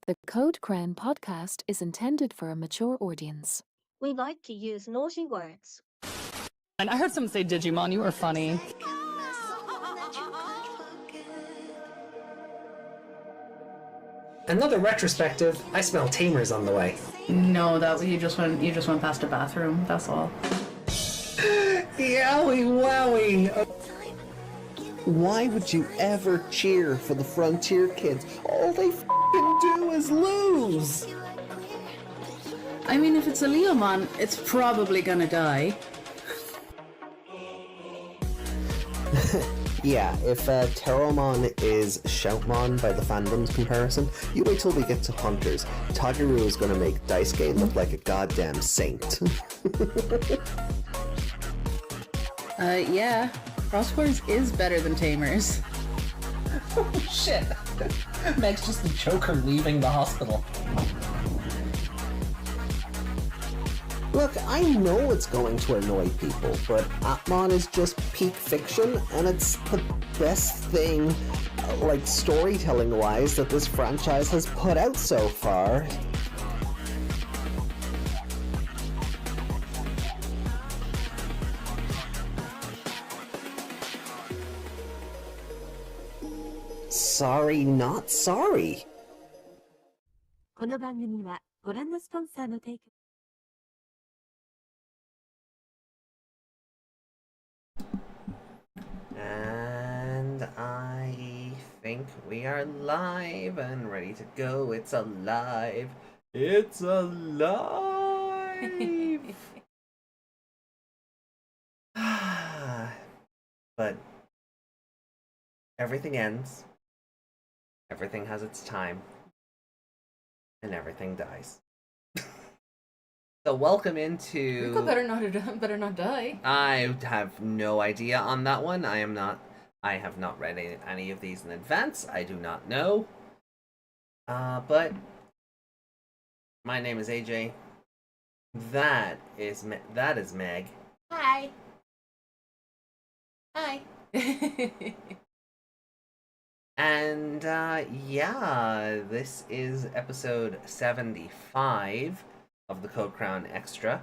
The Code Crown podcast is intended for a mature audience. We like to use naughty words. And I heard someone say Digimon, you were funny. Another retrospective, I smell tamers on the way. No, that you just went past a bathroom, that's all. Yowie wowie! Why would you ever cheer for the Frontier kids? All they f***ing do is lose! I mean, if it's a Leomon, it's probably gonna die. Yeah, if Terramon is Shoutmon by the fandom's comparison, you wait till we get to Hunters. Tagaru is gonna make Daisuke look like a goddamn saint. Yeah. Crosswords is better than Tamers. Oh shit! Meg's just the Joker leaving the hospital. Look, I know it's going to annoy people, but Atmon is just peak fiction, and it's the best thing, like storytelling-wise, that this franchise has put out so far. Sorry, not sorry. この番組はご覧のスポンサーの提供 And I think we are live and ready to go. It's alive. It's alive. But everything ends. Everything has its time. And everything dies. So welcome into... Riko better not die. I have no idea on that one. I have not read any of these in advance. I do not know. But my name is AJ. That is Meg. Hi. Hi. And yeah, this is episode 75 of the Code Crown Extra.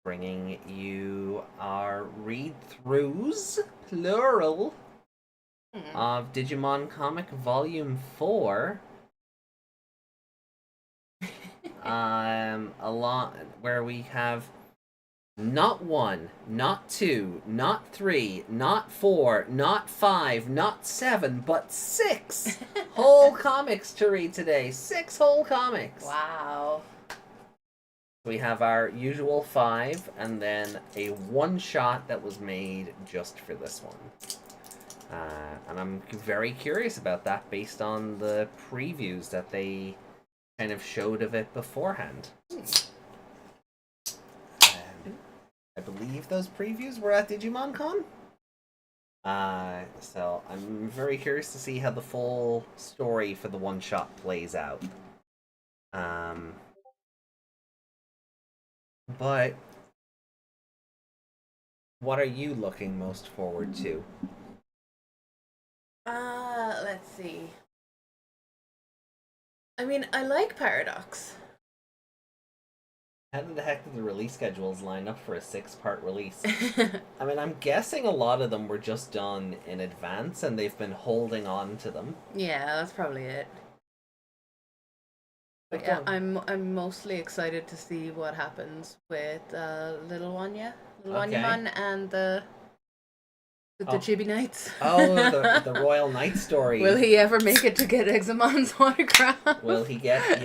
Bringing you our read-throughs, plural, of Digimon Comic Volume 4. Where we have not 1, not 2, not 3, not 4, not 5, not 7, but 6 whole comics to read today. 6 whole comics. Wow. We have our usual 5, and then a one-shot that was made just for this one. And I'm very curious about that based on the previews that they kind of showed of it beforehand. I believe those previews were at Digimon Con. So I'm very curious to see how the full story for the one-shot plays out. But what are you looking most forward to? Let's see. I mean, I like Paradox. How the heck did the release schedules line up for a 6-part release? I mean, I'm guessing a lot of them were just done in advance and they've been holding on to them. Yeah, that's probably it. But yeah, I'm mostly excited to see what happens with Little Wanya, Wanyaman, and the Chibi Knights. Oh, the Royal Knight story. Will he ever make it to get Examon's autograph? Will he get,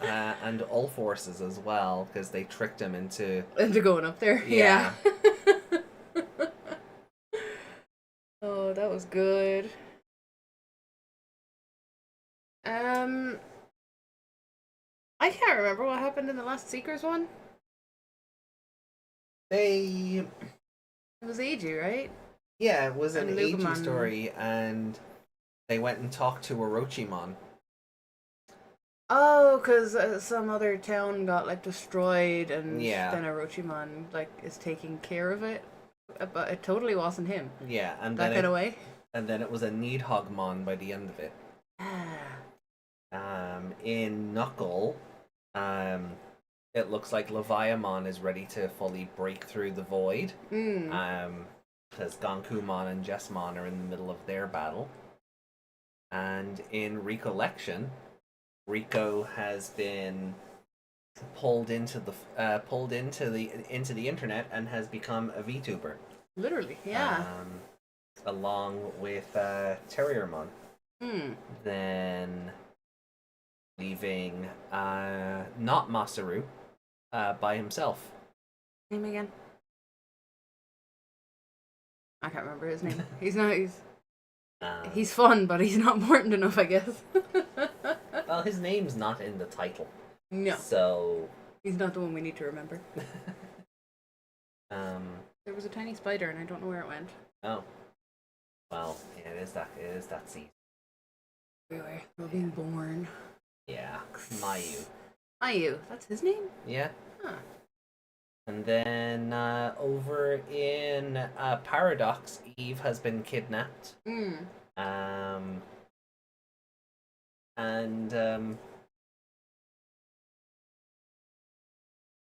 and all forces as well, because they tricked him into going up there. Yeah. Oh, that was good. I can't remember what happened in the last Seekers one. It was Eiji, right? Yeah, it was an Eiji Lugumon. story, and they went and talked to Orochimon. Oh, because some other town got destroyed, and Yeah. then Orochimon is taking care of it, but it totally wasn't him. Yeah, and That then got away. and then it was a Needhogmon by the end of it. in Knuckle, it looks like Leviamon is ready to fully break through the void. Because Gonkumon and Jessmon are in the middle of their battle. And in Rekollection, Rico has been pulled into the internet and has become a VTuber. Literally, yeah. Along with Terriermon. Then leaving not Masaru by himself. Name again? I can't remember his name. He's fun, but he's not important enough, I guess. Well, his name's not in the title. No. So He's not the one we need to remember. There was a tiny spider, and I don't know where it went. Oh. Well, yeah, it is that season. Everywhere. We're being born. Yeah. Mayu. Mayu. That's his name? Yeah. Huh. And then over in Paradox, Eve has been kidnapped.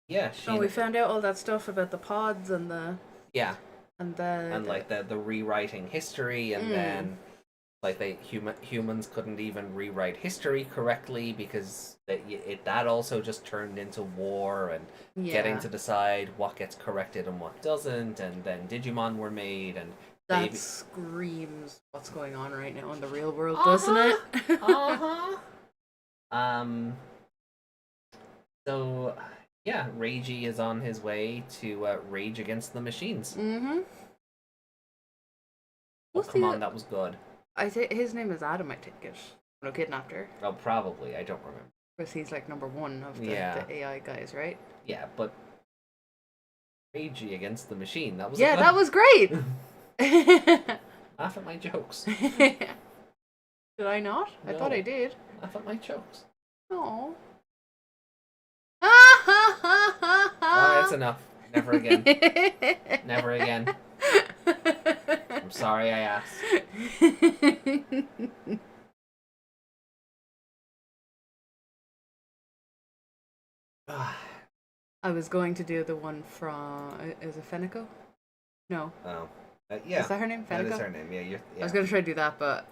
Yeah, we found out all that stuff about the pods and the like the rewriting history, and then like humans couldn't even rewrite history correctly because that also just turned into war and getting to decide what gets corrected and what doesn't, and then Digimon were made, and that screams what's going on right now in the real world, doesn't it? So yeah, Reiji is on his way to rage against the machines. Oh, come on, that was good. I think his name is Adam, I take it. No, kidnapped her. Oh, probably. I don't remember. Because he's like number one of the AI guys, right? Yeah, but Reiji against the machine. That was that was great. Laugh at my jokes. Did I not? No. I thought I did. Laugh at my jokes. Oh. Oh, that's enough. Never again. Never again. I'm sorry I asked. I was going to do the one from... Is it Fenico? No. Oh. Yeah. Is that her name? Fenico? That is her name, yeah. I was going to try to do that, but...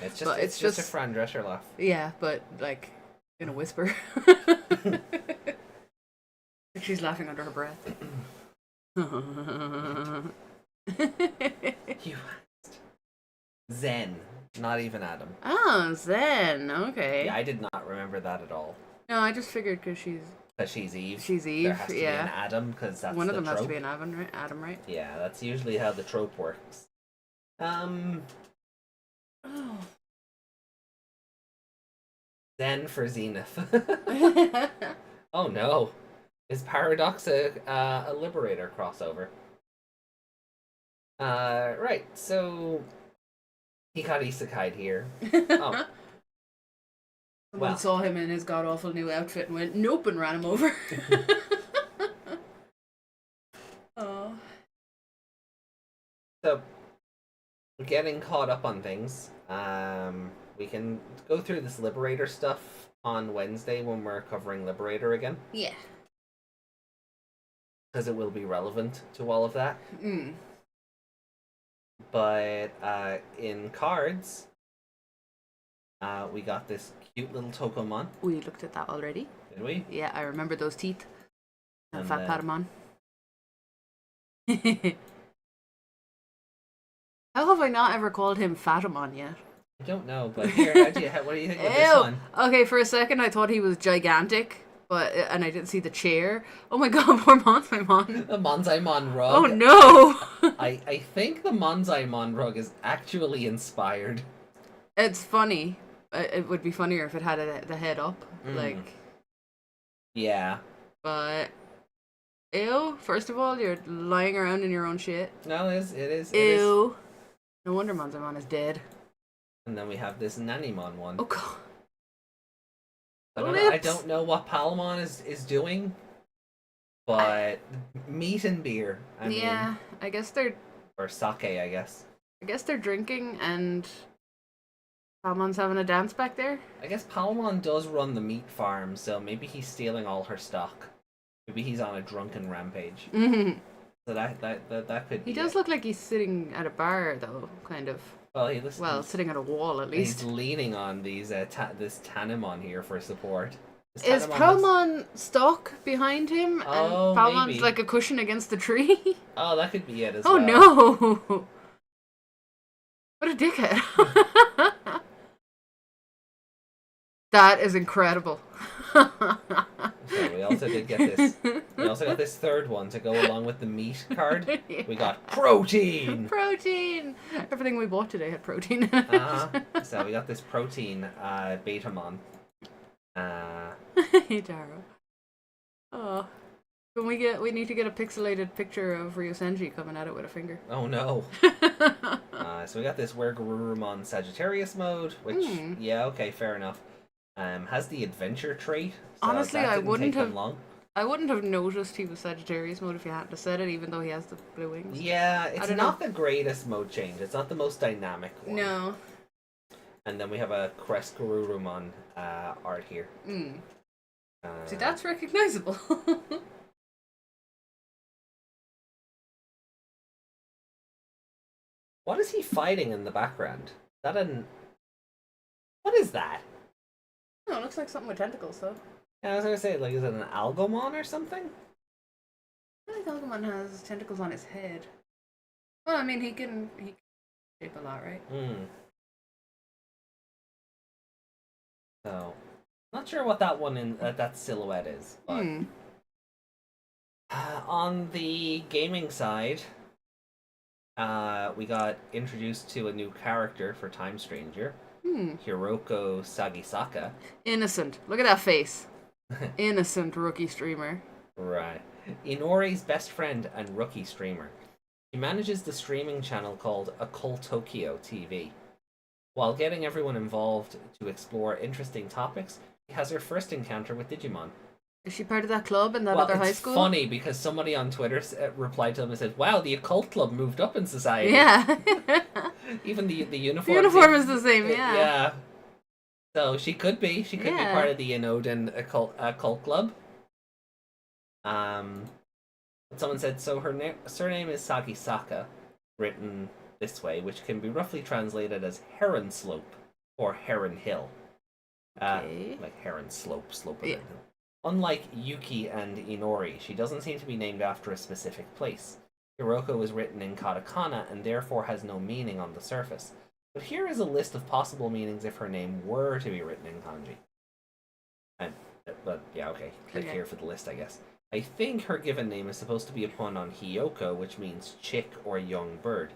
It's just a Fran Drescher laugh. Yeah, but, like, in a whisper. She's laughing under her breath. You asked. Zen, not even Adam. Oh, Zen. Okay. Yeah, I did not remember that at all. No, I just figured because she's... Because she's Eve. She's Eve, there has to be an Adam, because that's one of them trope. has to be an Adam, right? Yeah, that's usually how the trope works. Zen for Zenith. Oh no. Is Paradox a Liberator crossover? Right, so he got isekai'd here. Oh. Someone saw him in his god-awful new outfit and went, nope, and ran him over. Oh. So, getting caught up on things, we can go through this Liberator stuff on Wednesday when we're covering Liberator again. Yeah. Because it will be relevant to all of that. But in cards, we got this cute little Tokomon. We looked at that already. Did we? Yeah, I remember those teeth. And Fat Patamon. How have I not ever called him Fatamon yet? I don't know, but here, what do you think of this one? Okay, for a second I thought he was gigantic, and I didn't see the chair. Oh my god, poor Monzaimon. The Monzaimon rug. Oh no! I think the Monzaimon rug is actually inspired. It's funny. It would be funnier if it had the head up, like. Yeah. But. Ew, first of all, you're lying around in your own shit. No, it is. Ew. No wonder Monzaimon is dead. And then we have this Nanimon one. Oh god. I don't know what Palamon is doing, but meat and beer. I mean, I guess they're... Or sake, I guess. I guess they're drinking, and Palmon's having a dance back there. I guess Palmon does run the meat farm, so maybe he's stealing all her stock. Maybe he's on a drunken rampage. Mm-hmm. So that could be. He does look like he's sitting at a bar, though, kind of. Well, sitting at a wall at least. He's leaning on these this Tanimon here for support. Is Palmon stuck behind him, and Palmon's maybe. like a cushion against the tree? Oh, that could be it as oh well. no! What a dickhead! That is incredible. So we also did get this. We also got this third one to go along with the meat card. Yeah. We got protein. Protein. Everything we bought today had protein. So we got this protein Betamon. Hey, Dara. Oh, we need to get a pixelated picture of Ryosenji coming at it with a finger. Oh no. So we got this Wergurumon Sagittarius mode, which yeah, okay, fair enough. Has the adventure trait. So Honestly, that I didn't wouldn't take them have. long. I wouldn't have noticed he was Sagittarius mode if you hadn't have said it, even though he has the blue wings. Yeah, it's don't not the greatest mode change. It's not the most dynamic one. No. And then we have a Crescurumon art here. See, that's recognizable. What is he fighting in the background? What is that? No, it looks like something with tentacles, though. Yeah, I was gonna say, like, is it an Algomon or something? I think Algamon has tentacles on his head. Well, I mean, he can shape a lot, right? So, not sure what that one in that silhouette is. But on the gaming side, we got introduced to a new character for Time Stranger, Hiroko Sagisaka. Innocent. Look at that face. Innocent rookie streamer. Right. Inori's best friend and rookie streamer. He manages the streaming channel called Occult Tokyo TV. While getting everyone involved to explore interesting topics, he has her first encounter with Digimon. Is she part of that club in that other high school? It's funny because somebody on Twitter replied to him and said, "Wow, the occult club moved up in society." Yeah. Even the uniform. The uniform is the same, yeah. Yeah. So she could be. She could be part of the Inoden occult club. Someone said, so her surname is Sagisaka, written this way, which can be roughly translated as Heron Slope or Heron Hill. Okay. Like Heron Slope of Yeah. it. Unlike Yuki and Inori, she doesn't seem to be named after a specific place. Hiroko was written in katakana and therefore has no meaning on the surface. But here is a list of possible meanings if her name were to be written in kanji. But yeah, okay. Click here for the list, I guess. I think her given name is supposed to be a pun on Hiyoko, which means chick or young bird,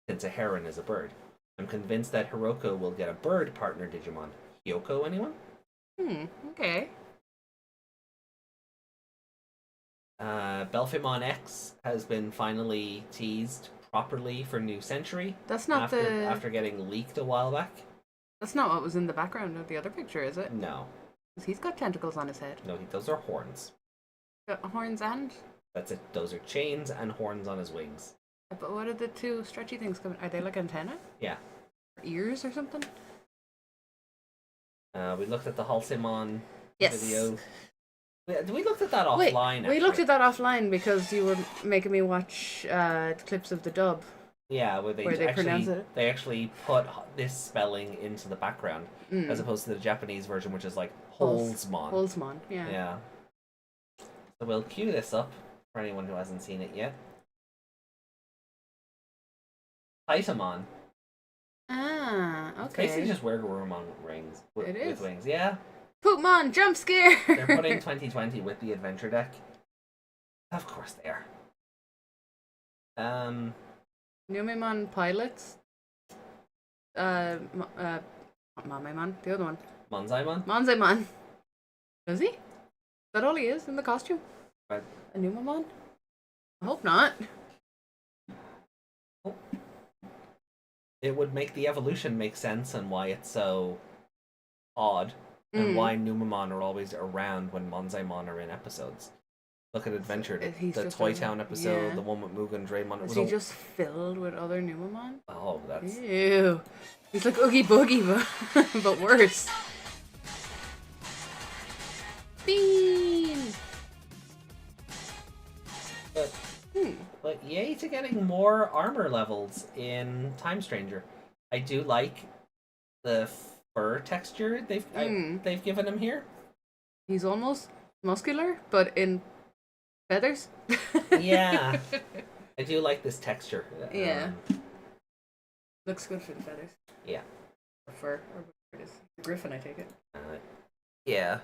since a heron is a bird. I'm convinced that Hiroko will get a bird partner Digimon. Hiyoko, anyone? Okay. Belphimon X has been finally teased properly for New Century. That's not after getting leaked a while back. That's not what was in the background of the other picture, is it? No. 'Cause he's got tentacles on his head. No, those are horns. Got horns and... That's it. Those are chains and horns on his wings. But what are the two stretchy things coming? Are they like antennae? Yeah. Or ears or something? We looked at the Halcyon Yes. video. We looked at that offline. We looked at that offline because you were making me watch clips of the dub. Yeah, where they pronounce it. They actually put this spelling into the background as opposed to the Japanese version, which is like Holzmon. Holzmon, yeah. Yeah. So we'll cue this up for anyone who hasn't seen it yet. Titamon. Ah, It's okay. basically just Wergurumon with rings. It is. With wings, yeah. Poopmon, jump scare! They're putting 2020 with the adventure deck. Of course they are. Numemon pilots. Mamemon, the other one. Monzaimon? Monzaimon. Does he? Is that all he is in the costume? Right. A Numemon? I hope not. It would make the evolution make sense and why it's so odd. And why Numemon are always around when Monzaimon are in episodes. Look at Adventure, the Toy Town episode, yeah. the one with Mugen Draymon. Is he just filled with other Numemon? Oh, that's... Ew. He's like Oogie Boogie, but worse. Bean! But yay to getting more armor levels in Time Stranger. I do like the fur texture they've given him here. He's almost muscular, but in feathers. Yeah. I do like this texture. Yeah. Looks good for the feathers. Yeah. Or fur, or whatever it is. The griffin, I take it. Yeah.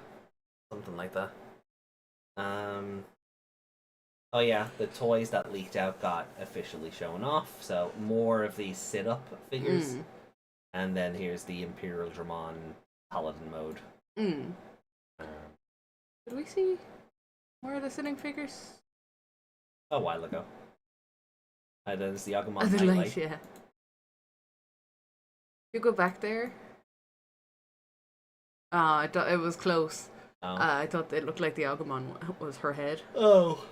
Something like that. Oh yeah, the toys that leaked out got officially shown off, so more of these sit-up figures. And then here's the Imperial Dramon Paladin mode. Did we see more of the sitting figures? A while ago. There's the Agumon Oh, the Nightlight. light, yeah. You go back there. I thought it was close. Oh. I thought it looked like the Agumon was her head. Oh.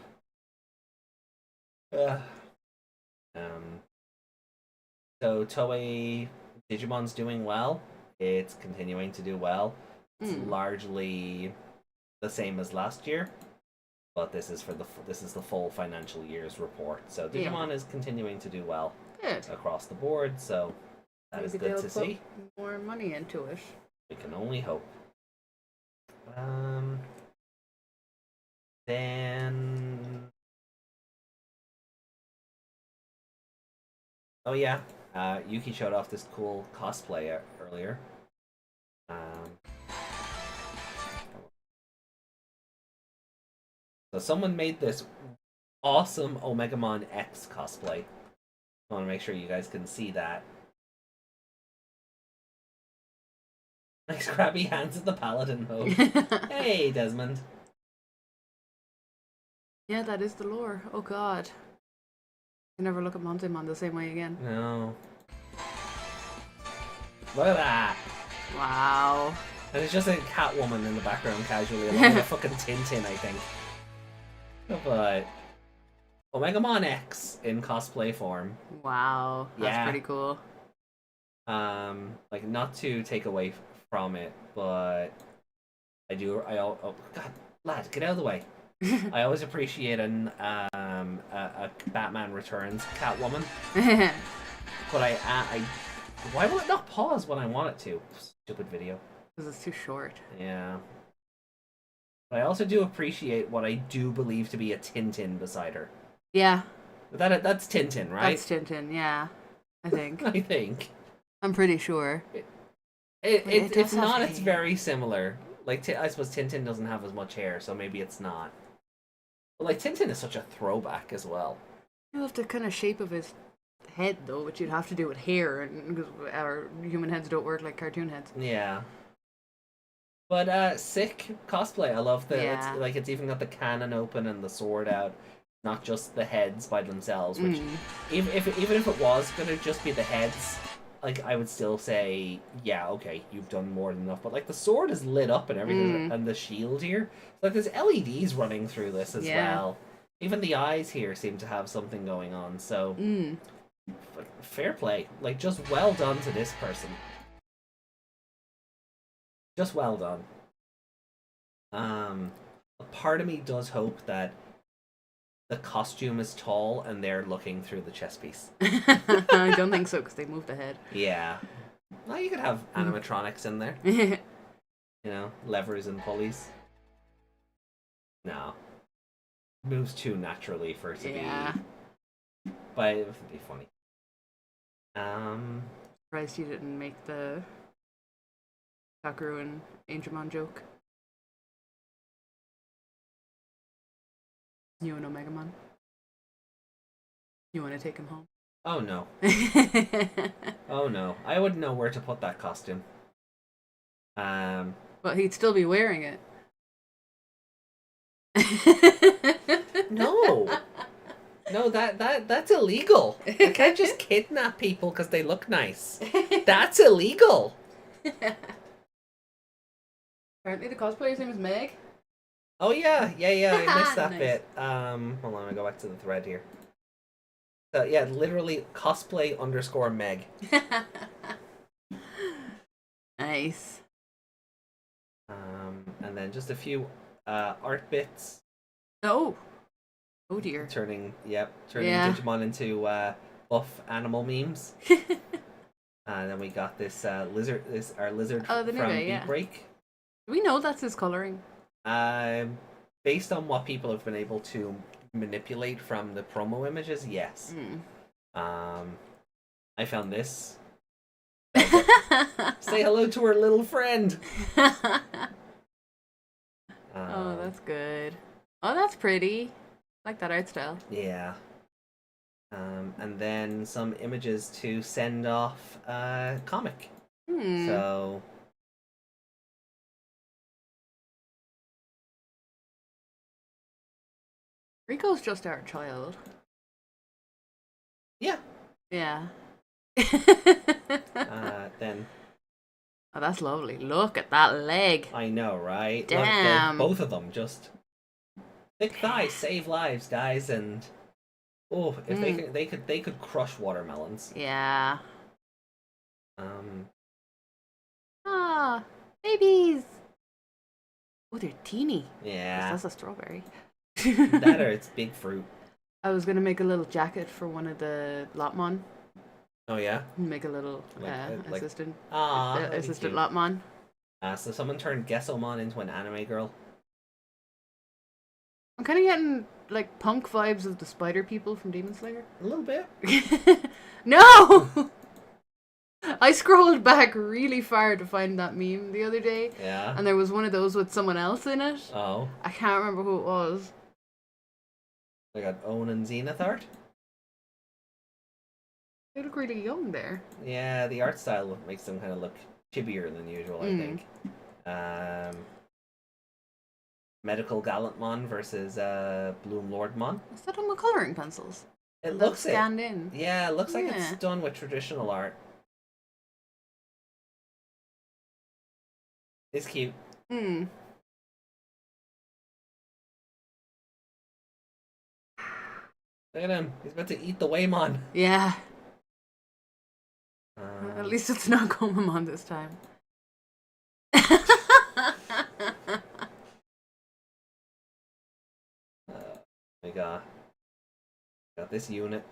So Toei Digimon's doing well. It's continuing to do well. It's largely the same as last year, but this is the full financial year's report. So Digimon is continuing to do well across the board. So that is good to see. More money into it. We can only hope. Then. Oh yeah, Yuki showed off this cool cosplay earlier. So someone made this awesome Omegamon X cosplay. I want to make sure you guys can see that. Nice crabby hands at the paladin mode. Hey, Desmond. Yeah, that is the lore. Oh god. I never look at Montemon the same way again. No. Look at that. Wow. And it's just a Catwoman in the background casually along with a fucking Tintin, I think. But Omegamon X in cosplay form. Wow. That's pretty cool. Like not to take away from it, but oh god, lad, get out of the way. I always appreciate a Batman Returns Catwoman. But why will it not pause when I want it to? Stupid video. Because it's too short. Yeah. But I also do appreciate what I do believe to be a Tintin beside her. Yeah. But that's Tintin, right? That's Tintin, yeah. I think. I think. I'm pretty sure. It's not, it's very similar. Like, I suppose Tintin doesn't have as much hair, so maybe it's not. But, like, Tintin is such a throwback as well. You have the kind of shape of his head, though, which you'd have to do with hair, and because our human heads don't work like cartoon heads. Yeah. But, sick cosplay. I love that. Yeah. It's even got the cannon open and the sword out. Not just the heads by themselves, which, even if it was going to just be the heads, like, I would still say, yeah, okay, you've done more than enough. But, like, the sword is lit up and everything, and the shield here. Like, there's LEDs running through this as well. Even the eyes here seem to have something going on, so... Fair play. Like, just well done to this person. Just well done. A part of me does hope that the costume is tall and they're looking through the chest piece. I don't think so, because they moved ahead. Yeah. Well, you could have animatronics in there. You know, levers and pulleys. No. Moves too naturally for it to be. But it would be funny. Surprised you didn't make the Sakaru and Angemon joke. You and Omegamon. You want to take him home? Oh no. Oh no. I wouldn't know where to put that costume. But he'd still be wearing it. No. No, that's illegal. You can't just kidnap people because they look nice. That's illegal. Apparently the cosplayer's name is Meg. Oh yeah, I missed that Nice. bit. Hold on, I go back to the thread here. So yeah, literally cosplay _ Meg. Nice. And then just a few art bits. Oh. Oh dear. Turning Yeah. Digimon into buff animal memes. And then we got this lizard, our lizard Oh, the from Nuga, Beat yeah. Break. Do we know that's his coloring? Based on what people have been able to manipulate from the promo images, yes. I found this. Say hello to our little friend. Oh, that's good. Oh, that's pretty. I like that art style. Yeah. And then some images to send off Comic. So Rico's just our child. yeah. Yeah. Then Oh, that's lovely. Look at that leg. I know, right? Damn. Look, both of them just thick thighs save lives, guys, and if they could crush watermelons. Yeah. Ah, babies. Oh, they're teeny. Yeah. That's a strawberry. That or it's big fruit. I was gonna make a little jacket for one of the Lotmon. Oh yeah. Make a little assistant. Assistant Lotmon. So someone turned Gessomon into an anime girl. I'm kind of getting like punk vibes of the spider people from Demon Slayer. A little bit. No! I scrolled back really far to find that meme the other day. Yeah. And there was one of those with someone else in it. Oh. I can't remember who it was. They got Owen and Zenith art. They look really young there. Yeah, the art style makes them kind of look chibier than usual, I think. Medical Gallantmon versus Bloom Lordmon. Is that done with colouring pencils? It That's looks scanned in. Yeah, it looks like Yeah. it's done with traditional art. It's cute. Hmm. Look at him. He's about to eat the Waymon. Yeah. At least it's not Gomamon this time. We got this unit.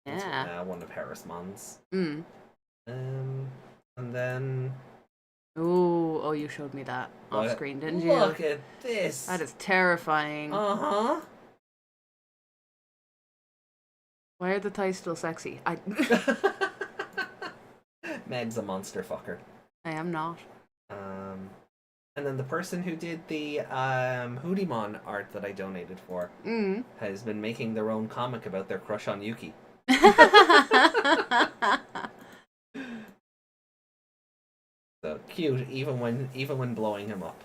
Yeah. One of Harrismon's. Mm. And then Oh, you showed me that off screen, didn't you? Look at this. That is terrifying. Uh-huh. Why are the thighs still sexy? Meg's a monster fucker. I am not. And then the person who did the Hoodimon art that I donated for has been making their own comic about their crush on Yuki. So cute, even when blowing him up.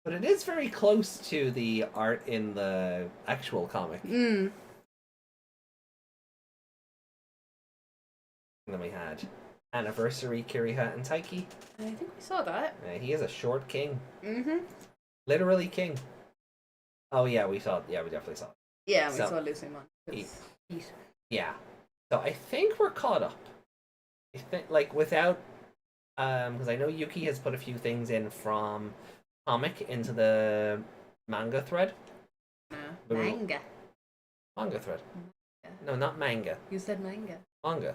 But it is very close to the art in the actual comic. And then we had Anniversary, Kiriha, and Taiki. I think we saw that. He is a short king. Mm-hmm. Literally king. Oh yeah, we definitely saw it. Yeah, we So, saw Lucymon. Yeah. So I think we're caught up. I think, like, without because I know Yuki has put a few things in from comic into the manga thread. Manga. Manga thread. Yeah. No, not manga. You said manga. Manga.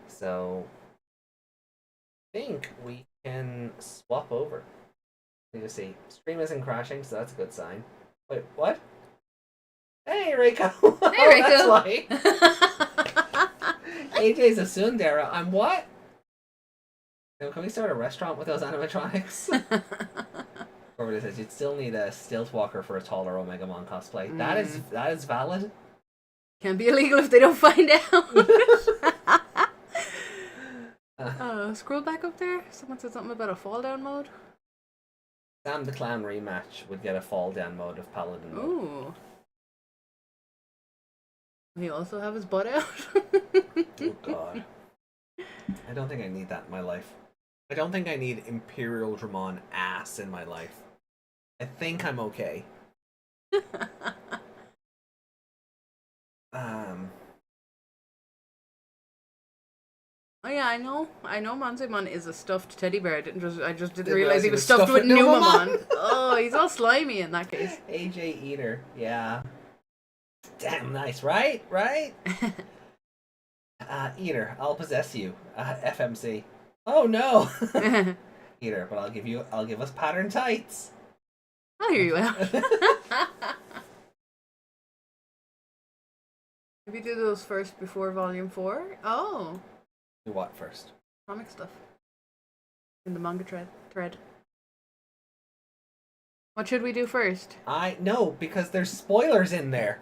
So I think we can swap over. Let me just see. Stream isn't crashing, so that's a good sign. Wait, what? Hey, Reiko! Hey, Reiko! That's why. AJ's a tsundere. I'm what? Now, can we start a restaurant with those animatronics? Corbett says you'd still need a stilt walker for a taller Omegamon cosplay. That is valid. Can't be illegal if they don't find out. Scroll back up there. Someone said something about a fall down mode. Sam the Clown rematch would get a fall down mode of Paladin mode. Ooh. He also have his butt out. Oh god. I don't think I need that in my life. I don't think I need Imperial Dramon ass in my life. I think I'm okay. Oh yeah, I know. I know Manzemon is a stuffed teddy bear. I just didn't Didn't realize he was stuffed stuffed with with Numamon. Numamon. Oh, he's all slimy in that case. AJ Eater, yeah. Damn nice, right? Right? Eater, I'll possess you. FMC. Oh no! Eater, but I'll give us pattern tights. I'll hear you out. Maybe do those first before volume 4? Oh. Do what first? Comic stuff. In the manga thread. What should we do first? No, because there's spoilers in there.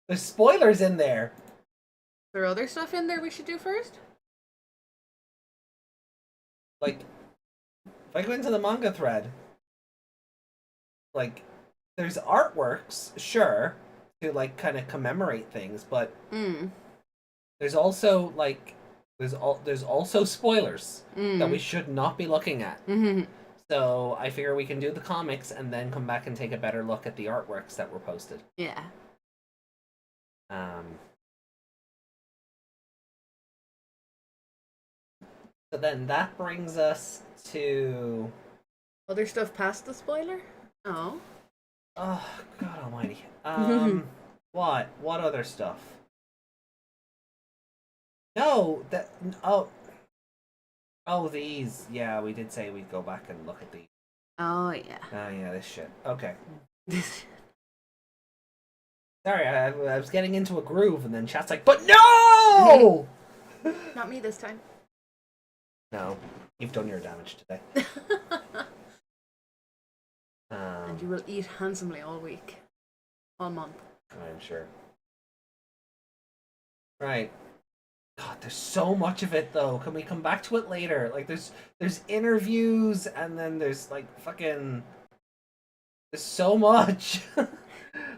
There's spoilers in there. Is there other stuff in there we should do first? Like, if I go into the manga thread, like, there's artworks, sure, to like kind of commemorate things, but there's also like there's also spoilers that we should not be looking at. So I figure we can do the comics and then come back and take a better look at the artworks that were posted. Yeah. So then that brings us to Other stuff past the spoiler? Oh. oh God Almighty. What other stuff? No, these. Yeah, we did say we'd go back and look at these. Oh yeah. Oh yeah, this shit. Okay. Sorry, I was getting into a groove, and then chat's like, "But no!" Not me this time. No, you've done your damage today. And you will eat handsomely all week, all month. I'm sure. Right. God, there's so much of it though. Can we come back to it later? Like, there's interviews, and then there's like fucking. There's so much.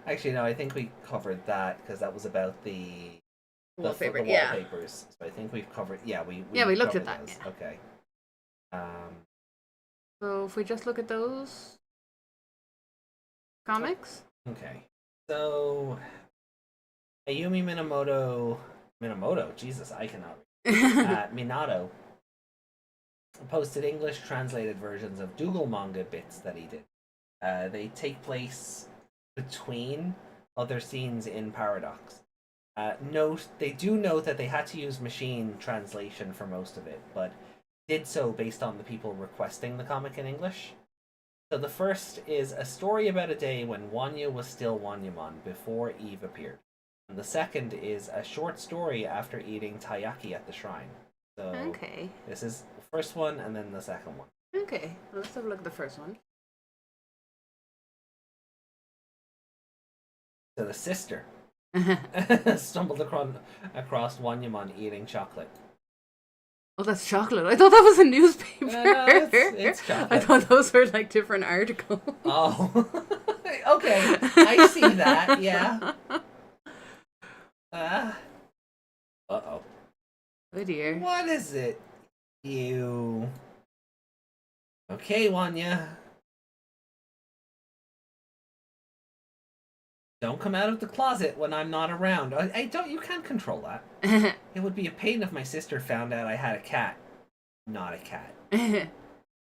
Actually, no. I think we covered that because that was about the Wallpaper. the Yeah. wallpapers. So I think we've covered. Yeah, we looked at covered that. those. Yeah. Okay. So if we just look at those comics. Okay. So Ayumi Minamoto, Jesus, I cannot read. Minato posted English translated versions of Dougal manga bits that he did. They take place between other scenes in Paradox. They do note that they had to use machine translation for most of it, but did so based on the people requesting the comic in English. So the first is a story about a day when Wanya was still Wanyamon before Eve appeared. And the second is a short story after eating taiyaki at the shrine. So Okay. this is the first one and then the second one. Okay. Well, let's have a look at the first one. So the sister stumbled across Wanyamon eating chocolate. Oh, that's chocolate. I thought that was a newspaper. No, it's chocolate. I thought those were like different articles. Oh, okay. I see that. Yeah. Uh-oh. Oh dear. What is it? You. Okay, Wanya. Don't come out of the closet when I'm not around. I don't. You can't control that. It would be a pain if my sister found out I had a cat. Not a cat.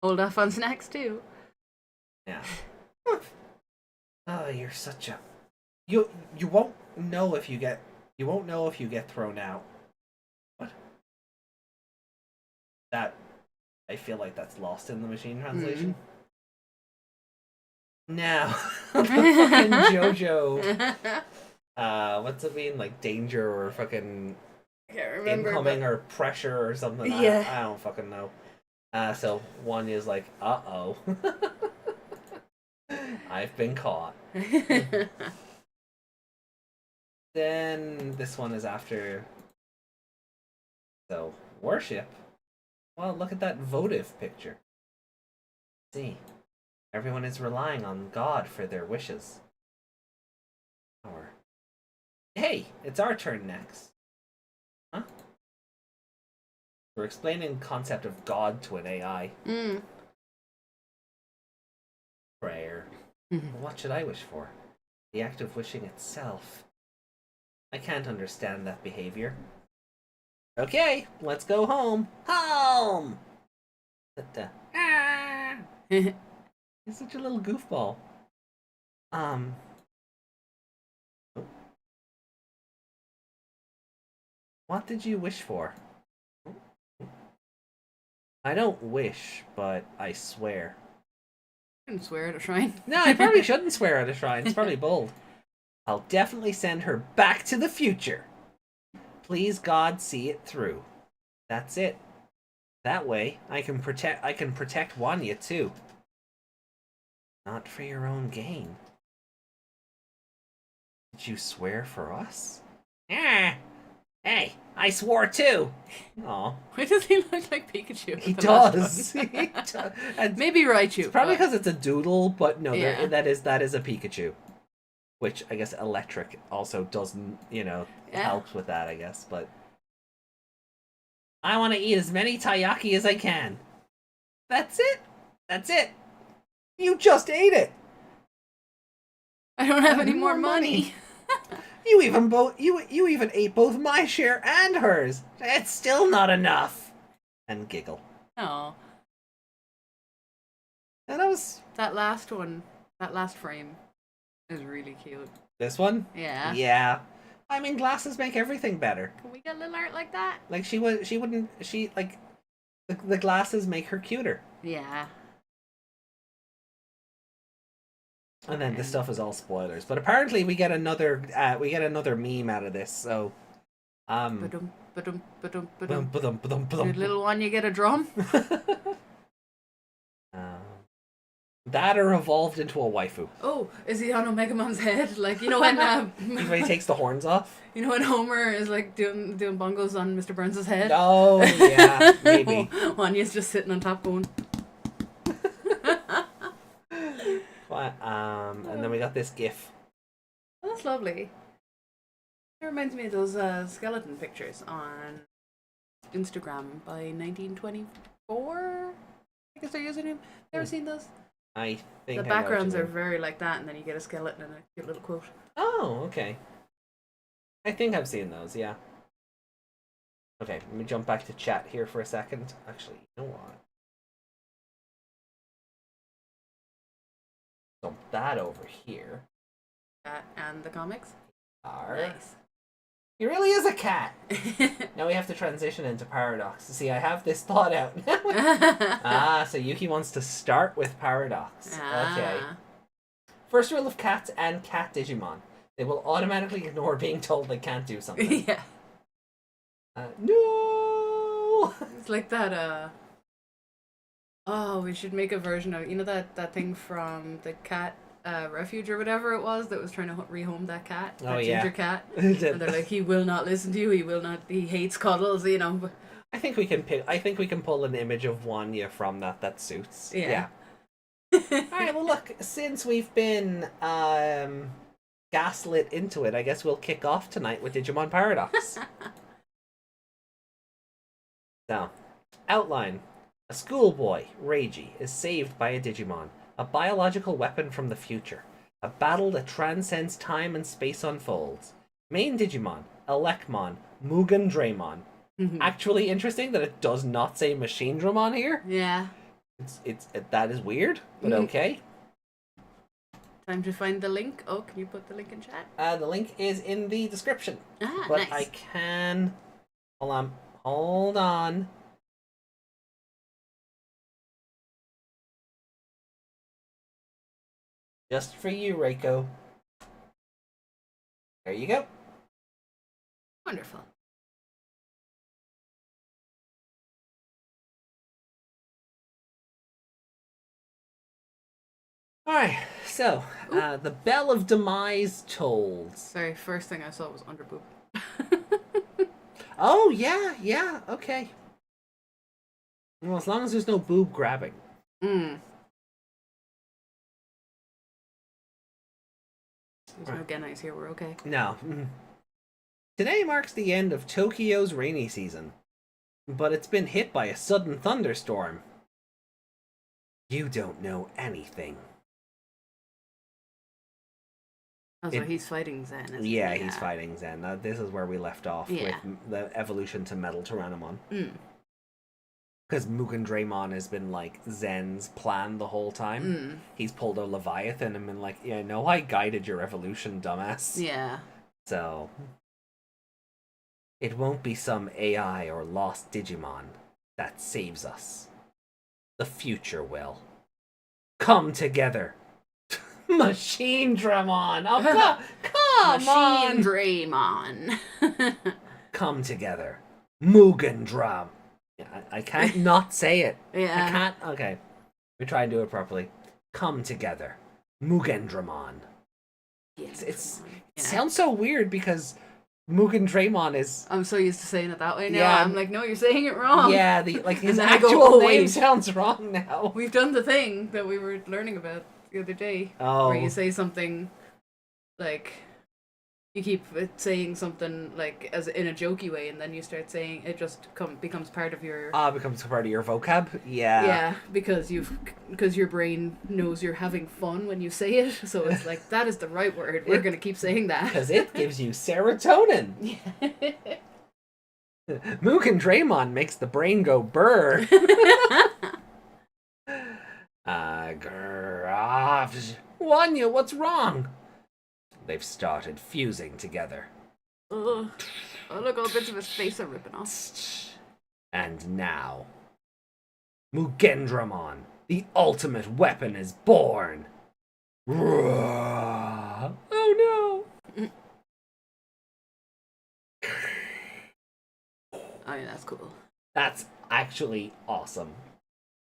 Hold off on snacks too. Yeah. Oh, you're such a. You won't know if you get. You won't know if you get thrown out. What? That. I feel like that's lost in the machine translation. Now, the fucking JoJo. What's it mean? Like danger or fucking I can't remember. incoming or pressure or something. Yeah. I don't fucking know. So Wanya's like, uh-oh. I've been caught. Then this one is after. So, worship. Well, look at that votive picture. See. Everyone is relying on God for their wishes. Or, hey, it's our turn next. Huh? We're explaining the concept of God to an AI. Prayer. What should I wish for? The act of wishing itself. I can't understand that behavior. Okay, let's go home. Home! He's such a little goofball. What did you wish for? I don't wish, but I swear. You can swear at a shrine. No, I probably shouldn't swear at a shrine. It's probably bold. I'll definitely send her back to the future. Please God, see it through. That's it. That way, I can protect Wanya too. Not for your own gain. Did you swear for us? Yeah. Hey, I swore too. Aw. Why does he look like Pikachu? He does. He does. And Maybe Raichu. it's probably because it's a doodle, but no, Yeah. that is a Pikachu. Which I guess electric also doesn't, helps with that, I guess. But I want to eat as many taiyaki as I can. That's it. That's it. You just ate it. I don't have any more money. You even ate both my share and hers. It's still not enough. And giggle. Oh. And That last one, that last frame is really cute. this one? Yeah. Yeah. I mean, glasses make everything better. Can we get little art like that? Like the glasses make her cuter. Yeah. And then this stuff is all spoilers. But apparently we get another meme out of this. So Ba-dum, ba-dum, ba-dum, ba-dum. ba-dum. Did little one you get a drum? That or evolved into a waifu. Oh, is he on Omegamon's head? Like, you know when When he takes the horns off? you know when Homer is like doing bongos on Mr. Burns' head? Oh, yeah, maybe. Wanya's just sitting on top going. And then we got this gif. Oh, that's lovely. It reminds me of those skeleton pictures on Instagram by 1924. I guess they're using him. Ever seen those? I think The backgrounds are very like that, and then you get a skeleton and a cute little quote. Oh, okay. I think I've seen those, yeah. Okay, let me jump back to chat here for a second. Actually, you know what? Dump that over here. That and the comics. Nice. He really is a cat. Now we have to transition into Paradox. See, I have this thought out. So Yuki wants to start with Paradox. Okay. First rule of cats and cat Digimon. They will automatically ignore being told they can't do something. Yeah. No! It's like that, oh, we should make a version of, that thing from the cat refuge or whatever it was that was trying to rehome that cat, that ginger cat. And they're like, he will not listen to you, he hates cuddles, I think we can pull an image of Wanya from that suits. Yeah. Alright, well look, since we've been gaslit into it, I guess we'll kick off tonight with Digimon Paradox. So, outline. A schoolboy, Reiji, is saved by a Digimon, a biological weapon from the future. A battle that transcends time and space unfolds. Main Digimon, Elecmon, Mugen Draymon. Actually interesting that it does not say Machine Dramon here. Yeah. That is weird, but okay. Time to find the link. Oh, can you put the link in chat? The link is in the description. Ah, but nice. I can... Hold on. Just for you, Reiko. There you go. Wonderful. Alright, so, the Bell of Demise tolls. Sorry, first thing I saw was underboob. Oh, yeah, okay. Well, as long as there's no boob grabbing. There's no Genais here, we're okay. No. Today marks the end of Tokyo's rainy season, but it's been hit by a sudden thunderstorm. You don't know anything. Oh, so he's fighting Zen, isn't he? Yeah, he's fighting Zen. This is where we left off with the evolution to Metal Tyrannomon. Because Mugen Draymon has been, like, Zen's plan the whole time. He's pulled a Leviathan and been like, yeah, no, I guided your evolution, dumbass. Yeah. So, it won't be some AI or lost Digimon that saves us. The future will. Come together. Machine Dramon! Oh, come on! Machine Draymon. Come together. Mugen Dram. I can't not say it. Yeah. I can't. Okay. We try and do it properly. Come together. Mugen Dramon. It sounds so weird because Mugen Draymon is... I'm so used to saying it that way now. Yeah. I'm like, no, you're saying it wrong. Yeah, his actual name sounds wrong now. We've done the thing that we were learning about the other day. Oh. Where you say something, like, you keep saying something, like, as in a jokey way, and then you start saying, it just becomes part of your... becomes part of your vocab? Yeah. Yeah, because your brain knows you're having fun when you say it, so it's like, that is the right word, we're going to keep saying that. Because it gives you serotonin. Yeah. Mugen Draymon makes the brain go burr. Wanya, what's wrong? They've started fusing together. Oh, look, all the bits of his face are ripping off. And now, Mugendramon, the ultimate weapon, is born. Oh no! Oh yeah, that's cool. That's actually awesome.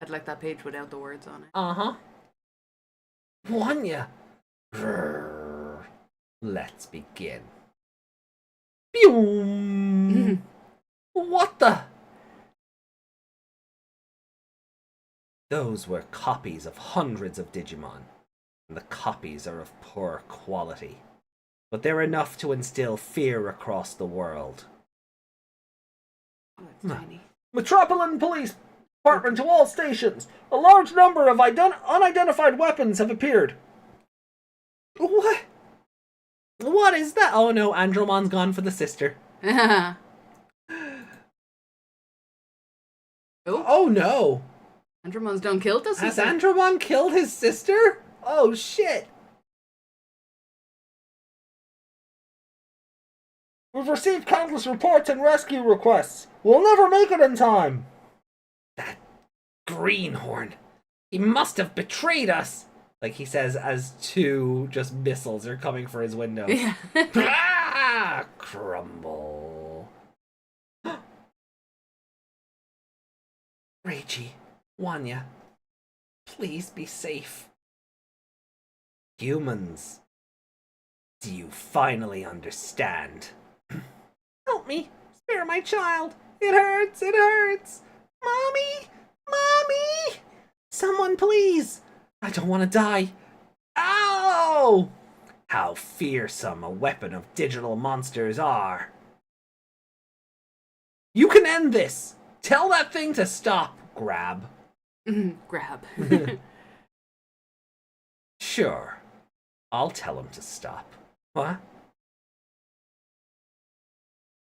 I'd like that page without the words on it. Uh-huh. Wanya. Let's begin. Boom. What the? Those were copies of hundreds of Digimon, and the copies are of poor quality, but they're enough to instill fear across the world. Oh, that's tiny. Metropolitan Police Department to all stations. A large number of unidentified weapons have appeared. What? What is that? Oh no, Andromon's gone for the sister. Oh no. Andromon's done killed us? Has Andromon killed his sister? Oh shit. We've received countless reports and rescue requests. We'll never make it in time. That greenhorn. He must have betrayed us. Like he says as two just missiles are coming for his window. Yeah. Ah, crumble. Reiji, Wanya, please be safe. Humans, do you finally understand? Help me, spare my child. It hurts, it hurts. Mommy, Mommy, someone please. I don't want to die. Ow! How fearsome a weapon of digital monsters are. You can end this. Tell that thing to stop, Grab. Grab. Sure. I'll tell him to stop. What?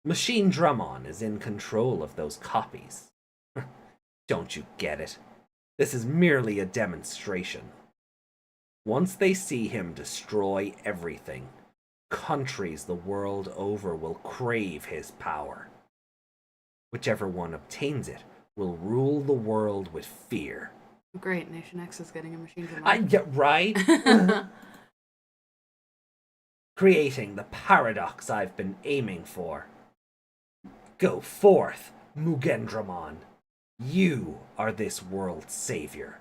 Machine Drummon is in control of those copies. Don't you get it? This is merely a demonstration. Once they see him destroy everything, countries the world over will crave his power. Whichever one obtains it will rule the world with fear. Great, Nation X is getting a machine gun. Yeah, right? Creating the paradox I've been aiming for. Go forth, Mugendramon. You are this world's savior.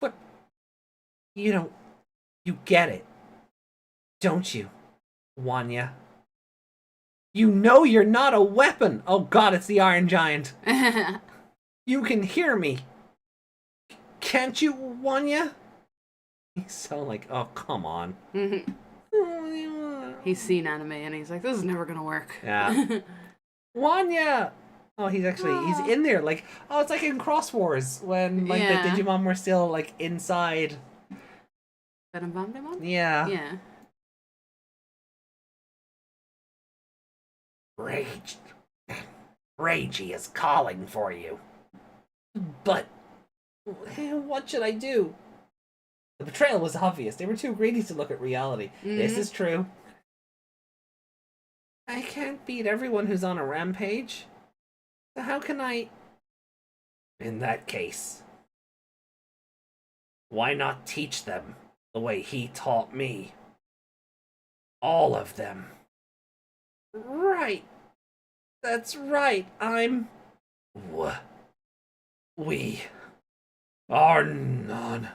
But you get it, don't you, Wanya? You know you're not a weapon. Oh god, it's the Iron Giant. You can hear me. Can't you, Wanya? You sound like, oh, come on. He's seen anime and he's like, this is never gonna work. Yeah. Wanya! Oh, he's in there. Like, oh, it's like in Cross Wars when like the Digimon were still like inside. Digimon? Yeah. Yeah. Ragey is calling for you. But what should I do? The betrayal was obvious. They were too greedy to look at reality. This is true. I can't beat everyone who's on a rampage. So how can I... In that case, why not teach them the way he taught me? All of them. Right. That's right. We are non-weapon.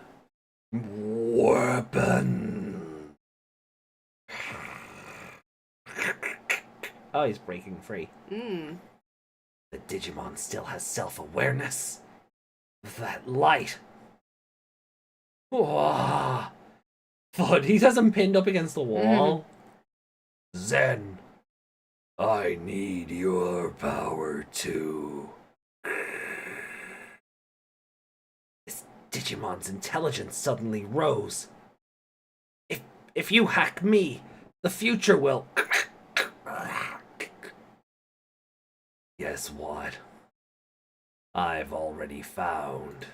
Oh, he's breaking free. The Digimon still has self-awareness. That light. Oh, but he has him pinned up against the wall. Zen, I need your power too. This Digimon's intelligence suddenly rose. If you hack me, the future will... Guess what? I've already found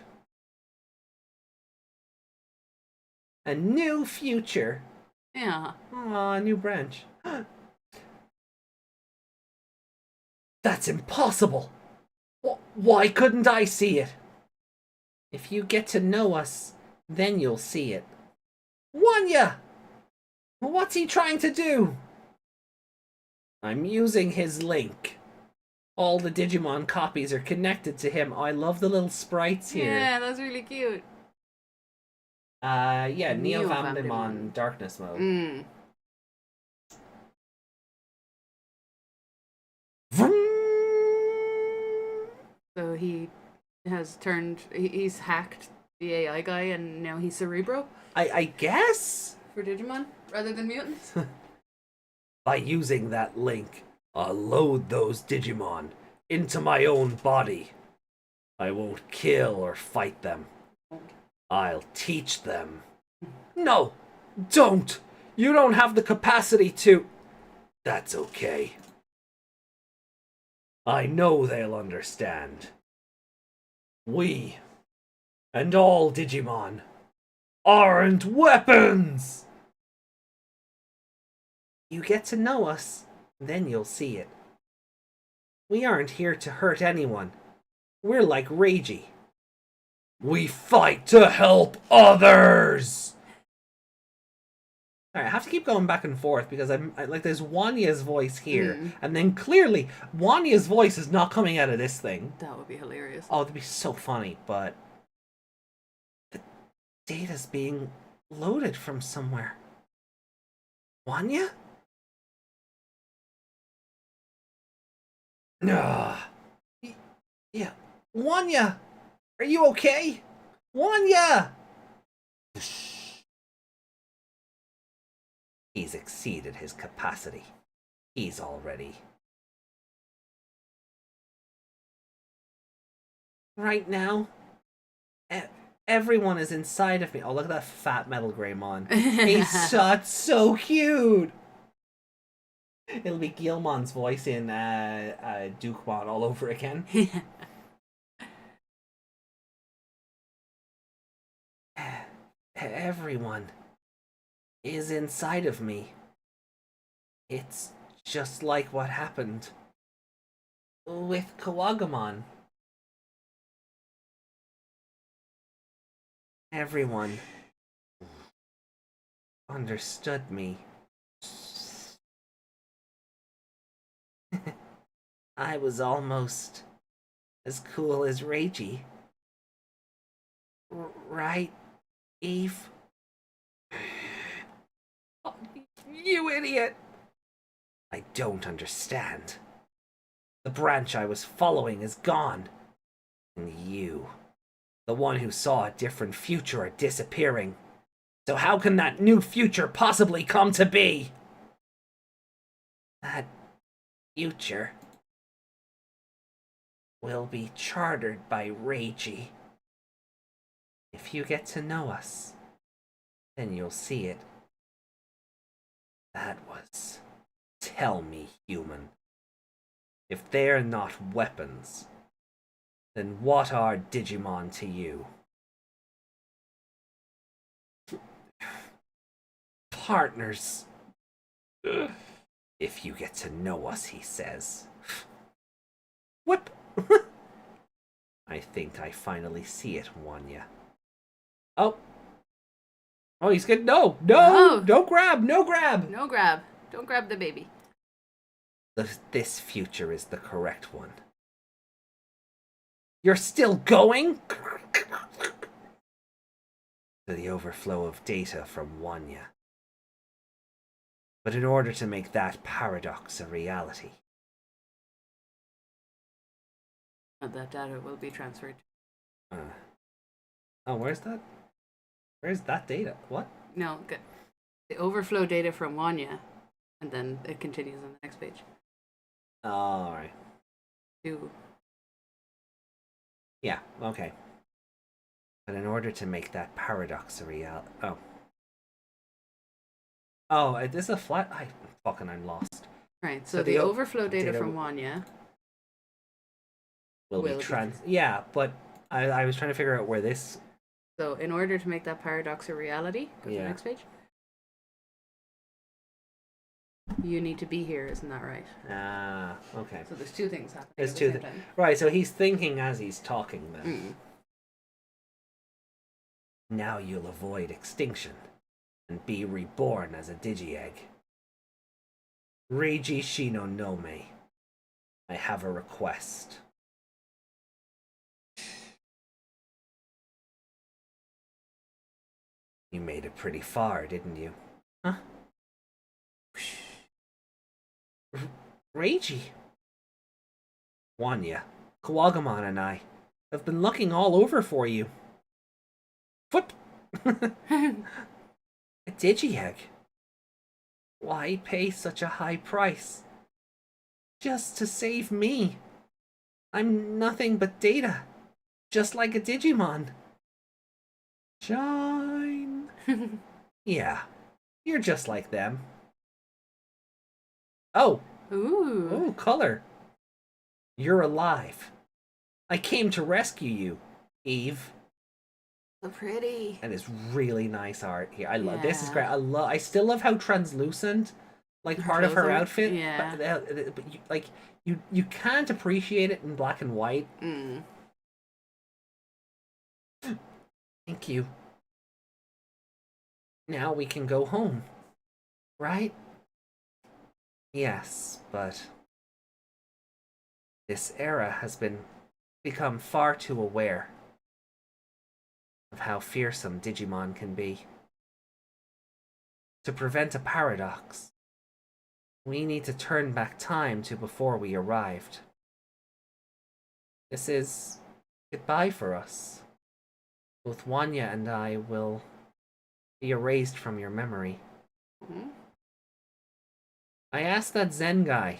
a new future. Yeah. Aw, a new branch. That's impossible! Why couldn't I see it? If you get to know us, then you'll see it. Wanya! What's he trying to do? I'm using his link. All the Digimon copies are connected to him. Oh, I love the little sprites here. Yeah, that's really cute. Yeah, Neo-Famdemon Darkness Mode. So he has turned... He's hacked the AI guy and now he's Cerebro? I guess? For Digimon, rather than mutants? By using that link, I'll load those Digimon into my own body. I won't kill or fight them. I'll teach them. No! Don't! You don't have the capacity to... That's okay. I know they'll understand. We, and all Digimon, aren't weapons! You get to know us, then you'll see it. We aren't here to hurt anyone. We're like Reiji. We fight to help others! Alright, I have to keep going back and forth because I like there's Wanya's voice here, and then clearly Wanya's voice is not coming out of this thing. That would be hilarious. Oh, it'd be so funny, but the data's being loaded from somewhere. Wanya? Yeah. Wanya! Are you okay? Wanya! He's exceeded his capacity. He's all ready. Right now, everyone is inside of me. Oh, look at that fat Metal Greymon. He's so cute! It'll be Guilmon's voice in Dukemon all over again. Everyone is inside of me. It's just like what happened with Kawagamon. Everyone understood me. I was almost as cool as Reiji. Right, Eve? Oh, you idiot! I don't understand. The branch I was following is gone. And you, the one who saw a different future, are disappearing. So how can that new future possibly come to be? That future will be chartered by Reiji. If you get to know us, then you'll see it. That was... Tell me, human. If they're not weapons, then what are Digimon to you? Partners. If you get to know us, he says. Whip! I think I finally see it, Wanya. Oh. Oh, he's good. No! No! Oh. Don't grab! No grab! No grab. Don't grab the baby. This future is the correct one. You're still going? To the overflow of data from Wanya. But in order to make that paradox a reality... That data will be transferred. Oh, where's that? Where's that data? What? No, good. The overflow data from Wanya, and then it continues on the next page. Alright. To Yeah, okay. But in order to make that paradox a reality... Oh. Oh, this is a flat... I'm lost. right, so the overflow data from Wanya will be Yeah, but I was trying to figure out where this... So in order to make that paradox a reality, go to the next page. You need to be here, isn't that right? Ah, okay. So there's two things happening There's at two the same time. Right, so he's thinking as he's talking then. Now you'll avoid extinction and be reborn as a Digi-Egg. Reiji Shinonome, I have a request. You made it pretty far, didn't you? Huh? Reiji? Wanya, Kawagamon and I have been looking all over for you. Whoop! A Digi-Egg? Why pay such a high price? Just to save me. I'm nothing but data. Just like a Digimon. Shine. Yeah, you're just like them. Oh. Ooh. Oh, color. You're alive. I came to rescue you, Eve. So pretty. And it's really nice art here. I love this. Is great. I still love how translucent, like, part of her outfit. Yeah. But you can't appreciate it in black and white. Thank you. Now we can go home, right? Yes, but this era has become far too aware of how fearsome Digimon can be. To prevent a paradox, we need to turn back time to before we arrived. This is goodbye for us. Both Wanya and I will be erased from your memory. I asked that Zen guy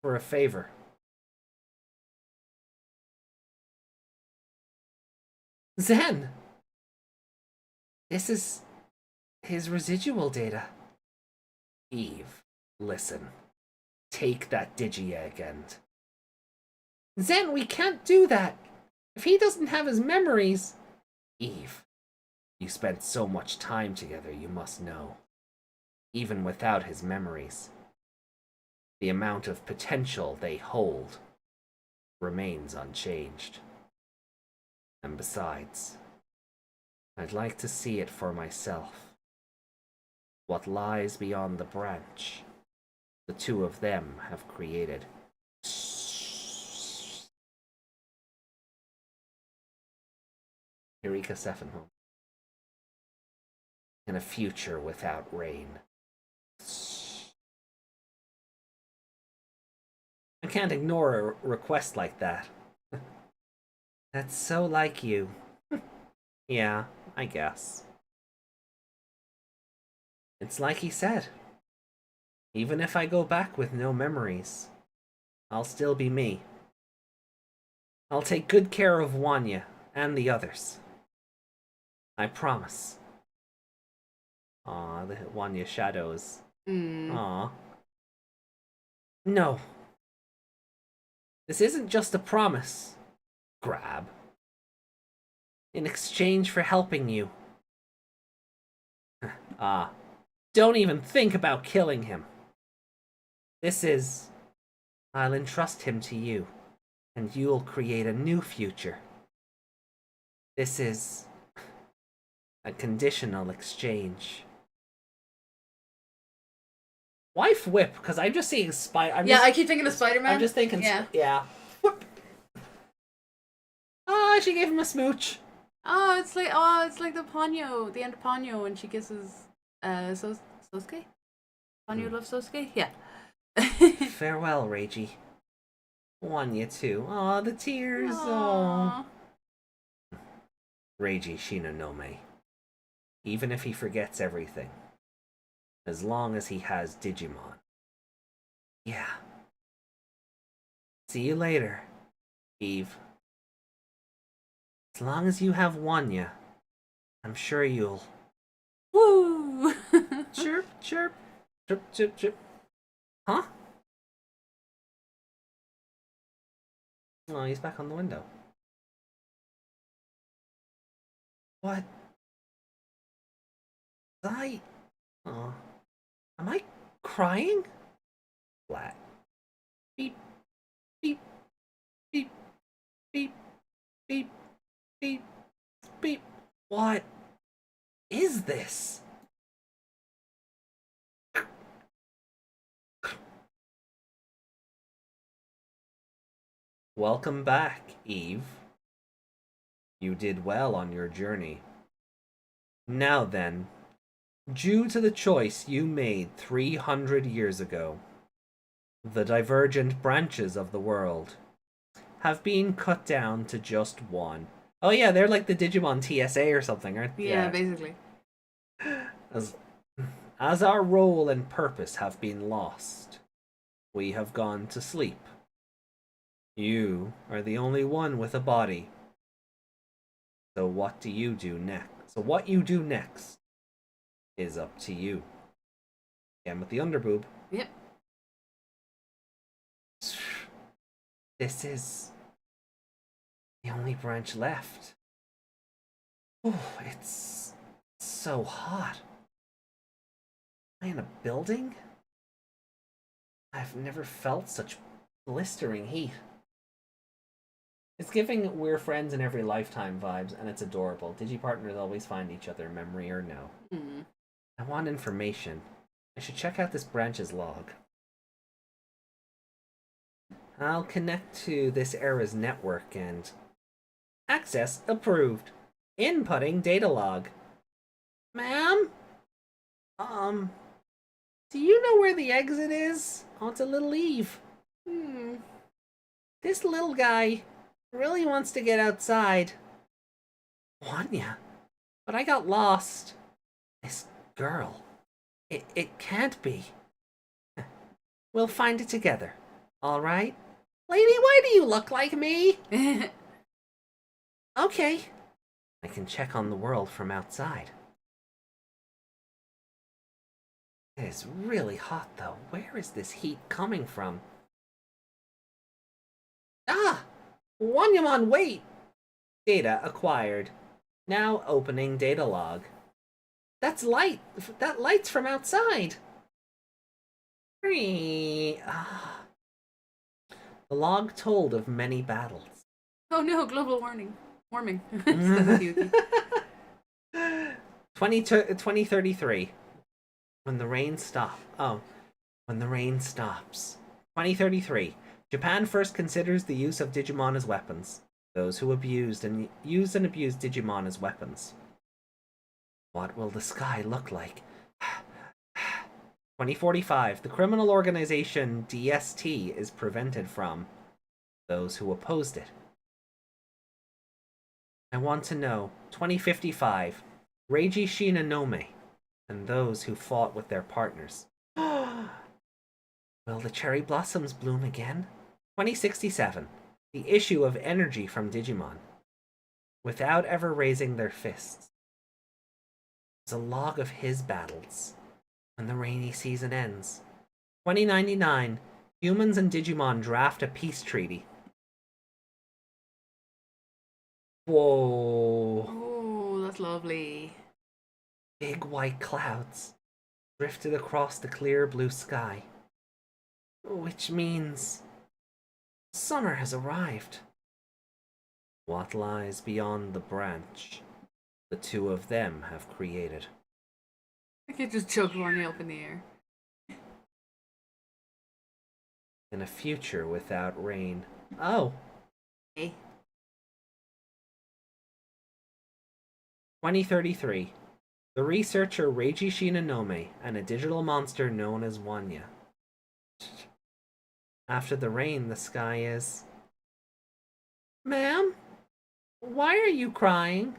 for a favor. Zen! This is his residual data. Eve, listen. Take that Digi-Egg and... Zen, we can't do that! If he doesn't have his memories... Eve, you spent so much time together, you must know. Even without his memories, the amount of potential they hold remains unchanged. And besides, I'd like to see it for myself. What lies beyond the branch, the two of them have created. Eureka Sephenholm. In a future without rain. I can't ignore a request like that. That's so like you. Yeah, I guess. It's like he said. Even if I go back with no memories, I'll still be me. I'll take good care of Wanya and the others. I promise. Aw, the Wanya shadows. Aw. No. This isn't just a promise. Grab. In exchange for helping you. Don't even think about killing him. This is... I'll entrust him to you, and you'll create a new future. This is... a conditional exchange. Wife whip, because I'm just seeing I keep thinking of Spider-Man. I'm just thinking, yeah. Whip. Oh, she gave him a smooch. Oh, it's like the Ponyo, the end of Ponyo when she kisses Sosuke. Ponyo loves Sosuke. Yeah. Farewell, Reiji. Wanya too. Aw, the tears. Aww. Oh. Reiji Shinonome. Even if he forgets everything, as long as he has Digimon. Yeah. See you later, Eve. As long as you have Wanya, I'm sure you'll... Woo! Chirp, chirp. Chirp, chirp, chirp. Huh? Oh, he's back on the window. What? Oh. Am I crying? Flat. Beep. Beep. Beep. Beep. Beep. Beep. Beep. What is this? Welcome back, Eve. You did well on your journey. Now then, due to the choice you made 300 years ago, the divergent branches of the world have been cut down to just one. Oh yeah, they're like the Digimon TSA or something, aren't they? Yeah, basically. As our role and purpose have been lost, we have gone to sleep. You are the only one with a body. So what do you do next? So what you do next is up to you. Again with the underboob. Yep. This is the only branch left. Oh, it's so hot. Am I in a building? I've never felt such blistering heat. It's giving we're friends in every lifetime vibes, and it's adorable. Digipartners always find each other, memory or no. I want information. I should check out this branch's log. I'll connect to this era's network and... Access approved. Inputting data log. Ma'am? Do you know where the exit is? Oh, it's a little Eve. This little guy really wants to get outside. Wanya? But I got lost. This girl. It can't be. We'll find it together. All right? Lady, why do you look like me? Okay. I can check on the world from outside. It is really hot, though. Where is this heat coming from? Ah! Wanyamon, wait! Data acquired. Now opening data log. That's light. That light's from outside. Ah. The log told of many battles. Oh no, global warming. 2033. When the rain stops. Oh. When the rain stops. 2033. Japan first considers the use of Digimon as weapons. Those who used and abused Digimon as weapons. What will the sky look like? 2045. The criminal organization DST is prevented from those who opposed it. I want to know. 2055. Reiji Shinonome and those who fought with their partners. Will the cherry blossoms bloom again? 2067. the issue of energy from Digimon, without ever raising their fists. It's a log of his battles when the rainy season ends. 2099, humans and Digimon draft a peace treaty. Whoa. Oh, that's lovely. Big white clouds drifted across the clear blue sky, which means summer has arrived. What lies beyond the branch, the two of them have created. I could just choke Barney up in the air. In a future without rain. Oh. Hey. 2033. The researcher Reiji Shinonome and a digital monster known as Wanya. After the rain, the sky is... Ma'am? Why are you crying?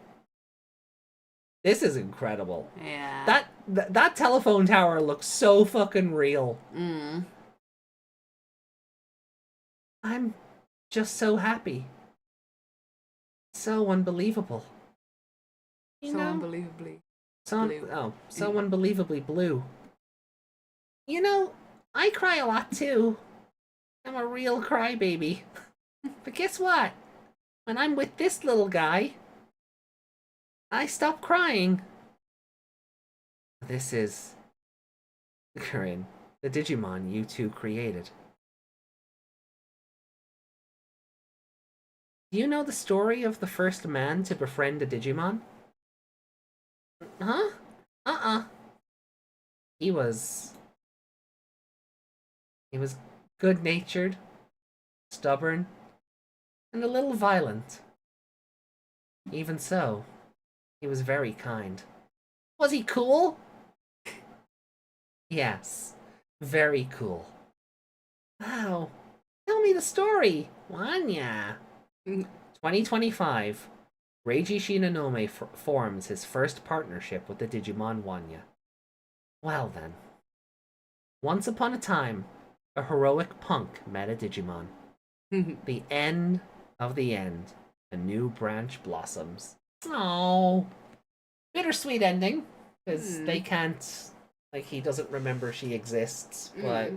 This is incredible. Yeah. That telephone tower looks so fucking real. I'm just so happy. So unbelievable. You so know? unbelievably. So unbelievably blue. You know, I cry a lot too. I'm a real crybaby. But guess what? When I'm with this little guy, I stop crying. This is Corinne, the Digimon you two created. Do you know the story of the first man to befriend a Digimon? Huh? He was good-natured, stubborn, and a little violent. Even so, he was very kind. Was he cool? Yes, very cool. Wow. Tell me the story, Wanya. 2025. Reiji Shinonome forms his first partnership with the Digimon Wanya. Well then. Once upon a time, a heroic punk met a Digimon. The end of the end. A new branch blossoms. Oh, bittersweet ending. Because they can't... Like, he doesn't remember she exists, but...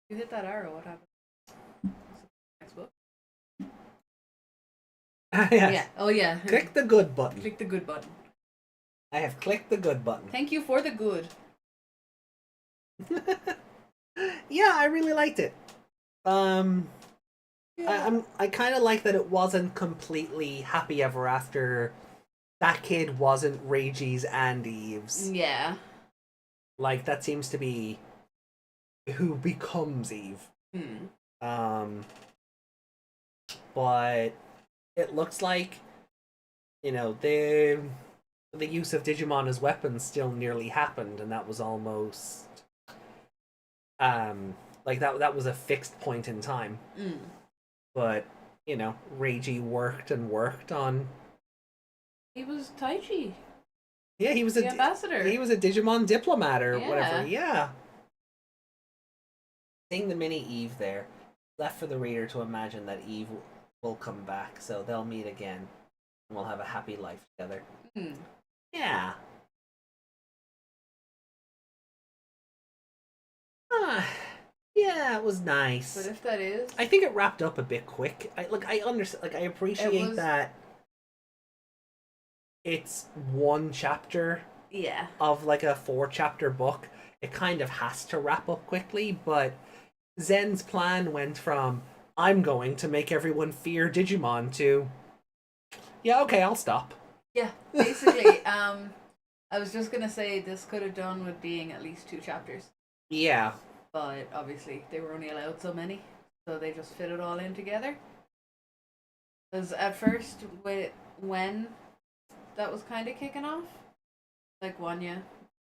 You hit that arrow, what happened? Next book? Yes. Yeah. Oh, yeah. Click the good button. Click the good button. I have clicked the good button. Thank you for the good. Yeah, I really liked it. Yeah. I kind of like that it wasn't completely happy ever after. That kid wasn't Reiji's and Eve's. Yeah. Like, that seems to be who becomes Eve. But it looks like, you know, the use of Digimon as weapons still nearly happened, and that was almost like that was a fixed point in time. But, you know, Reiji worked on... He was Taichi. Yeah, he was the ambassador. He was a Digimon diplomat or Yeah. whatever. Yeah. Seeing the mini Eve there, left for the reader to imagine that Eve will come back, so they'll meet again, and we'll have a happy life together. Yeah. Yeah, it was nice. But if that is... I think it wrapped up a bit quick. I understand. Like, I appreciate that it's one chapter. Yeah. Of like a 4-chapter book. It kind of has to wrap up quickly, but Zen's plan went from I'm going to make everyone fear Digimon to yeah, okay, I'll stop. Yeah, basically. I was just gonna say this could have done with being at least 2 chapters. Yeah. But obviously they were only allowed so many, so they just fit it all in together. Because at first, when that was kind of kicking off, like Wanya, you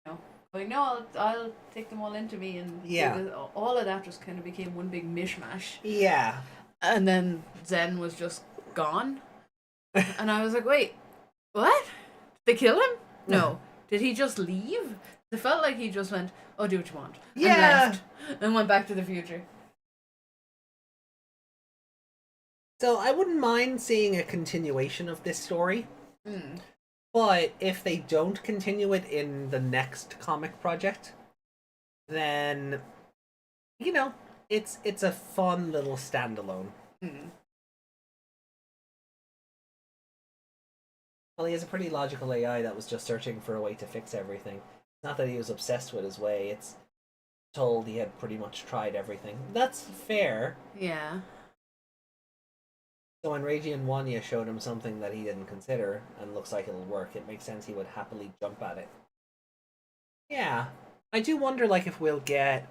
know, going, no, I'll take them all into me, and all of that just kind of became one big mishmash. Yeah. And then Zen was just gone, and I was like, wait, what? Did they kill him? No. Did he just leave? It felt like he just went, oh, do what you want. Yeah. And left. And went back to the future. So I wouldn't mind seeing a continuation of this story. But if they don't continue it in the next comic project, then, you know, it's a fun little standalone. Well, he has a pretty logical AI that was just searching for a way to fix everything. Not that he was obsessed with his way, it's told he had pretty much tried everything. That's fair. Yeah. So when Reiji and Wanya showed him something that he didn't consider and looks like it'll work, it makes sense he would happily jump at it. Yeah. I do wonder, like, if we'll get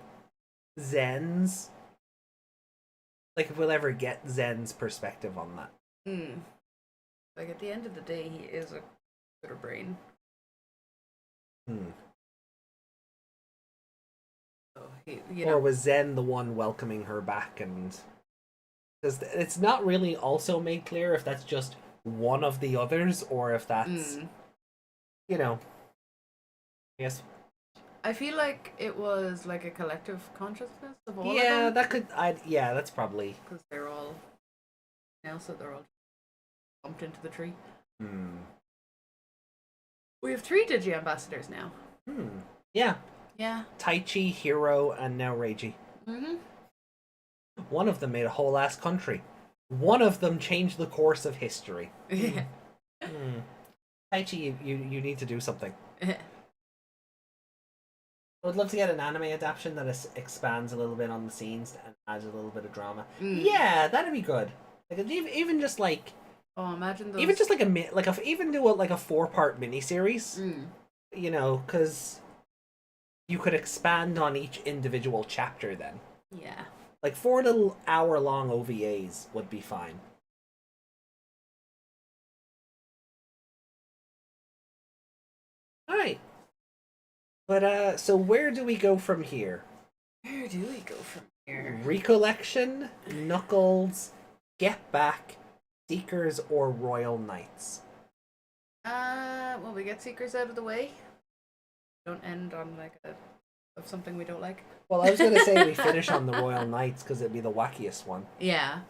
Zen's... Like, if we'll ever get Zen's perspective on that. Like, at the end of the day, he is a computer brain. So Or was Zen the one welcoming her back? And because it's not really also made clear if that's just one of the others or if that's, you know, I guess. I feel like it was like a collective consciousness of all of them. Yeah, that could. Yeah, that's probably because they're all. So they're all bumped into the tree. We have 3 Digi ambassadors now. Yeah. Yeah. Taichi, Hiro, and now Reiji. One of them made a whole ass country. One of them changed the course of history. Taichi, you need to do something. I would love to get an anime adaptation that expands a little bit on the scenes and adds a little bit of drama. Yeah, that'd be good. Like even just like. Oh, imagine those. Even just like even do like a 4-part miniseries. You know, because you could expand on each individual chapter then. Yeah. Like 4 little hour-long OVAs would be fine. Alright. But, so where do we go from here? Where do we go from here? Rekollection, Knuckles, Get Back, Seekers, or Royal Knights? Well, we get Seekers out of the way. Don't end on like of something we don't like. Well, I was gonna say we finish on the Royal Knights because it'd be the wackiest one. Yeah.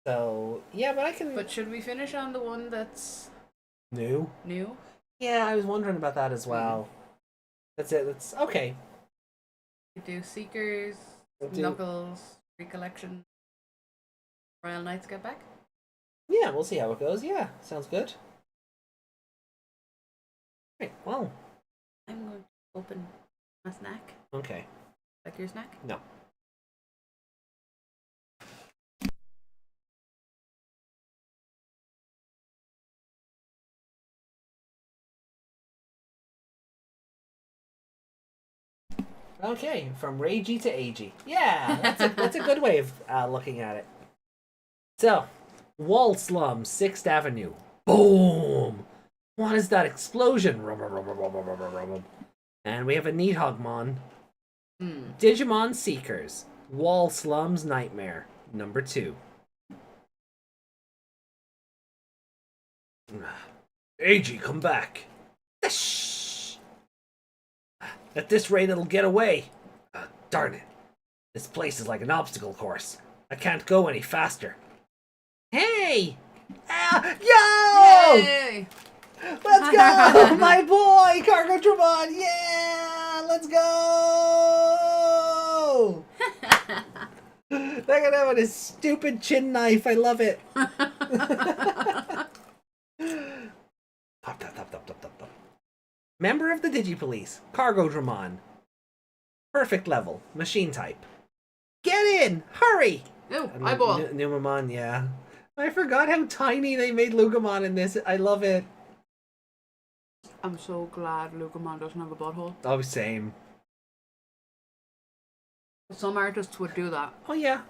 So yeah, but I can. But should we finish on the one that's new? New. Yeah, I was wondering about that as well. That's it. That's okay. We do Seekers, Knuckles, Rekollection, Royal Knights Get Back. Yeah, we'll see how it goes. Yeah, sounds good. Right, well. I'm going to open my snack. Okay. Like your snack? No. Okay, from Reiji to Eiji. Yeah, that's a good way of looking at it. So, Wall Slum, 6th Avenue. Boom! What is that explosion? And we have a Nidhoggmon. Digimon Seekers. Wall Slum's Nightmare. Number 2. Eiji, come back. Shh. At this rate, it'll get away. Darn it. This place is like an obstacle course. I can't go any faster. Hey! Yo! Yay! Let's go! My boy, Cargo Dramon! Yeah! Let's go! Look at him with his stupid chin knife. I love it. Top. Member of the Digipolice, Cargo Dramon. Perfect level, machine type. Get in! Hurry! Oh, eyeball. Numamon, yeah. I forgot how tiny they made Lugumon in this. I love it. I'm so glad Lugumon doesn't have a butthole. Oh, same. Some artists would do that. Oh, yeah.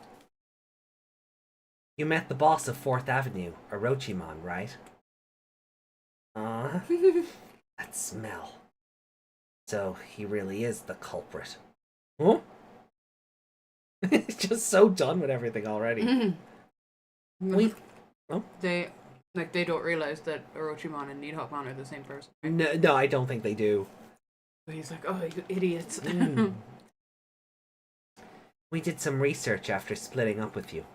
You met the boss of 4th Avenue, Orochimon, right? That smell. So, he really is the culprit. Huh? He's just so done with everything already. They don't realize that Orochimon and Nidhoggmon are the same person. Right? No, I don't think they do. He's like, oh, you idiots. We did some research after splitting up with you.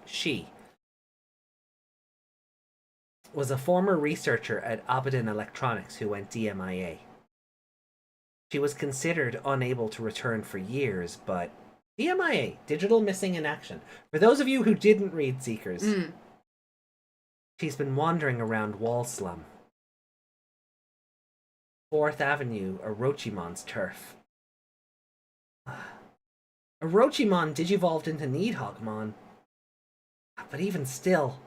She was a former researcher at Aberdeen Electronics who went DMIA. She was considered unable to return for years, but DMIA, Digital Missing in Action. For those of you who didn't read Seekers, she's been wandering around Wall Slum. 4th Avenue, Orochimon's turf. Orochimon digivolved into Needhogmon. But even still...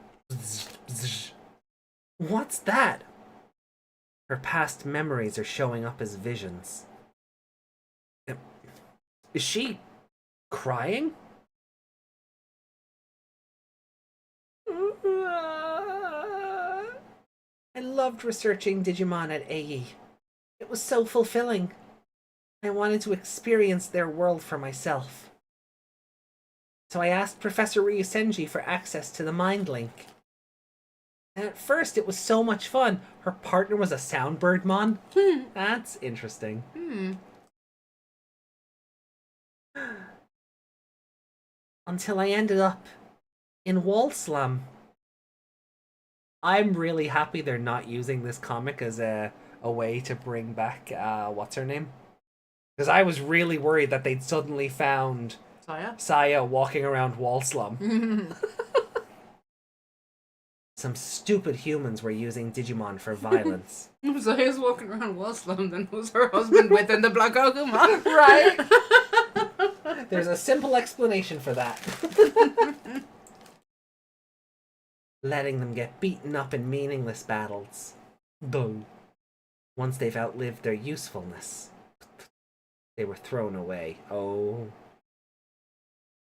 What's that? Her past memories are showing up as visions. Is she crying? I loved researching Digimon at AE. It was so fulfilling. I wanted to experience their world for myself. So I asked Professor Ryusenji for access to the Mind Link. And at first it was so much fun. Her partner was a Soundbirdmon. That's interesting. Until I ended up in Wall Slum. I'm really happy they're not using this comic as a way to bring back, what's her name? Because I was really worried that they'd suddenly found Saya walking around Wall Slum. Some stupid humans were using Digimon for violence. Saya's walking around Wall Slum, then who's her husband within the Black Agumon? Right? There's a simple explanation for that. Letting them get beaten up in meaningless battles. Though, once they've outlived their usefulness, they were thrown away. Oh.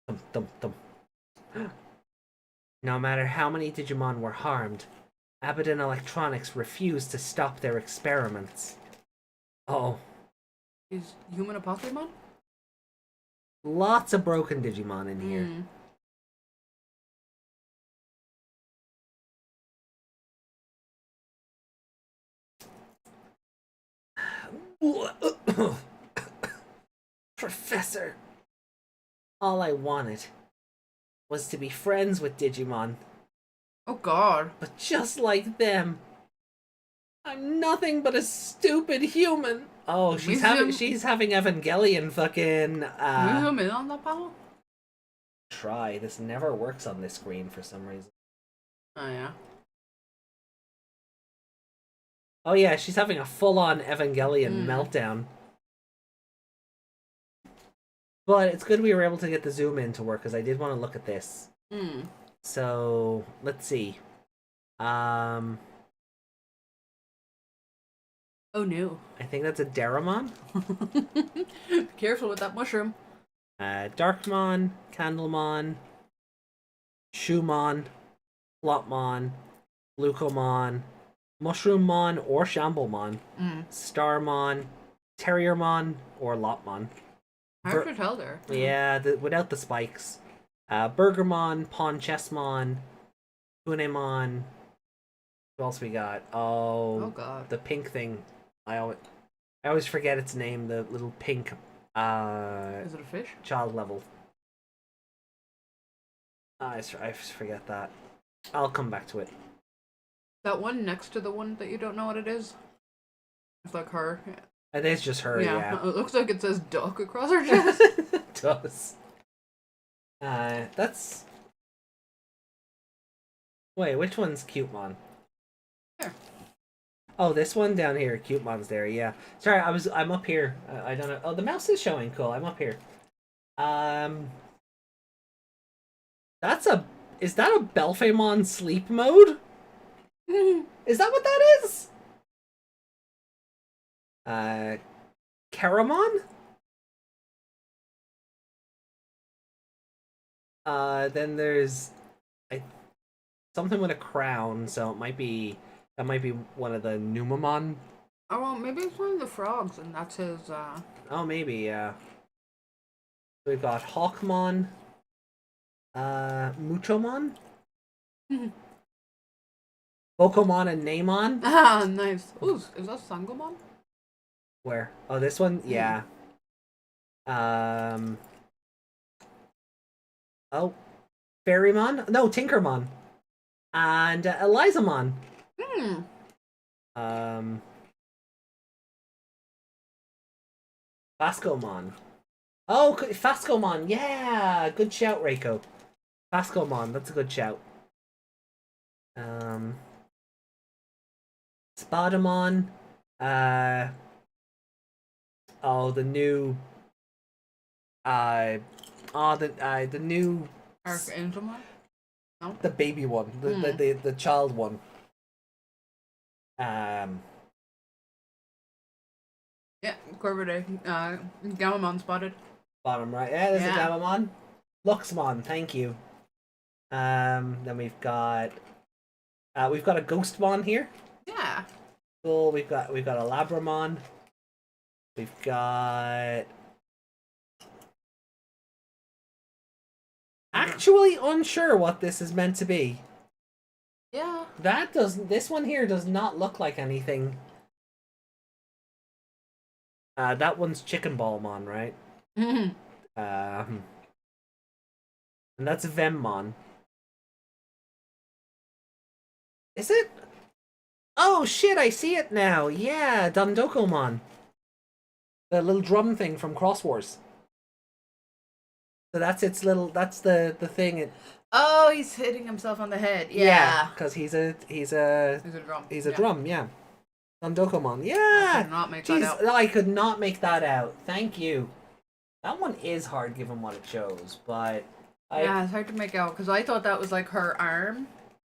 Thump, thump, thump. No matter how many Digimon were harmed, Aberdeen Electronics refused to stop their experiments. Oh. Is human a Pokemon? Lots of broken Digimon in here. Professor, all I wanted was to be friends with Digimon. Oh god. But just like them, I'm nothing but a stupid human. Oh, she's having Evangelion fucking Can we zoom in on that panel? Try. This never works on this screen for some reason. Oh yeah. Oh yeah, she's having a full-on Evangelion meltdown. But it's good we were able to get the zoom in to work, because I did want to look at this. So, let's see. Oh no. I think that's a Daramon. Be careful with that mushroom. Darkmon, Candlemon, Shumon, Plotmon, Glucomon, Mushroommon or Shamblemon, Starmon, Terriermon, or Lopmon. Hard to tell there. Yeah, without the spikes. Burgermon, Ponchessmon, Kunemon. What else we got? Oh god. The pink thing. I always forget its name, the little pink Is it a fish? child level. I forget that. I'll come back to it. That one next to the one that you don't know what it is? It's like her. I think it's just her, yeah. It looks like it says duck across her chest. It does. That's... Wait, which one's Cutemon? There. Oh, this one down here. Cutemon's there, yeah. Sorry, I'm up here. I don't know. Oh, the mouse is showing. Cool, I'm up here. Is that a Belphemon sleep mode? Is that what that is? Caramon? Then there's something with a crown, so that might be one of the Numamon. Oh, well, maybe it's one of the frogs, and that's his, Oh, maybe, yeah. We've got Hawkmon, Muchomon, Bokomon and Neymon. Ah, nice. Ooh, is that Sangomon? Where? Oh, this one? Yeah. Oh, Ferrymon? No, Tinkermon. And Elizamon. Hmm. Fascomon. Oh, Fascomon. Yeah, good shout, Reiko. Fascomon, that's a good shout. Spadamon. Oh, the new. The new. Archangelmon? No. The baby one, the child one. Yeah, Corvidae. Gamamon spotted. Bottom right. Yeah, there's a Gamamon. Luxmon, thank you. Then we've got a Ghostmon here. Yeah. Cool. We've got a Labramon. We've got actually unsure what this is meant to be. Yeah. This one here does not look like anything. That one's Chicken Ballmon, right? And that's Vemmon. Is it? Oh shit, I see it now. Yeah, Dondokomon. The little drum thing from Cross Wars. So that's its little. That's the thing. Oh, he's hitting himself on the head. Yeah. Because he's a drum. He's a drum. Yeah. Dondokomon. Yeah. I could not make that out. I could not make that out. Thank you. That one is hard given what it shows, but yeah, it's hard to make out because I thought that was like her arm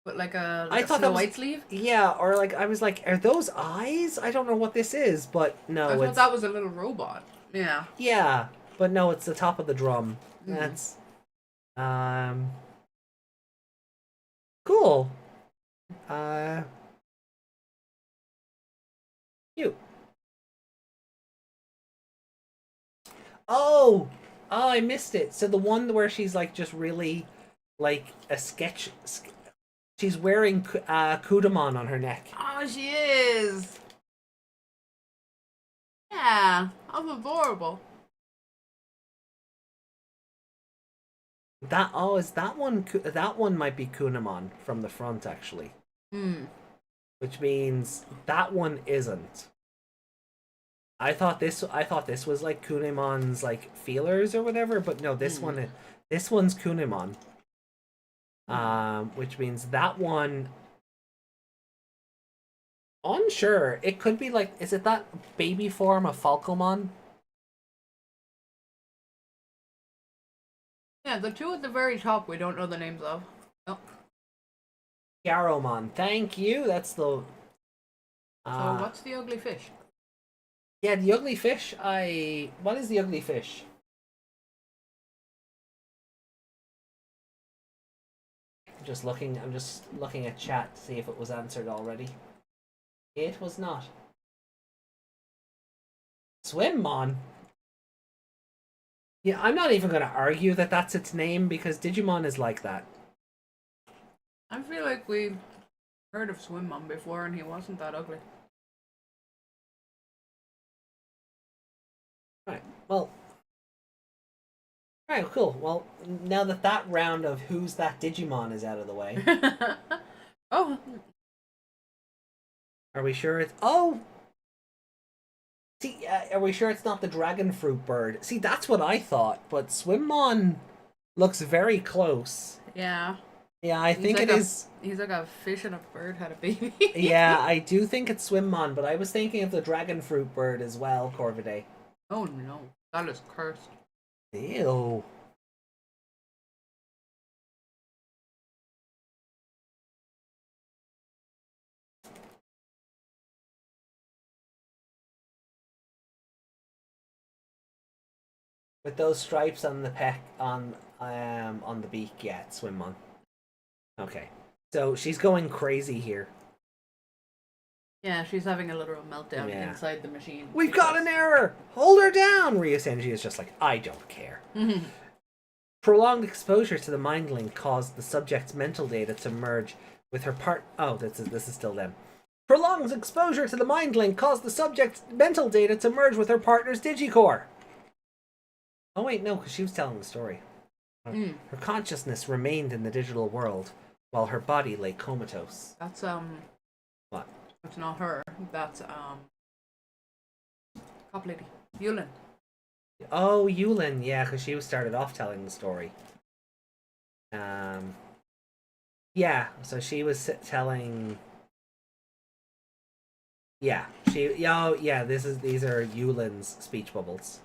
with like a Snow White sleeve. Yeah, or like I was like, are those eyes? I don't know what this is, but no, I thought that was a little robot. Yeah. Yeah, but no, it's the top of the drum. Mm. That's cool. Cute. Oh, I missed it. So the one where she's like just really like a sketch. She's wearing Kudamon on her neck. Oh, she is. Yeah, I'm adorable. Is that one? That one might be Kunamon from the front actually. Hmm. Which means that one isn't. I thought this was like Kunemon's like feelers or whatever, but no, this one's Kunemon. Which means that one. Unsure. It could be like, is it that baby form of Falcomon? Yeah, the two at the very top we don't know the names of. Oh. Garomon. Thank you. That's the. So what's the ugly fish? Yeah, the ugly fish. What is the ugly fish? I'm just looking at chat to see if it was answered already. It was not. Swimmon. Yeah, I'm not even going to argue that that's its name because Digimon is like that. I feel like we've heard of Swimmon before and he wasn't that ugly. Right. Well. Alright, cool. Well, now that round of who's that Digimon is out of the way. Oh. Are we sure it's... Oh! See, are we sure it's not the dragon fruit bird? See, that's what I thought, but Swimmon looks very close. Yeah. Yeah, I think like it is... He's like a fish and a bird had a baby. Yeah, I do think it's Swimmon, but I was thinking of the dragon fruit bird as well, Corvidae. Oh no, that is cursed. Ew. With those stripes on the on the beak, yeah, it's Swimmon. Okay, so she's going crazy here. Yeah, she's having a literal meltdown inside the machine. We've got an error! Hold her down! Ryusenji is just like, I don't care. Prolonged exposure to the mind link caused the subject's mental data to merge with her part. Oh, this is still them. Prolonged exposure to the mind link caused the subject's mental data to merge with her partner's digicore. Oh wait, no, because she was telling the story. Her consciousness remained in the digital world, while her body lay comatose. That's What? That's not her. That's cop lady. Yulin. Oh, Yulin, yeah, because she started off telling the story. Yeah, so she was telling. Yeah, these are Yulin's speech bubbles.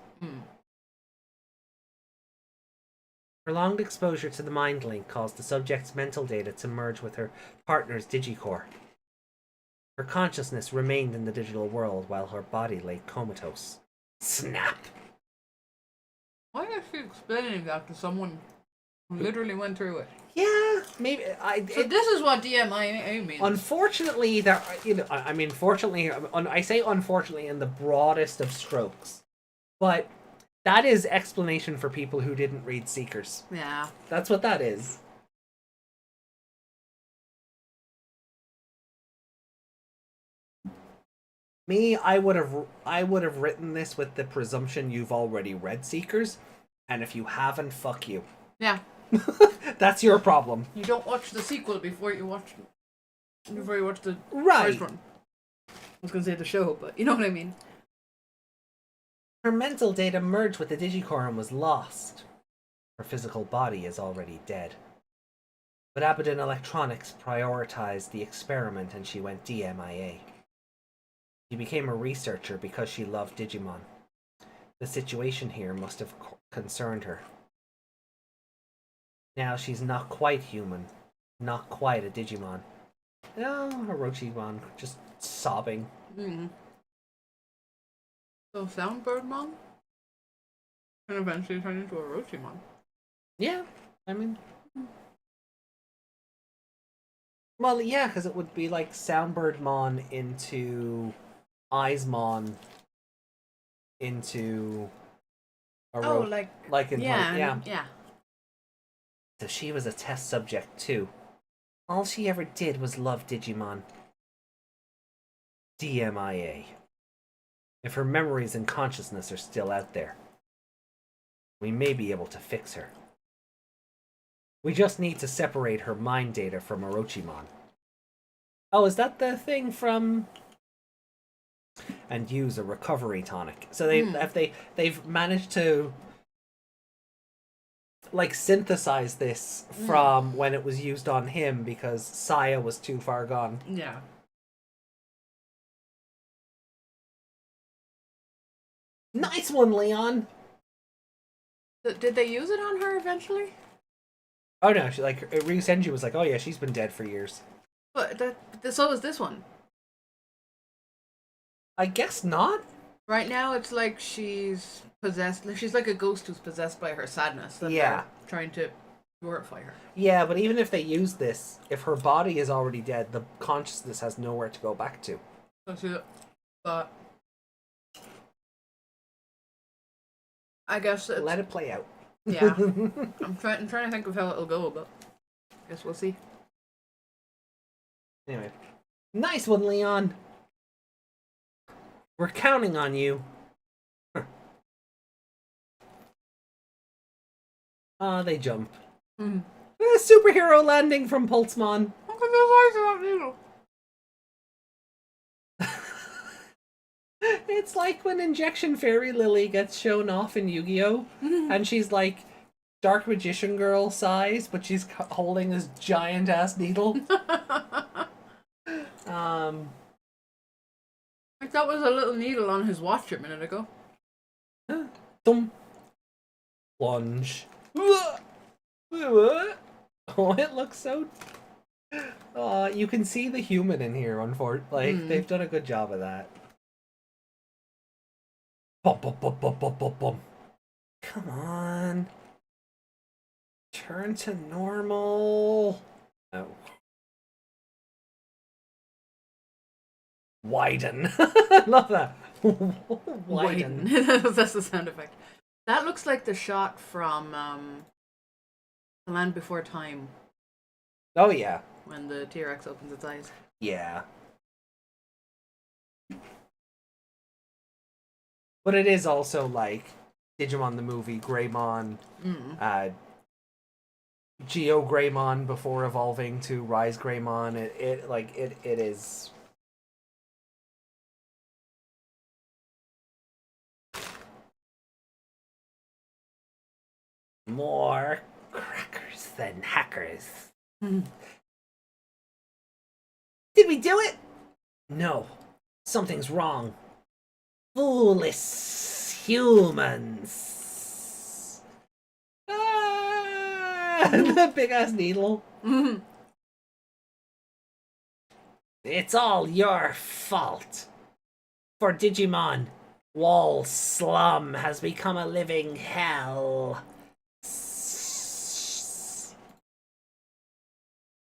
Prolonged exposure to the mind link caused the subject's mental data to merge with her partner's digicore. Her consciousness remained in the digital world while her body lay comatose. Snap! Why is she explaining that to someone who literally went through it? Yeah, maybe this is what DMIA means. Unfortunately, I say unfortunately in the broadest of strokes, but that is explanation for people who didn't read Seekers. Yeah, that's what that is. Me, I would have written this with the presumption you've already read Seekers, and if you haven't, fuck you. Yeah. That's your problem. You don't watch the sequel before you watch the right. first one. I was gonna say the show, but you know what I mean. Her mental data merged with the digicore and was lost. Her physical body is already dead. But Abaddon Electronics prioritized the experiment and she went DMIA. She became a researcher because she loved Digimon. The situation here must have concerned her. Now she's not quite human, not quite a Digimon. No, Orochimon, just sobbing. So Soundbirdmon can eventually turn into Orochimon. Yeah, I mean... Well, yeah, because it would be like Soundbirdmon into Eyesmon into... Yeah. So she was a test subject too. All she ever did was love Digimon. DMIA. If her memories and consciousness are still out there, we may be able to fix her. We just need to separate her mind data from Orochimon. Oh, is that the thing from... And use a recovery tonic. So they've managed to like synthesize this from when it was used on him because Saya was too far gone. Yeah. Nice one, Leon. Did they use it on her eventually? Oh no, she Ryu Senju was like, oh yeah, she's been dead for years. But so is this one. I guess not. Right now, it's like she's possessed. She's like a ghost who's possessed by her sadness. And yeah. They're trying to glorify her. Yeah, but even if they use this, if her body is already dead, the consciousness has nowhere to go back to. That's it. But I guess let it play out. Yeah. I'm trying to think of how it'll go, but I guess we'll see. Anyway. Nice one, Leon. We're counting on you. They jump. Superhero landing from Pulsemon. Look at the size of that needle. It's like when Injection Fairy Lily gets shown off in Yu-Gi-Oh! And she's like Dark Magician Girl size, but she's holding this giant-ass needle. Like that was a little needle on his watch a minute ago. Thump. Plunge. Oh, it looks so... you can see the human in here, unfortunately. They've done a good job of that. Bum, bum, bum, bum, bum, bum, bum. Come on. Turn to normal. Oh. Widen. Love that. Widen. That's the sound effect. That looks like the shot from The Land Before Time. Oh, yeah. When the T-Rex opens its eyes. Yeah. But it is also like Digimon the movie, Greymon, Geo Greymon before evolving to Rise Greymon. It is. More crackers than hackers. Did we do it? No. Something's wrong. Foolish humans. The big ass needle. It's all your fault. For Digimon, Wall Slum has become a living hell.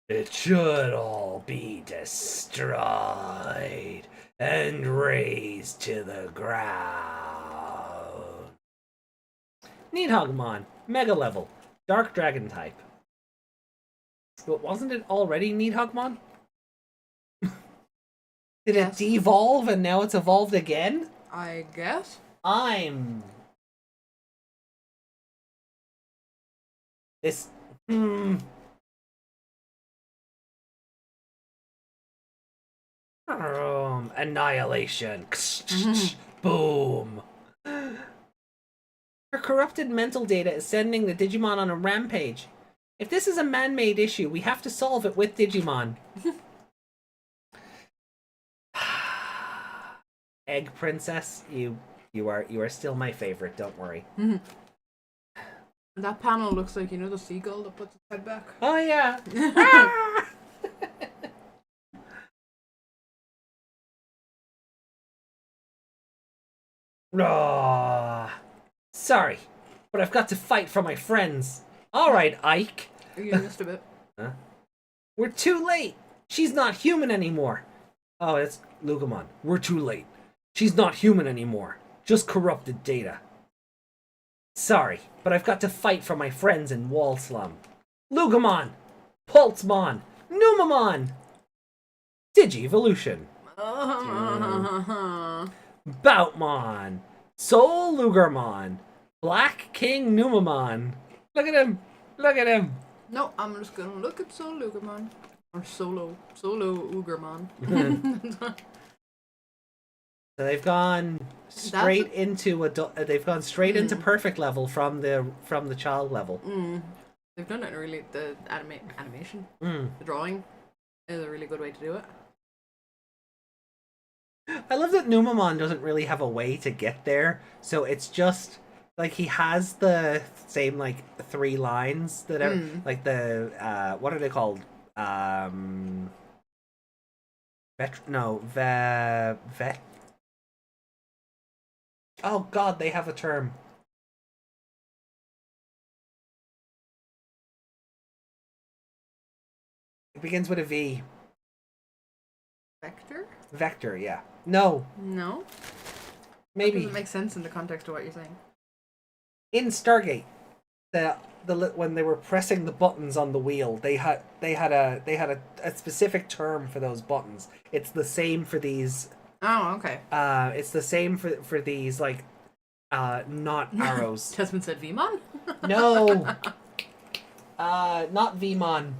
It should all be destroyed and razed to the ground. Nidhoggmon, Mega Level, Dark Dragon type. But wasn't it already Nidhoggmon? Did it devolve and now it's evolved again? I guess. This... Annihilation. Boom. Her corrupted mental data is sending the Digimon on a rampage. If this is a man-made issue, we have to solve it with Digimon. Egg Princess, you are still my favorite, don't worry. That panel looks like, you know, the seagull that puts its head back. Oh yeah. Sorry, but I've got to fight for my friends. Alright, Ike. You missed a bit. Huh? We're too late. She's not human anymore. Oh, it's Lugumon. We're too late. She's not human anymore. Just corrupted data. Sorry, but I've got to fight for my friends in Wall Slum. Lugumon! Pulsemon! Numamon! Digivolution. Boutmon! Soul Lugermon! Black King Numamon! Look at him! Look at him! No, I'm just gonna look at Soul Lugermon. Or Solo Ugermon. So they've gone straight into they've gone straight into perfect level from the child level. They've done it really. The animation, the drawing, is a really good way to do it. I love that Numamon doesn't really have a way to get there, so it's just like he has the same like 3 lines that are like the what are they called? Vet. Oh god, they have a term. It begins with a V. Vector? Vector, yeah. No. No? Maybe. Doesn't make sense in the context of what you're saying. In Stargate, when they were pressing the buttons on the wheel, they had a specific term for those buttons. It's the same for these. Oh, okay. It's the same for these like not arrows. Desmond said Vmon? No. Not Vmon.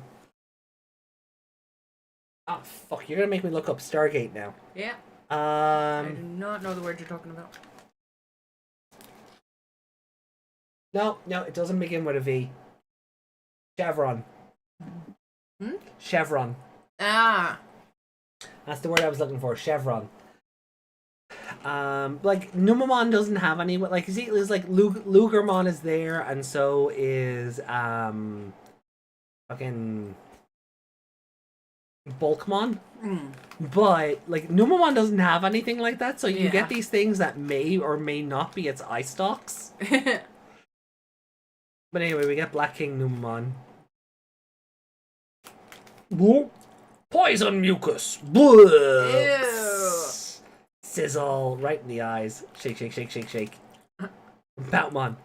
Oh fuck! You're gonna make me look up Stargate now. Yeah. I do not know the word you're talking about. No, it doesn't begin with a V. Chevron. Chevron. Ah. That's the word I was looking for. Chevron. Like Numamon doesn't have any. Like it's like Lugermon is there, and so is fucking Bulkmon. But like Numamon doesn't have anything like that, so you get these things that may or may not be its eye stalks. But anyway, we get Black King Numamon. Poison mucus. Ew. Sizzle right in the eyes. Shake, shake, shake, shake, shake. Boutmon.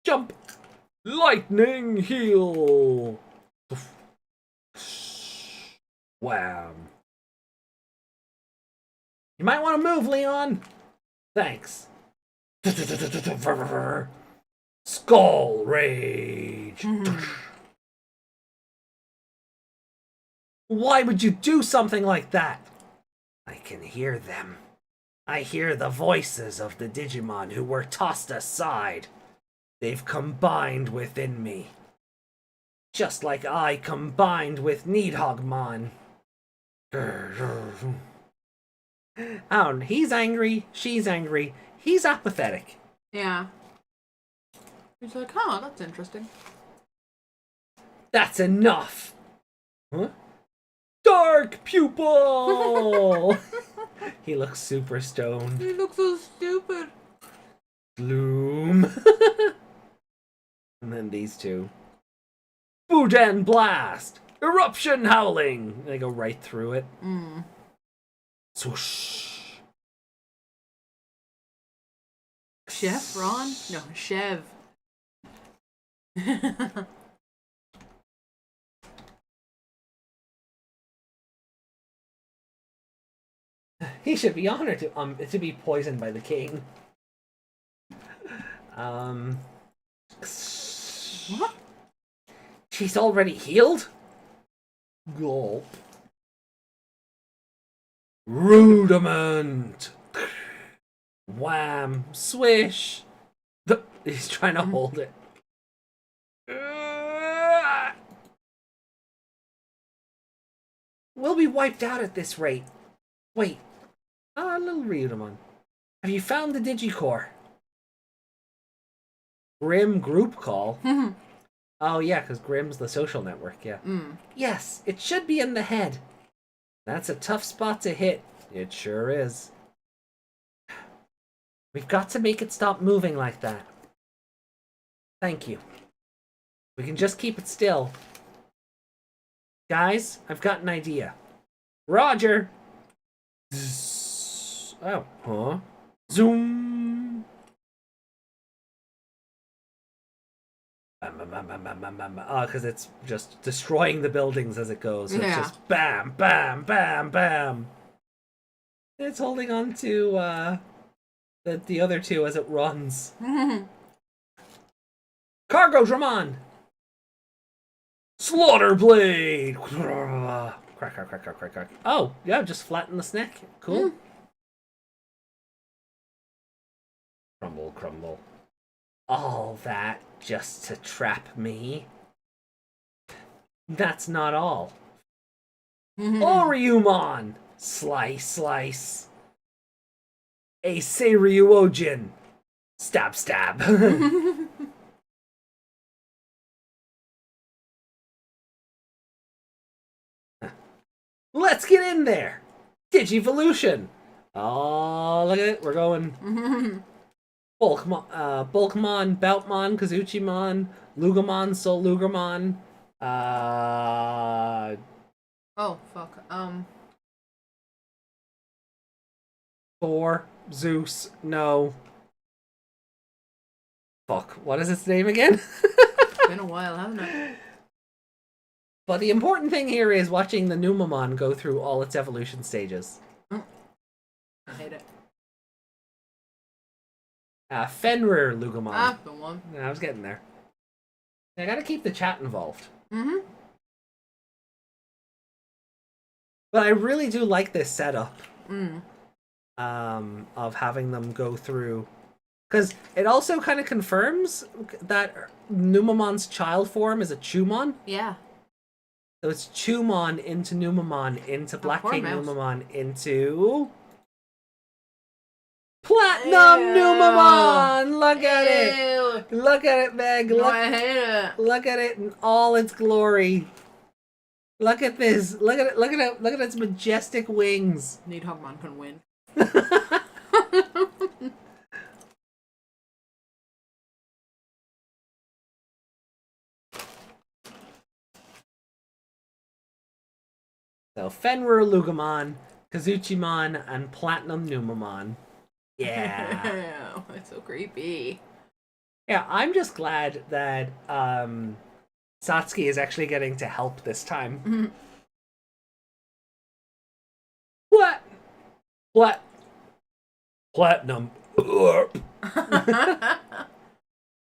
Jump. Lightning heal. Wham. You might want to move, Leon. Thanks. Skull Rage. Why would you do something like that? I can hear them. I hear the voices of the Digimon who were tossed aside. They've combined within me. Just like I combined with Nidhoggmon. Oh, he's angry, she's angry, he's apathetic. Yeah. He's like, huh, that's interesting. That's enough! Huh? Dark Pupil! He looks super stoned. He looks so stupid. Gloom. And then these two. Buden Blast! Eruption Howling! They go right through it. Swoosh. Chef Ron? No, Chev. He should be honored to be poisoned by the king. What? She's already healed? Gulp. Rudiment. Wham. Swish. He's trying to hold it. We'll be wiped out at this rate. Wait. Little Ryudamon. Have you found the Digicore? Grim group call? Oh yeah, because Grim's the social network, yeah. Yes, it should be in the head. That's a tough spot to hit. It sure is. We've got to make it stop moving like that. Thank you. We can just keep it still. Guys, I've got an idea. Roger! Oh, huh? Zoom! Oh, because it's just destroying the buildings as it goes. So it's just bam, bam, bam, bam. It's holding on to the other two as it runs. Cargo Dramon! Slaughter Blade! Crack, crack, crack, crack, crack, crack. Oh, yeah, just flatten the snack. Cool. Crumble, crumble. All that just to trap me? That's not all. Oriumon! Slice, slice. A Seiryuojin! Stab, stab. Let's get in there! Digivolution! Oh, look at it. We're going. Bulkmon, Boutmon, Kazuchimon, Lugamon, Soul Lugamon. Oh, fuck. Thor, Zeus, no. Fuck, what is its name again? It's been a while, hasn't it? But the important thing here is watching the Numamon go through all its evolution stages. I hate it. Fenrir Lugamon. Ah, the one. I was getting there. I gotta keep the chat involved. But I really do like this setup. Of having them go through. Because it also kind of confirms that Numamon's child form is a Chumon. Yeah. So it's Chumon into Numamon into Black King Numamon into Platinum Numamon! Look at it! Look at it, Meg! No, I hate it. Look at it in all its glory. Look at this. Look at it. Look at it. Look at its majestic wings. Nidhoggmon can win. So Fenrir Lugamon, Kazuchimon, and Platinum Numamon. Yeah. It's so creepy. Yeah, I'm just glad that Satsuki is actually getting to help this time. What? Platinum.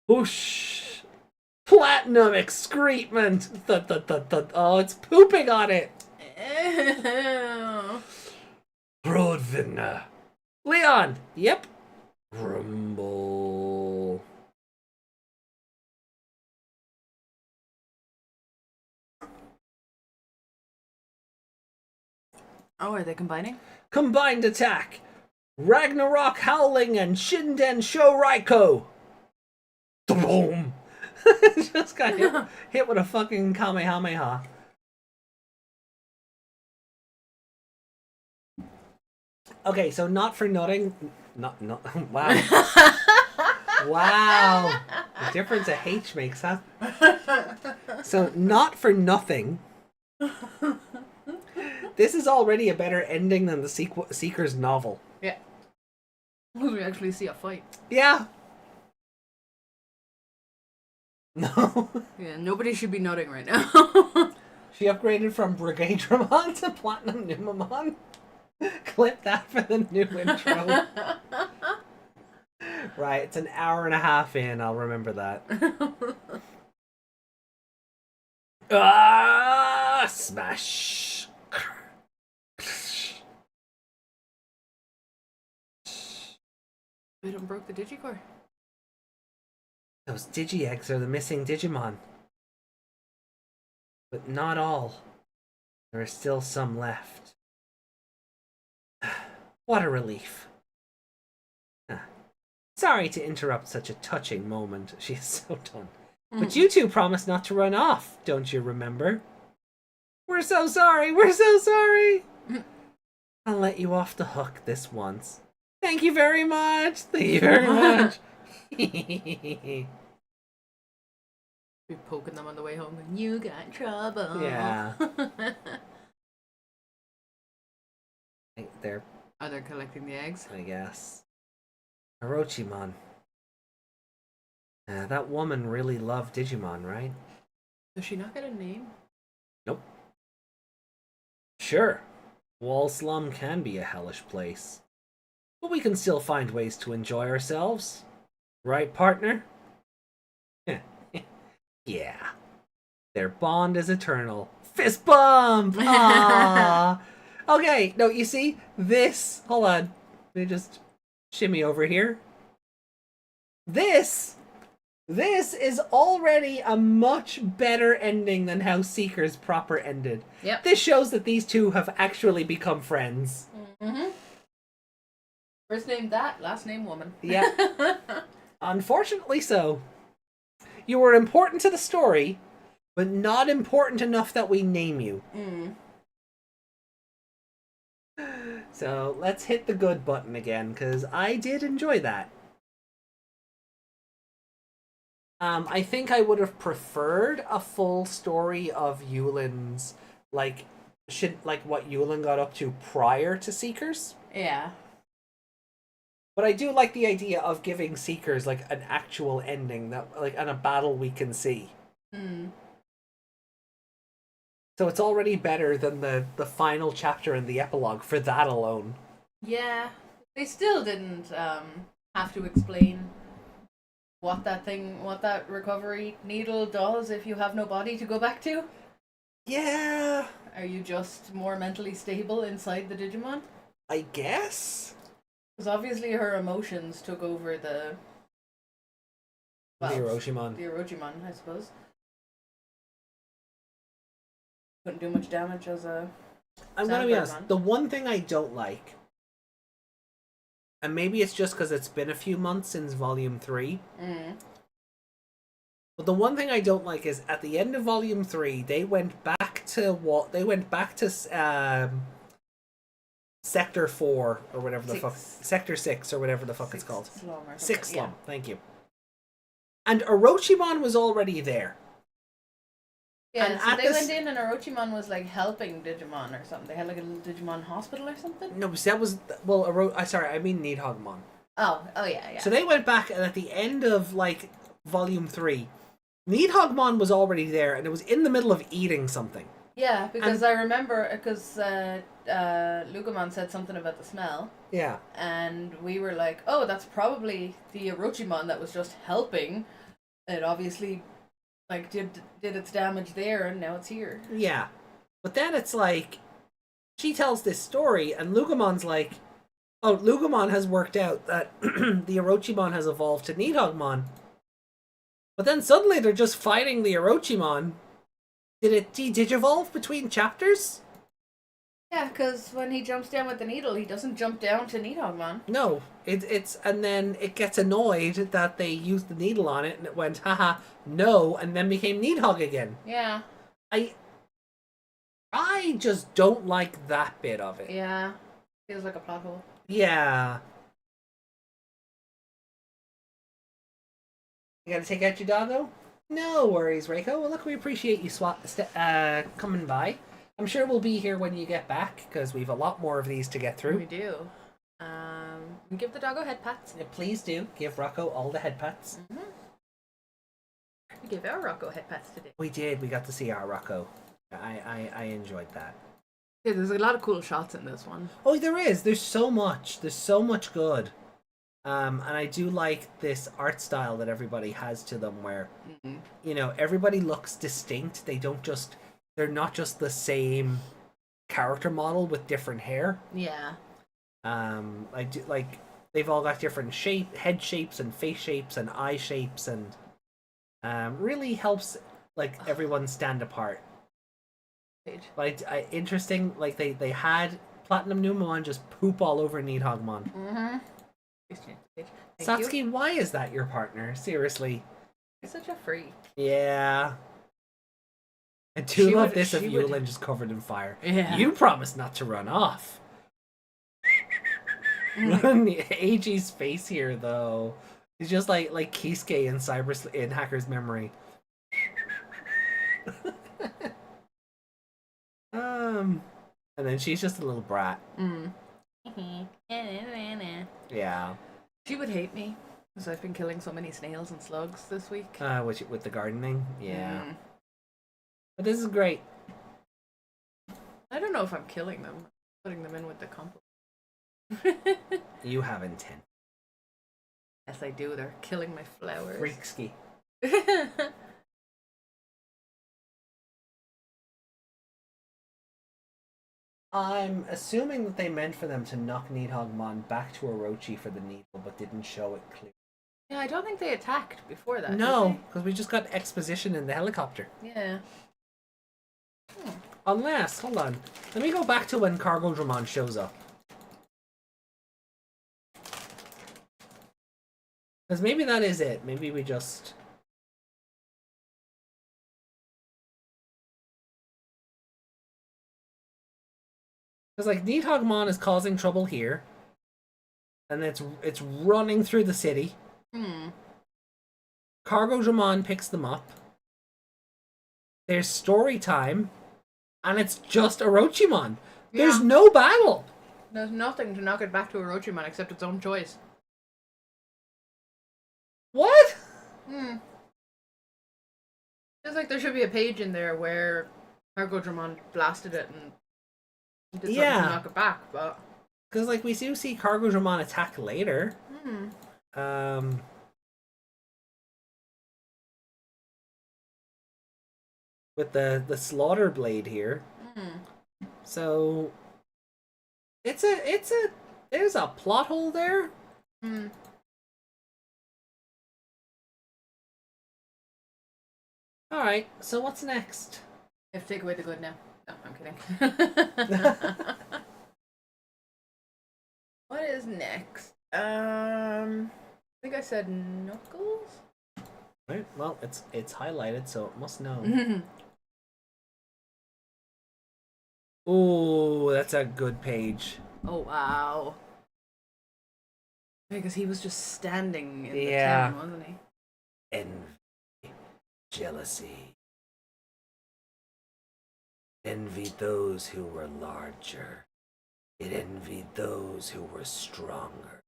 Whoosh! Platinum excrement! Thud, thud, thud, thud. Oh, it's pooping on it! Ew. Rodvinna. Leon! Yep. Rumble. Oh, are they combining? Combined attack. Ragnarok Howling and Shinden Sho Raiko. Boom! Just got hit with a fucking Kamehameha. Okay, so not for nothing. Not wow. Wow. The difference a H makes, huh? So not for nothing. This is already a better ending than the Seeker's novel. Yeah. We actually see a fight. Yeah. No. Yeah, nobody should be nutting right now. She upgraded from Brigade Dramon to Platinum Numamon. Clip that for the new intro. Right, it's an hour and a half in. I'll remember that. Ah, smash. We done broke the Digicore. Those Digi-Eggs are the missing Digimon. But not all. There are still some left. What a relief. Sorry to interrupt such a touching moment. She is so done. But you two promised not to run off, don't you remember? We're so sorry, we're so sorry! I'll let you off the hook this once. Thank you very much! Thank you very much! Be poking them on the way home and you got trouble. Yeah. They're... Oh, they're collecting the eggs? I guess. Orochimon. That woman really loved Digimon, right? Does she not get a name? Nope. Sure. Wall Slum can be a hellish place. But we can still find ways to enjoy ourselves. Right, partner? Yeah. Their bond is eternal. Fist bump! Aww! Okay, no, you see? This... Hold on. Let me just shimmy over here. This is already a much better ending than how Seeker's proper ended. Yep. This shows that these two have actually become friends. Mm-hmm. First name that, last name woman. Yeah. Unfortunately so. You were important to the story, but not important enough that we name you. Mm. So let's hit the good button again, because I did enjoy that. I think I would have preferred a full story of Yulin's, like what Yulin got up to prior to Seekers. Yeah. But I do like the idea of giving Seekers like an actual ending that and a battle we can see. Mm. So it's already better than the final chapter and the epilogue for that alone. Yeah. They still didn't have to explain what that recovery needle does if you have no body to go back to. Yeah. Are you just more mentally stable inside the Digimon? I guess. Because obviously her emotions took over the Orochimon. The Orochimon, I suppose. Couldn't do much damage as a... I'm gonna be honest, the one thing I don't like, and maybe it's just because it's been a few months since Volume 3, but the one thing I don't like is at the end of Volume 3, they went back to Sector 4 or whatever the fuck, Sector 6 or whatever the fuck it's called. Six Slum, thank you. And Orochimon was already there. Yeah, and so they went in and Orochimon was like helping Digimon or something. They had like a little Digimon hospital or something? No, that was, I mean Nidhoggmon. Oh yeah. So they went back, and at the end of like Volume 3, Nidhoggmon was already there, and it was in the middle of eating something. Yeah, because I remember, because Lugomon said something about the smell. Yeah. And we were like, oh, that's probably the Orochimon that was just helping. It obviously, like, did its damage there, and now it's here. Yeah. But then it's like, she tells this story, and Lugomon's like, oh, Lugomon has worked out that the Orochimon has evolved to Nidhoggmon. But then suddenly they're just fighting the Orochimon. Did it de-digivolve between chapters? Yeah, because when he jumps down with the needle, he doesn't jump down to Nidhoggmon. No, it's and then it gets annoyed that they used the needle on it, and it went, haha, no, and then became Nidhogg again. Yeah. I just don't like that bit of it. Yeah. Feels like a plot hole. Yeah. You gotta take out your doggo? No worries, Reiko. Well, look, we appreciate you coming by. I'm sure we'll be here when you get back, because we've a lot more of these to get through. We do. Give the doggo head pats. Yeah, please do. Give Rocco all the head pats. Mm-hmm. We gave our Rocco head pats today. We did. We got to see our Rocco. I enjoyed that. Yeah, there's a lot of cool shots in this one. Oh, there is. There's so much. There's so much good. And I do like this art style that everybody has to them where, you know, everybody looks distinct. They're not just the same character model with different hair. Yeah. I do like they've all got different head shapes and face shapes and eye shapes, and really helps like everyone stand apart. Like interesting, like they had Platinum Numamon just poop all over Nidhoggmon. Mm-hmm. Satsuki, why is that your partner? Seriously. He's such a freak. Yeah. I do love this of Yulin just covered in fire. Yeah. You promised not to run off. AG's face here, though. He's just like Kisuke in Hacker's Memory. And then she's just a little brat. Yeah. She would hate me because I've been killing so many snails and slugs this week. With the gardening, yeah. But this is great. I don't know if I'm killing them. I'm putting them in with the compost. You have intent. Yes, I do. They're killing my flowers. Freaksky. I'm assuming that they meant for them to knock Nidhoggmon back to Orochi for the needle, but didn't show it clearly. Yeah, I don't think they attacked before that. No, because we just got exposition in the helicopter. Yeah. Unless, hold on, let me go back to when Cargodramon shows up. Because maybe that is it. Maybe we just... Because, like, Nidhoggmon is causing trouble here. And it's running through the city. Cargodramon picks them up. There's story time. And it's just Orochimon. Yeah. There's no battle. There's nothing to knock it back to Orochimon except its own choice. What? Feels like there should be a page in there where Cargodramon blasted it and did something to knock it back, but... Because, like, we do see Cargodramon attack later. With the slaughter blade here. So... There's a plot hole there. Alright, so what's next? I have to take away the good now. No, I'm kidding. What is next? I think I said Knuckles? Right, well, it's highlighted, so it must know. Ooh, that's a good page. Oh, wow. Because he was just standing in the town, wasn't he? Envy, jealousy. Envied those who were larger. It envied those who were stronger.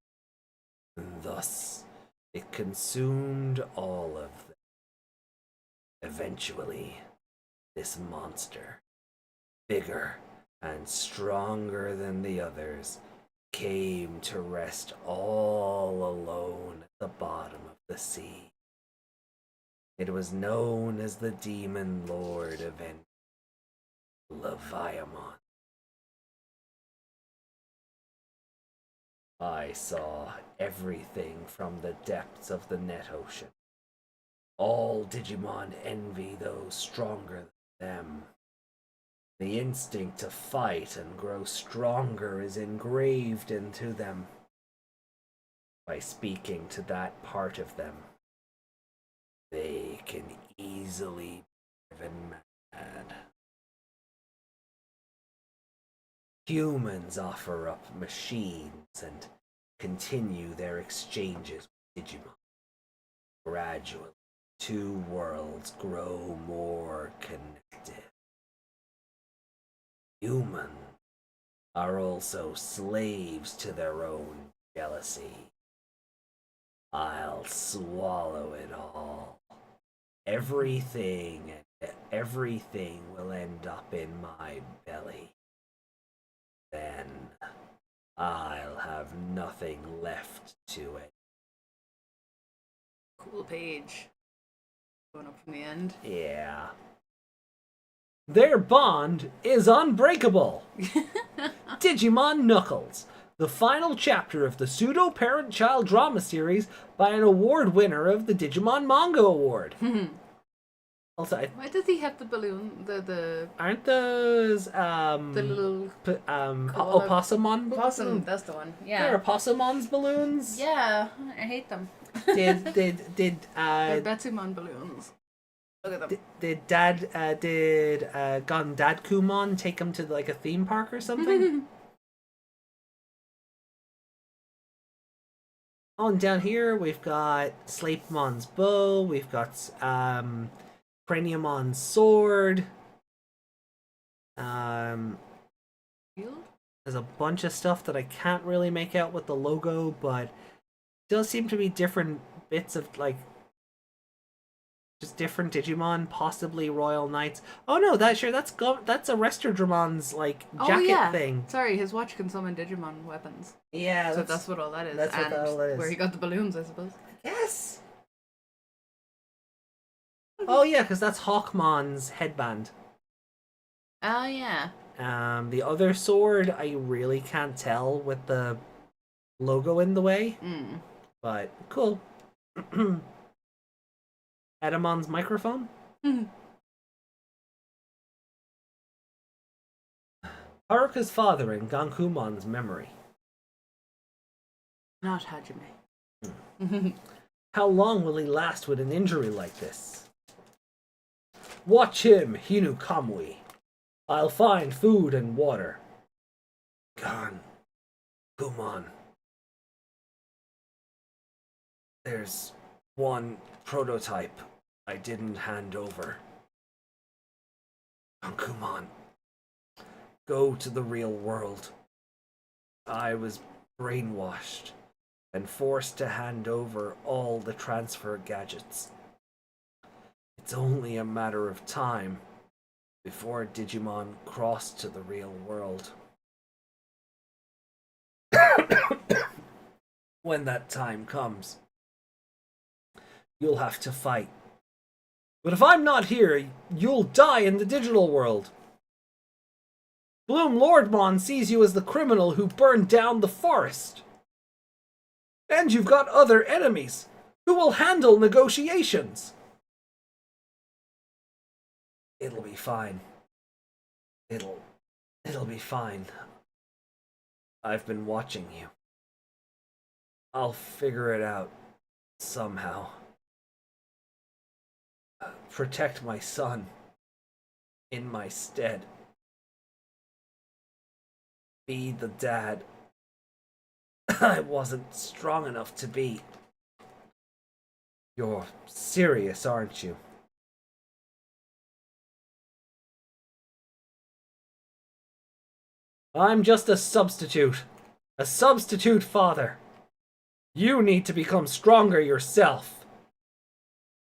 And thus, it consumed all of them. Eventually, this monster bigger and stronger than the others, came to rest all alone at the bottom of the sea. It was known as the Demon Lord of Leviathan. I saw everything from the depths of the net ocean. All Digimon envy those stronger than them. The instinct to fight and grow stronger is engraved into them. By speaking to that part of them, they can easily be driven mad. Humans offer up machines and continue their exchanges with Digimon. Gradually, two worlds grow more connected. Humans are also slaves to their own jealousy. I'll swallow it all. Everything will end up in my belly. Then I'll have nothing left to it. Cool page. Going up from the end. Yeah. Their bond is unbreakable. Digimon Knuckles, the final chapter of the pseudo-parent-child drama series by an award winner of the Digimon Manga Award. Also, why does he have the balloon? The aren't those the little Opossumon balloons? possum? That's the one. Yeah. They're Oppossumon's balloons. Yeah, I hate them. Did They're Betsumon balloons. Look at them. did Gondadkumon take him to like a theme park or something? Oh, and down here we've got Slapemon's bow. We've got Craniumon's sword. There's a bunch of stuff that I can't really make out with the logo, but does seem to be different bits of like just different Digimon, possibly Royal Knights. Oh no, that's a Restodramon's like jacket thing. Sorry, his watch can summon Digimon weapons. Yeah, so that's what all that is. That's what all that is. Where he got the balloons, I suppose. Yes. Oh yeah, because that's Hawkmon's headband. Oh yeah. The other sword I really can't tell with the logo in the way. But cool. Adamon's microphone. Haruka's father in Gankumon's memory. Not Hajime. How long will he last with an injury like this? Watch him, Hinu Kamui. I'll find food and water. Kumon. There's one prototype I didn't hand over. Kumon. Go to the real world. I was brainwashed and forced to hand over all the transfer gadgets. It's only a matter of time before Digimon cross to the real world. When that time comes, you'll have to fight. But if I'm not here, you'll die in the digital world. Bloom Lordmon sees you as the criminal who burned down the forest. And you've got other enemies who will handle negotiations. It'll be fine. It'll be fine. I've been watching you. I'll figure it out somehow. Protect my son in my stead. Be the dad I wasn't strong enough to be. You're serious, aren't you? I'm just a substitute father. You need to become stronger yourself.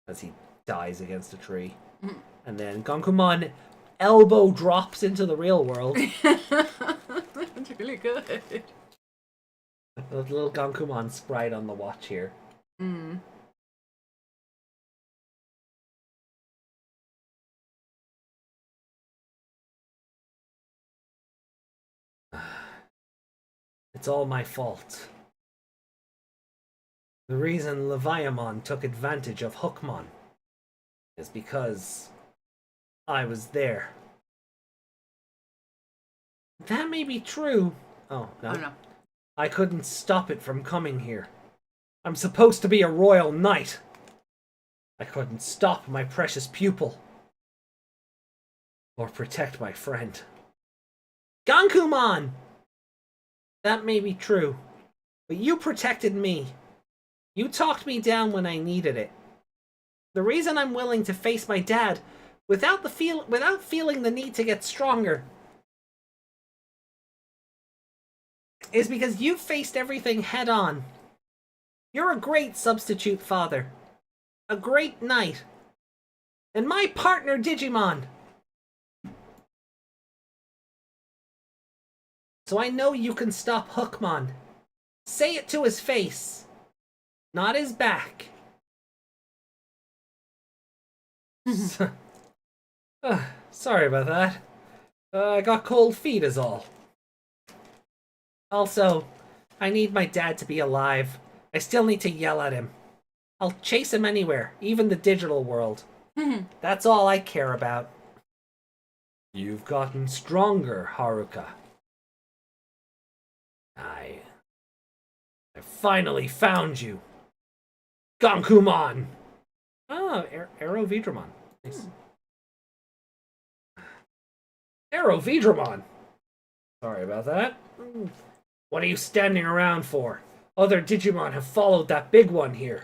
As he dies against a tree. And then Gankumon elbow drops into the real world. That's really good. The little Gankumon sprite on the watch here. Mm. It's all my fault. The reason Leviamon took advantage of Hookmon is because I was there. That may be true. Oh, no. Oh, no. I couldn't stop it from coming here. I'm supposed to be a royal knight. I couldn't stop my precious pupil. Or protect my friend. Gankumon! That may be true, but you protected me. You talked me down when I needed it. The reason I'm willing to face my dad without feeling the need to get stronger is because you faced everything head on. You're a great substitute father, a great knight, and my partner Digimon. So I know you can stop Hookmon. Say it to his face, not his back. Sorry about that. I got cold feet is all. Also, I need my dad to be alive. I still need to yell at him. I'll chase him anywhere, even the digital world. That's all I care about. You've gotten stronger, Haruka. I finally found you. Gankumon! Oh, Arrow Vidramon. Nice. Arrow Vidramon! Sorry about that. What are you standing around for? Other Digimon have followed that big one here.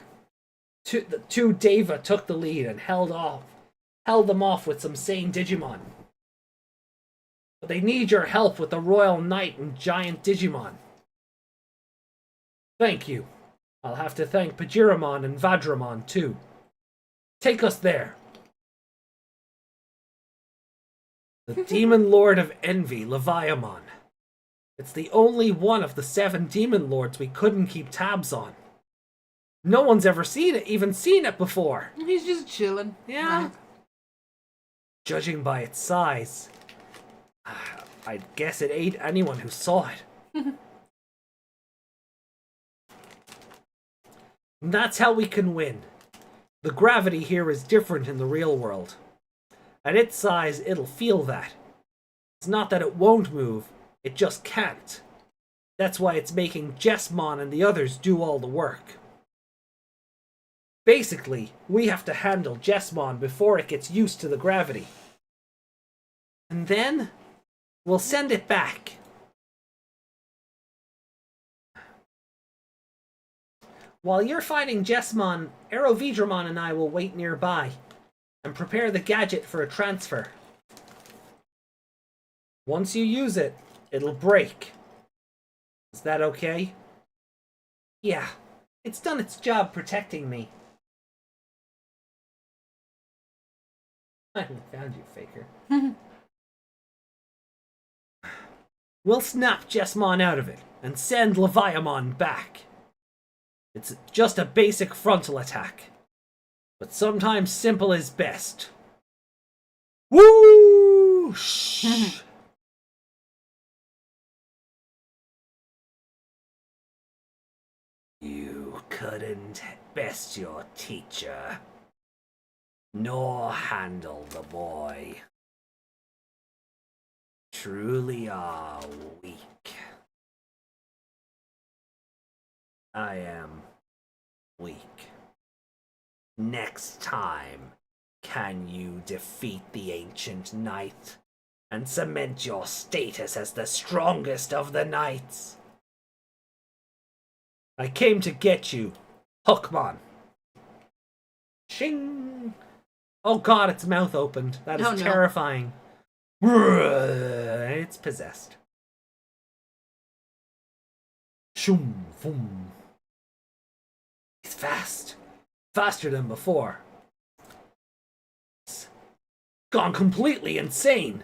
The two Deva took the lead and held them off with some sane Digimon. But they need your help with the Royal Knight and Giant Digimon. Thank you. I'll have to thank Pajiramon and Vadramon too. Take us there. The Demon Lord of Envy, Leviamon. It's the only one of the 7 Demon Lords we couldn't keep tabs on. No one's ever even seen it before. He's just chilling. Yeah. Judging by its size, I'd guess it ate anyone who saw it. That's how we can win. The gravity here is different in the real world. At its size, it'll feel that. It's not that it won't move, it just can't. That's why it's making Jessmon and the others do all the work. Basically, we have to handle Jessmon before it gets used to the gravity. And then, we'll send it back. While you're fighting Jessmon, Aerovidramon and I will wait nearby and prepare the gadget for a transfer. Once you use it, it'll break. Is that okay? Yeah, it's done its job protecting me. I found you, faker. We'll snap Jessmon out of it and send Leviamon back. It's just a basic frontal attack, but sometimes simple is best. Whoosh! You couldn't best your teacher, nor handle the boy. Truly are weak. I am weak. Next time, can you defeat the ancient knight and cement your status as the strongest of the knights? I came to get you, Hookmon. Shing! Oh god, its mouth opened. That is terrifying. It's possessed. Shoom, boom. He's fast. Faster than before. Gone completely insane.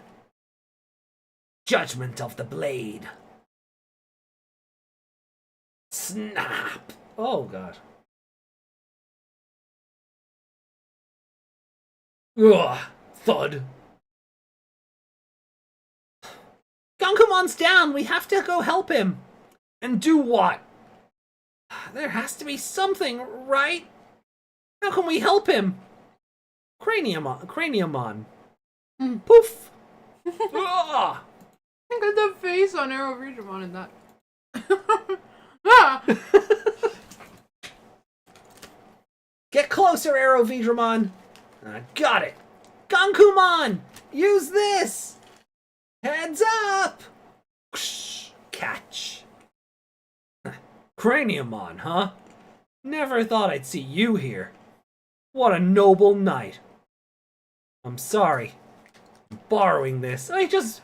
Judgment of the Blade. Snap. Oh, God. Ugh. Thud. Gankumon's down. We have to go help him. And do what? There has to be something, right? How can we help him? Craniumon. Poof. Ugh. Look at the face on Arrow Digimon in that. Ah! Get closer, Arrow Vidramon. Got it. Gankumon, use this. Heads up. Catch. Craniumon, huh? Never thought I'd see you here. What a noble knight. I'm sorry. I'm borrowing this. He just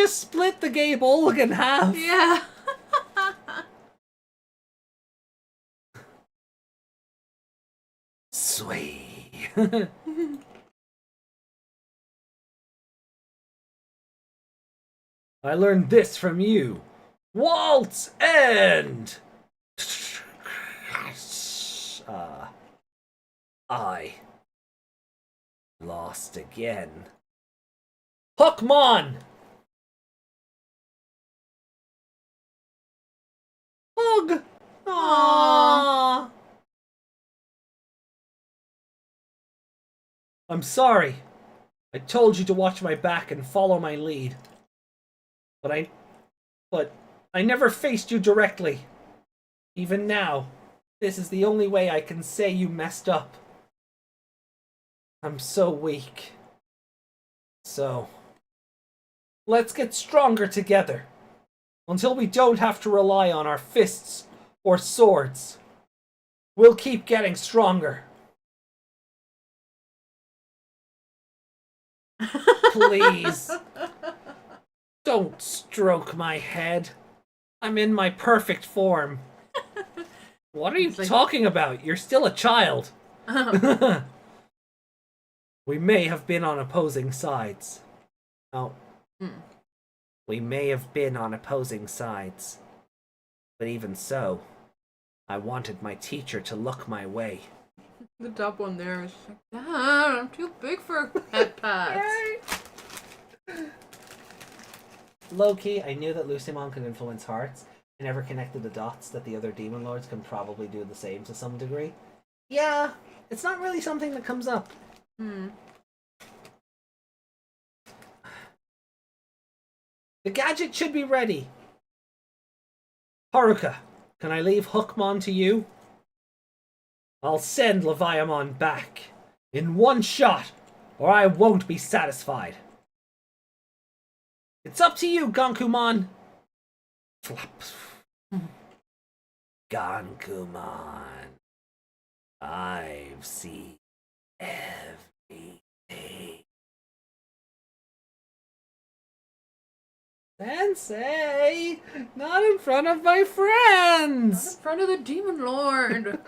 split the gay bullock in half. Yeah. Sway. I learned this from you. Waltz end. I lost again. Hookmon! Hug! Aww! I'm sorry. I told you to watch my back and follow my lead. But I never faced you directly. Even now, this is the only way I can say you messed up. I'm so weak. So, let's get stronger together. Until we don't have to rely on our fists or swords. We'll keep getting stronger. Please. Don't stroke my head. I'm in my perfect form. What are you talking about? You're still a child. Oh. We may have been on opposing sides. Oh. We may have been on opposing sides. But even so, I wanted my teacher to look my way. The top one there is like, Dad, I'm too big for head pads. Low-key, I knew that Lucimon could influence hearts. I never connected the dots that the other Demon Lords can probably do the same to some degree. Yeah, it's not really something that comes up. The gadget should be ready. Haruka, can I leave Hookmon to you? I'll send Leviamon back. In one shot, or I won't be satisfied. It's up to you, Gankumon. Flap. Gankumon. I've seen everything. Sensei! Not in front of my Not in friends! front of the Demon Lord.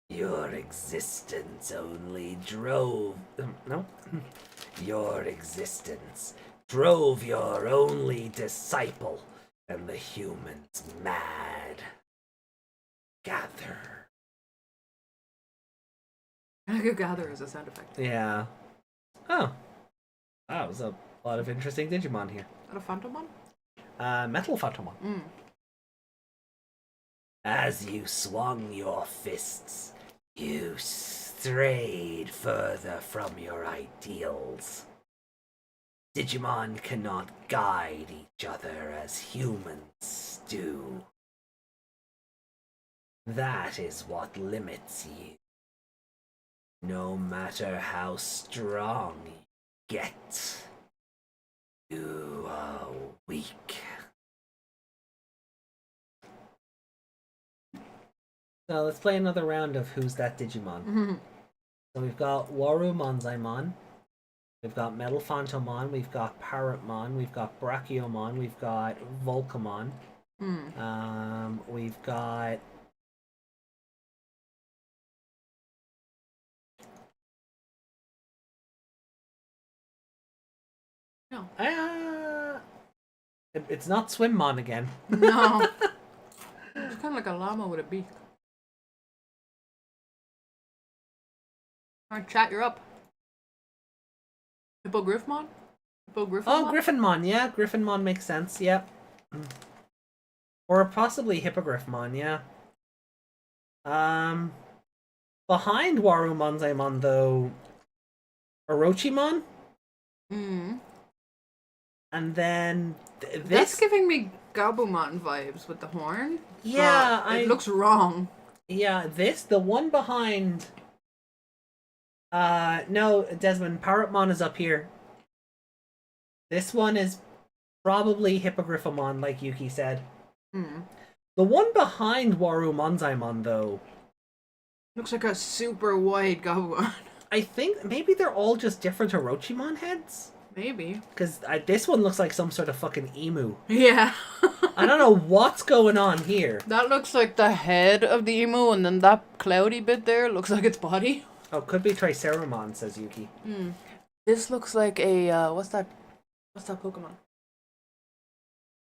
Your existence only drove... no? Your existence drove your only disciple and the humans mad. Gather. I could gather as a sound effect. Yeah. Oh. That was a lot of interesting Digimon here. Is that a Phantomon? Metal Phantomon. As you swung your fists, you strayed further from your ideals. Digimon cannot guide each other as humans do. That is what limits you. No matter how strong you get, you are weak. So let's play another round of Who's That Digimon? So we've got Waru Monzaimon, we've got Metal Phantomon, we've got Parrotmon, we've got Brachiomon, we've got Volcamon, we've got No. It's not Swimmon again. No. It's kind of like a llama with a beak. Alright, chat, you're up. Hippogriffmon? Hippogriffmon? Oh, Griffinmon, yeah. Griffinmon makes sense, yeah. Or possibly Hippogriffmon, yeah. Behind Warumonzaimon, though, Orochimon? And then this... That's giving me Gabumon vibes with the horn. Yeah, it looks wrong. Yeah, the one behind... no, Desmond, Parrotmon is up here. This one is probably Hippogriffomon, like Yuki said. The one behind Warumonzaimon, though... Looks like a super wide Gabumon. I think maybe they're all just different Orochimon heads? Maybe. Because this one looks like some sort of fucking emu. Yeah. I don't know what's going on here. That looks like the head of the emu, and then that cloudy bit there looks like its body. Oh, could be Triceramon, says Yuki. This looks like a, what's that Pokemon?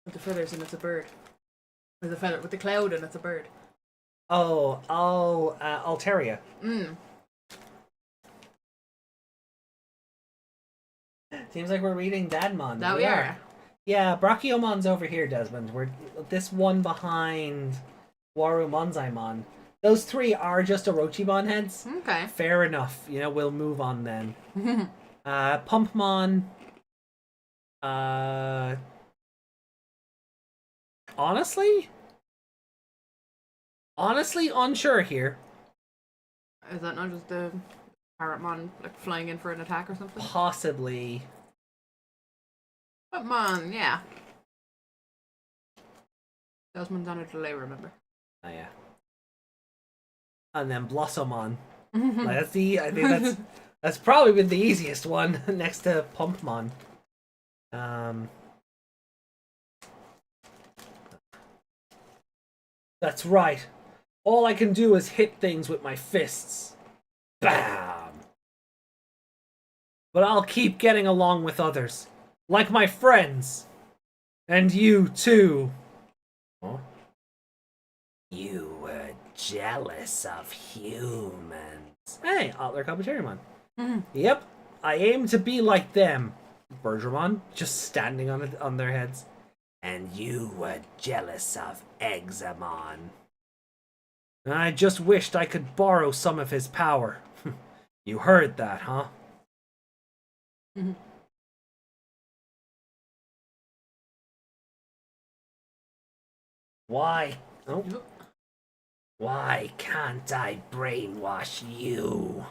With the feathers and it's a bird. With the cloud and it's a bird. Oh, Altaria. Seems like we're reading Dadmon. That we are. Yeah, Brachiomon's over here, Desmond. We're this one behind Warumonzaimon. Those three are just Orochimon heads. Okay. Fair enough. You know, we'll move on then. Pumpmon. Honestly, unsure here. Is that not just the Parrotmon like flying in for an attack or something? Possibly. Parrotmon, yeah. Desmond's on a delay, remember? Oh yeah. And then Blossomon. I think that's probably been the easiest one next to Pumpmon. That's right. All I can do is hit things with my fists. Bam! But I'll keep getting along with others. Like my friends. And you, too. Huh? You were jealous of humans. Hey, Otler Kabuterimon. Yep, I aim to be like them. Bergermon, just standing on their heads. And you were jealous of Examon. I just wished I could borrow some of his power. You heard that, huh? Why? Oh. Why can't I brainwash you?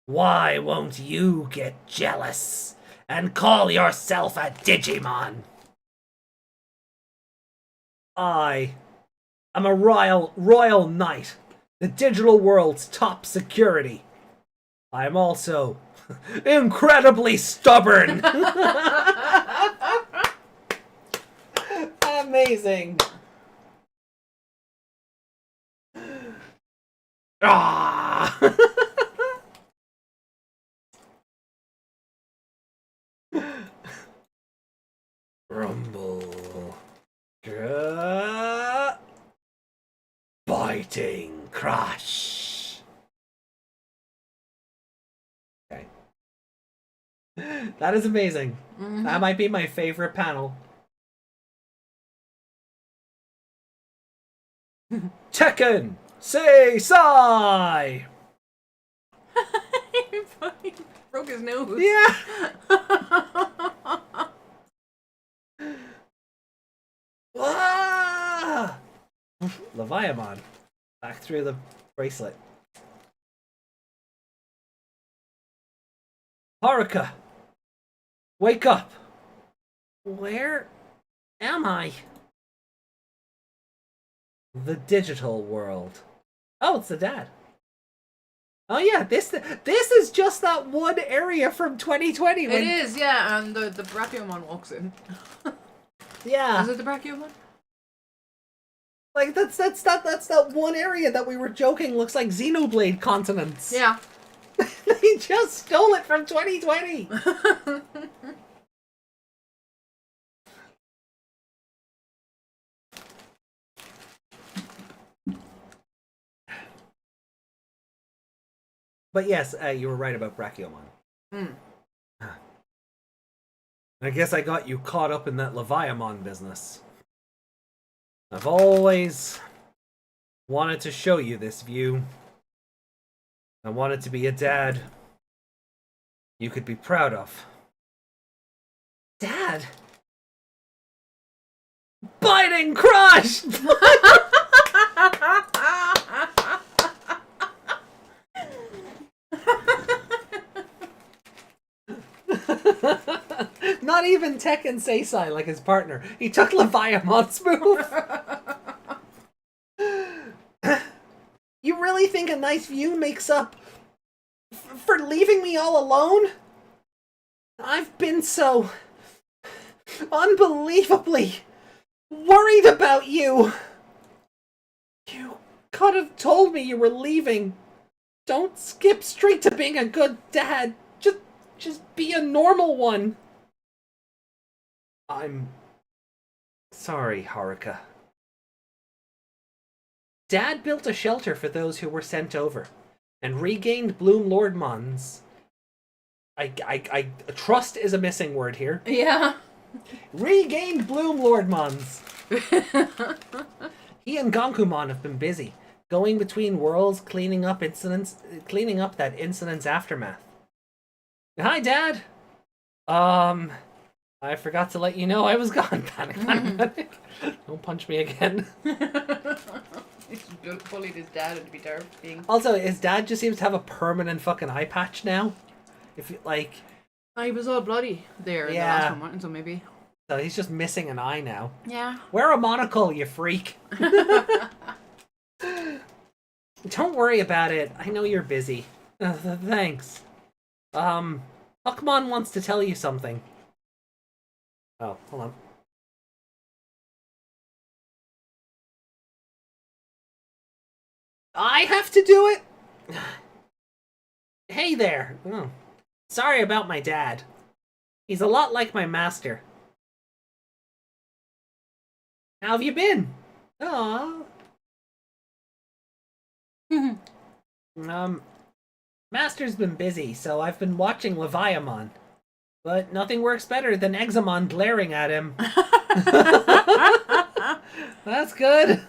Why won't you get jealous and call yourself a Digimon? I am a royal knight, the digital world's top security. I am also incredibly stubborn. Amazing. Ah! Rumble. Biting crash. Okay. That is amazing. That might be my favorite panel. Tekken! Say sigh! He fucking broke his nose. Yeah! Ah! Leviamon. Back through the bracelet. Haruka! Wake up! Where am I? The digital world. Oh, it's the dad. Oh yeah, this is just that one area from 2020. It is, yeah, and the Brachiomon walks in. Yeah. Is it the Brachiomon? Like that's that one area that we were joking looks like Xenoblade continents. Yeah. They just stole it from 2020. But yes, you were right about Brachiomon. Hmm. I guess I got you caught up in that Leviamon business. I've always wanted to show you this view. I wanted to be a dad you could be proud of. Dad? Biting crush! Not even Tekken Seisai like his partner. He took Leviamon's move. You really think a nice view makes up for leaving me all alone? I've been so unbelievably worried about you. You could have told me you were leaving. Don't skip straight to being a good dad. Just be a normal one. I'm sorry, Haruka. Dad built a shelter for those who were sent over, and regained Bloom Lordmon's. I trust is a missing word here. Yeah. Regained Bloom Lordmon's. He and Gonkumon have been busy, going between worlds, cleaning up that incident's aftermath. Hi, Dad. I forgot to let you know I was gone. Panic, panic, panic. Don't punch me again. He's bullied his dad into be terrifying. Also, his dad just seems to have a permanent fucking eye patch now. If you, like, He was all bloody there in the last one, so maybe. So he's just missing an eye now. Yeah. Wear a monocle, you freak. Don't worry about it. I know you're busy. Thanks. Huckmon wants to tell you something. Oh, hold on. I have to do it? Hey there. Oh. Sorry about my dad. He's a lot like my master. How have you been? Aww. Master's been busy, so I've been watching Leviamon. But nothing works better than Examon glaring at him. That's good.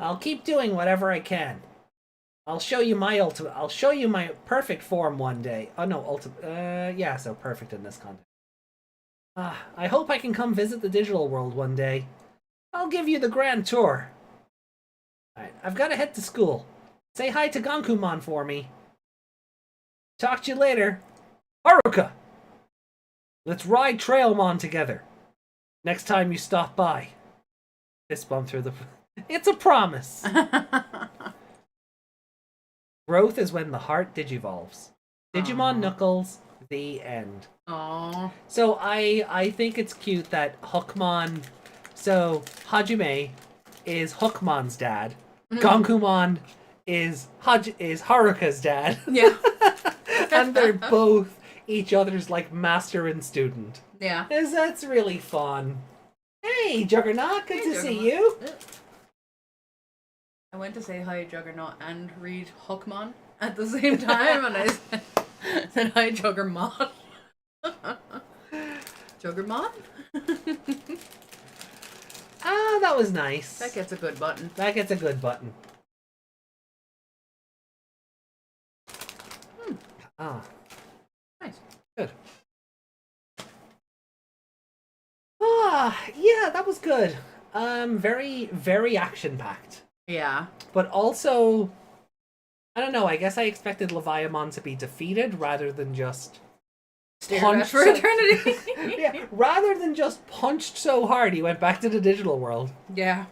I'll keep doing whatever I can. I'll show you my perfect form one day. Oh no, yeah, so perfect in this context. I hope I can come visit the digital world one day. I'll give you the grand tour. Alright, I've got to head to school. Say hi to Gonkumon for me. Talk to you later. Haruka! Let's ride Trailmon together. Next time you stop by. Fist bump through the... It's a promise! Growth is when the heart digivolves. Digimon Knuckles, the end. Aww. So I think it's cute that Huckmon... So, Hajime is Huckmon's dad. Gonkumon is Haruka's dad. Yeah. And they're both each other's, like, master and student. Yeah. That's really fun. Hey, Juggernaut, good to see Juggernaut. you. I went to say hi Juggernaut and read Huckmon at the same time, and I said hi Juggermon. Juggermon? Ah, that was nice. That gets a good button. That gets a good button. Ah. Nice. Good. Ah, yeah, that was good. Very, very action-packed. Yeah. But also, I don't know, I guess I expected Leviamon to be defeated rather than just Punched for eternity. Yeah, rather than just punched so hard he went back to the digital world. Yeah.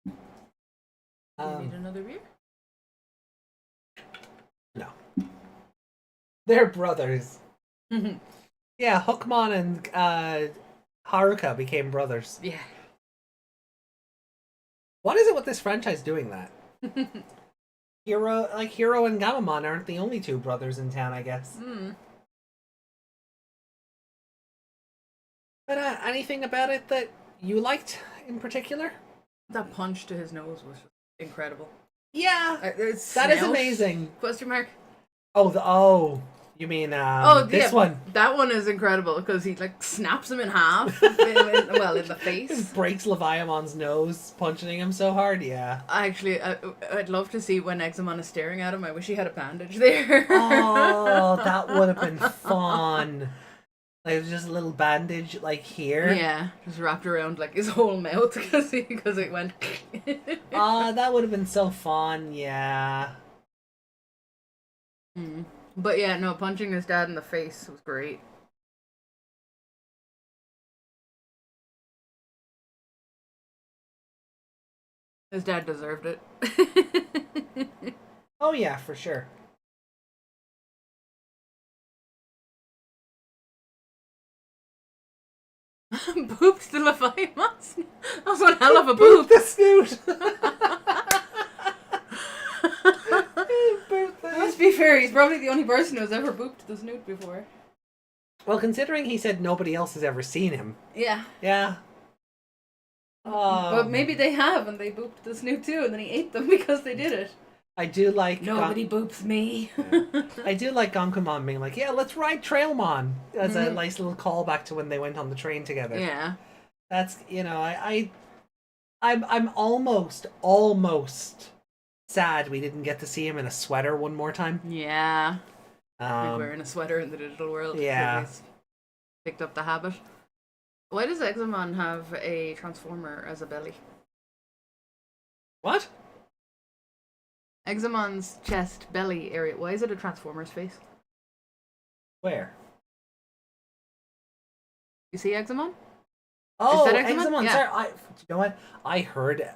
You need another beer? No. They're brothers. Yeah, Huckmon and Haruka became brothers. Yeah. What is it with this franchise doing that? Hero and Gamamon aren't the only two brothers in town, I guess. But anything about it that you liked in particular? That punch to his nose was incredible. Yeah, That is amazing. Question mark. You mean yeah, this one? That one is incredible because he like snaps him in half. in the face. Breaks Leviamon's nose, punching him so hard. Yeah. I'd love to see when Examon is staring at him. I wish he had a bandage there. Oh, that would have been fun. Like just a little bandage, like here. Yeah, just wrapped around like his whole mouth because it went. That would have been so fun. Yeah. But yeah, no, punching his dad in the face was great. His dad deserved it. Oh yeah, for sure. Booped the Leviathan. That was one hell of a boop. The snoot. Let's be fair, he's probably the only person who's ever booped the snoot before. Well, considering he said nobody else has ever seen him. Yeah. Yeah. But maybe they have, and they booped the snoot too, and then he ate them because they did it. I do like... Nobody boops me. I do like Gonkamon being like, yeah, let's ride Trailmon. As a nice little callback to when they went on the train together. Yeah. That's, I'm almost sad we didn't get to see him in a sweater one more time. Yeah. Like wearing a sweater in the digital world. Yeah. He's picked up the habit. Why does Examon have a transformer as a belly? What? Examon's chest, belly area. Why is it a transformer's face? Where? You see Examon? Oh, Is that Examon? Examon. Yeah. Sorry, you know what? I heard...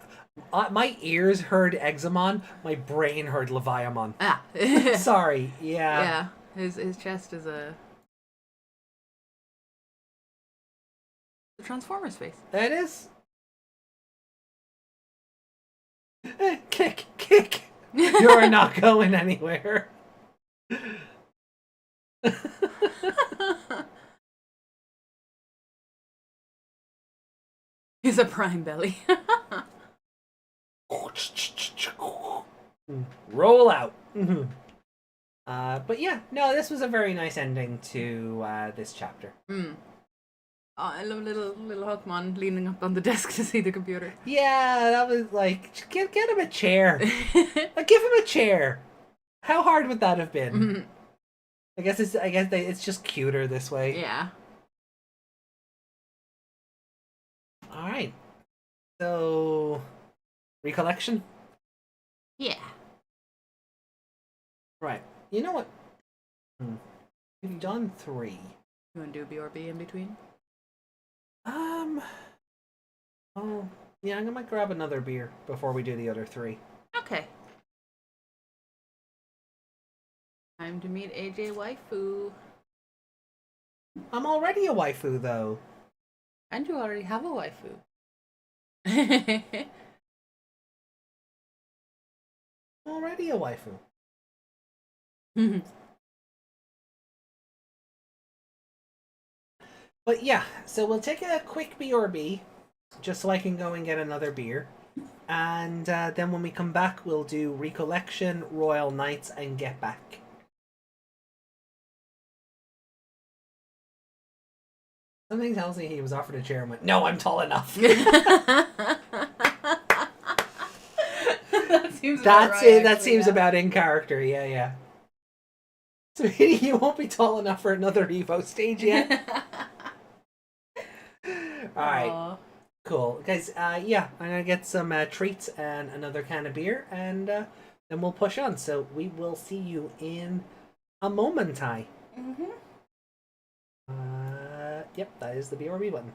my ears heard Examon. My brain heard Leviamon. Ah. Sorry. Yeah. Yeah. His chest is a transformer's face. It is. Kick. You're not going anywhere. He's a prime belly. Roll out. But yeah, no, this was a very nice ending to this chapter. Oh, I love little Hawkmon leaning up on the desk to see the computer. Yeah, that was like, get him a chair. Like, give him a chair. How hard would that have been? I guess it's just cuter this way. Yeah. All right. So, Rikollection? Yeah. Right. You know what? We've done 3. You want to do BRB in between? Oh, yeah, I'm gonna grab another beer before we do the other 3. Okay. Time to meet AJ Waifu. I'm already a waifu, though. And you already have a waifu. I'm already a waifu. But yeah, so we'll take a quick BRB, just so I can go and get another beer. And then when we come back, we'll do Rikollection, Royal Knights, and Get Back. Something tells me he was offered a chair and went, no, I'm tall enough. That seems about in character, yeah. So you won't be tall enough for another Evo stage yet. Alright. Cool. Guys, yeah, I'm gonna get some treats and another can of beer, and then we'll push on. So we will see you in a moment. Yep, that is the BRB button.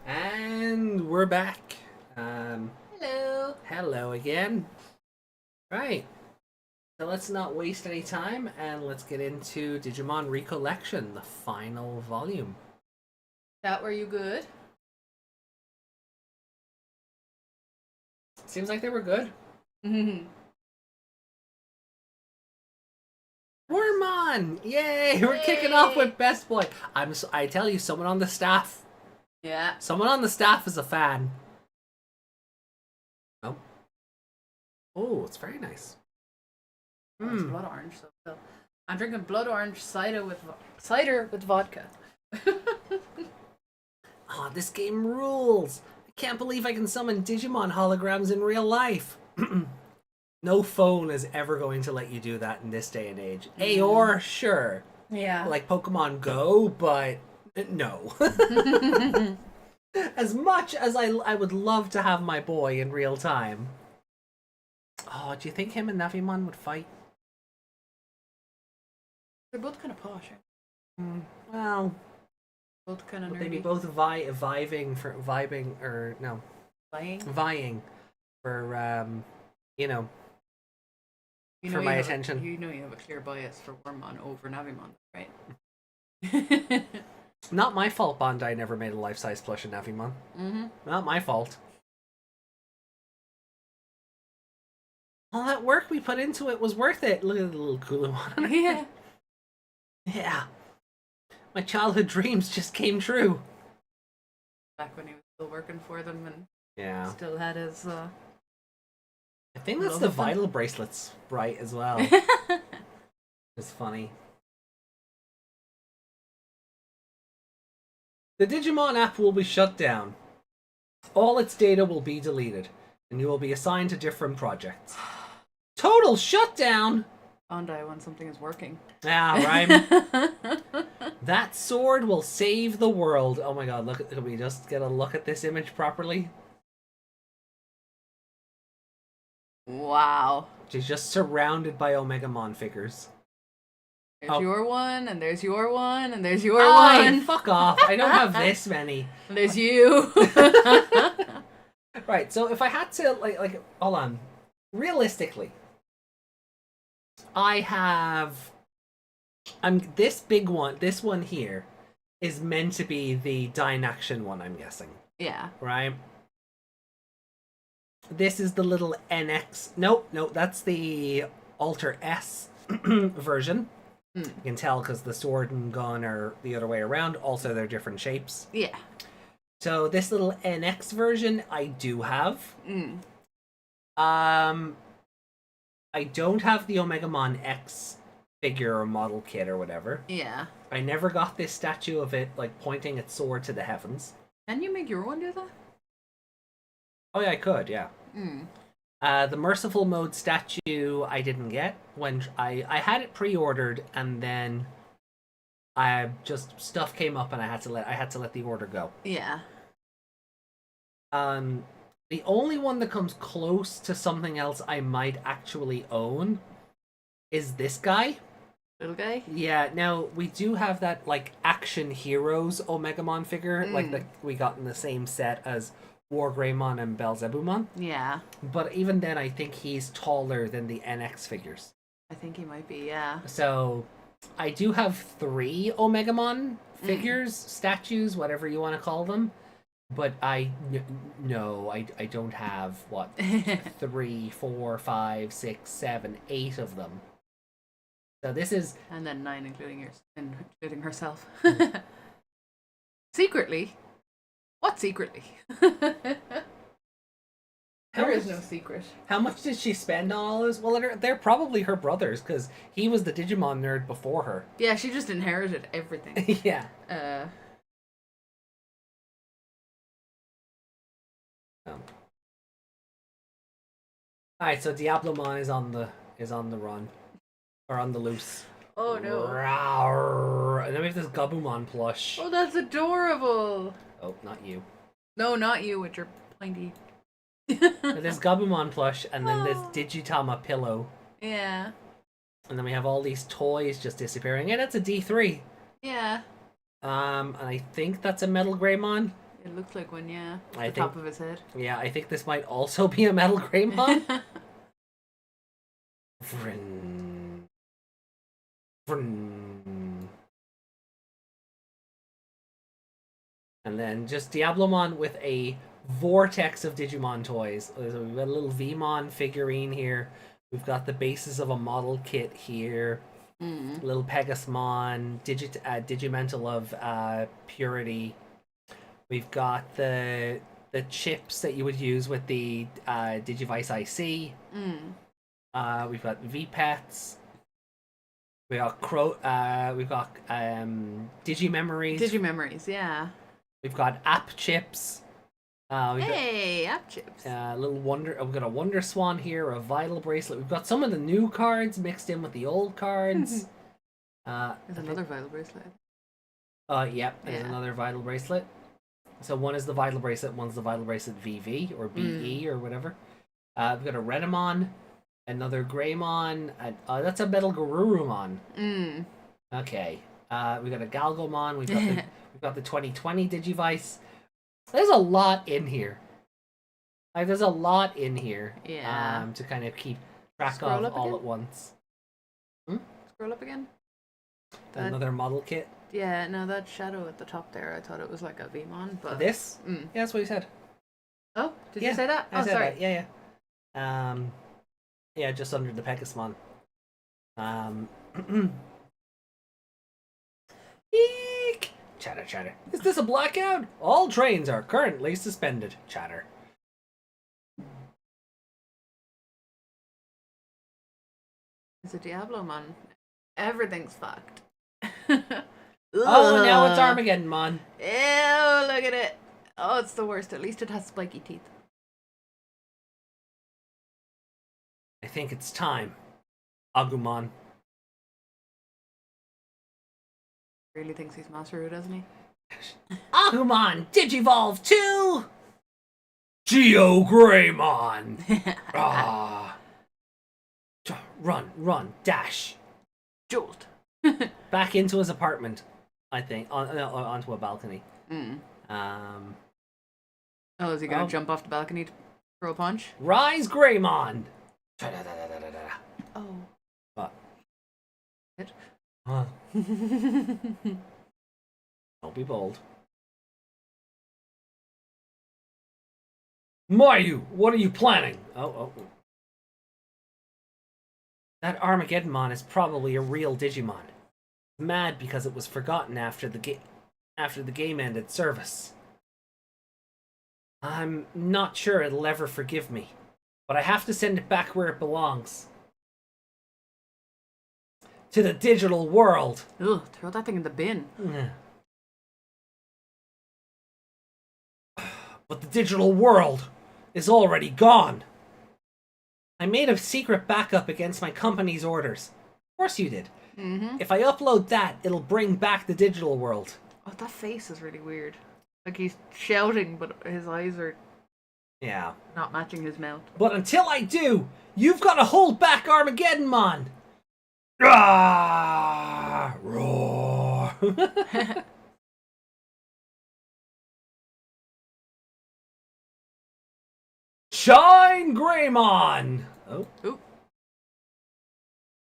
And we're back. Hello. Hello again. Right. So let's not waste any time and let's get into Digimon Rekollection, the final volume. Chat, were you good? Seems like they were good. Wormmon! Yay! We're kicking off with Best Boy. I tell you, someone on the staff. Yeah. Someone on the staff is a fan. Oh. Oh, it's very nice. It's blood orange. So I'm drinking blood orange cider with vodka. Oh, this game rules. I can't believe I can summon Digimon holograms in real life. No phone is ever going to let you do that in this day and age. Aor, sure. Yeah. Like Pokemon Go, but no. As much as I would love to have my boy in real time. Oh, do you think him and Navimon would fight? They're both kind of posh. Well, Both kind of would nerdy. they be both vying for vying for for my attention. You know you have a clear bias for Wormmon over Navimon, right? Not my fault Bandai never made a life-size plush of Navimon. Not my fault. All that work we put into it was worth it. Look at the little Kulu on it. Yeah. Yeah. My childhood dreams just came true. Back when he was still working for them and Yeah. still had his I think that's love the of them. Vital Bracelets right as well. It's funny. The Digimon app will be shut down. All its data will be deleted, and you will be assigned to different projects. Total shutdown! Bandai when something is working. Yeah, right. That sword will save the world. Oh my god, look at, can we just get a look at this image properly? Wow. She's just surrounded by Omegamon figures. There's your one, and there's your one, and there's your Aye, one. fuck off. I don't have this many. And there's you. Right, so if I had to, like, hold on. Realistically, I have... this big one, this one here, is meant to be the Dynaction one, I'm guessing. Yeah. Right? This is the little NX... Nope, that's the Alter S version. You can tell because the sword and gun are the other way around. Also, they're different shapes. Yeah. So this little NX version I do have. I don't have the Omegamon X figure or model kit or whatever. Yeah. I never got this statue of it like pointing its sword to the heavens. Can you make your one do that? Oh yeah, I could, yeah. The Merciful Mode statue I didn't get when I had it pre-ordered, and then stuff came up and I had to let the order go. Yeah. The only one that comes close to something else I might actually own is this guy. Little guy? Yeah, now we do have that like Action Heroes Omegamon figure, like that we got in the same set as War Greymon and Belzebumon. Yeah. But even then, I think he's taller than the NX figures. I think he might be, yeah. So I do have 3 Omegamon figures, statues, whatever you want to call them. But I don't have, what, 3, 4, 5, 6, 7, 8 of them. So this is... And then 9 including herself. Secretly? What secretly? There is no secret. How much did she spend on all this? Well, they're probably her brothers, because he was the Digimon nerd before her. Yeah, she just inherited everything. Yeah. Alright, so Diablomon is on the run. Or on the loose. Oh no. Rawr. And then we have this Gabumon plush. Oh, that's adorable. Oh, not you. No, not you with your pointy. This Gabumon plush, and then this Digitama pillow. Yeah. And then we have all these toys just disappearing. Yeah, that's a D3. Yeah. And I think that's a Metal Greymon. It looks like one, yeah. I The think, top of his head. Yeah, I think this might also be a Metal Greymon. Vrn. Vrn. And then just Diablomon with a vortex of Digimon toys. So we've got a little Vmon figurine here. We've got the basis of a model kit here. Little Pegasmon, Digimental of Purity. We've got the chips that you would use with the Digivice IC. We've got V-Pets. We got Digimemories. Digimemories, yeah. We've got app chips. App chips. Little Wonder. We've got a Wonder Swan here, a Vital Bracelet. We've got some of the new cards mixed in with the old cards. There's another Vital Bracelet. Yep, there's another Vital Bracelet. So one is the Vital Bracelet, one's the Vital Bracelet VV or BE or whatever. We've got a Renamon, another Greymon, and that's a Metal Garurumon. Okay. We got a Galgomon. We've got the 2020 Digivice. There's a lot in here. Like there's a lot in here. Yeah. To kind of keep track Scroll of up all again? at once. Scroll up again. Another model kit. Yeah, no, that shadow at the top there, I thought it was like a Vmon, but This? Yeah, that's what you said. Oh, did you say that? I said sorry. that. Yeah. Yeah, just under the Pegasmon. Eek! Chatter, chatter. Is this a blackout? All trains are currently suspended. Chatter. It's a Diablomon. Everything's fucked. Oh, now it's Armageddon-mon. Ew, look at it. Oh, it's the worst. At least it has spiky teeth. I think it's time. Agumon. Really thinks he's Masaru, doesn't he? Agumon Digivolve 2! Geo Greymon! Run, dash. Jolt. Back into his apartment, I think. Onto a balcony. Oh, is he gonna jump off the balcony to throw a punch? Rise Greymon! Oh. What? It? Huh. Don't be bold. Mayu, what are you planning? Oh. That Armageddon-mon is probably a real Digimon. Mad because it was forgotten after the game ended service. I'm not sure it'll ever forgive me, but I have to send it back where it belongs. To the digital world. Ugh, throw that thing in the bin. But the digital world is already gone. I made a secret backup against my company's orders. Of course you did. If I upload that, it'll bring back the digital world. Oh, that face is really weird. Like he's shouting, but his eyes are Yeah. Not matching his mouth. But until I do, you've got to hold back Armageddon-mon! Ah! Roar! Shine Greymon! Oh. Ooh.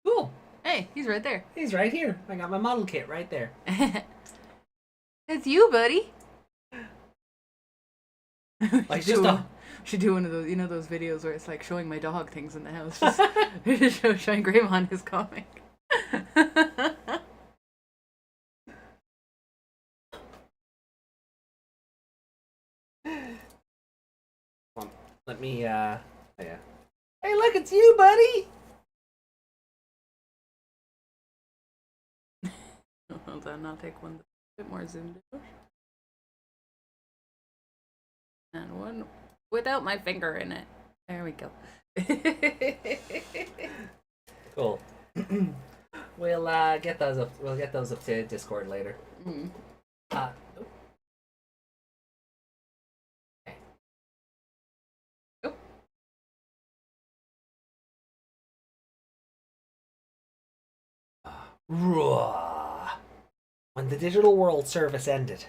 Cool. Hey, he's right there. He's right here. I got my model kit right there. It's you, buddy. Like just a... Should do one of those, those videos where it's like showing my dog things in the house. Just show Shine Greymon his comic. Let me, oh yeah. Hey, look, it's you, buddy! Hold on, I'll take one a bit more zoomed out. And one without my finger in it. There we go. Cool. We'll get those up. We'll get those up to Discord later. Mm. Okay. Oh. When the digital world service ended.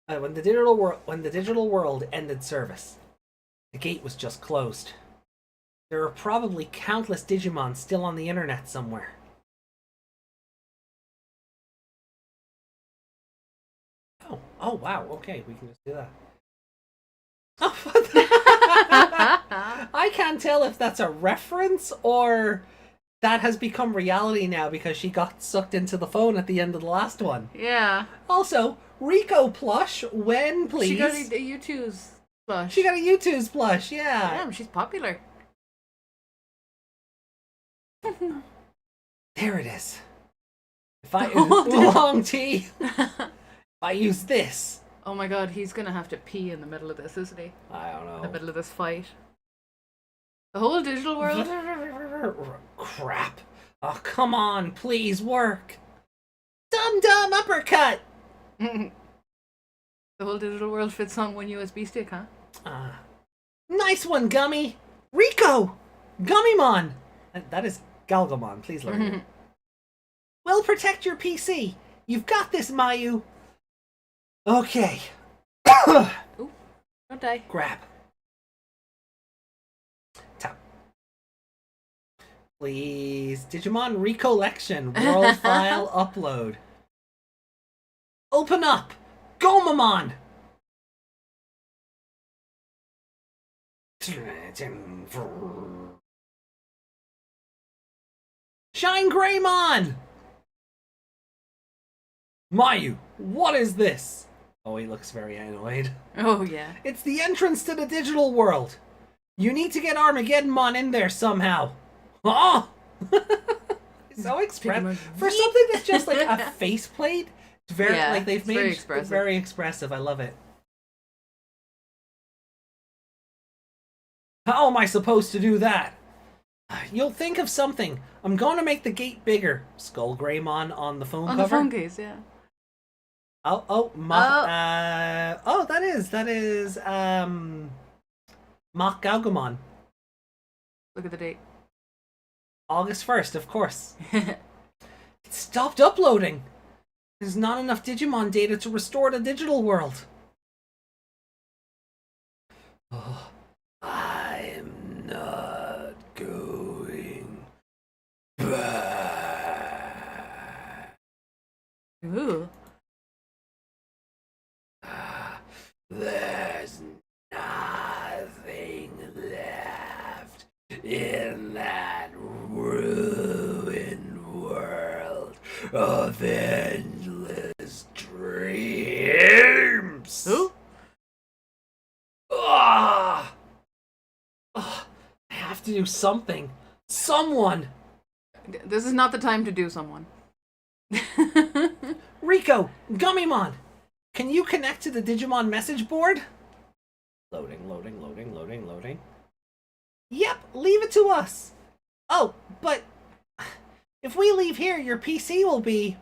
When the digital world ended service, the gate was just closed. There are probably countless Digimon still on the internet somewhere. Oh wow, okay, we can just do that. Oh, what the- I can't tell if that's a reference or that has become reality now because she got sucked into the phone at the end of the last one. Yeah. Also, Rico plush, when please? She got a U2's plush. She got a U2's plush, yeah. Damn, she's popular. There it is. If I Oh, long T, if I use this. Oh my god, he's gonna have to pee in the middle of this, isn't he? I don't In the know. middle of this fight. The whole digital world? Crap. Oh, come on, please work. Dumb uppercut. The whole digital world fits on one USB stick, huh? Nice one, Gummy. Rico. Gummymon. That is Galgamon. Please learn it. We'll protect your PC. You've got this, Mayu. Okay. Ooh, don't die. Grab. Tap. Please. Digimon Recollection. World file upload. Open up. Gomamon. Shine Greymon. Mayu, what is this? Oh, he looks very annoyed. Oh, yeah. It's the entrance to the digital world. You need to get Armageddon-mon in there somehow. Oh! So expressive. For something that's just like a faceplate, it's very, Yeah, like they've it's made very it expressive. very expressive. I love it. How am I supposed to do that? You'll think of something. I'm going to make the gate bigger. Skull Greymon on the phone On cover. the phone case, yeah. That is Mock Galgamon. Look at the date. August 1st, of course. It stopped uploading. There's not enough Digimon data to restore the digital world. Oh, I'm not going back. Ooh. There's nothing left in that ruined world of endless dreams. Who? I have to do something. Someone. This is not the time to do someone. Rico, Gummymon, can you connect to the Digimon message board? Loading. Yep, leave it to us. Oh, but if we leave here, your PC will be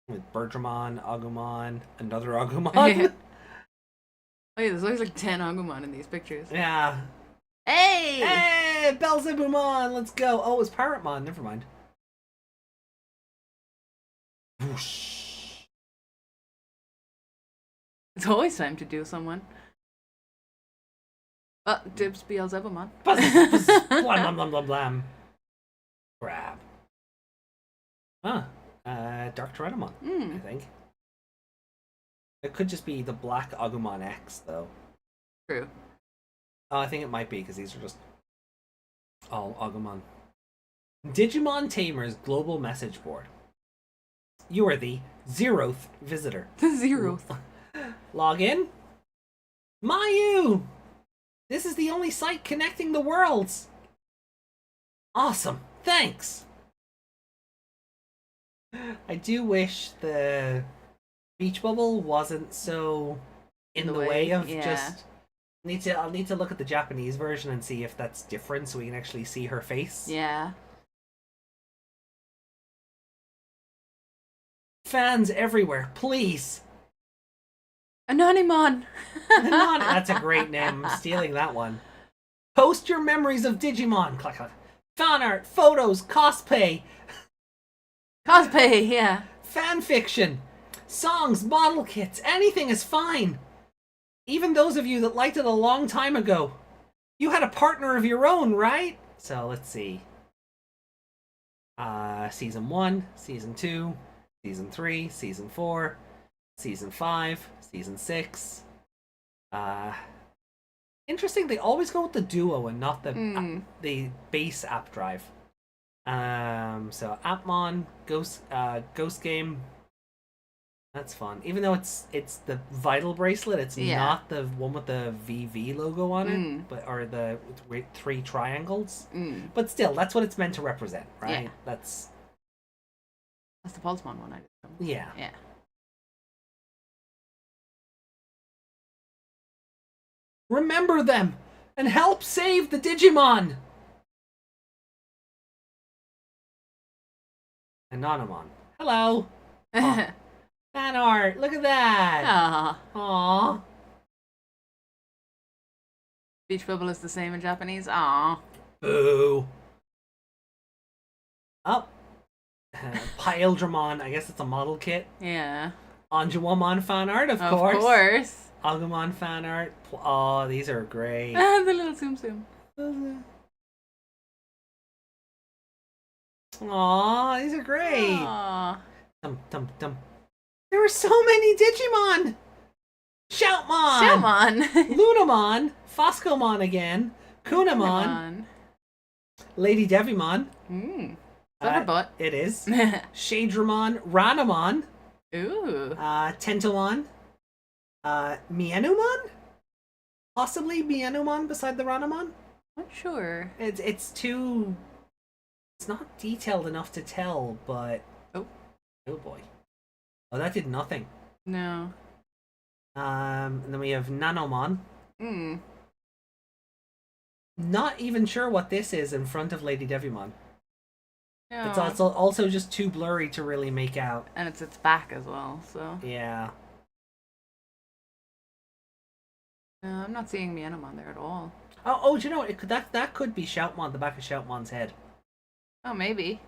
with Bertramon, Agumon, another Agumon. Oh yeah, there's always like 10 Agumon in these pictures. Yeah. Hey! Hey, Belzebumon, let's go. Oh, it was Parrotmon. Never mind. Whoosh. It's always time to do someone. Dibs Beelzebumon. Buzz, buzz, blam, blam, blam, blam, blam. Grab. Huh. Dark Tyrannomon, I think. It could just be the Black Agumon X, though. True. Oh, I think it might be, because these are just all Agumon. Digimon Tamers Global Message Board. You are the 0th visitor. The 0th. Log in. Mayu! This is the only site connecting the worlds. Awesome. Thanks. I do wish the beach bubble wasn't so in the way of just... I'll need to look at the Japanese version and see if that's different so we can actually see her face. Yeah. Fans everywhere, please. Anonymon! That's a great name. I'm stealing that one. Post your memories of Digimon. Click, click. Fan art, photos, cosplay. Cosplay, yeah. Fan fiction. Songs, model kits. Anything is fine. Even those of you that liked it a long time ago. You had a partner of your own, right? So let's see. Season 1, Season 2, Season 3, Season 4, Season 5, Season 6. Interesting, they always go with the duo and not the base app drive. So Appmon, Ghost Game. That's fun. Even though it's the Vital bracelet, it's not the one with the VV logo on it, or the 3 triangles. But still, that's what it's meant to represent, right? Yeah. That's the Pulsemon one I did. Yeah. Yeah. Remember them and help save the Digimon. Anonymon. Hello. Oh. Fan art. Look at that. Aww. Aww. Beach bubble is the same in Japanese. Aww. Boo. Oh. Pyldramon. I guess it's a model kit. Yeah. Anjuwamon fan art, of course. Of course. Agumon fan art. Oh, these are great. The little Tsum Tsum. Aw, these are great. Aww. There were so many Digimon. Shoutmon. Lunamon. Foscomon again. Kunamon. Lady Devimon. Her butt. It is. Shadramon. Ranamon. Ooh. Tentomon. Mienumon? Possibly Mienumon beside the Ranamon? Not sure. It's too... It's not detailed enough to tell, but... Oh boy. Oh, that did nothing. No. And then we have Nanomon. Not even sure what this is in front of Lady Devimon. No. It's also just too blurry to really make out. And it's its back as well, so... Yeah. I'm not seeing Mienamon there at all. Oh, do you know what? That could be Shoutmon, the back of Shoutmon's head. Oh, maybe.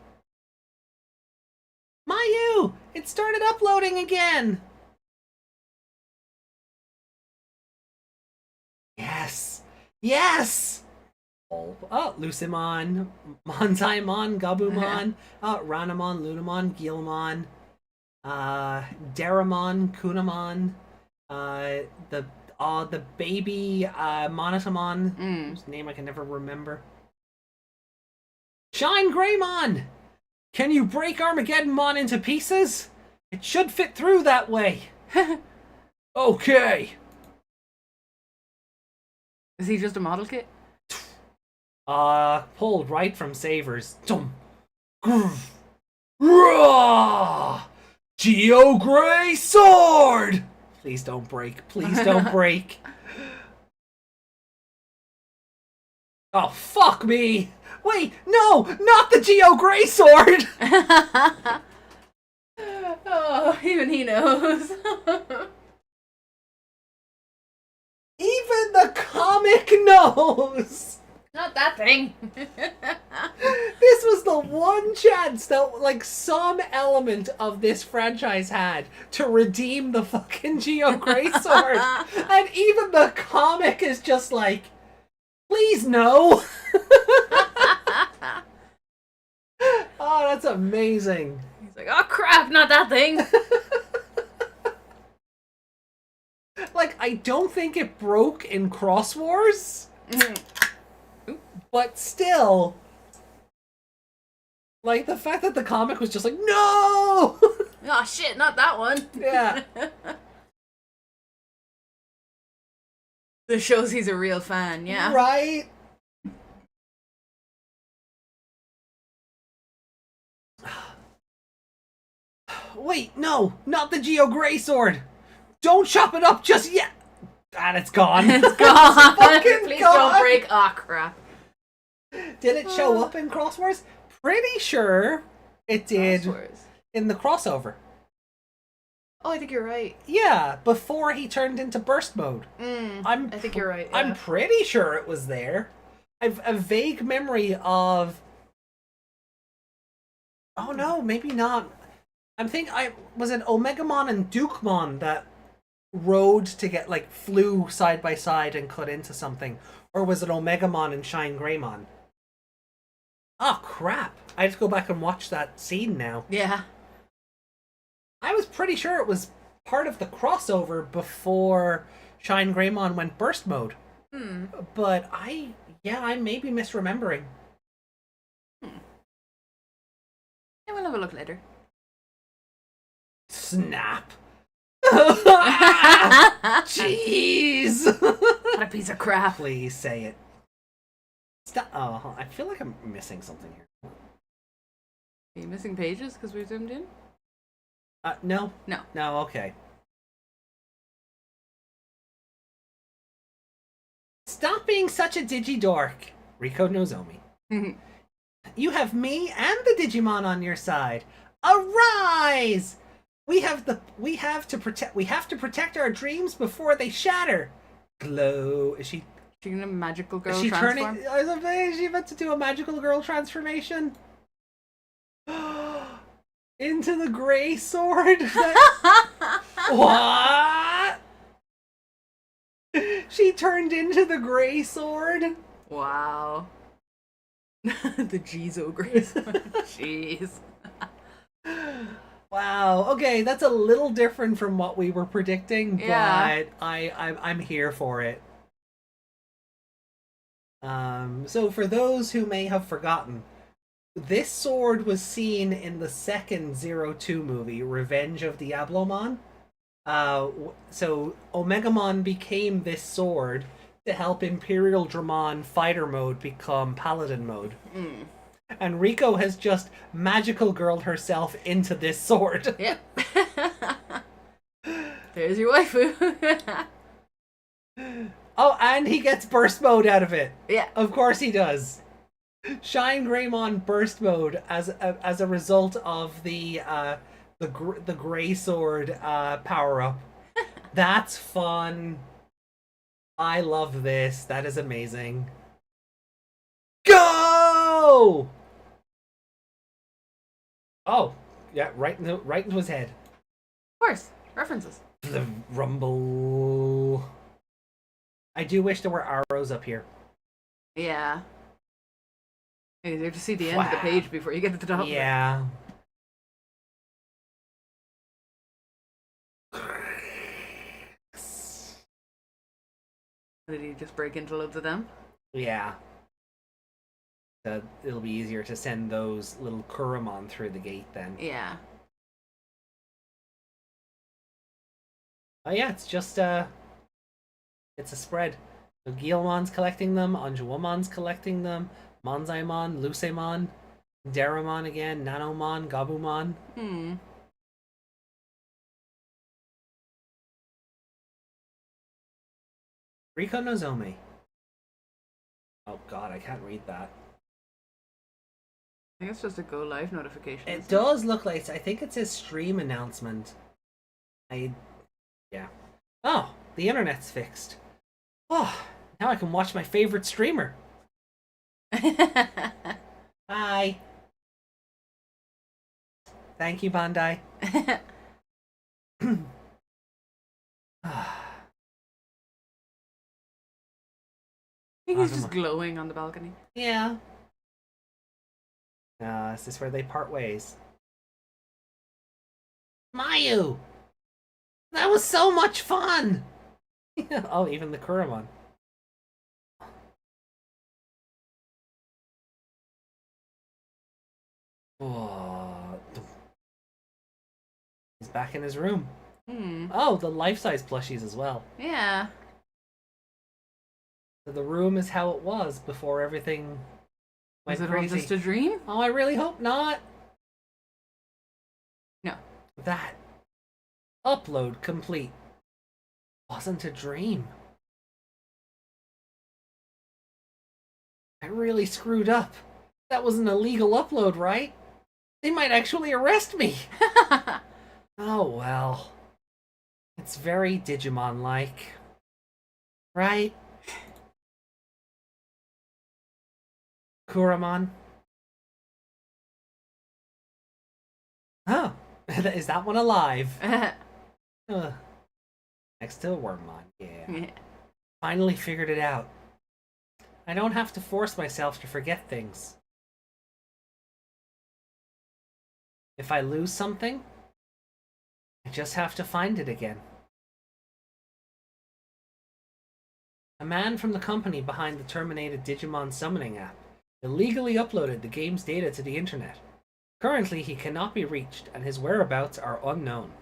Mayu! It started uploading again! Yes! Yes! Oh, Lucimon, Monzaimon, Gabumon, Ranamon, Lunamon, Gilmon, Deramon, Kunamon, the baby Monotamon, whose name I can never remember. Shine Greymon! Can you break Armageddonmon into pieces? It should fit through that way. Okay. Is he just a model kit? Pulled right from Savers. Raw! Geo Grey Sword! Please don't break. Please don't break. Oh, fuck me! Wait, no! Not the Geo Grey Sword! Oh, even he knows. knows? Not that thing. This was the one chance that, like, some element of this franchise had to redeem the fucking Geo Grey Sword. And even the comic is just like, please no. Oh, that's amazing. He's like, oh crap, not that thing. Like, I don't think it broke in Cross Wars. But still, like, the fact that the comic was just like, no! Oh shit, not that one. Yeah. This shows he's a real fan, yeah. Right? Wait, no, not the Geo Grey Sword. Don't chop it up just yet. And it's gone. It's gone. Fucking Please gone. don't break. Oh crap. Did it show up in Cross Wars? Pretty sure it did in the crossover. Oh, I think you're right. Yeah, before he turned into burst mode. I think you're right. Yeah. I'm pretty sure it was there. I've a vague memory of. Oh no, maybe not. Was it Omegamon and Dukemon that rode to get, like, flew side by side and cut into something, or was it Omegamon and Shine Greymon? Oh crap! I have to go back and watch that scene now. Yeah. I was pretty sure it was part of the crossover before Shine Greymon went burst mode. But I may be misremembering. Yeah, we'll have a look later. Snap. Jeez. What a piece of crap. Please say it. Stop. Oh, I feel like I'm missing something here. Are you missing pages because we zoomed in? No. No. No, okay. Stop being such a digidork, Riko Nozomi. You have me and the Digimon on your side. Arise! We have to protect our dreams before they shatter. Glow. Is she gonna magical girl is she transform? Is she about to do a magical girl transformation? Into the gray sword? What? She turned into the gray sword? Wow. The Jizo Grace. Jeez. Wow. Okay, that's a little different from what we were predicting, Yeah. but I'm here for it. So for those who may have forgotten, this sword was seen in the second 02 movie, Revenge of Diablomon. So Omegamon became this sword to help Imperial Dramon Fighter Mode become Paladin Mode. And Riko has just magical girled herself into this sword. Yep. There's your waifu. Oh, and he gets burst mode out of it. Yeah. Of course he does. Shine Greymon burst mode as a result of the gray sword power up. That's fun. I love this. That is amazing. Go! Oh, yeah, right into his head. Of course. References. The rumble. I do wish there were arrows up here. Yeah. You have to see the end of the page before you get to the top. Yeah. Did he just break into loads of them? Yeah. It'll be easier to send those little Kuramon through the gate then. Yeah. Oh yeah, it's just it's a spread. So Guilmon's collecting them, Anjuwamon's collecting them, Monzaimon, Lucemon, Daramon again, Nanomon, Gabumon. Riko Nozomi. Oh god, I can't read that. I think it's just a go live notification. It does look like I think it's his stream announcement. Yeah. Oh, the internet's fixed. Oh, Now I can watch my favorite streamer. Bye. Thank you, Bandai. I think he's just glowing on the balcony. Yeah. Is this where they part ways? Mayu! That was so much fun! Oh, even the Kuramon. Oh. He's back in his room. Oh, the life-size plushies as well. Yeah. So the room is how it was before everything went Was it all crazy. just a dream? Oh, I really hope not. No. That upload complete wasn't a dream. I really screwed up. That was an illegal upload, right? They might actually arrest me. Oh well. It's very Digimon-like. Right? Kuramon? Oh, is that one alive? Next to Wormmon, yeah. Finally figured it out. I don't have to force myself to forget things. If I lose something, I just have to find it again. A man from the company behind the terminated Digimon summoning app illegally uploaded the game's data to the internet. Currently, he cannot be reached, and his whereabouts are unknown.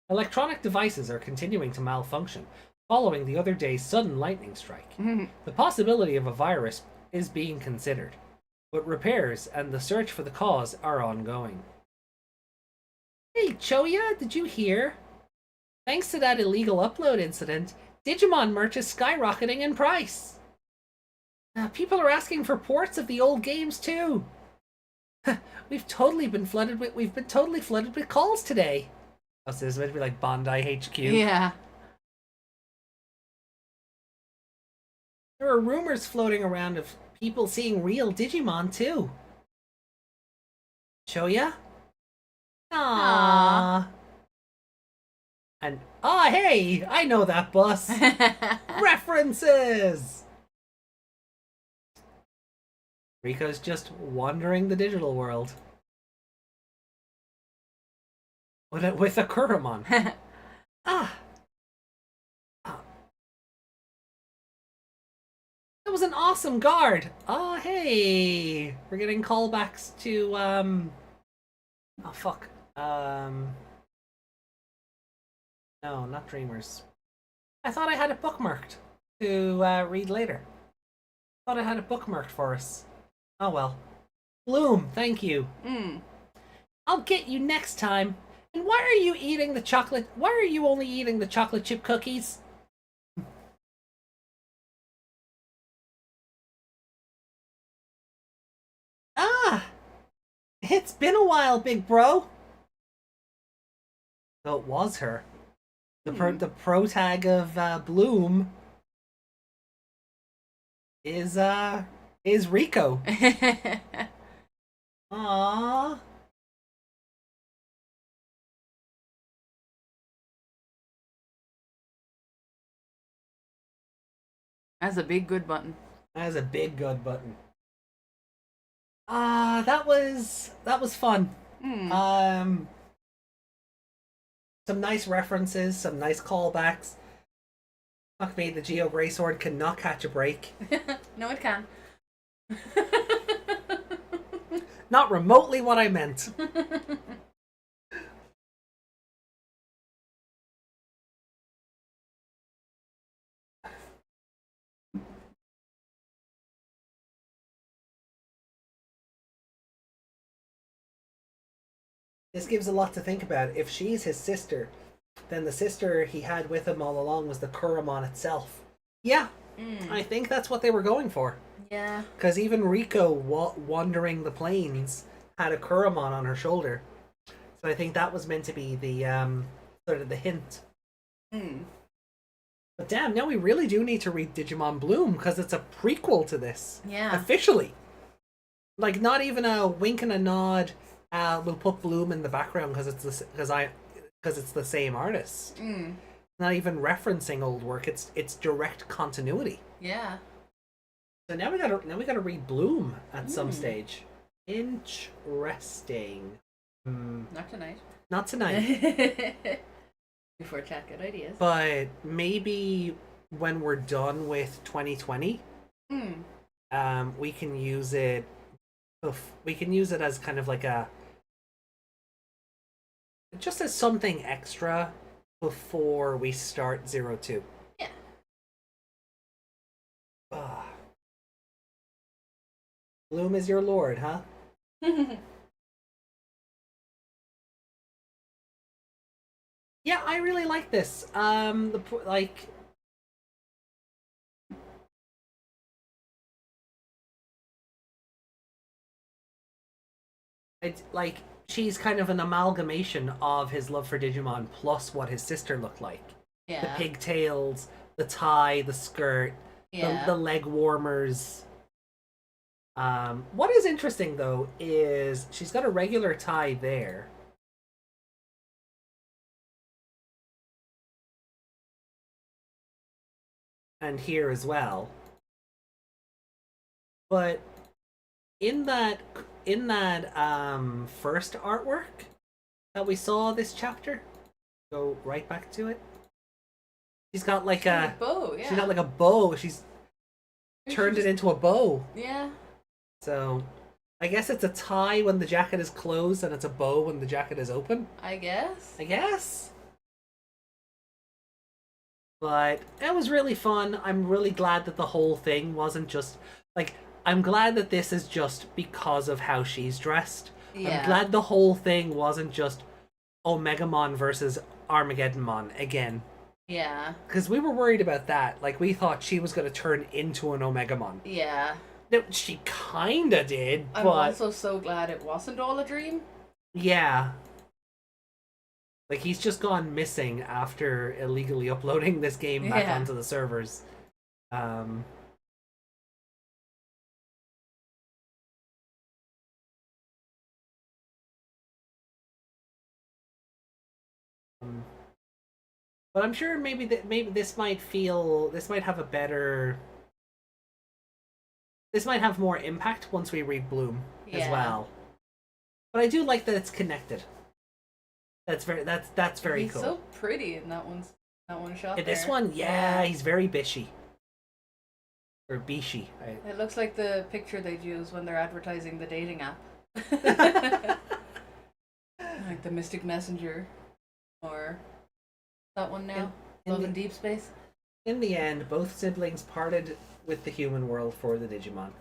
Electronic devices are continuing to malfunction, following the other day's sudden lightning strike. The possibility of a virus is being considered, but repairs and the search for the cause are ongoing. Hey, Choya, did you hear? Thanks to that illegal upload incident, Digimon merch is skyrocketing in price. People are asking for ports of the old games too. We've been totally flooded with calls today. Oh, so this is meant to be like Bandai HQ. Yeah. There are rumors floating around of people seeing real Digimon too. Choya? Aww. And hey, I know that bus. References. Riko's just wandering the digital world with a Kuramon. That was an awesome guard. Oh, hey, we're getting callbacks to oh fuck. No, not Dreamers. I thought I had it bookmarked to read later. Thought I had it bookmarked for us. Oh well. Bloom, thank you. I'll get you next time. And why are you eating the chocolate? Why are you only eating the chocolate chip cookies? It's been a while, big bro. So it was her. The pro tag of Bloom is Riko. Aww. That's a big good button. That is a big good button. That was fun. Some nice references, some nice callbacks. Fuck me, the Geo Grey Sword cannot catch a break. No, it can. Not remotely what I meant. This gives a lot to think about. If she's his sister, then the sister he had with him all along was the Kuramon itself. Yeah, I think that's what they were going for. Yeah. Because even Riko wandering the plains had a Kuramon on her shoulder. So I think that was meant to be the sort of the hint Mm. But damn, now we really do need to read Digimon Bloom because it's a prequel to this. Yeah. Officially. Like, not even a wink and a nod. We'll put Bloom in the background because it's the same artist. Mm. Not even referencing old work. It's direct continuity. Yeah. So now we gotta read Bloom at some stage. Interesting. Not tonight. Not tonight. Before chat, good ideas. But maybe when we're done with 2020, we can use it. We can use it as kind of like just as something extra before we start 02. Yeah. Bloom is your lord, huh? Yeah, I really like this. It's like she's kind of an amalgamation of his love for Digimon plus what his sister looked like. Yeah. The pigtails, the tie, the skirt, the leg warmers. What is interesting though is she's got a regular tie there. And here as well. But in that first artwork that we saw this chapter, go right back to it. She's got like a bow, yeah. She's got like a bow. She's turned it into a bow. Yeah. So I guess it's a tie when the jacket is closed and it's a bow when the jacket is open. I guess. But it was really fun. I'm really glad that the whole thing wasn't just like, I'm glad that this is just because of how she's dressed. Yeah. I'm glad the whole thing wasn't just Omegamon versus Armageddonmon again. Yeah. Because we were worried about that. Like, we thought she was going to turn into an Omegamon. Yeah. No, she kinda did, I'm but... also so glad it wasn't all a dream. Yeah. Like, he's just gone missing after illegally uploading this game back onto the servers. But I'm sure maybe this might have a better... This might have more impact once we read Bloom as well. But I do like that it's connected. That's very He's cool. He's so pretty in that one shot. In this one, he's very bishy. Or bishy. It looks like the picture they'd use when they're advertising the dating app. Like the Mystic Messenger. Or that one now. Love in Deep Space. In the end, both siblings parted with the human world for the Digimon.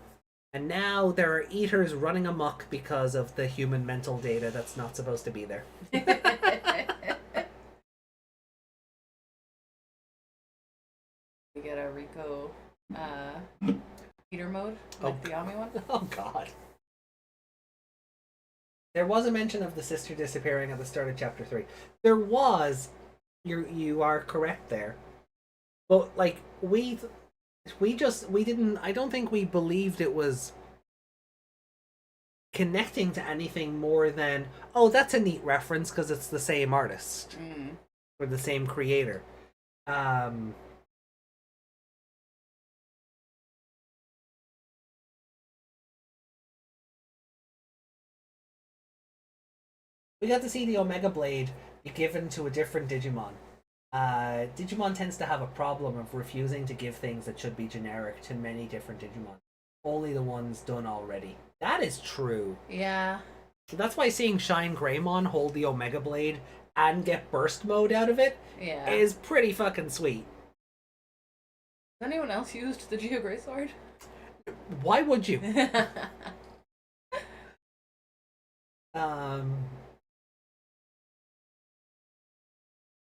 And now there are eaters running amok because of the human mental data that's not supposed to be there. We get a Rico eater mode, like the Ami one. Oh god. There was a mention of the sister disappearing at the start of chapter 3. There was. You are correct there. But like we didn't, I don't think we believed it was connecting to anything more than, oh, that's a neat reference because it's the same artist or the same creator. We got to see the Omega Blade be given to a different Digimon. Digimon tends to have a problem of refusing to give things that should be generic to many different Digimon. Only the ones done already. That is true. Yeah. So that's why seeing Shine Greymon hold the Omega Blade and get burst mode out of it is pretty fucking sweet. Has anyone else used the Geo Grey Sword? Why would you?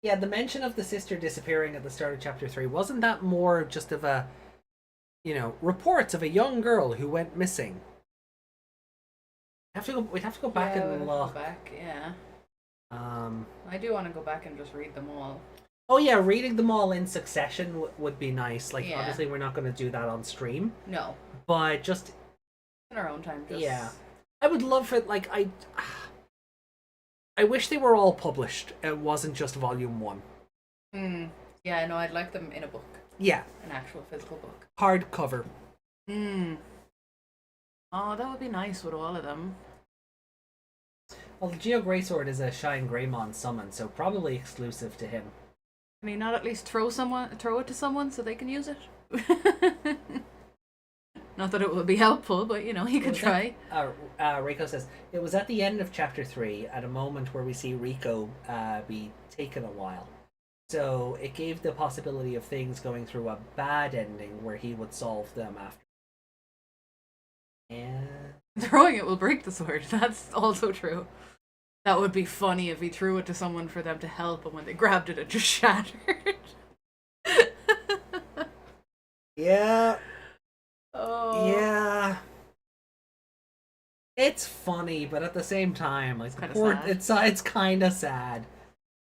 Yeah, the mention of the sister disappearing at the start of chapter 3, wasn't that more just of a, reports of a young girl who went missing? We'd have to go back and look. Go back, yeah. I do want to go back and just read them all. Oh yeah, reading them all in succession would be nice. Like, Yeah. obviously we're not going to do that on stream, No. but just In our own time, just... yeah. I would love for like I wish they were all published. It wasn't just volume 1. Yeah, no, I'd like them in a book. Yeah, An actual physical book. hardcover. Oh, that would be nice with all of them. Well, the Geo Greysword is a Shine Greymon summon, so probably exclusive to him. Can he not at least throw it to someone so they can use it? Not that it would be helpful, but you know, he could try. Reiko says, it was at the end of chapter 3, at a moment where we see Rico be taken a while. So it gave the possibility of things going through a bad ending where he would solve them after. And Throwing it will break the sword. That's also true. That would be funny if he threw it to someone for them to help, and when they grabbed it, it just shattered. yeah. Oh. Yeah. It's funny, but at the same time, like, it's kind of sad.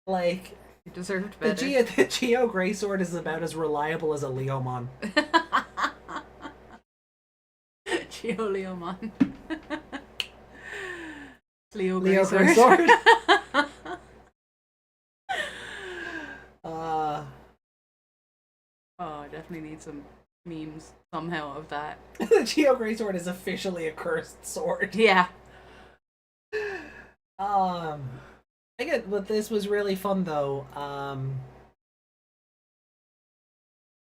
Like, He deserved the better. the Geo Greysword is about as reliable as a Leomon. Geo Leomon. Leo Leo Greysword. Oh, I definitely need some memes somehow of that. The Geo Greysword is officially a cursed sword. Yeah. Again, but this was really fun though.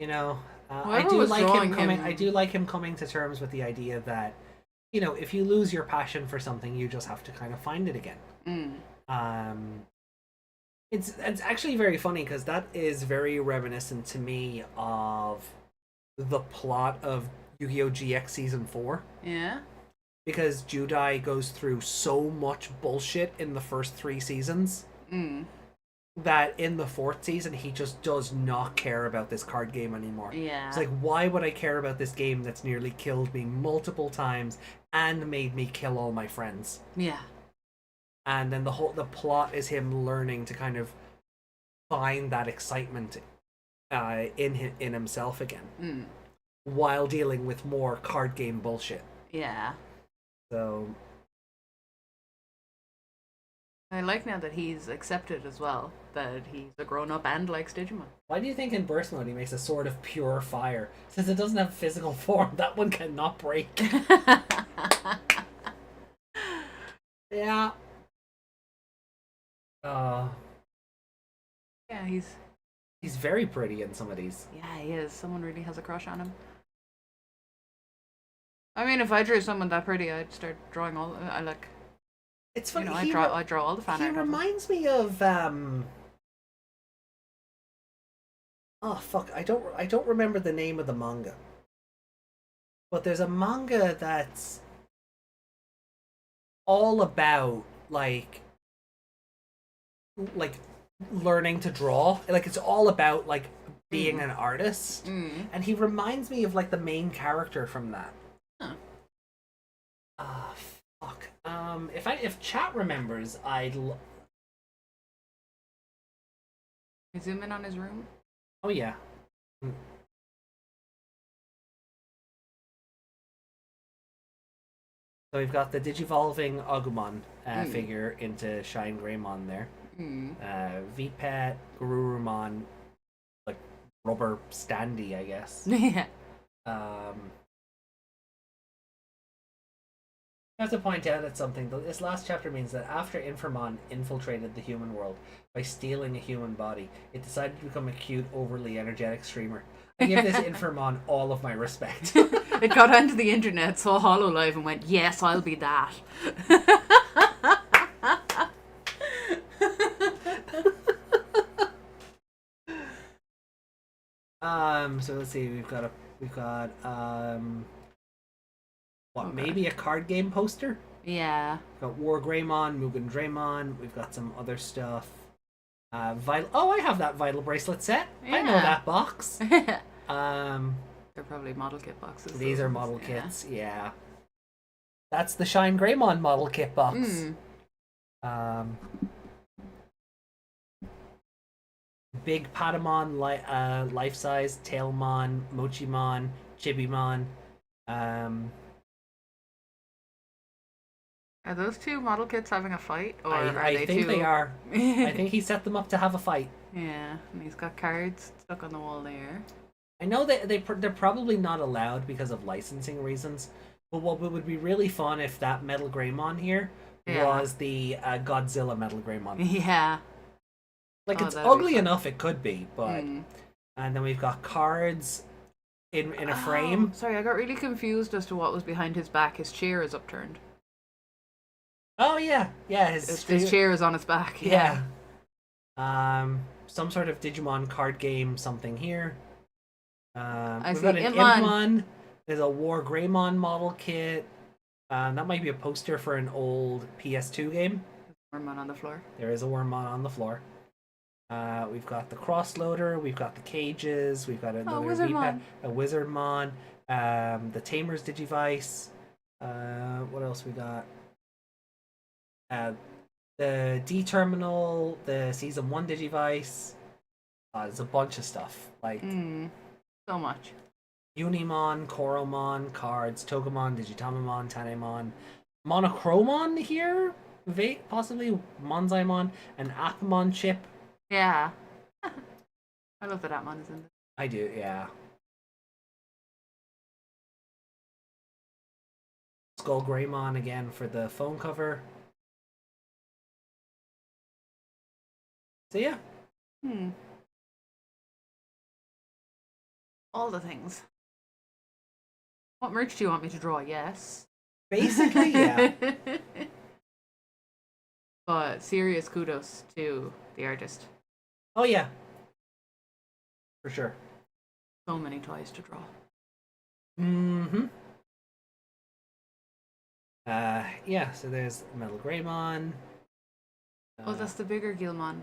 You know, I do like him coming. I do like him coming to terms with the idea that, you know, if you lose your passion for something, you just have to kind of find it again. It's actually very funny because that is very reminiscent to me of the plot of Yu-Gi-Oh! GX Season 4. Yeah. Because Judai goes through so much bullshit in the first 3 seasons that in the 4th season he just does not care about this card game anymore. Yeah. It's like, why would I care about this game that's nearly killed me multiple times and made me kill all my friends? Yeah. And then the plot is him learning to kind of find that excitement in himself again, while dealing with more card game bullshit. Yeah. So I like now that he's accepted as well, that he's a grown-up and likes Digimon. why do you think in burst mode he makes a sword of pure fire? Since it doesn't have physical form, that one cannot break. Yeah. Yeah, he's very pretty in some of these. Yeah, he is. Someone really has a crush on him. I mean, if I drew someone that pretty, I'd start drawing all. I like. It's funny. You know, I draw all the fan He art. He reminds me of Oh fuck! I don't remember the name of the manga. But there's a manga that's all about like learning to draw. Like, it's all about like being an artist. And he reminds me of like the main character from that. Huh. Fuck. If chat remembers, I'd zoom in on his room. Oh yeah. So we've got the Digivolving Agumon figure into Shine Greymon there. VPET, Garurumon, like rubber standy, I guess. Yeah. I have to point out that something. This last chapter means that after Inframon infiltrated the human world by stealing a human body, it decided to become a cute, overly energetic streamer. I give this Inframon all of my respect. It got onto the internet, saw HoloLive, and went, "Yes, I'll be that." So let's see. We've got maybe a card game poster? Yeah. We've got War Greymon, Mugen Draymon. We've got some other stuff. I have that Vital Bracelet set. Yeah. I know that box. They're probably model kit boxes. These are model kits, yeah. That's the Shine Greymon model kit box. Big Patamon, life-size, Tailmon, Mochimon, Chibimon. Are those two model kits having a fight, or are I they think two? they are. I think he set them up to have a fight. Yeah, and he's got cards stuck on the wall there. I know that they're probably not allowed because of licensing reasons, but what would be really fun if that Metal Greymon here was the Godzilla Metal Greymon. Yeah. Like, it's ugly enough it could be, but... And then we've got cards in a frame. Sorry, I got really confused as to what was behind his back. His chair is upturned. Oh, yeah. Yeah, his chair is on his back. Yeah. Some sort of Digimon card game, something here. We've got an Impmon. There's a War Greymon model kit. That might be a poster for an old PS2 game. Wormmon on the floor. There is a Wormmon on the floor. We've got the Crossloader. We've got the cages. We've got another Wizardmon. A Wizardmon. The Tamer's Digivice. What else we got? The D-Terminal. The Season 1 Digivice. There's a bunch of stuff. Like... So much. Unimon, Koromon, cards, Togemon, Digitamamon, Tanemon, Monochromon here, possibly Monzaimon, an Appamon chip. Yeah. I love that Appamon is in this. I do, yeah. Skull Greymon again for the phone cover. So yeah. All the things. What merch do you want me to draw? Yes. Basically, yeah. But serious kudos to the artist. Oh yeah. For sure. So many toys to draw. Yeah, so there's Metal Greymon. Oh, that's the bigger Gilmon.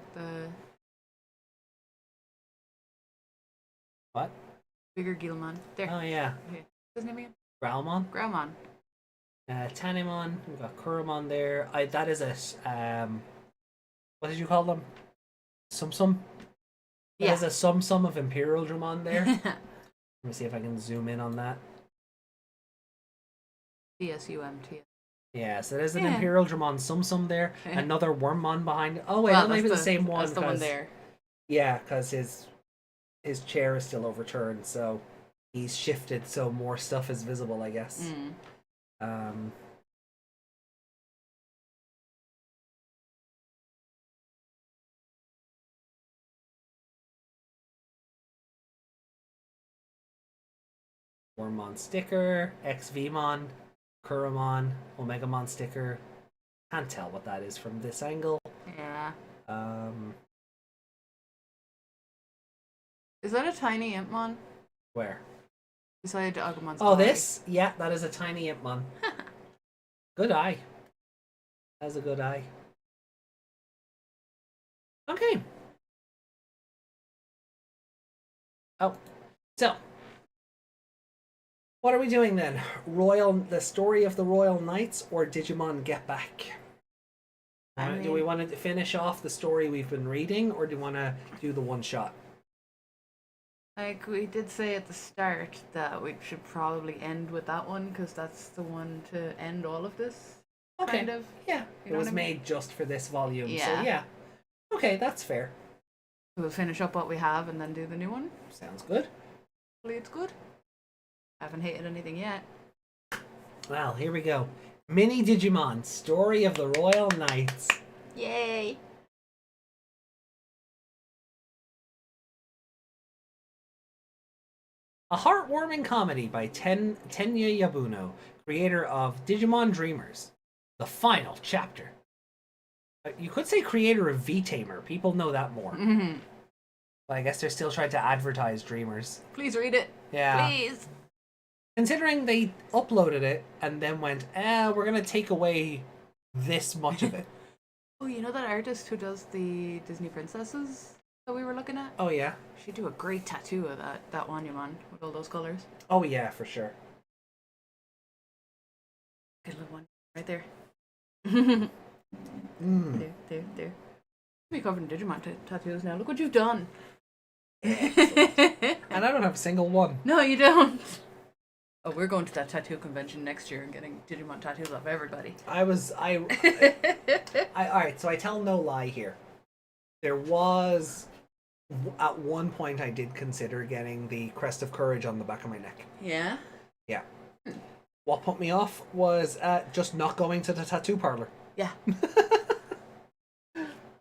What? Bigger Gilmon. There. Oh yeah. Okay. What's his name again? Growlmon. Growlmon. Tanemon. We've got Kuromon there. That is a what did you call them? Sum. Yeah. There's a sum of Imperial Dramon there. Let me see if I can zoom in on that. TSUMT. Yeah, so there's an Imperial Dramon sum there. Another Wormmon behind. Oh wait, well, that might be the same one. That's the one there. Yeah, because his chair is still overturned, so he's shifted, so more stuff is visible, I guess. Wormmon sticker, XVmon, Kuromon, Omegamon sticker. Can't tell what that is from this angle. Yeah. Is that a tiny Impmon? Where? Beside Agumon's Oh, eye. this? Yeah, that is a tiny Impmon. Good eye. That's a good eye. Okay. Oh, so what are we doing then? The story of the Royal Knights or Digimon Get Back? Do we want to finish off the story we've been reading, or do we want to do the one shot? Like we did say at the start that we should probably end with that one because that's the one to end all of this. Okay. Kind of. Yeah. You know it was what I mean? made just for this volume. Yeah. So yeah. Okay, that's fair. We'll finish up what we have and then do the new one. Sounds good. Hopefully it's good. I haven't hated anything yet. Well, here we go. Mini Digimon, Story of the Royal Knights. Yay! A heartwarming comedy by Tenya Yabuno, creator of Digimon Dreamers. The final chapter. You could say creator of V-Tamer. People know that more. But I guess they're still trying to advertise Dreamers. Please read it. Yeah. Please. Considering they uploaded it and then went, we're going to take away this much of it. Oh, you know that artist who does the Disney princesses that we were looking at? Oh, yeah? She'd do a great tattoo of that Wanyamon with all those colors. Oh, yeah, for sure. Good little one. Right there. Mm. There. Be covered in Digimon tattoos now. Look what you've done. And I don't have a single one. No, you don't. Oh, we're going to that tattoo convention next year and getting Digimon tattoos off everybody. Alright, so I tell no lie here. There was, at one point I did consider getting the Crest of Courage on the back of my neck. Yeah? Yeah. What put me off was just not going to the tattoo parlor. Yeah.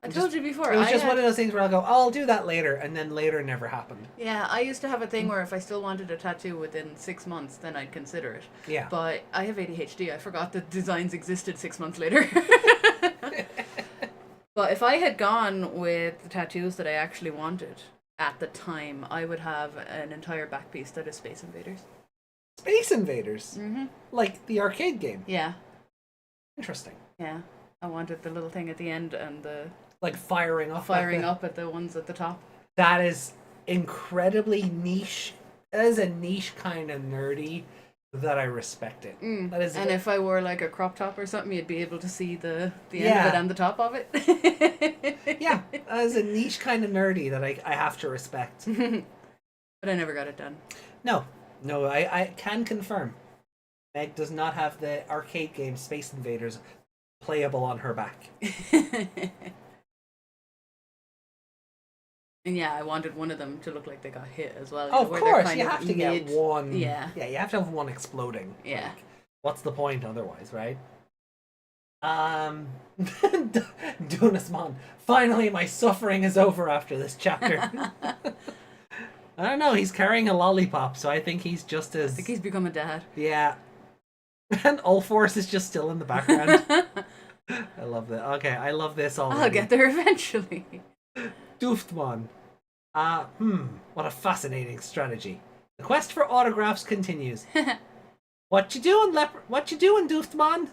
I told you before. It was just one of those things where I'll go, oh, I'll do that later, and then later never happened. Yeah, I used to have a thing where if I still wanted a tattoo within 6 months, then I'd consider it. Yeah. But I have ADHD. I forgot that designs existed 6 months later. But if I had gone with the tattoos that I actually wanted at the time, I would have an entire back piece that is Space Invaders. Space Invaders? Mm-hmm. Like the arcade game? Yeah. Interesting. Yeah. I wanted the little thing at the end and the... Like firing up at the ones at the top. That is incredibly niche. That is a niche kind of nerdy that I respect it. That is, and if I wore like a crop top or something, you'd be able to see the end of it and the top of it. Yeah, that is a niche kind of nerdy that I have to respect. But I never got it done. No, I can confirm. Meg does not have the arcade game Space Invaders playable on her back. And yeah, I wanted one of them to look like they got hit as well. Oh, of course, you have to get one. Yeah. Yeah, you have to have one exploding. Yeah. Like, what's the point otherwise, right? Dunasmon. Finally, my suffering is over after this chapter. I don't know, he's carrying a lollipop, so I think he's just as... I think he's become a dad. Yeah. And Ulforce is just still in the background. I love that. Okay, I love this already. I'll get there eventually. Dooftmon. What a fascinating strategy. The quest for autographs continues. What you doing, Dooftmon?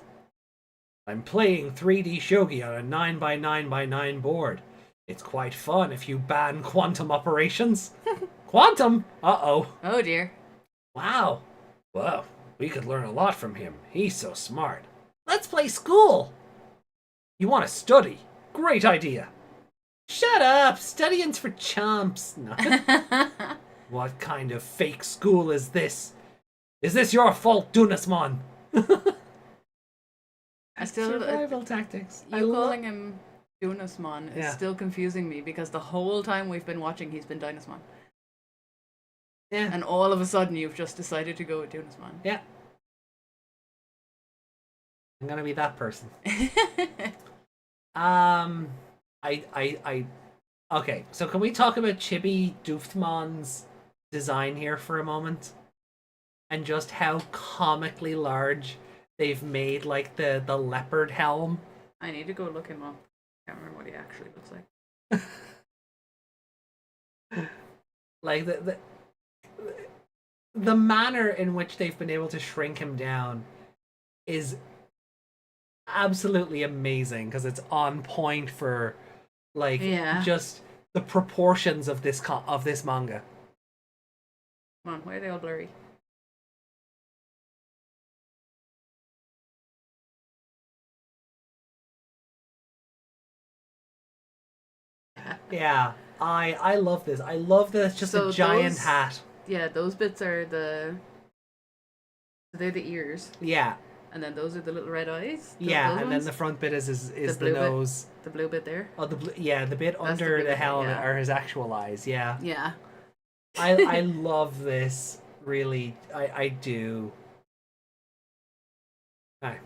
I'm playing 3D shogi on a 9x9x9 board. It's quite fun if you ban quantum operations. Quantum? Uh-oh. Oh dear. Wow. Well, we could learn a lot from him. He's so smart. Let's play school. You want to study? Great idea. Shut up! Studying's for chumps. No. What kind of fake school is this? Is this your fault, Dunasmon? I still Survival tactics. You calling him Dunasmon is still confusing me because the whole time we've been watching, he's been Dynasmon. Yeah. And all of a sudden, you've just decided to go with Dunasmon. Yeah. I'm gonna be that person. Okay, so can we talk about Chibi Dooftmon's design here for a moment? And just how comically large they've made, like, the leopard helm. I need to go look him up. I can't remember what he actually looks like. Like, the manner in which they've been able to shrink him down is absolutely amazing, because it's on point for, like, just the proportions of this manga. Come on, why are they all blurry? Yeah, I love this. I love that it's just a giant hat. Yeah, those bits are they're the ears. Yeah. And then those are the little red eyes. Yeah, and then the front bit is the nose. The blue bit there. Oh, the bit under the helmet are his actual eyes. Yeah. Yeah. I love this. Really, I do. Alright.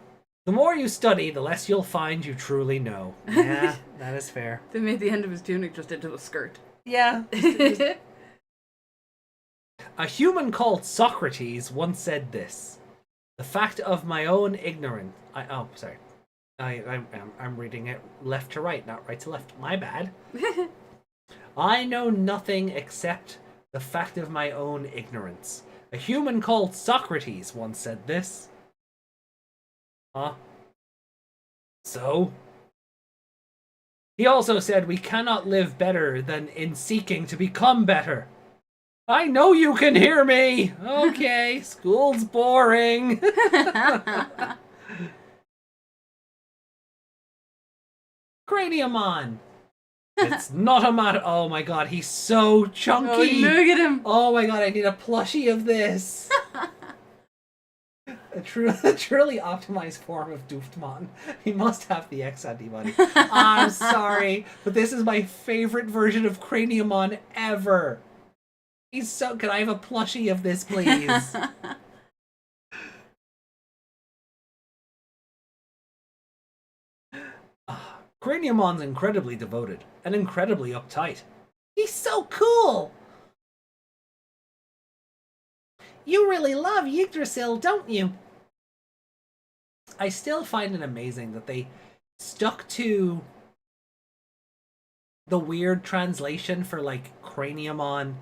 The more you study, the less you'll find you truly know. Yeah, that is fair. They made the end of his tunic just into a skirt. Yeah. A human called Socrates once said this. The fact of my own ignorance... I'm reading it left to right, not right to left. My bad. I know nothing except the fact of my own ignorance. A human called Socrates once said this. Huh? So? He also said we cannot live better than in seeking to become better. I know you can hear me! Okay, school's boring. Craniumon! It's not a matter. Oh my god, he's so chunky. Oh, look at him. Oh my god, I need a plushie of this. A truly optimized form of Doofmon. He must have the X antibody. I'm sorry, but this is my favorite version of Craniumon ever. He's so. Can I have a plushie of this, please? Craniumon's incredibly devoted and incredibly uptight. He's so cool! You really love Yggdrasil, don't you? I still find it amazing that they stuck to the weird translation for, like, Craniumon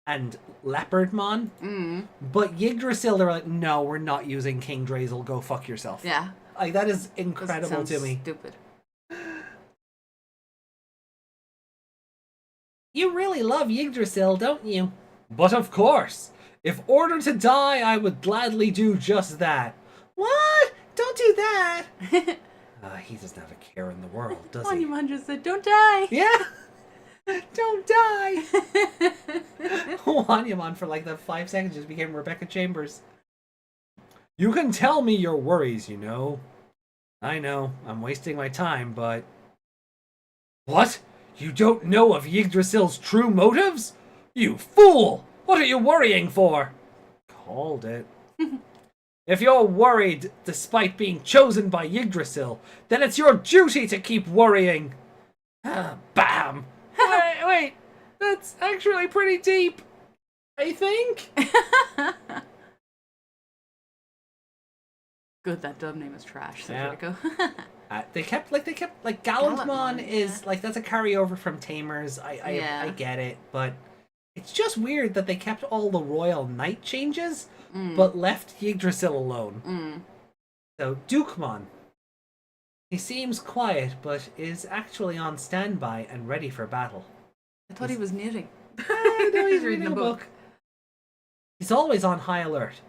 and Leopardmon. But Yggdrasil, they're like, no, we're not using King Drazel, go fuck yourself. Yeah. Like, that is incredible to me. Stupid. You really love Yggdrasil, don't you? But of course! If ordered to die, I would gladly do just that. What? Don't do that! He doesn't have a care in the world, does he? Monumon just said, don't die! Yeah! Don't die! Wanyamon for like the 5 seconds just became Rebecca Chambers. You can tell me your worries, you know. I know, I'm wasting my time, but... What? You don't know of Yggdrasil's true motives? You fool! What are you worrying for? Called it. If you're worried despite being chosen by Yggdrasil, then it's your duty to keep worrying. Bam! Wait, that's actually pretty deep. I think. Good, that dub name is trash. So Yeah. go. They kept Gallantmon Gallantmon, is yeah. like that's a carryover from Tamers. I get it, but it's just weird that they kept all the Royal Knight changes, but left Yggdrasil alone. So Dukemon, he seems quiet, but is actually on standby and ready for battle. I thought he was knitting. No, he's reading a book. He's always on high alert.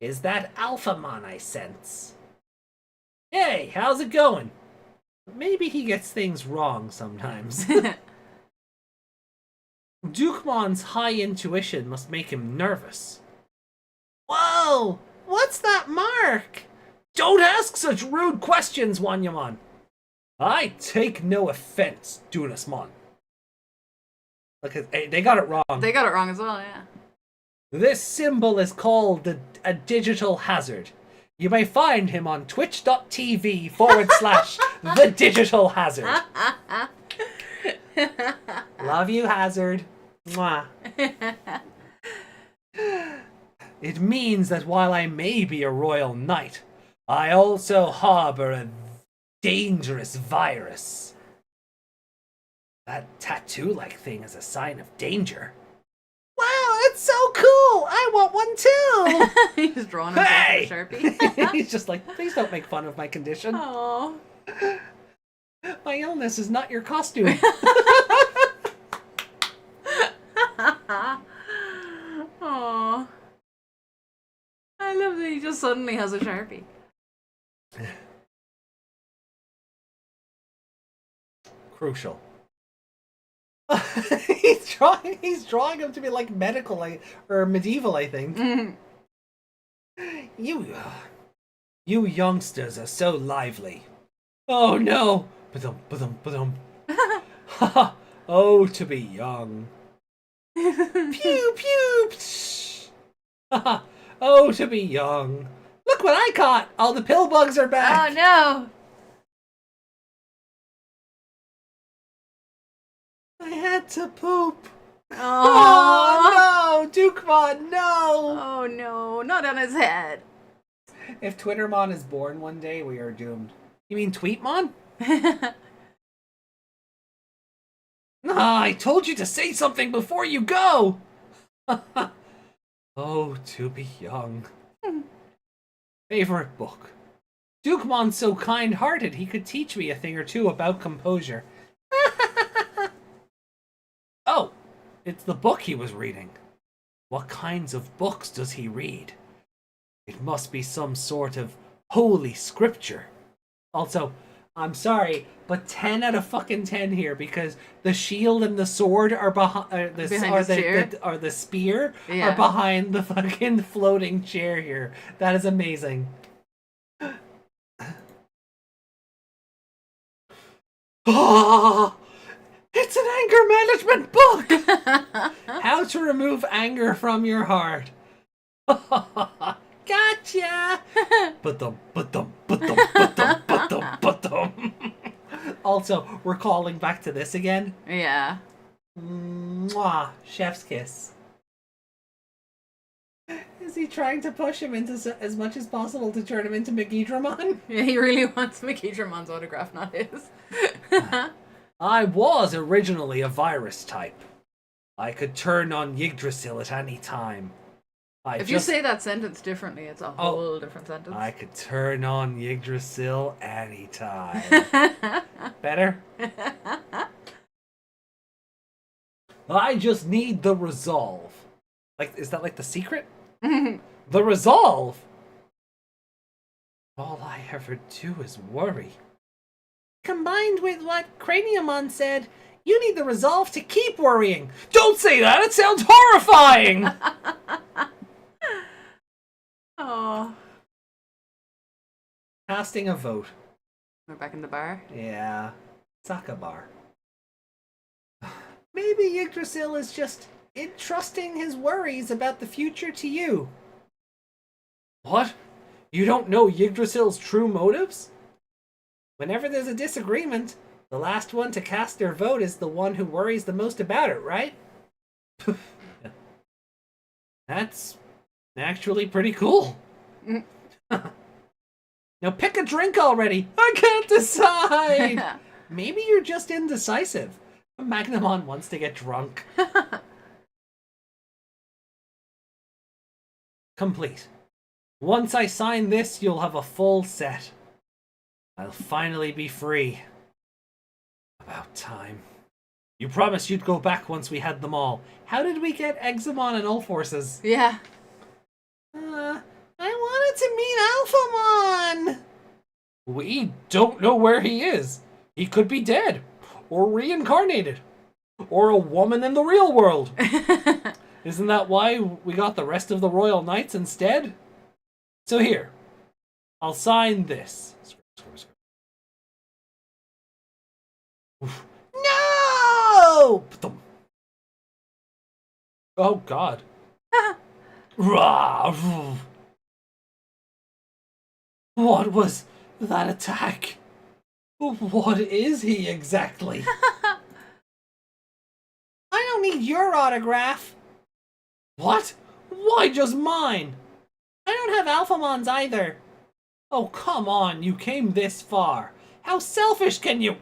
Is that Alphamon I sense? Hey, how's it going? Maybe he gets things wrong sometimes. Dukemon's high intuition must make him nervous. Whoa! What's that mark? Don't ask such rude questions, Wanyamon. I take no offense, Dunasmon. Look, they got it wrong. They got it wrong as well, yeah. This symbol is called a digital hazard. You may find him on twitch.tv/the digital hazard. Love you, Hazard. Mwah. It means that while I may be a royal knight, I also harbor a dangerous virus. That tattoo-like thing is a sign of danger. Wow, that's so cool! I want one too! He's drawing himself Hey! with a Sharpie. He's just like, please don't make fun of my condition. Aww. My illness is not your costume. Aww. I love that he just suddenly has a Sharpie. Crucial. He's drawing him to be like medical, or medieval, I think. You youngsters are so lively. Oh no! Ba-dum. Ha! Oh, to be young. Pew pew. Ha! Oh, to be young. Look what I caught! All the pill bugs are back. Oh no! I had to poop. Aww. Oh no, Dukemon, no! Oh no, not on his head. If Twittermon is born one day, we are doomed. You mean Tweetmon? I told you to say something before you go! Oh, to be young. Favorite book. Dukemon's so kind-hearted he could teach me a thing or two about composure. Oh, it's the book he was reading. What kinds of books does he read? It must be some sort of holy scripture. Also, I'm sorry, but 10 out of fucking 10 here because the shield and the sword are behind the spear are behind the fucking floating chair here. That is amazing. Oh, it's an anger management book. How to remove anger from your heart. Gotcha. Also, we're calling back to this again. Yeah. Mwah, chef's kiss. Is he trying to push him into as much as possible to turn him into Megidramon? Yeah, he really wants Megidramon's autograph, not his. I was originally a virus type. I could turn on Yggdrasil at any time. If you say that sentence differently, it's a whole different sentence. I could turn on Yggdrasil anytime. Better? I just need the resolve. Like, is that like the secret? The resolve? All I ever do is worry. Combined with what Craniumon said, you need the resolve to keep worrying. Don't say that! It sounds horrifying! Oh. Casting a vote. We're back in the bar? Yeah. Saka bar. Maybe Yggdrasil is just entrusting his worries about the future to you. What? You don't know Yggdrasil's true motives? Whenever there's a disagreement, the last one to cast their vote is the one who worries the most about it, right? That's actually pretty cool. Now pick a drink already. I can't decide. Maybe you're just indecisive. Magnamon wants to get drunk. Complete. Once I sign this, you'll have a full set. I'll finally be free. About time. You promised you'd go back once we had them all. How did we get Examon and All-Forces? Yeah. I wanted to meet Alphamon! We don't know where he is. He could be dead. Or reincarnated. Or a woman in the real world. Isn't that why we got the rest of the Royal Knights instead? So here. I'll sign this. No! Oh, God. What was that attack? What is he exactly? I don't need your autograph. What? Why just mine? I don't have Alphamons either. Oh, come on, you came this far. How selfish can you...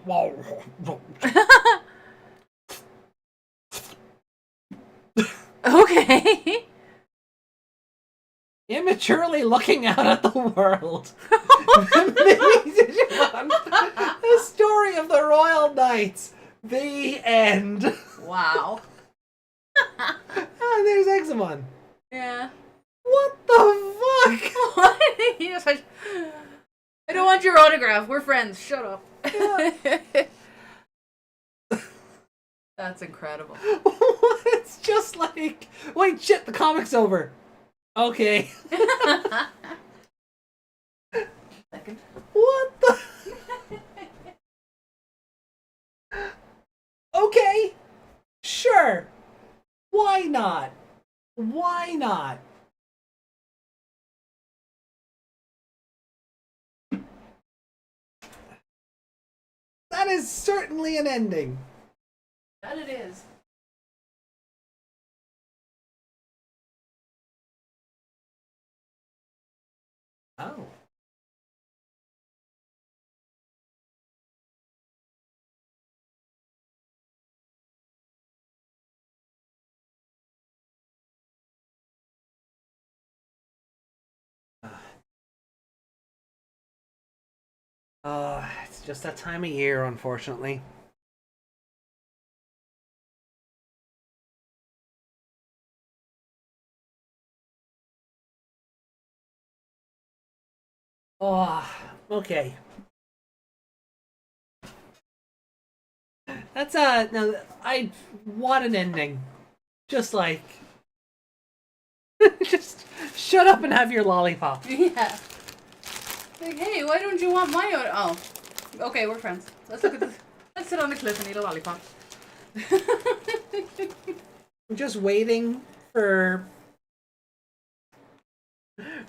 Okay. Immaturely looking out at the world. Digimon, the story of the Royal Knights. The end. Wow. There's Examon. Yeah. What the fuck? What? I don't want your autograph. We're friends. Shut up. That's incredible. It's just like... Wait, shit, the comic's over. Okay. Second. What the... Okay. Sure. Why not? Why not? That is certainly an ending. That it is. Oh. It's just that time of year, unfortunately. Oh, okay. That's no, I want an ending. Just like just shut up and have your lollipop. Yeah. Like, hey, why don't you want my own? Oh, okay, we're friends. Let's look at this. Let's sit on the cliff and eat a lollipop. I'm just waiting for.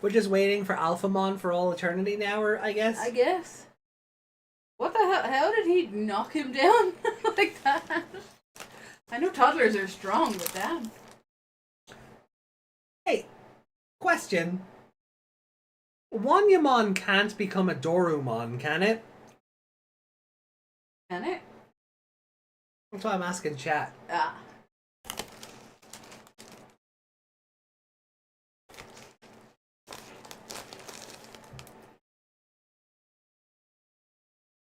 We're just waiting for Alphamon for all eternity now, or I guess. I guess. What the hell? How did he knock him down like that? I know toddlers are strong, but damn. Hey, question. Wanyamon can't become a Dorumon, can it? Can it? That's why I'm asking chat. Ah.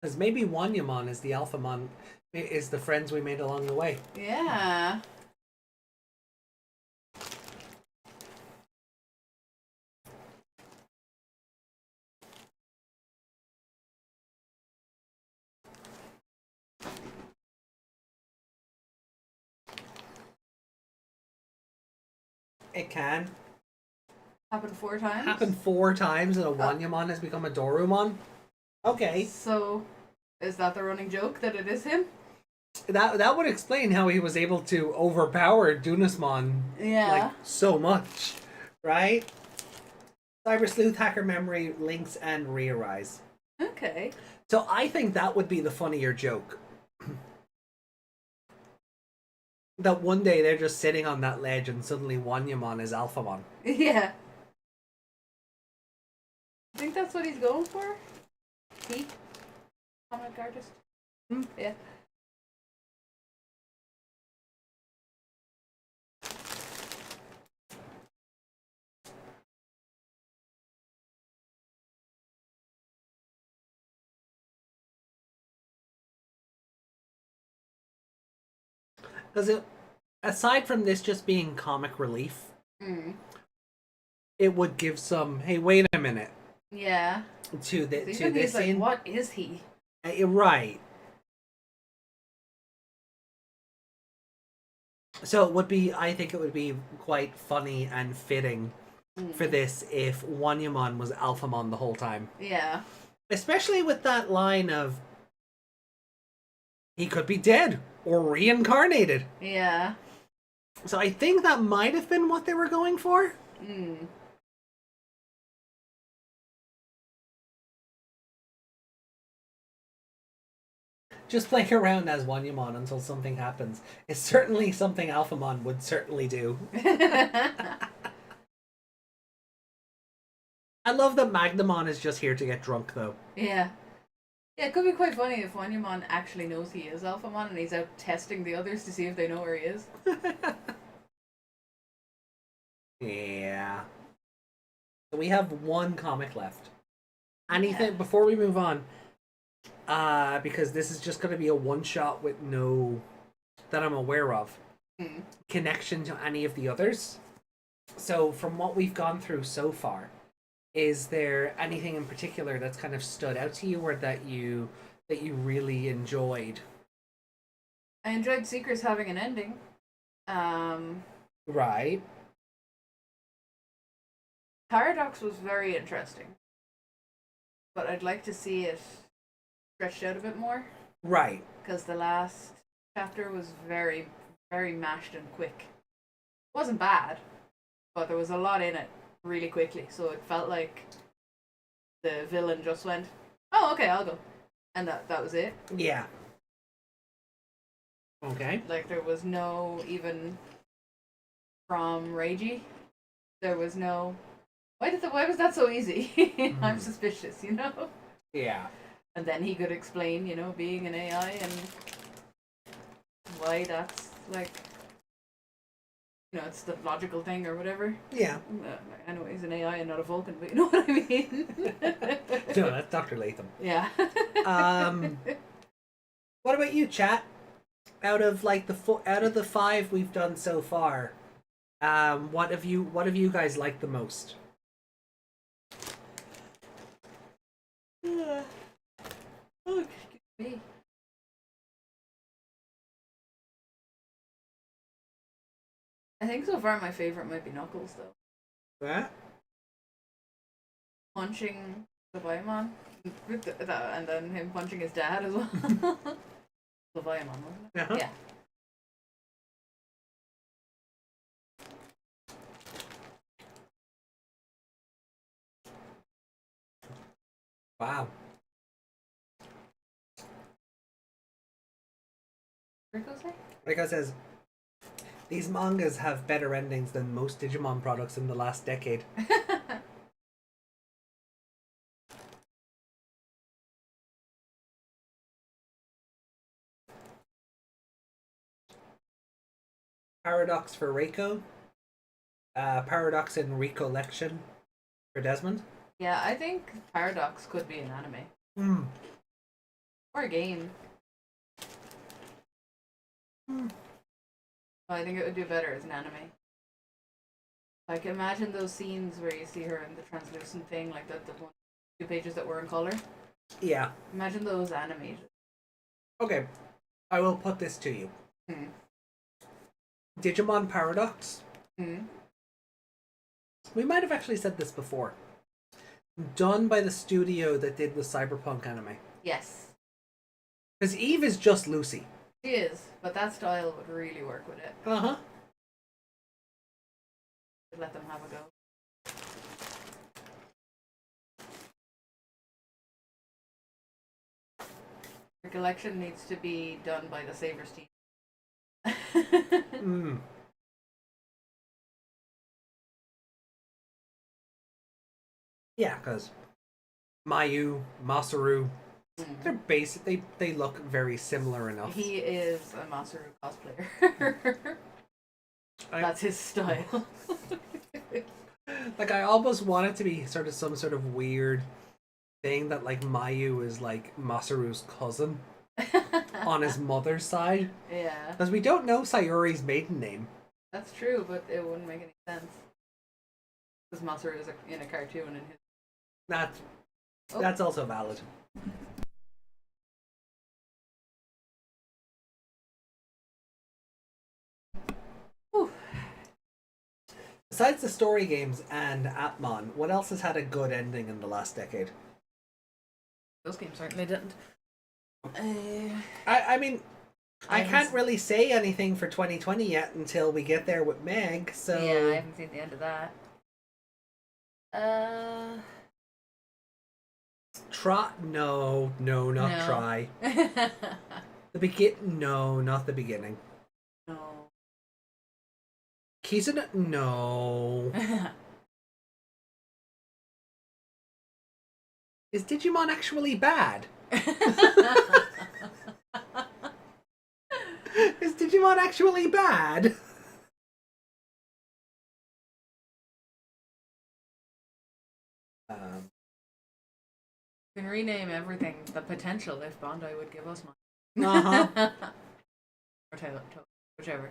Because maybe Wanyamon is the Alphamon, is the friends we made along the way. Yeah. It can. Happened 4 times? Happened 4 times and a Wanyamon has become a Dorumon? Okay. So, is that the running joke that it is him? That would explain how he was able to overpower Dunasmon Yeah. like so much, right? Cyber Sleuth, Hacker Memory, Links, and Re-Arise. Okay. So I think that would be the funnier joke. That one day they're just sitting on that ledge and suddenly Wanyamon is Alphamon. Yeah. I think that's what he's going for? He? Comic artist? Yeah. Because aside from this just being comic relief, Mm. it would give some, hey, wait a minute, Yeah. to Even this he's like, scene. what is he? Right. So it would be, I think it would be quite funny and fitting for this if Wanyamon was Alphamon the whole time. Yeah. Especially with that line of, he could be dead or reincarnated. Yeah. So I think that might have been what they were going for. Mm. Just playing around as Wanyamon until something happens is certainly something Alphamon would certainly do. I love that Magnamon is just here to get drunk, though. Yeah. Yeah, it could be quite funny if Wanyamon actually knows he is Alphamon and he's out testing the others to see if they know where he is. Yeah. So we have 1 comic left. Anything Yeah. before we move on? Because this is just going to be a one-shot with no, that I'm aware of, connection to any of the others. So from what we've gone through so far, is there anything in particular that's kind of stood out to you or that you really enjoyed? I enjoyed Seekers having an ending. Right. Paradox was very interesting. But I'd like to see it stretched out a bit more. Right. Because the last chapter was very, very mashed and quick. It wasn't bad, but there was a lot in it really quickly. So it felt like the villain just went, oh, okay, I'll go. And that was it. Yeah. Okay. Like, there was no, even from Reiji, there was no, why was that so easy? I'm suspicious, you know? Yeah. And then he could explain, you know, being an AI and why that's, like, you know, it's the logical thing or whatever. Yeah. I know he's an AI and not a Vulcan, but you know what I mean? No, that's Dr. Latham. Yeah. What about you, chat? Out of the 5 we've done so far, what have you guys liked the most? Oh, excuse me. I think so far my favorite might be Knuckles though. Yeah. Punching the Baiamon, and then him punching his dad as well. The Baiamon, wasn't it? Uh-huh. Yeah. Wow. Rico say? Rico says, these mangas have better endings than most Digimon products in the last decade. Paradox for Reiko. Paradox in Rekollection for Desmond. Yeah, I think Paradox could be an anime. Hmm. Or a game. I think it would do better as an anime. Like, imagine those scenes where you see her in the translucent thing, like the 2 pages that were in color. Yeah. Imagine those animated. Okay. I will put this to you. Hmm. Digimon Paradox. Hmm. We might have actually said this before. Done by the studio that did the Cyberpunk anime. Yes. Because Eve is just Lucy. She is, but that style would really work with it. Uh-huh. Let them have a go. Recollection needs to be done by the Savers team. Mm. Yeah, because Mayu, Masaru, they're basic. They look very similar enough. He is a Masaru cosplayer. That's his style. Like, I almost want it to be sort of some sort of weird thing that, like, Mayu is like Masaru's cousin on his mother's side. Yeah. Because we don't know Sayuri's maiden name. That's true, but it wouldn't make any sense. Because Masaru is in a cartoon and his... That's also valid. Whew. Besides the story games and Atmon, what else has had a good ending in the last decade? Those games certainly didn't. I mean, I can't really say anything for 2020 yet until we get there with Meg, so... Yeah, I haven't seen the end of that. No, not try. No, not the beginning. No. Kizuna, no. Is Digimon actually bad? Is Digimon actually bad? We can rename everything the potential if Bandai would give us money. Uh-huh. Or whichever.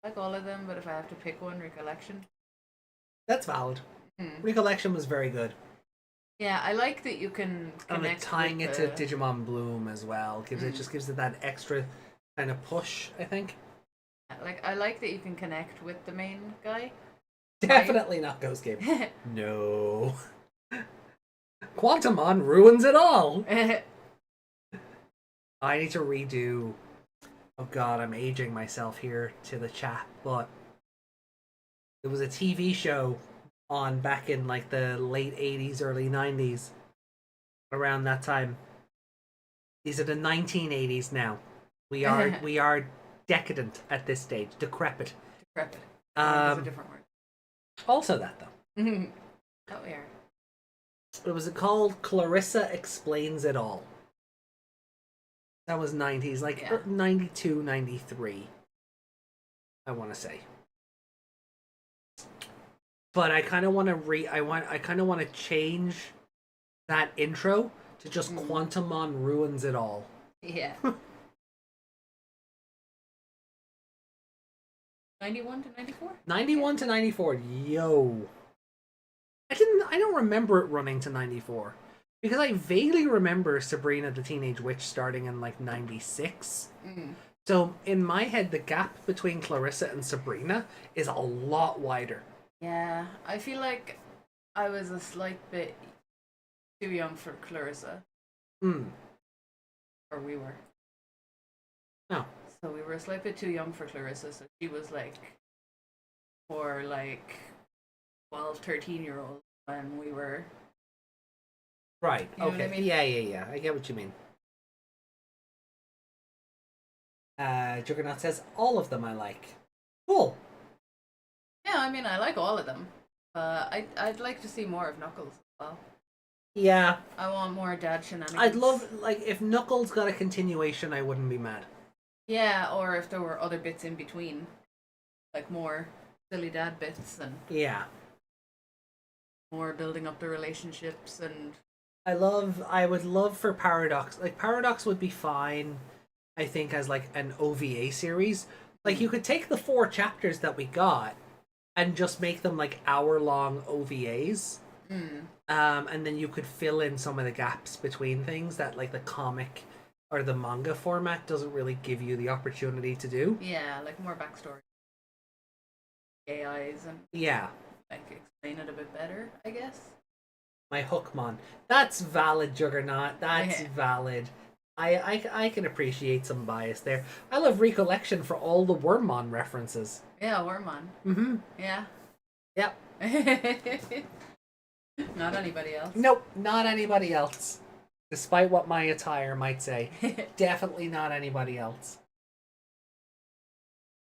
Like all of them, but if I have to pick one, Recollection. That's valid. Recollection was very good. Yeah, I like that you can connect And tying with it to Digimon Bloom as well. It just gives it that extra kind of push, I think. Like, I like that you can connect with the main guy. Definitely not Ghost Game. No. Quantumon ruins it all. I need to redo... Oh god, I'm aging myself here to the chat, but... There was a TV show on back in like the late 80s, early 90s. Around that time. These are the 1980s now. We are decadent at this stage. Decrepit. Decrepit. That's a different word. Also that though. Oh, yeah. What was it called? Clarissa Explains It All. That was 90s, like 92, 93. I want to say. But I kind of want to I kind of want to change that intro to just Quantumon ruins it all. Yeah. 91 to 94? 91 to 94. Yo. I don't remember it running to 94. Because I vaguely remember Sabrina the Teenage Witch starting in like 96. So in my head, the gap between Clarissa and Sabrina is a lot wider. Yeah, I feel like I was a slight bit too young for Clarissa. Hmm. Or we were. Oh. So we were a slight bit too young for Clarissa, so she was like for like 12, 13-year-olds when we were. Right. You know Okay. what I mean? Yeah. I get what you mean. Juggernaut says all of them I like. Cool. Yeah, I mean, I like all of them. I'd like to see more of Knuckles as well. Yeah. I want more dad shenanigans. I'd love, like, if Knuckles got a continuation, I wouldn't be mad. Yeah, or if there were other bits in between. Like more silly dad bits and Yeah. more building up the relationships and... I would love for Paradox. Like, Paradox would be fine, I think, as, like, an OVA series. Like, you could take the 4 chapters that we got and just make them, like, hour-long OVAs. And then you could fill in some of the gaps between things that, like, the comic or the manga format doesn't really give you the opportunity to do. Yeah, like more backstory. AIs and Yeah. like explain it a bit better, I guess. My Hookmon. That's valid, Juggernaut. That's Yeah. valid. I can appreciate some bias there. I love Recollection for all the Wormmon references. Yeah, Wormmon. Mm-hmm. Yeah. Yep. Not anybody else. Nope, not anybody else. Despite what my attire might say. Definitely not anybody else.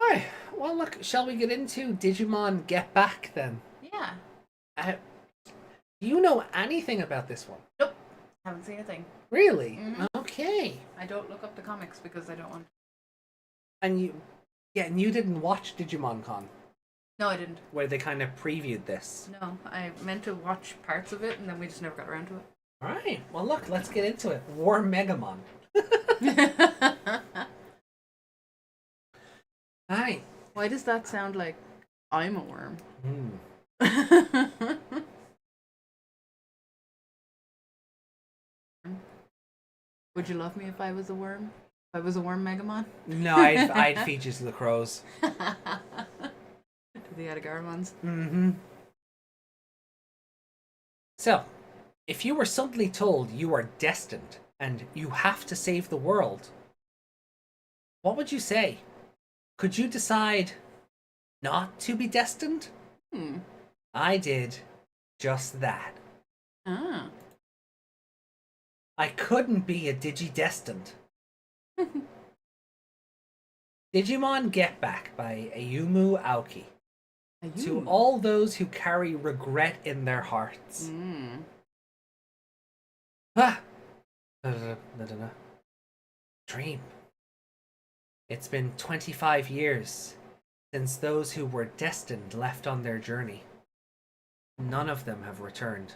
Alright, well look, shall we get into Digimon Get Back then? Yeah. Do you know anything about this one? Nope. Haven't seen a thing. Really? Mhm. Okay. I don't look up the comics because I don't want to. And you didn't watch Digimon Con, No, I didn't. where they kind of previewed this. No, I meant to watch parts of it and then we just never got around to it. Alright, well look, let's get into it. War Megamon. Alright. Why does that sound like I'm a worm? Would you love me if I was a worm? If I was a worm Megamon? No, I'd feed you to the crows. To the Adagarmons. Mm-hmm. So, if you were suddenly told you are destined and you have to save the world, what would you say? Could you decide not to be destined? I did just that. Ah. I couldn't be a Digi-destined. Digimon Get Back by Ayumu Aoki. To all those who carry regret in their hearts. Ah! Dream. It's been 25 years since those who were destined left on their journey. None of them have returned.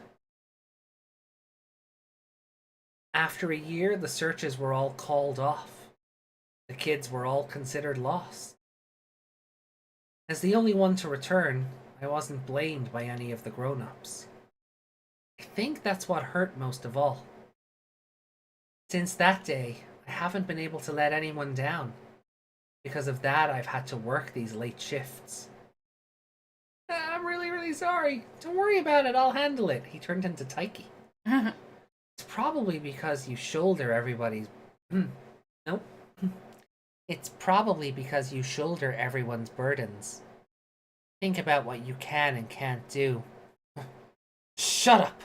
After a year, the searches were all called off. The kids were all considered lost. As the only one to return, I wasn't blamed by any of the grown-ups. I think that's what hurt most of all. Since that day, I haven't been able to let anyone down. Because of that, I've had to work these late shifts. I'm really, really sorry. Don't worry about it, I'll handle it. He turned into Taiki. It's probably because you shoulder everybody's... Nope. It's probably because you shoulder everyone's burdens. Think about what you can and can't do. Shut up!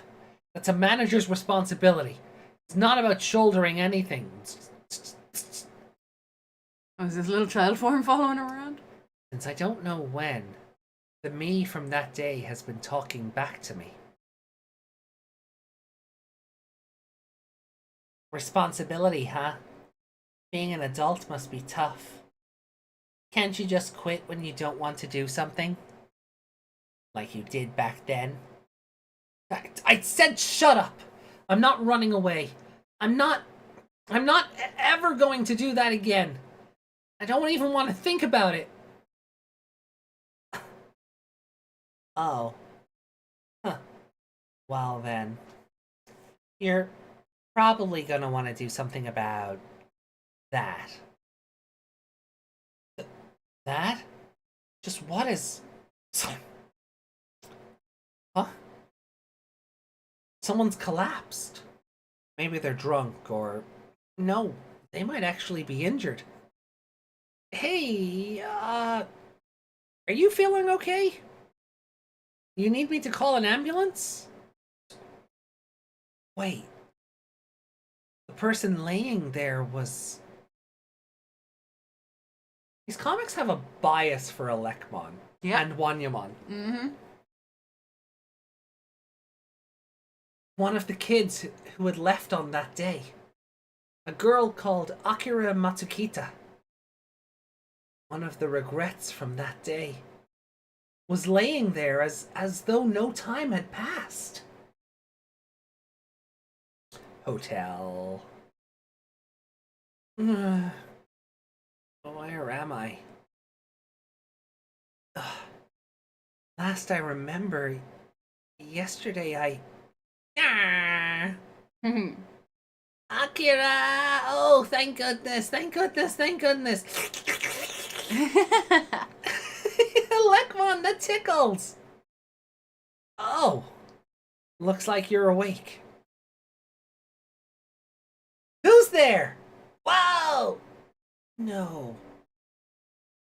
That's a manager's responsibility. It's not about shouldering anything. Oh, is this little child form following around? Since I don't know when, the me from that day has been talking back to me. Responsibility, huh? Being an adult must be tough. Can't you just quit when you don't want to do something? Like you did back then? I said shut up! I'm not running away. I'm not ever going to do that again. I don't even want to think about it. Oh. Huh. Well then. You're probably gonna want to do something about that. That? Just what is... Huh? Someone's collapsed. Maybe they're drunk, or... No, they might actually be injured. Hey, are you feeling okay? You need me to call an ambulance? Wait. The person laying there was... These comics have a bias for Alekmon and Wanyamon. Mm-hmm. One of the kids who had left on that day. A girl called Akira Matsukita. One of the regrets from that day. Was laying there as though no time had passed. Hotel. Where am I? Last I remember, yesterday I... Akira! Oh, thank goodness, thank goodness, thank goodness. Lekmon, that tickles! Oh, looks like you're awake. Who's there? Whoa! No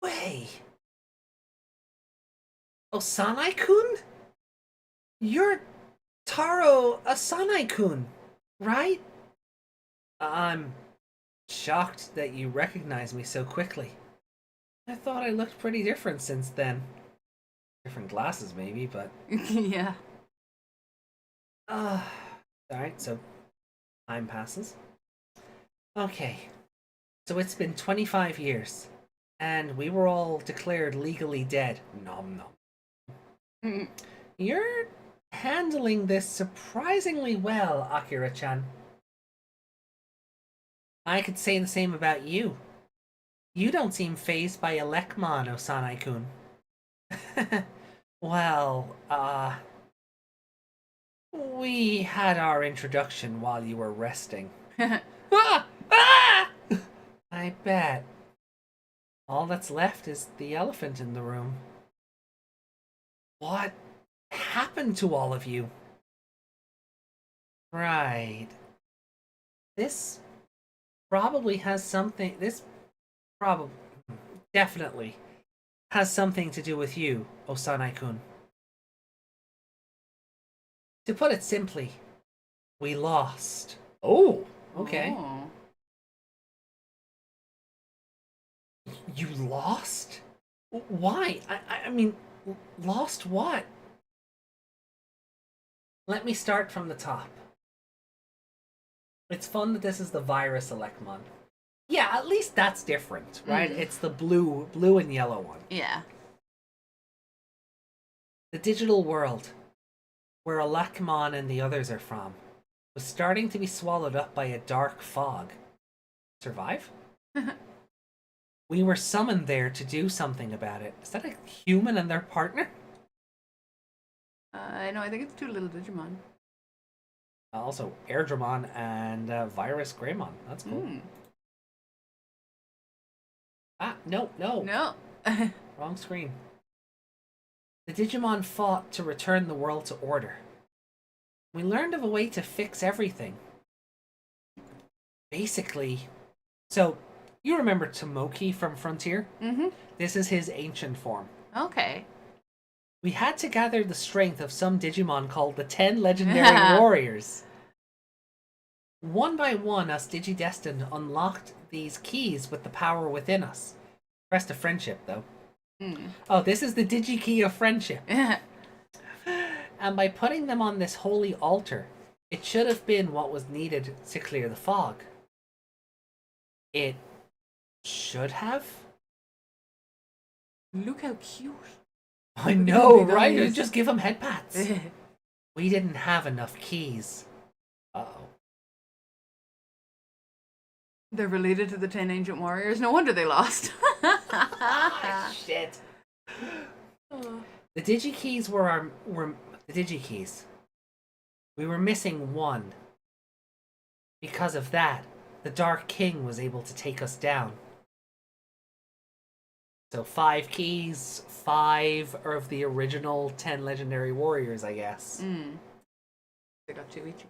way. Osanai-kun? You're Taro Osanai-kun, right? I'm shocked that you recognize me so quickly. I thought I looked pretty different since then. Different glasses, maybe, but... Yeah. Alright, so time passes. Okay, so it's been 25 years, and we were all declared legally dead. Nom nom. You're handling this surprisingly well, Akira-chan. I could say the same about you. You don't seem fazed by Alekmon, Osanai-kun. Well, we had our introduction while you were resting. Ah! Ah! I bet. All that's left is the elephant in the room. What happened to all of you? Right. This probably has something... definitely has something to do with you, Osanai-kun. To put it simply, we lost. Oh, okay. Oh. You lost? Why? I mean, lost what? Let me start from the top. It's fun that this is the virus Alekmon. Yeah, at least that's different, right? It's the blue and yellow one. Yeah. The digital world, where Alekmon and the others are from, was starting to be swallowed up by a dark fog. Survive? We were summoned there to do something about it. Is that a human and their partner? No, I think it's two little Digimon. Also, Airdramon and Virus Greymon. That's cool. Ah, no. No. Wrong screen. The Digimon fought to return the world to order. We learned of a way to fix everything. Basically, so you remember Tomoki from Frontier? Mm-hmm. This is his ancient form. Okay. We had to gather the strength of some Digimon called the 10 Legendary Warriors. One by one, us Digidestined unlocked these keys with the power within us. Rest of friendship, though. Oh, this is the Digi-Key of friendship. And by putting them on this holy altar, it should have been what was needed to clear the fog. It should have? Look how cute. I know, Big right? eyes. Just give them head pats. We didn't have enough keys. Uh-oh. They're related to the 10 Ancient Warriors. No wonder they lost. Shit. The Digi-Keys were the Digi-Keys. We were missing one. Because of that, the Dark King was able to take us down. So 5 keys, 5 of the original 10 legendary warriors, I guess. They got 2 each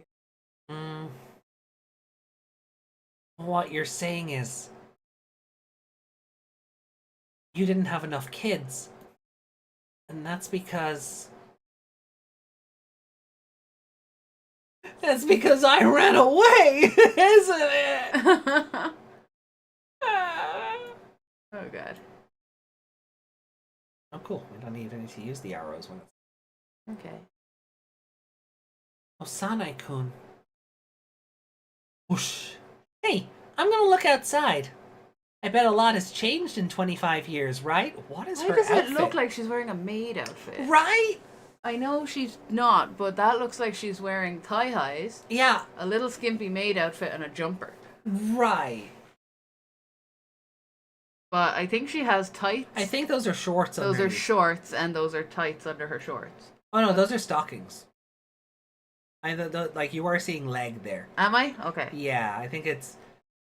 again. What you're saying is you didn't have enough kids. And that's because I ran away, isn't it? Oh god. Oh, cool. We don't even need to use the arrows when it's... Okay. Oh, Sanai-kun. Whoosh. Hey, I'm gonna look outside. I bet a lot has changed in 25 years, right? What is her outfit? Why does it look like she's wearing a maid outfit? Right? I know she's not, but that looks like she's wearing thigh-highs, Yeah. a little skimpy maid outfit, and a jumper. Right. But I think she has tights. I think those are shorts those are underneath. shorts, and those are tights under her shorts. Oh no, those are stockings. Like you are seeing leg there. Am I? Okay. Yeah, I think it's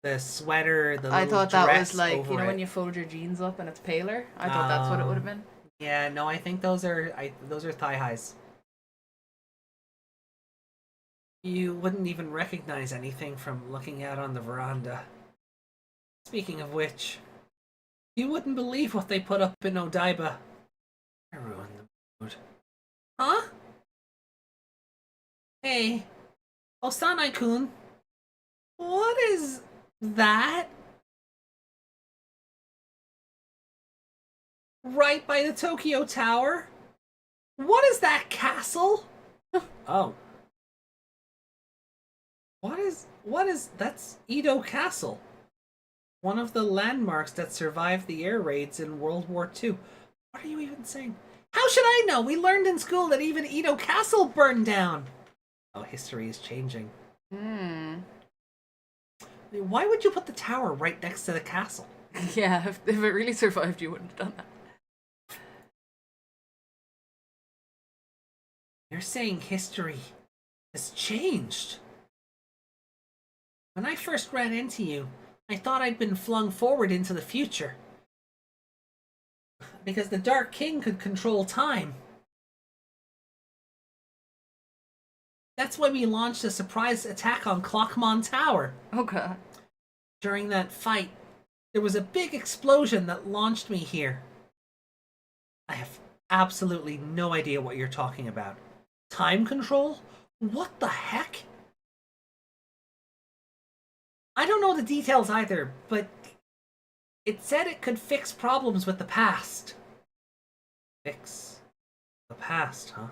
the sweater, the I little thought that dress was like, over when it. you fold your jeans up and it's paler? I thought that's what it would have been. Yeah, no, I think those are thigh highs. You wouldn't even recognize anything from looking out on the veranda. Speaking of which, you wouldn't believe what they put up in Odaiba. I ruined the mood. Huh? Hey, Osanai-kun, what is that? Right by the Tokyo Tower? What is that castle? Oh. That's Edo Castle. One of the landmarks that survived the air raids in World War II. What are you even saying? How should I know? We learned in school that even Edo Castle burned down. Oh, history is changing. Why would you put the tower right next to the castle? Yeah, if it really survived, you wouldn't have done that. You're saying history has changed. When I first ran into you, I thought I'd been flung forward into the future. Because the Dark King could control time. That's why we launched a surprise attack on Clockmon Tower. Okay. During that fight, there was a big explosion that launched me here. I have absolutely no idea what you're talking about. Time control? What the heck? I don't know the details either, but it said it could fix problems with the past. Fix the past, huh?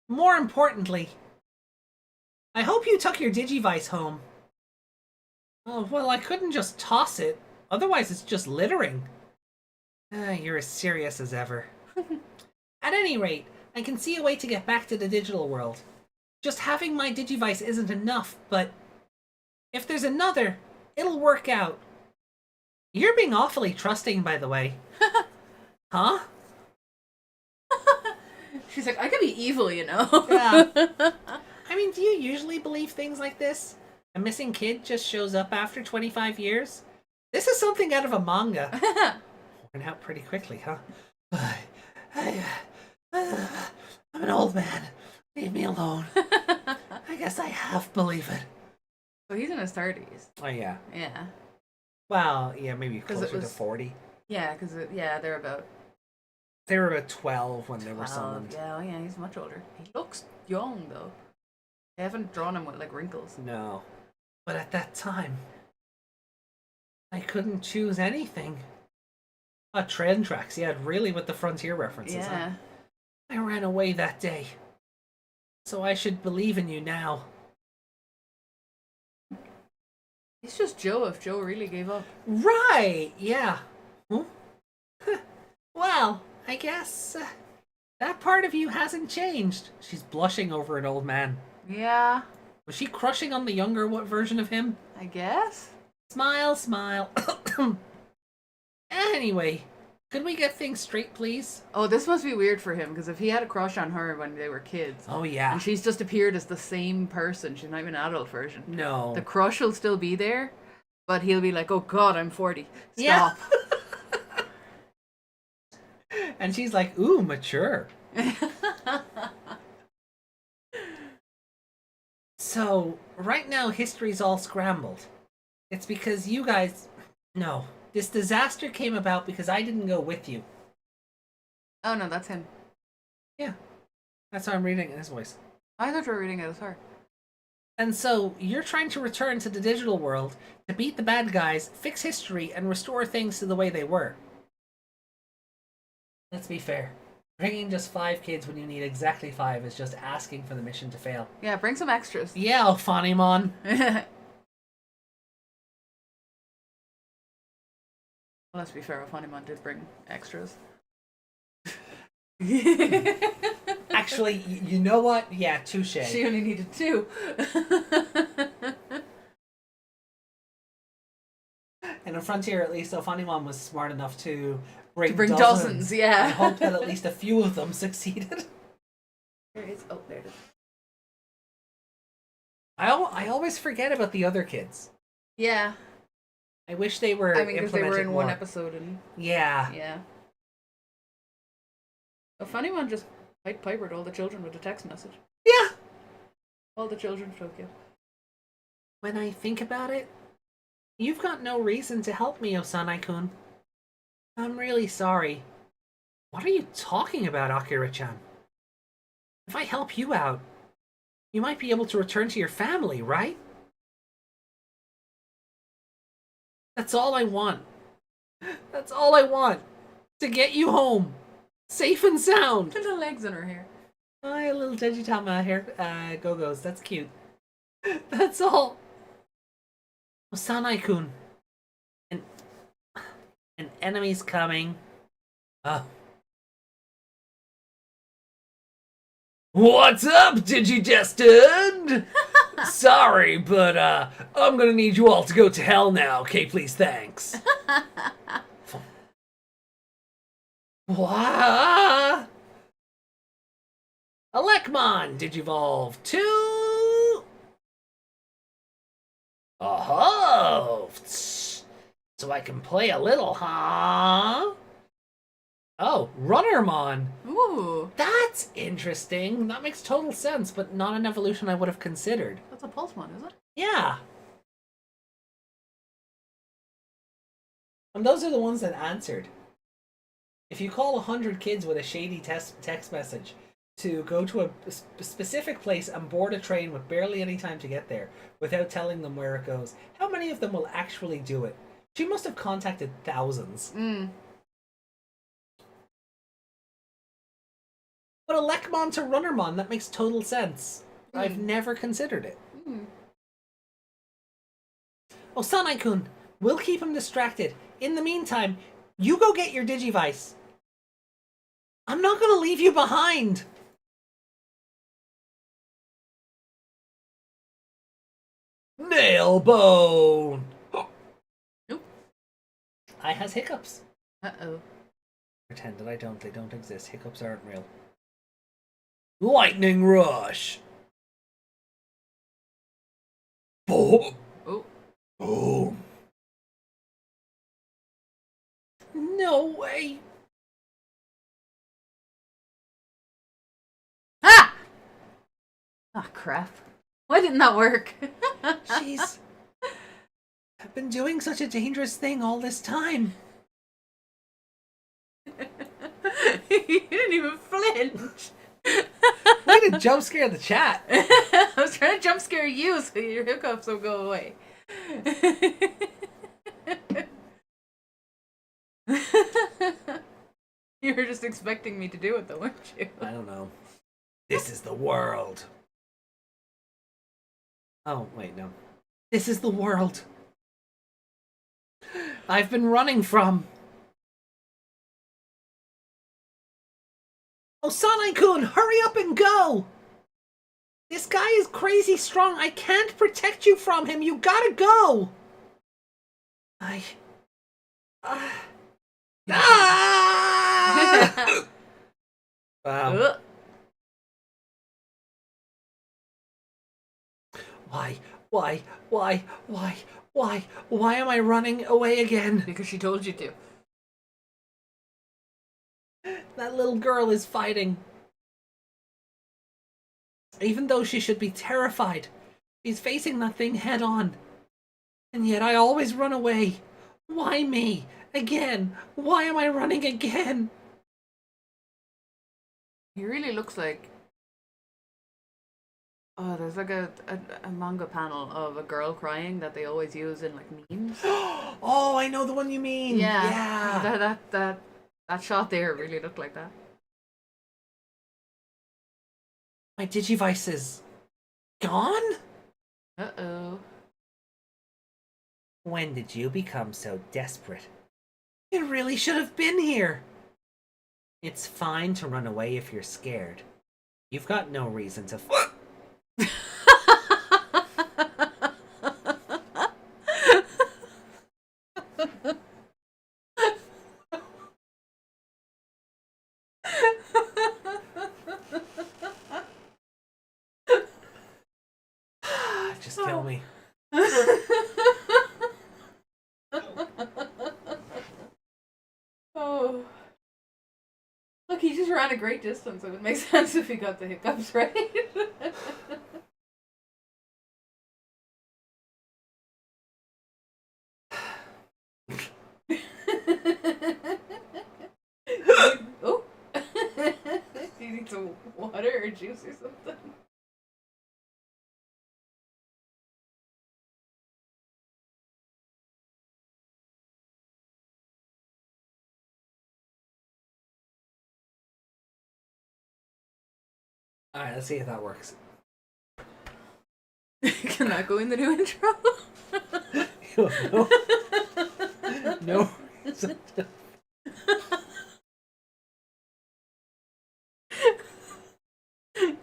More importantly, I hope you took your Digivice home. Oh, well, I couldn't just toss it. Otherwise, it's just littering. You're as serious as ever. At any rate, I can see a way to get back to the digital world. Just having my Digivice isn't enough, but if there's another, it'll work out. You're being awfully trusting, by the way. Huh? She's like, I could be evil, you know? Yeah. I mean, do you usually believe things like this? A missing kid just shows up after 25 years? This is something out of a manga. Worn out pretty quickly, huh? I'm an old man. Leave me alone. I guess I half believe it. So he's in his 30s. Oh, yeah. Yeah. Well, yeah, maybe closer to was- 40. Yeah, because, they're about They were about 12 when they were 12. summoned. Yeah, yeah, he's much older. He looks young, though. They haven't drawn him with, like, wrinkles. No. But at that time, I couldn't choose anything. Train tracks, yeah, really with the Frontier references. Yeah. Huh? I ran away that day. So I should believe in you now. He's just Joe if Joe really gave up. Right, yeah. Huh? Well, I guess that part of you hasn't changed. She's blushing over an old man. Yeah, Was she crushing on the younger version of him? I guess. Smile, smile. Anyway, could we get things straight, please? Oh, this must be weird for him, because if he had a crush on her when they were kids, Oh, yeah. and she's just appeared as the same person, she's not even an adult version. No. The crush will still be there, but he'll be like, oh god, I'm 40. Stop. Yeah. And she's like, ooh, mature. So, right now, history's all scrambled. It's because you guys... No. This disaster came about because I didn't go with you. Oh no, that's him. Yeah. That's how I'm reading it in his voice. I thought you were reading it as her. And so, you're trying to return to the digital world to beat the bad guys, fix history, and restore things to the way they were. Let's be fair. Bringing just 5 kids when you need exactly 5 is just asking for the mission to fail. Yeah, bring some extras. Yeah, Funimon. Let's be fair, Funimon did bring extras. Actually, you know what? Yeah, touche. She only needed 2. And in Frontier, at least, Funimon was smart enough to bring, dozens, yeah. I hope that at least a few of them succeeded. There is. Oh, there it is. I always forget about the other kids. Yeah. I wish they were. I mean, because they were in more. one episode and. Yeah. Yeah. A funny one just pipered all the children with a text message. Yeah. All the children of Tokyo. When I think about it, you've got no reason to help me, Osanai-kun. I'm really sorry. What are you talking about, Akira-chan? If I help you out, you might be able to return to your family, right? That's all I want. That's all I want. To get you home. Safe and sound. Little legs in her hair. My little Digitama hair, go-go's. That's cute. That's all. Osanai-kun. An enemy's coming. What's up, Digidestined? Sorry, but I'm gonna need you all to go to hell now, okay? Please, thanks. What? Alekmon Digivolve 2. Oh, so I can play a little, huh? Oh, Runnermon. Ooh. That's interesting. That makes total sense, but not an evolution I would have considered. That's a Pulsemon, is it? Yeah. And those are the ones that answered. If you call 100 kids with a shady text message to go to a specific place and board a train with barely any time to get there without telling them where it goes, how many of them will actually do it? She must have contacted thousands. But Alekmon to Runnermon, that makes total sense. I've never considered it. Osanai-kun, we'll keep him distracted. In the meantime, you go get your Digivice. I'm not gonna leave you behind. Nailbone. Nope. I has hiccups. Uh-oh. Pretend that I don't. They don't exist. Hiccups aren't real. Lightning Rush. Boom. Oh. Boom. No way. Ah! Ah, crap. Why didn't that work? Jeez. I've been doing such a dangerous thing all this time. You didn't even flinch. Way to jump scare the chat. I was trying to jump scare you so your hiccups will go away. You were just expecting me to do it though, weren't you? I don't know. This is the world. Oh, wait, no. This is the world I've been running from. Osanai-kun, hurry up and go! This guy is crazy strong. I can't protect you from him. You gotta go! Wow. Why am I running away again? Because she told you to. That little girl is fighting. Even though she should be terrified, she's facing that thing head on. And yet I always run away. Why me? Again? Why am I running again? He really looks like... Oh, there's like a manga panel of a girl crying that they always use in like memes. Oh, I know the one you mean. Yeah. That shot there really looked like that. My Digivice is gone? Uh-oh. When did you become so desperate? You really should have been here. It's fine to run away if you're scared. You've got no reason to... Just kill me. Oh. Look, he just ran a great distance. It would make sense if he got the hiccups right. Oh. Do you need some water or juice or something? Alright, let's see if that works. Can that go in the new intro? No. No.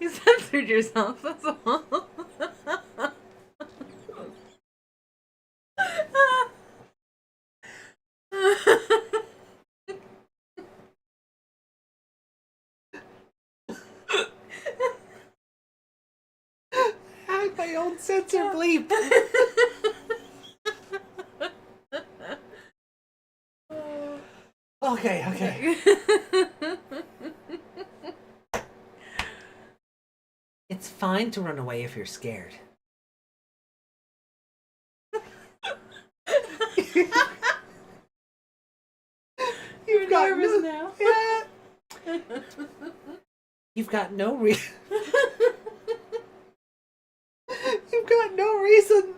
You censored yourself, that's all. I had my own censor bleep. Okay. It's fine to run away if you're scared. You're nervous now. Yeah. You've got no reason. You've got no reason.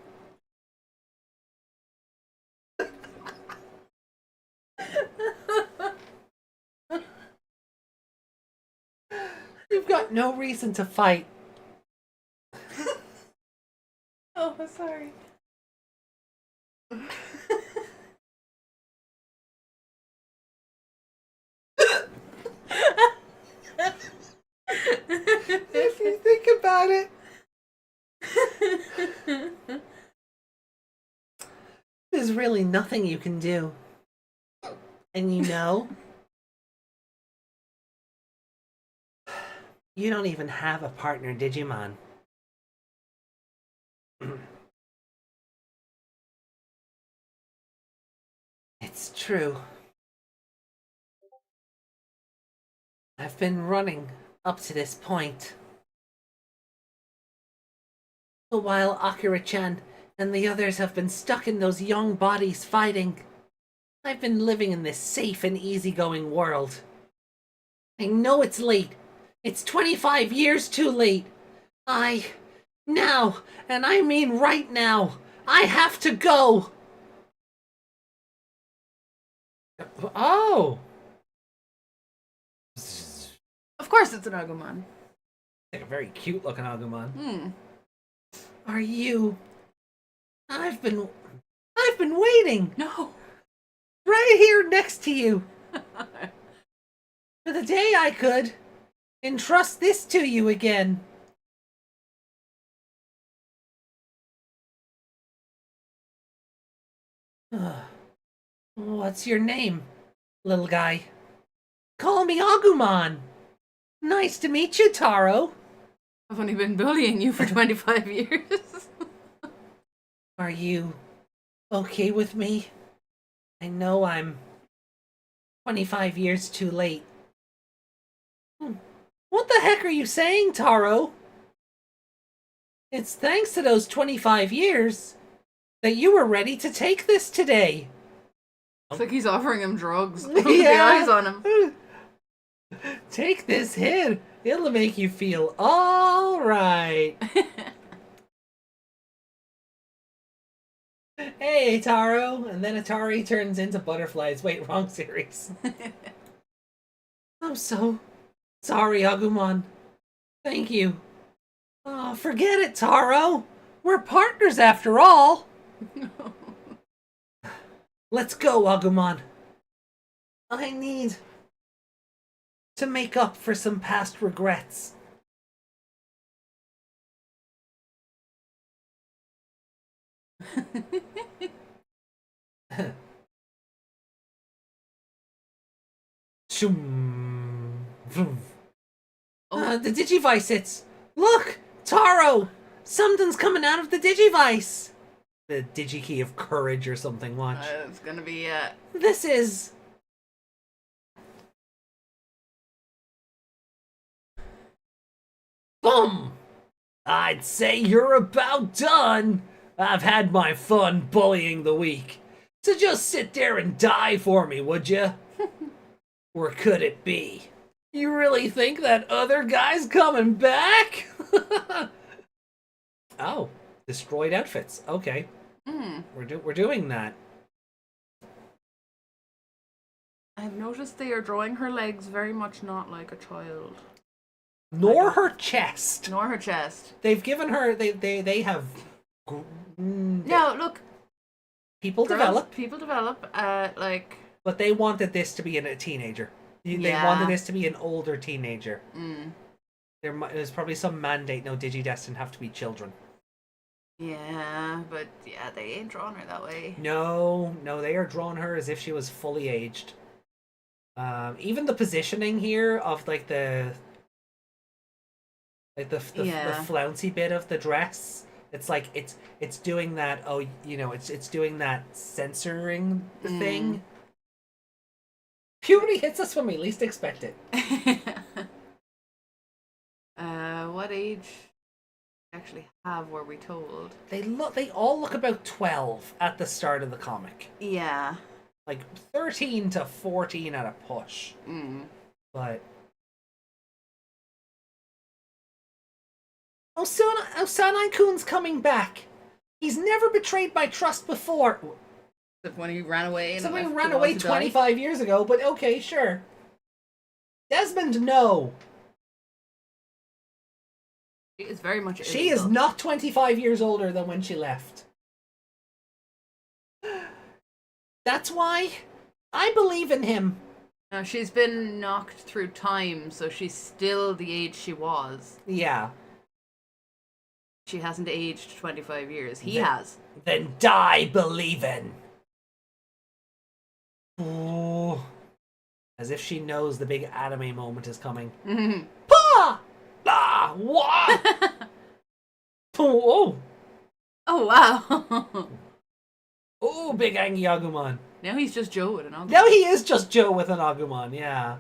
You've got no reason to fight. Oh, sorry. If you think about it. There's really nothing you can do. And you know, you don't even have a partner Digimon. It's true. I've been running up to this point. But while Akira-chan and the others have been stuck in those young bodies fighting, I've been living in this safe and easygoing world. I know it's late. It's 25 years too late. Now, and I mean right now, I have to go. Oh. Of course it's an Agumon. Like a very cute looking Agumon. Are you? I've been waiting. No. Right here next to you. For the day I could entrust this to you again. What's your name, little guy? Call me Agumon. Nice to meet you, Taro. I've only been bullying you for 25 years. Are you okay with me? I know I'm 25 years too late. What the heck are you saying, Taro? It's thanks to those 25 years that you were ready to take this today. It's like he's offering him drugs. With Yeah. the eyes on him. Take this hit. It'll make you feel all right. Hey, Taro. And then Atari turns into butterflies. Wait, wrong series. I'm so sorry, Agumon. Thank you. Oh, forget it, Taro. We're partners after all. Let's go, Agumon. I need to make up for some past regrets. Shoom. Vroom. The Digivice hits. Look, Taro! Something's coming out of the Digivice. The Digikey of Courage or something, watch. It's gonna be, This is... Boom! I'd say you're about done. I've had my fun bullying the weak. So just sit there and die for me, would you? Or could it be? You really think that other guy's coming back? Oh, destroyed outfits. Okay. We're doing that. I've noticed they are drawing her legs very much not like a child. Nor her chest. Nor her chest. They've given her. They have. No, look. People develop. People develop. Like. But they wanted this to be a teenager. They wanted this to be an older teenager. There's probably some mandate. No, Digidestin have to be children. Yeah, but yeah, they ain't drawing her that way. No, they are drawing her as if she was fully aged. Even the positioning here of like the flouncy bit of the dress, it's like it's doing that. Oh, you know, it's doing that censoring thing. Puberty hits us when we least expect it. What age actually have were we told? They all look about 12 at the start of the comic. Yeah. Like 13 to 14 at a push. But Sanai-kun's coming back. He's never betrayed my trust before. Except when he ran away. Somebody ran away 25 years ago, but okay, sure. Desmond, no. She is very much She is not 25 years older than when she left. That's why I believe in him. No, she's been knocked through time, so she's still the age she was. Yeah. She hasn't aged 25 years. He has. Then die believing. Ooh. As if she knows the big anime moment is coming. Pa! Ah! What? Oh! Oh, wow. Oh, big Angie Agumon. Now he's just Joe with an Agumon. Now he is just Joe with an Agumon, yeah.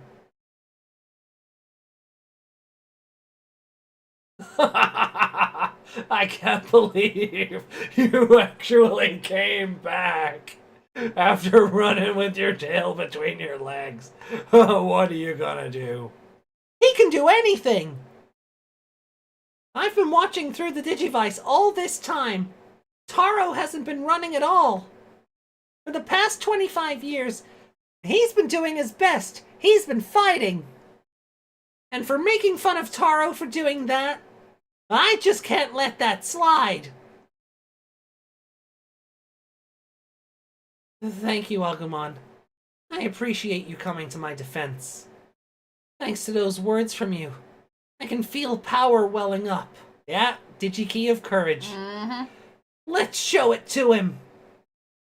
I can't believe you actually came back after running with your tail between your legs. What are you gonna do? He can do anything! I've been watching through the Digivice all this time. Taro hasn't been running at all. For the past 25 years, he's been doing his best. He's been fighting. And for making fun of Taro for doing that, I just can't let that slide. Thank you, Agumon. I appreciate you coming to my defense. Thanks to those words from you, I can feel power welling up. Yeah, Digikey of Courage. Let's show it to him.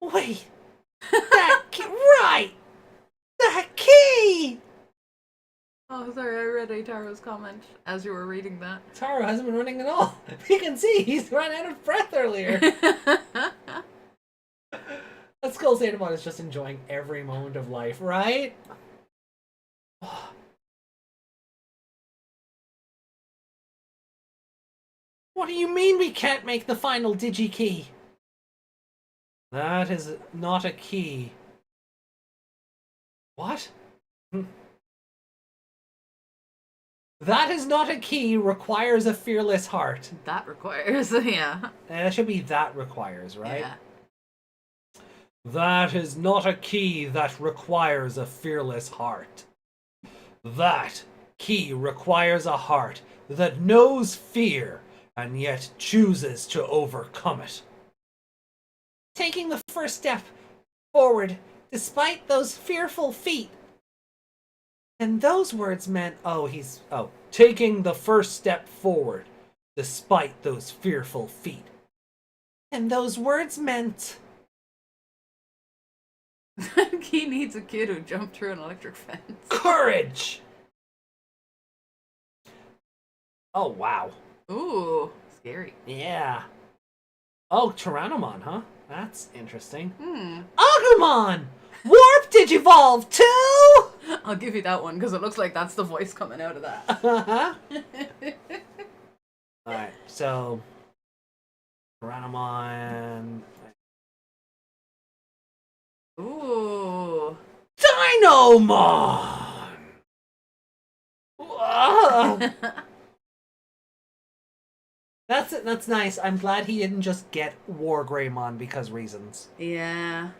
Wait. That key. Right! That key! Oh, sorry, I read Taro's comment as you were reading that. Taro hasn't been running at all. You can see he's run out of breath earlier. That Skull Satamon is just enjoying every moment of life, right? What do you mean we can't make the final Digi-Key? That is not a key. What? That is not a key, requires a fearless heart. That requires, yeah. It should be that requires, right? Yeah. That is not a key that requires a fearless heart. That key requires a heart that knows fear and yet chooses to overcome it. Taking the first step forward despite those fearful feet. And those words meant, taking the first step forward despite those fearful feet. And those words meant... He needs a kid who jumped through an electric fence. Courage! Oh, wow. Ooh, scary. Yeah. Oh, Tyrannomon, huh? That's interesting. Hmm. Agumon! Warp Digivolve too! I'll give you that one, because it looks like that's the voice coming out of that. Uh-huh. Alright, so... Tyrannomon... Ooh. Dinomon! Whoa. That's nice. I'm glad he didn't just get Wargreymon because reasons. Yeah.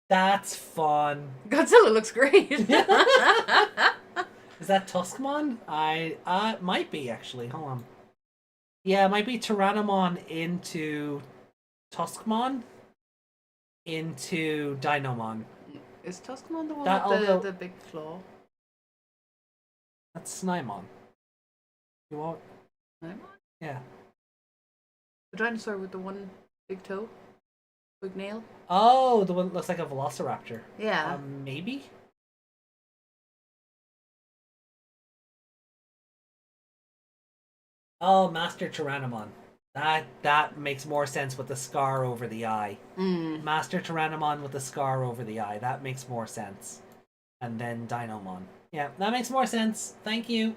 That's fun. Godzilla looks great. Is that Tuskmon? Might be actually. Hold on. Yeah, it might be Tyrannomon into Tuskmon into Dinomon. Is Tuskmon the one That- with although- the big claw? That's Snymon. You want? Yeah. The dinosaur with the one big toe? Big nail? Oh, the one that looks like a Velociraptor. Yeah. Maybe? Oh, Master Tyrannomon. That makes more sense with the scar over the eye. Mm. Master Tyrannomon with the scar over the eye. That makes more sense. And then Dinomon. Yeah, that makes more sense. Thank you.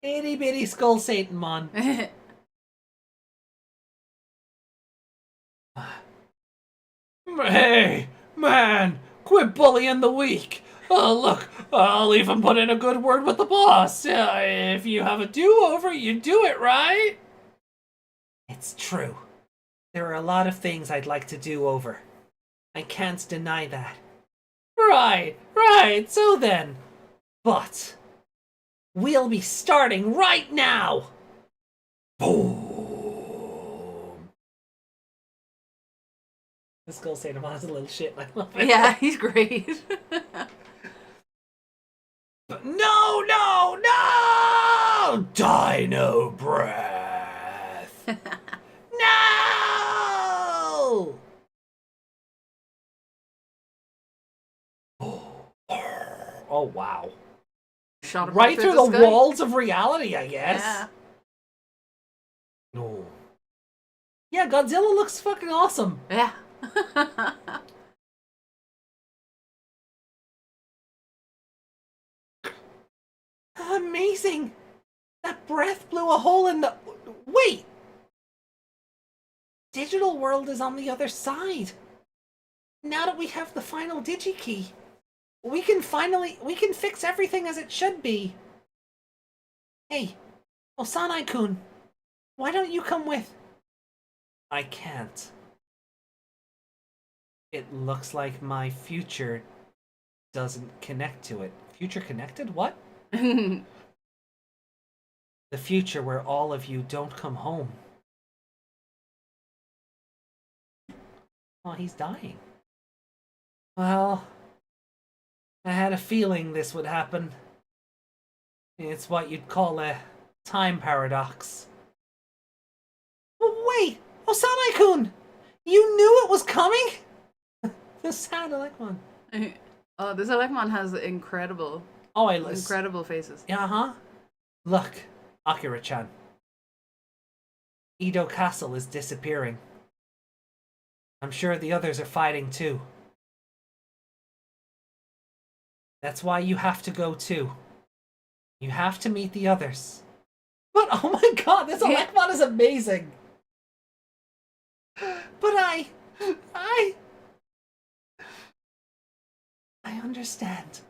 Itty bitty Skull Satanmon. Hey, man, quit bullying the weak. Look, I'll even put in a good word with the boss. If you have a do-over, you do it, right? It's true. There are a lot of things I'd like to do over. I can't deny that. Right, so then. But we'll be starting right now. Boom. The Skull Satanmon's a little shit. I love it. Yeah, he's great. No! Dino breath! No! Oh, wow. Shot him Right through the sky. walls of reality, I guess. Yeah. No. Yeah, Godzilla looks fucking awesome. Yeah. Amazing! That breath blew a hole in the... Wait! Digital world is on the other side. Now that we have the final Digi-Key, we can fix everything as it should be. Hey, Osanai-kun, why don't you come with? I can't. It looks like my future doesn't connect to it. Future connected? What? The future where all of you don't come home. Oh, he's dying. Well, I had a feeling this would happen. It's what you'd call a time paradox. Wait! Osanai-kun! You knew it was coming? The sad Elecmon. Oh, this Elecmon has incredible faces. Uh-huh. Look, Akira-chan. Edo Castle is disappearing. I'm sure the others are fighting too. That's why you have to go too. You have to meet the others. But oh my god, this Electmon is amazing. But I understand.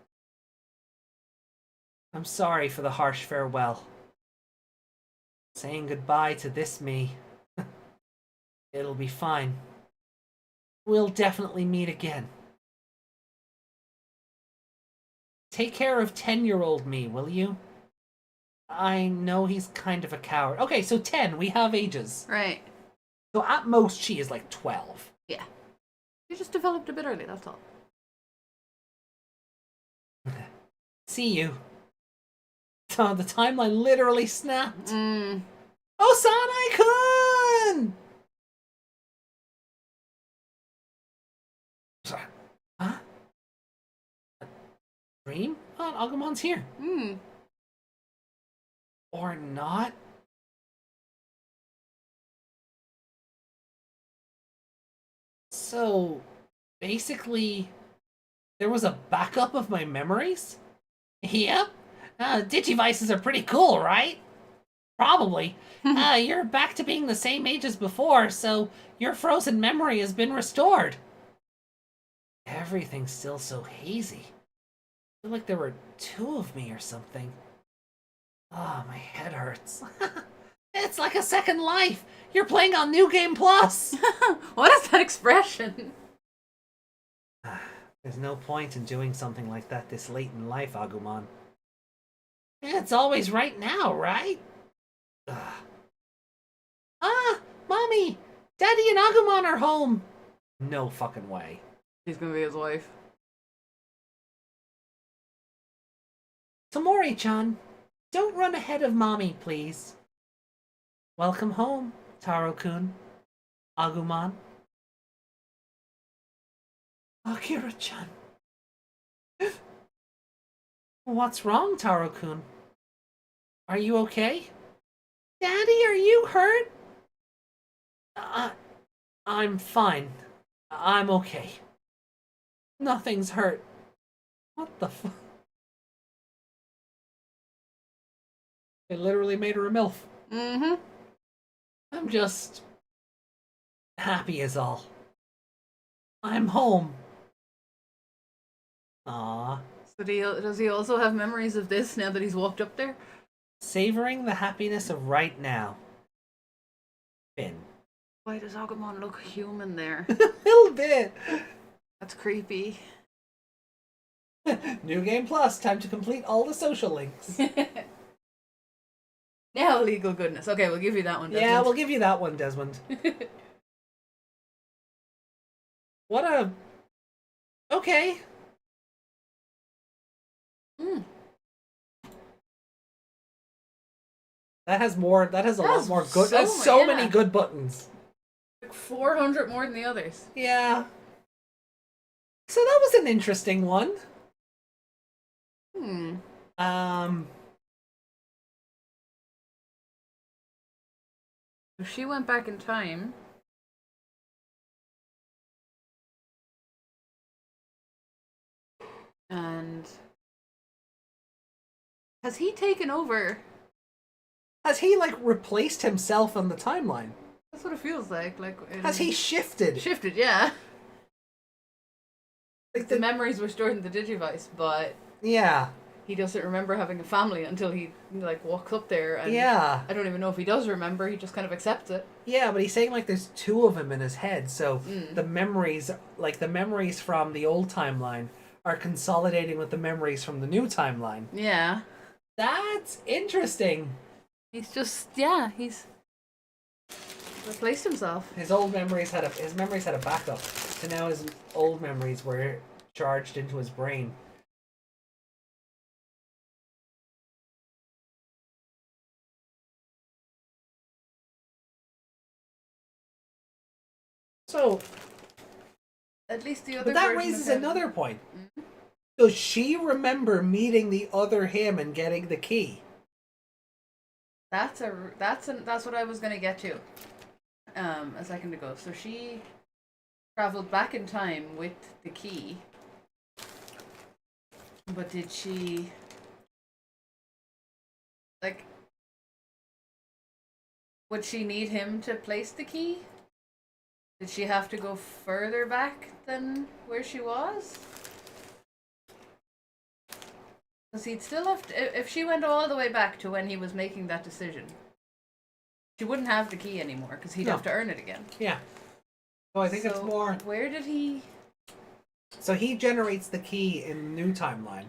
I'm sorry for the harsh farewell. Saying goodbye to this me. It'll be fine. We'll definitely meet again. Take care of 10-year-old me, will you? I know he's kind of a coward. Okay, so 10, we have ages. Right. So at most, she is like 12. Yeah. You just developed a bit early, that's all. See you. Oh, the timeline literally snapped. Mm. Osanai-kun! Huh? Dream? Oh, Agumon's here. Hmm. Or not? So, basically, there was a backup of my memories? Yep. Digivices are pretty cool, right? Probably. You're back to being the same age as before, so your frozen memory has been restored. Everything's still so hazy. I feel like there were 2 of me or something. Ah, my head hurts. It's like a second life! You're playing on New Game Plus! What is that expression? There's no point in doing something like that this late in life, Agumon. It's always right now, right? Mommy! Daddy and Agumon are home! No fucking way. She's gonna be his wife. Tomori-chan, don't run ahead of Mommy, please. Welcome home, Taro-kun. Agumon. Akira-chan. What's wrong, Taro-kun? Are you okay? Daddy, are you hurt? I'm fine. I'm okay. Nothing's hurt. What the fuck? They literally made her a MILF. Mm-hmm. I'm just happy is all. I'm home. Aww. So does he also have memories of this now that he's walked up there? Savoring the happiness of right now. Finn. Why does Agumon look human there? A little bit. That's creepy. New Game Plus. Time to complete all the social links. Now legal goodness. Okay, we'll give you that one, Desmond. Yeah, we'll give you that one, Desmond. What a... Okay. Mm. That has more... That has a lot more good... so That's so yeah. many good buttons. Like 400 more than the others. Yeah. So that was an interesting one. Hmm. So she went back in time. And has he taken over? Has he, like, replaced himself on the timeline? That's what it feels like. Has he shifted? Shifted? Yeah. Like The memories were stored in the Digivice, but yeah. he doesn't remember having a family until he like walks up there. And Yeah. I don't even know if he does remember. He just kind of accepts it. Yeah, but he's saying, like, there's 2 of him in his head, so the memories, like, the memories from the old timeline are consolidating with the memories from the new timeline. Yeah. That's interesting. He's just he's replaced himself. His memories had a backup, so now his old memories were charged into his brain. So, At least the other. but that version raises of him- another point. Does she remember meeting the other him and getting the key? That's what I was gonna get to. A second ago. So she traveled back in time with the key. But did she like would she need him to place the key? Did she have to go further back than where she was? Because he'd still have to, if she went all the way back to when he was making that decision, she wouldn't have the key anymore because he'd have to earn it again. Yeah. So I think it's more... Where did he... So he generates the key in the new timeline,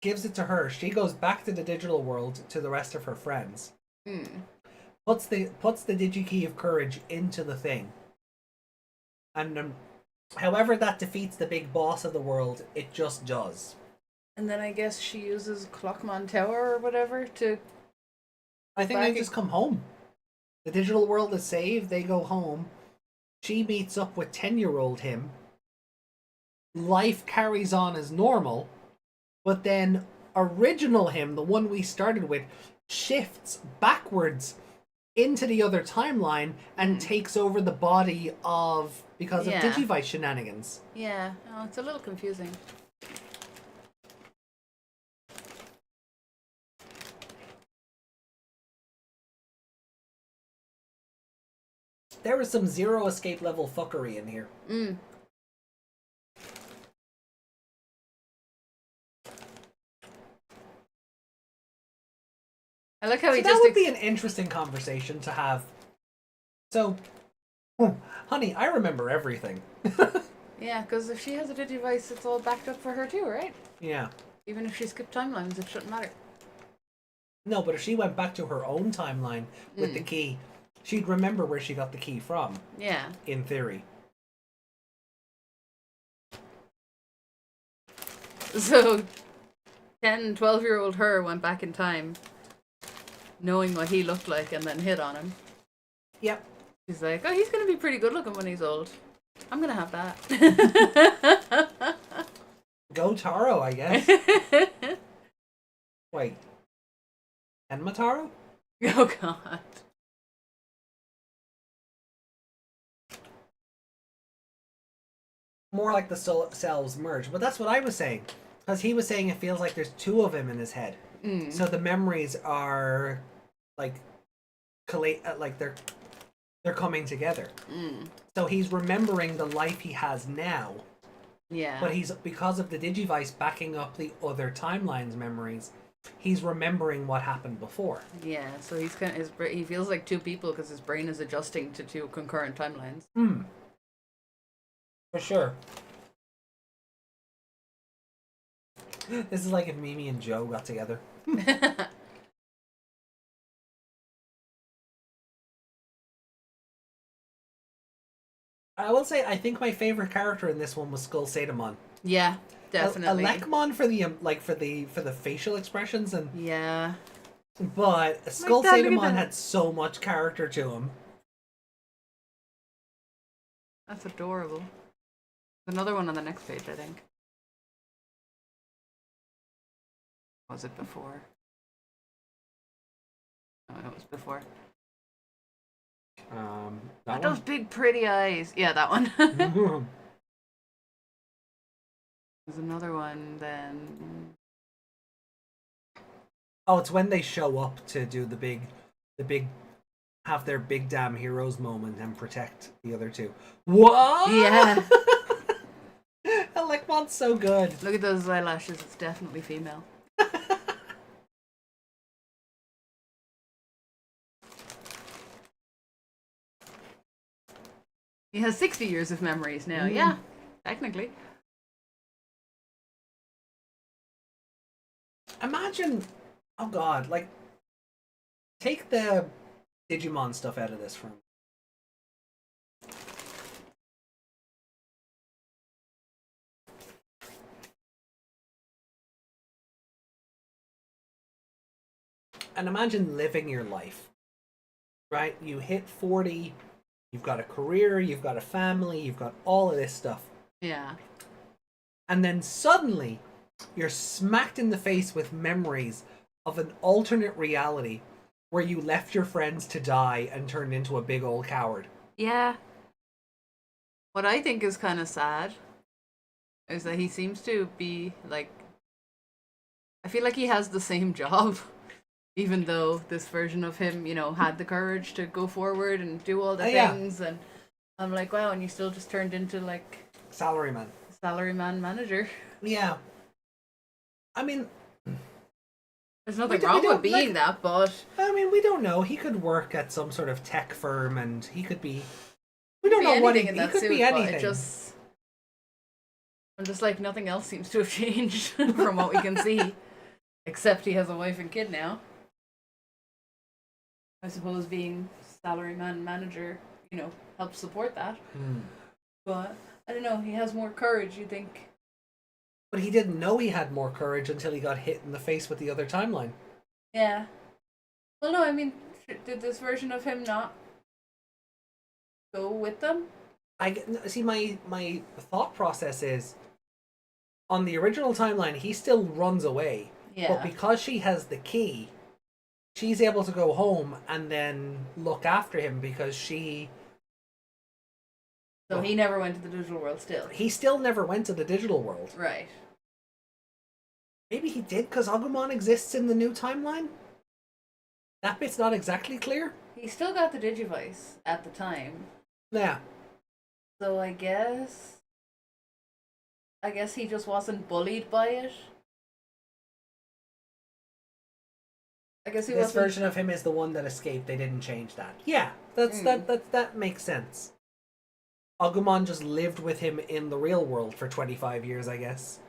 gives it to her. She goes back to the digital world to the rest of her friends. Puts the Digi-Key of Courage into the thing. And however that defeats the big boss of the world, it just does. And then I guess she uses Clockmon Tower or whatever to... I think they just come home. The digital world is saved, they go home. She meets up with 10-year-old him. Life carries on as normal. But then original him, the one we started with, shifts backwards into the other timeline and takes over the body of... because of Digivice shenanigans. Yeah, oh, it's a little confusing. There was some zero escape level fuckery in here. I like how he that just... would be an interesting conversation to have. So, honey, I remember everything. Yeah, because if she has a Digivice, it's all backed up for her too, right? Yeah. Even if she skipped timelines, it shouldn't matter. No, but if she went back to her own timeline with the key, she'd remember where she got the key from. Yeah. In theory. So, 10, 12-year-old her went back in time, knowing what he looked like, and then hit on him. Yep. He's like, oh, he's going to be pretty good looking when he's old. I'm going to have that. Go Taro, I guess. Wait. Enma Taro? Oh, God. More like the cells merge. But that's what I was saying. Because he was saying it feels like there's two of him in his head. So the memories are like they're coming together. So he's remembering the life he has now. Yeah. But he's, because of the Digivice backing up the other timeline's memories, he's remembering what happened before. Yeah, so he's kind of, he feels like two people because his brain is adjusting to two concurrent timelines. For sure. This is like if Mimi and Joe got together. I will say, I think my favorite character in this one was Skull Sadamon. Yeah, definitely. Alekmon for the for the facial expressions and yeah, but Skull Sadamon had so much character to him. That's adorable. There's another one on the next page, I think. Was it before? Oh, it was before. Those big pretty eyes. Yeah, that one. There's another one then. Oh, it's when they show up to do the big, have their big damn heroes moment and protect the other two. What? Yeah. Alekmon's so good. Look at those eyelashes. It's definitely female. He has 60 years of memories now. Yeah, technically. Imagine, oh god, like, take the Digimon stuff out of this for me. And imagine living your life, right? You hit 40, you've got a career, you've got a family, you've got all of this stuff. Yeah. And then suddenly, you're smacked in the face with memories of an alternate reality where you left your friends to die and turned into a big old coward. Yeah. What I think is kind of sad is that he seems to be like, I feel like he has the same job. Even though this version of him, had the courage to go forward and do all the Yeah. things, and I'm like, wow, and you still just turned into like Salaryman. salaryman manager. Yeah. I mean, There's nothing We wrong don't, with being that, but we don't know. He could work at some sort of tech firm, and he could be. We could don't be know what anything he in that could suit, be but anything. I'm just like, nothing else seems to have changed from what we can see, except he has a wife and kid now. I suppose being salaryman manager, helps support that. But I don't know. He has more courage. You think? But he didn't know he had more courage until he got hit in the face with the other timeline. Yeah. Well, no. I mean, did this version of him not go with them? I see. My thought process is, on the original timeline, he still runs away. Yeah. But because she has the key, she's able to go home and then look after him because she. So he never went to the digital world. He still never went to the digital world. Right. Maybe he did because Agumon exists in the new timeline? That bit's not exactly clear. He still got the Digivice at the time. Yeah. So I guess he just wasn't bullied by it. I guess he This wasn't. version of him is the one that escaped. They didn't change that. Yeah, that makes sense. Agumon just lived with him in the real world for 25 years, I guess.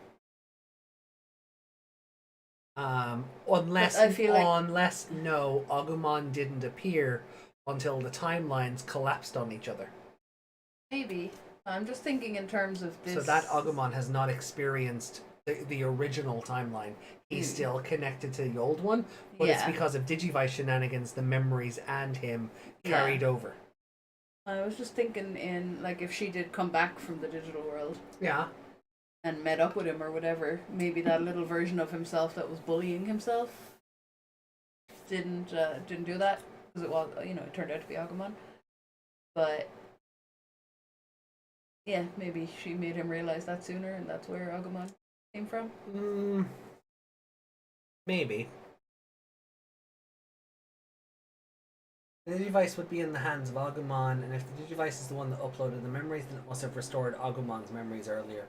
Unless I feel like- Agumon didn't appear until the timelines collapsed on each other. Maybe. I'm just thinking in terms of this. So that Agumon has not experienced the original timeline. He's still connected to the old one, but it's Yeah. because of Digivice shenanigans, the memories and him carried over. I was just thinking in, like, if she did come back from the digital world Yeah. and met up with him or whatever, maybe that little version of himself that was bullying himself didn't do that, because it was, it turned out to be Agumon. But yeah, maybe she made him realize that sooner, and that's where Agumon came from. Maybe. The Digivice would be in the hands of Agumon, and if the Digivice is the one that uploaded the memories, then it must have restored Agumon's memories earlier.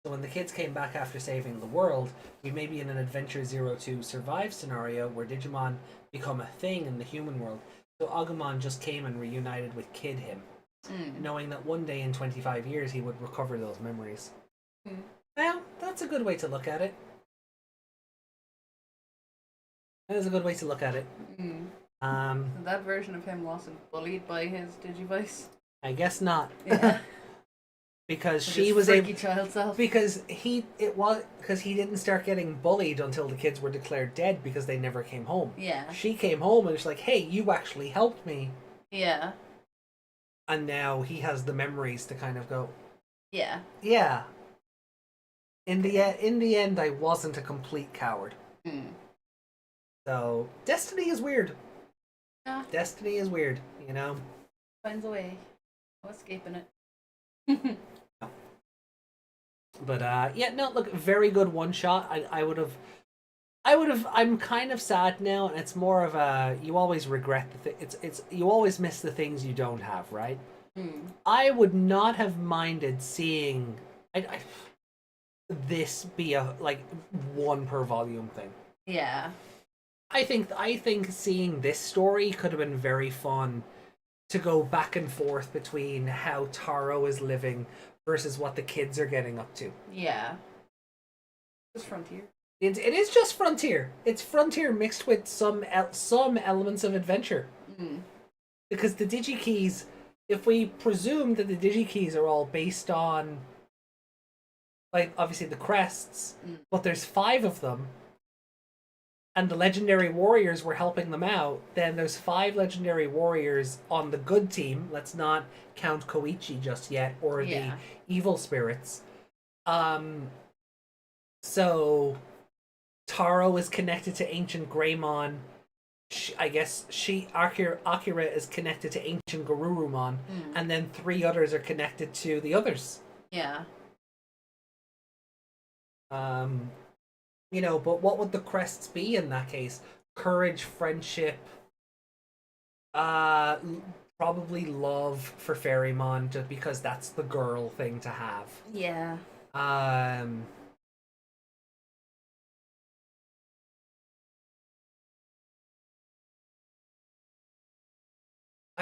So when the kids came back after saving the world, we may be in an Adventure 02 Survive scenario where Digimon become a thing in the human world. So Agumon just came and reunited with Kid him, knowing that one day in 25 years he would recover those memories. Well, that's a good way to look at it. That is a good way to look at it. That version of him wasn't bullied by his Digivice. I guess not. Yeah. Because With she his was freaky able. child self. Because he didn't start getting bullied until the kids were declared dead because they never came home. Yeah. She came home and was like, "Hey, you actually helped me," Yeah. and now he has the memories to kind of go, Yeah. "Yeah." In the end, I wasn't a complete coward. So destiny is weird. Yeah. Destiny is weird, you know. Finds a way. No escaping it. But yeah, no, look, very good one shot. I'm kind of sad now, and it's more of a, you always regret it's you always miss the things you don't have, right? I would not have minded seeing this be a like one per volume thing. Yeah. I think seeing this story could have been very fun to go back and forth between how Taro is living versus what the kids are getting up to. Yeah. Just Frontier. It is just Frontier. It's Frontier mixed with some elements of adventure. Because the DigiKeys, if we presume that the DigiKeys are all based on, like, obviously the crests, but there's 5 of them, and the legendary warriors were helping them out, then there's 5 legendary warriors on the good team. Let's not count Koichi just yet, or the evil spirits. So Taro is connected to Ancient Greymon. Akira is connected to Ancient Garurumon, and then 3 others are connected to the others. Yeah. You know, but what would the crests be in that case? courage, friendship, probably love for Fairymon, just because that's the girl thing to have. Yeah. I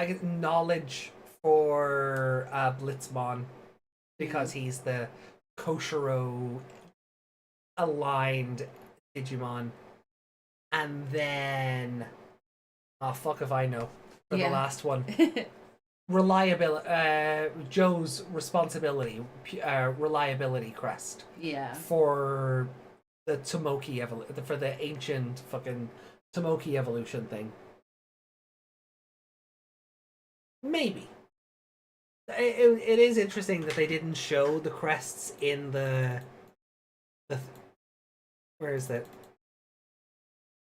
get knowledge for Blitzmon, because he's the Koshiro aligned Digimon. And then, oh fuck if I know, for the last one. Reliability, Joe's responsibility, reliability crest. Yeah. For the Tomoki for the ancient fucking Tomoki evolution thing. Maybe. It is interesting that they didn't show the crests in the where is that?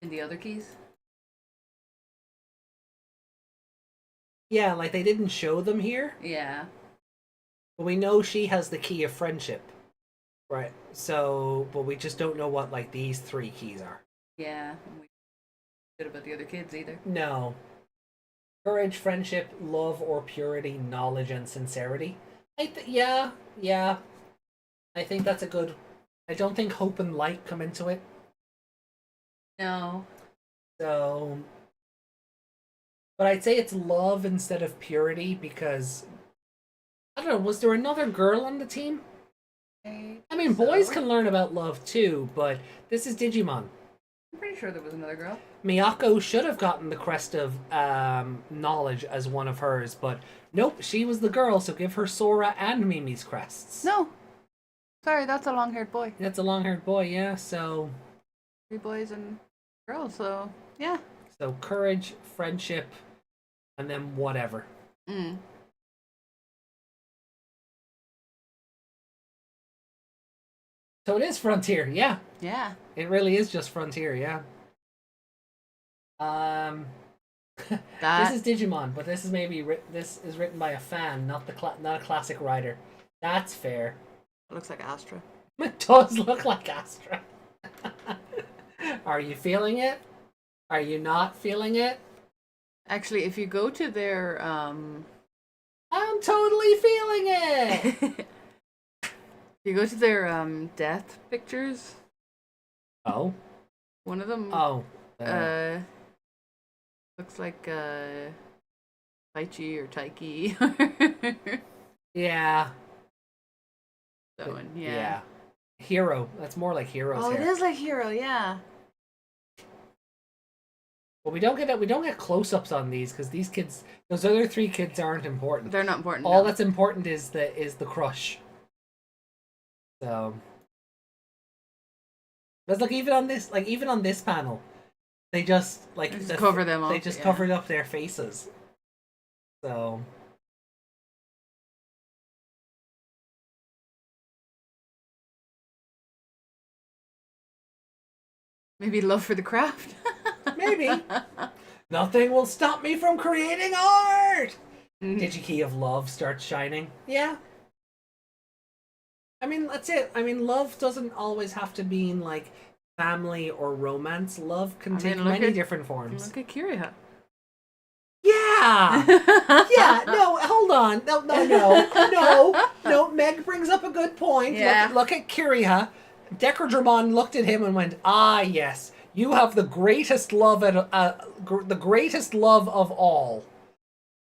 In the other keys? Yeah, like they didn't show them here. Yeah. But we know she has the key of friendship. Right. So, but we just don't know what like these 3 keys are. Yeah. And we don't know about the other kids either. No. Courage, friendship, love or purity, knowledge and sincerity. Yeah. I think that's a good. I don't think hope and light come into it. No. So, but I'd say it's love instead of purity, because I don't know, was there another girl on the team? I mean, boys can learn about love too, but this is Digimon. I'm pretty sure there was another girl. Miyako should have gotten the crest of knowledge as one of hers, but nope, she was the girl, so give her Sora and Mimi's crests. No. Sorry, that's a long-haired boy. That's a long-haired boy, yeah, so... 3 boys and girls, so yeah. So courage, friendship, and then whatever. So it is Frontier, yeah. Yeah. It really is just Frontier, yeah. This is Digimon, but this is this is written by a fan, not a classic writer. That's fair. It looks like Astra. It does look like Astra. Are you feeling it? Are you not feeling it? Actually, if you go to their I'm totally feeling it. if you go to their death pictures, Oh. one of them looks like Taichi or Taiki. Yeah. That one, yeah. Hero. That's more like Hero's Oh, hair. it is like Hero, yeah. But we don't get close-ups on these, because those other 3 kids aren't important. They're not important. All no. that's important is the crush. So, but look, even on this panel, they just cover them up. They just covered up their faces. So. Maybe love for the craft. Maybe. Nothing will stop me from creating art! Digikey of love starts shining. Yeah. I mean, that's it. I mean, love doesn't always have to mean, like, family or romance. Love can take many different forms. Look at Kiriha. Yeah! Yeah, no, hold on. No, Meg brings up a good point. Yeah. Look at Kiriha. Decadramon looked at him and went, "Ah, yes, you have the greatest love the greatest love of all."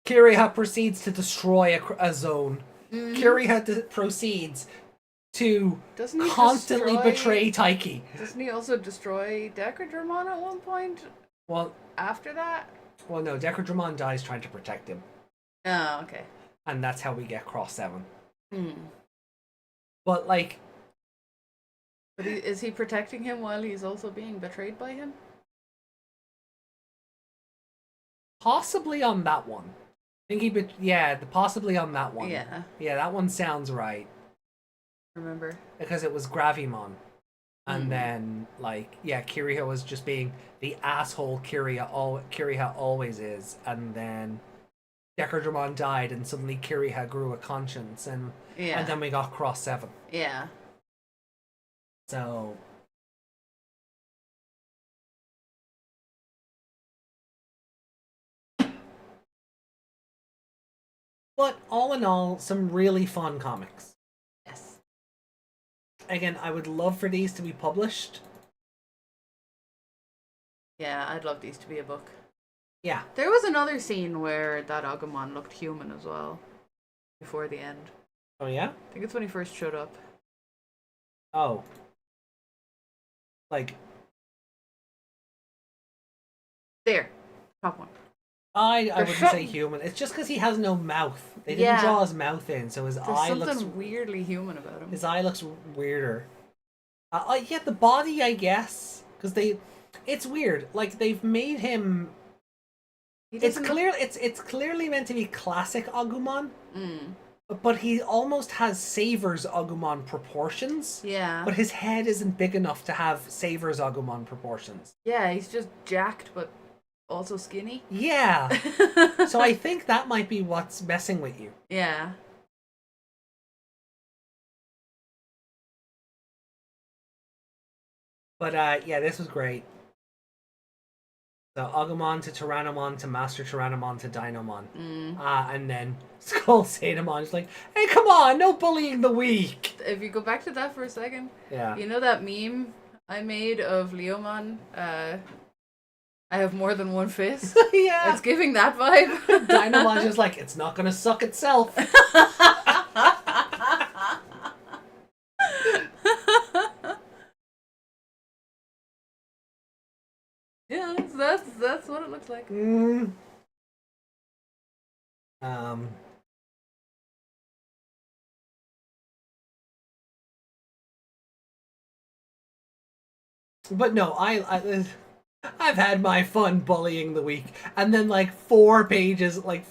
Kiriha proceeds to destroy a zone. Kiriha proceeds to constantly betray Taiki. Doesn't he also destroy Decadramon at one point? Well, after that? Well, no, Decadramon dies trying to protect him. Oh, okay. And that's how we get Cross 7. Hmm. But, like... But is he protecting him while he's also being betrayed by him? Possibly on that one. I think possibly on that one. Yeah. Yeah, that one sounds right. Remember? Because it was Gravimon. And then, like, yeah, Kiriha was just being the asshole Kiriha always is. And then Decadramon died, and suddenly Kiriha grew a conscience. And then we got Cross 7. Yeah. So... But all in all, some really fun comics. Yes. Again, I would love for these to be published. Yeah, I'd love these to be a book. Yeah. There was another scene where that Agumon looked human as well. Before the end. Oh, yeah? I think it's when he first showed up. Oh. Like... There. Top one. I wouldn't shut- say human. It's just because he has no mouth. They didn't Yeah. draw his mouth in, so his There's eye something looks... weirdly human about him. His eye looks weirder. Yeah, the body, I guess. Because they... It's weird. Like, they've made him... It's clearly meant to be classic Agumon. But he almost has Saver's Agumon proportions. Yeah. But his head isn't big enough to have Saver's Agumon proportions. Yeah, he's just jacked, but also skinny. Yeah. So I think that might be what's messing with you. Yeah. But yeah, this was great. So Agumon to Tyrannomon to Master Tyrannomon to Dinomon. And then Skull Sadamon is like, hey, come on, no bullying the weak. If you go back to that for a second, Yeah. you know that meme I made of Leomon? I have more than one fist. Yeah. It's giving that vibe. Dinomon's just like, it's not gonna suck itself. Yeah, that's what it looks like. But no, I've had my fun bullying the week, and then like 4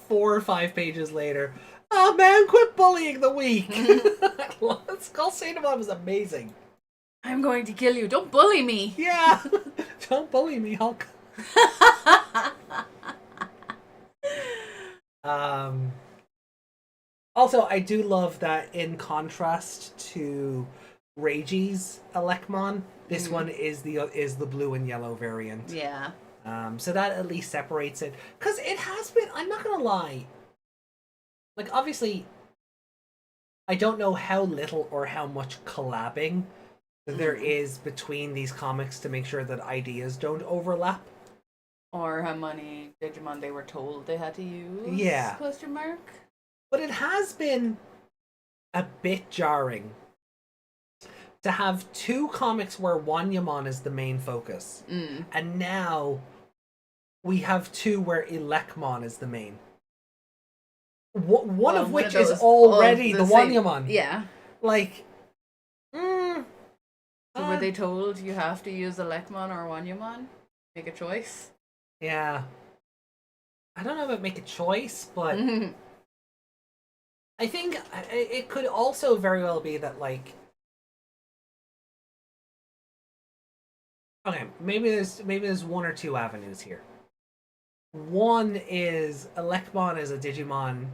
or 5 pages later, oh man, quit bullying the weak. Skull Sadamon was amazing. I'm going to kill you. Don't bully me. Yeah, don't bully me, Hulk. Also, I do love that in contrast to Reiji's Elecmon, this one is the blue and yellow variant. Yeah. So that at least separates it. Because it has been, I'm not gonna lie, like obviously, I don't know how little or how much collabing there is between these comics to make sure that ideas don't overlap. Or how many Digimon they were told they had to use? Yeah. Question mark. But it has been a bit jarring to have 2 comics where Wanyamon is the main focus. And now we have 2 where Elecmon is the main. One of which is already the Wanyamon. Yeah. Like, So were they told you have to use Elecmon or Wanyamon? Make a choice? Yeah. I don't know about make a choice, but I think it could also very well be that, like, okay, maybe there's 1 or 2 avenues here. One is Elecmon is a Digimon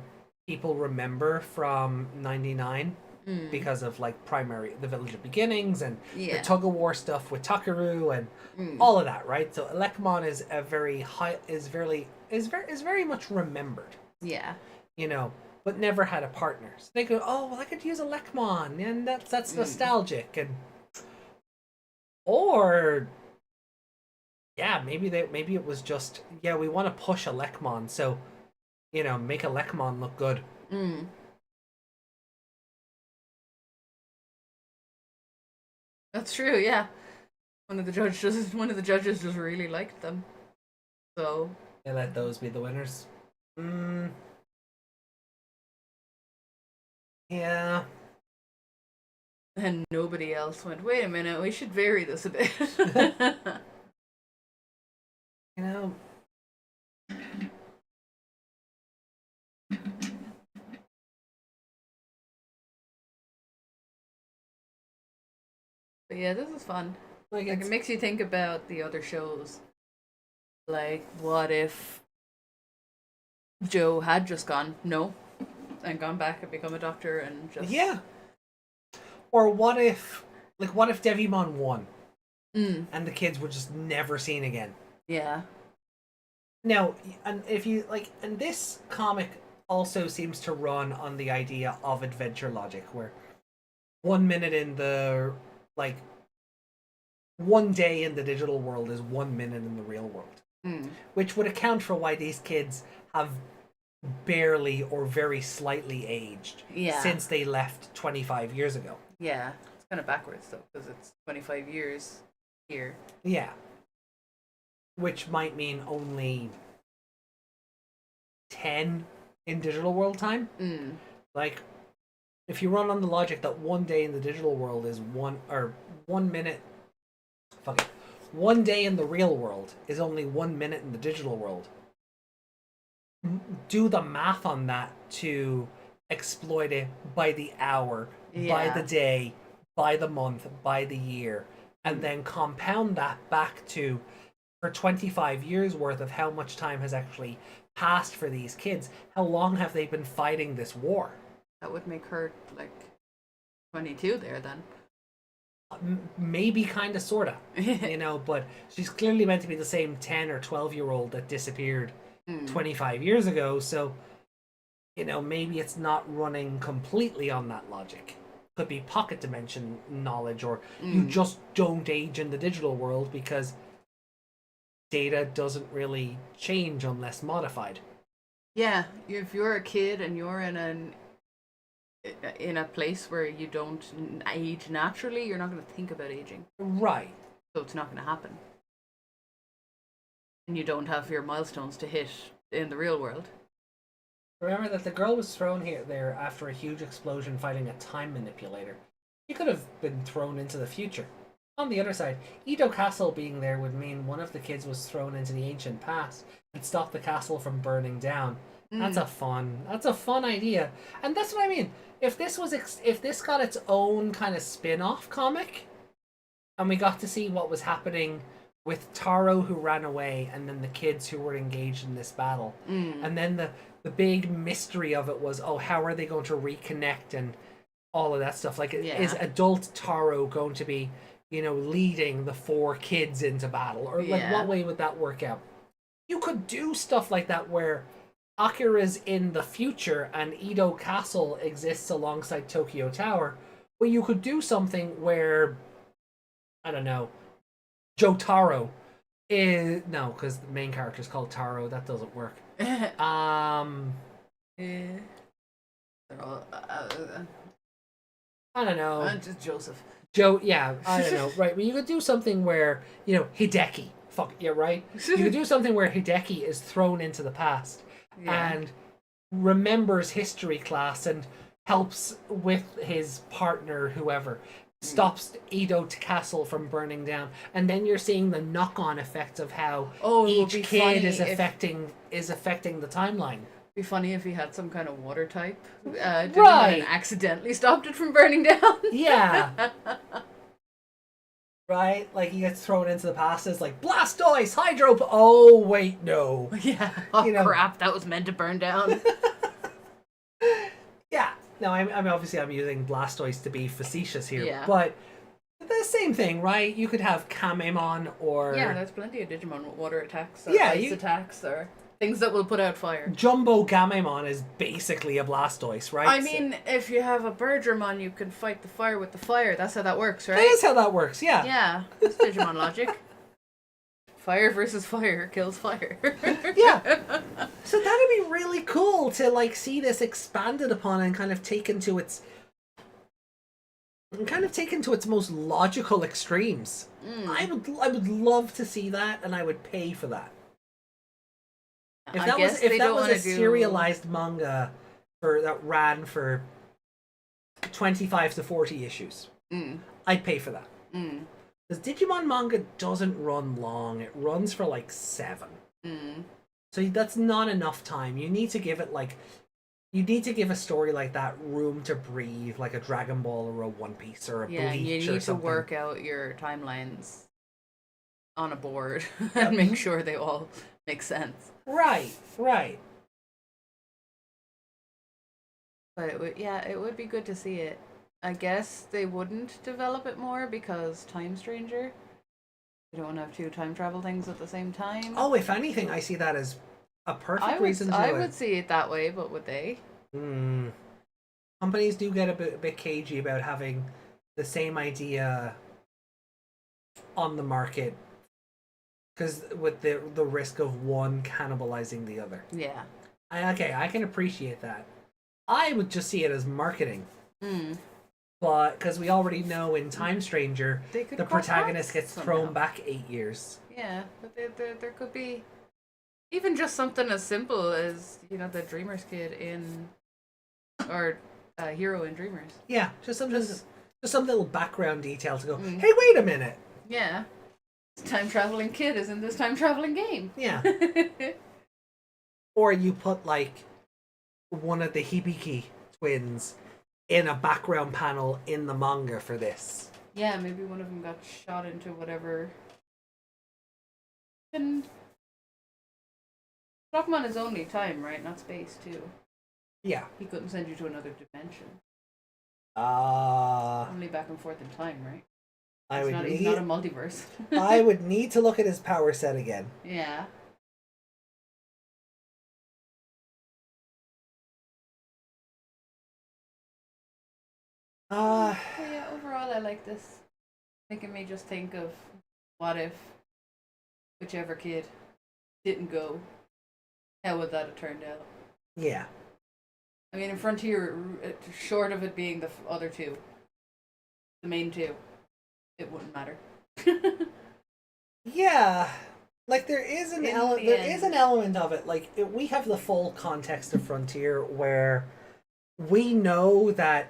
people remember from 99 because of like the Village of Beginnings and the tug of war stuff with Takaru and all of that, right? So Elecmon is very much remembered. Yeah. You know, but never had a partner. So they go, oh, well, I could use Elecmon, and that's nostalgic, and or yeah, maybe it was just, yeah, we want to push Elecmon, so you know, make Elecmon look good. That's true, yeah. One of the judges just really liked them. So They let those be the winners. Yeah. and nobody else went, wait a minute, we should vary this a bit. You know. But yeah, this is fun. Like It makes you think about the other shows. Like, what if Joe had just gone and gone back and become a doctor and just yeah. Or what if Devimon won and the kids were just never seen again? Yeah. Now, and if you like, and this comic also seems to run on the idea of adventure logic, where 1 minute in the, like, 1 day in the digital world is 1 minute in the real world. Which would account for why these kids have barely or very slightly aged since they left 25 years ago. Yeah, it's kind of backwards though, because it's 25 years here. Yeah. Which might mean only 10 in digital world time. Like, if you run on the logic that 1 day in the digital world is 1 minute, fuck it, 1 day in the real world is only 1 minute in the digital world. Do the math on that to exploit it by the hour, by the day, by the month, by the year, and then compound that back to, for 25 years worth of how much time has actually passed for these kids. How long have they been fighting this war? That would make her like 22 there then. Maybe, kind of, sort of, you know, but she's clearly meant to be the same 10 or 12-year-old that disappeared 25 years ago, so, you know, maybe it's not running completely on that logic. Could be pocket dimension knowledge, or you just don't age in the digital world because data doesn't really change unless modified. Yeah, if you're a kid and you're in a place where you don't age naturally, you're not going to think about aging. Right. So it's not going to happen. And you don't have your milestones to hit in the real world. Remember that the girl was thrown there after a huge explosion fighting a time manipulator. She could have been thrown into the future. On the other side, Edo Castle being there would mean one of the kids was thrown into the ancient past and stopped the castle from burning down. That's a fun idea. And that's what I mean. If this got its own kind of spin-off comic, and we got to see what was happening with Taro, who ran away, and then the kids who were engaged in this battle, and then the big mystery of it was, oh, how are they going to reconnect and all of that stuff? Like, is adult Taro going to be, you know, leading the 4 kids into battle, or like what way would that work out? You could do stuff like that where Akira's in the future and Edo Castle exists alongside Tokyo Tower, but you could do something where, I don't know, Jotaro is... No, because the main character is called Taro. That doesn't work. They're all, I don't know. Just Joseph. I don't know. Right, but you could do something where, you know, Hideki. Fuck, yeah, right? You could do something where Hideki is thrown into the past and remembers history class and helps with his partner, whoever, stops Edo Castle from burning down, and then you're seeing the knock-on effects of how each kid is affecting the timeline. It'd be funny if he had some kind of water type, and accidentally stopped it from burning down. Yeah. Right? Like, he gets thrown into the past as like, Blastoise, Hydro... Oh, wait, no. Yeah. Oh, you know, crap, that was meant to burn down. Yeah. No, I'm obviously I'm using Blastoise to be facetious here, Yeah. but the same thing, right? You could have Kamemon or... Yeah, there's plenty of Digimon with water attacks, or ice attacks, or things that will put out fire. Jumbo Gamemon is basically a Blastoise, right? I mean, if you have a Birdramon, you can fight the fire with the fire. That's how that works, right? That is how that works, yeah. Yeah, that's Digimon logic. Fire versus fire kills fire. Yeah. So that'd be really cool to, like, see this expanded upon and kind of taken to its most logical extremes. I would love to see that, and I would pay for that. If that was a serialized manga that ran for 25 to 40 issues, I'd pay for that. Because Digimon manga doesn't run long. It runs for like 7. So that's not enough time. You need to give a story like that room to breathe, like a Dragon Ball or a One Piece or a Bleach or something. Yeah, you need to work out your timelines on a board and make sure they all make sense. Right. But it would be good to see it. I guess they wouldn't develop it more because Time Stranger. You don't have 2 time travel things at the same time. Oh, if anything, I see that as a perfect reason to do I it. would see it that way, but would they? Companies do get a bit cagey about having the same idea on the market, because with the risk of one cannibalizing the other. Yeah. I can appreciate that. I would just see it as marketing. Mm. But because we already know in Time Stranger, They could the cross protagonist paths gets thrown somehow. back 8 years. Yeah, but there could be even just something as simple as, you know, the Dreamers kid in, or hero in Dreamers. Yeah, just some little background detail to go, Mm. hey, wait a minute. Yeah. This time traveling kid is in this time traveling game. Yeah. Or you put like one of the Hibiki twins in a background panel in the manga for this. Yeah, maybe one of them got shot into whatever. And Pokemon is only time, right? Not space, too. Yeah. He couldn't send you to another dimension. Uh Only back and forth in time, right? I would He's not a multiverse. I would need to look at his power set again. Yeah. But yeah, overall, I like this. Making me just think of what if whichever kid didn't go, how would that have turned out? Yeah. I mean, in Frontier, short of it being the other two, the main two, it wouldn't matter. Yeah. Like there is an In element. the There end. is an element of it. Like we have the full context of Frontier, where we know that,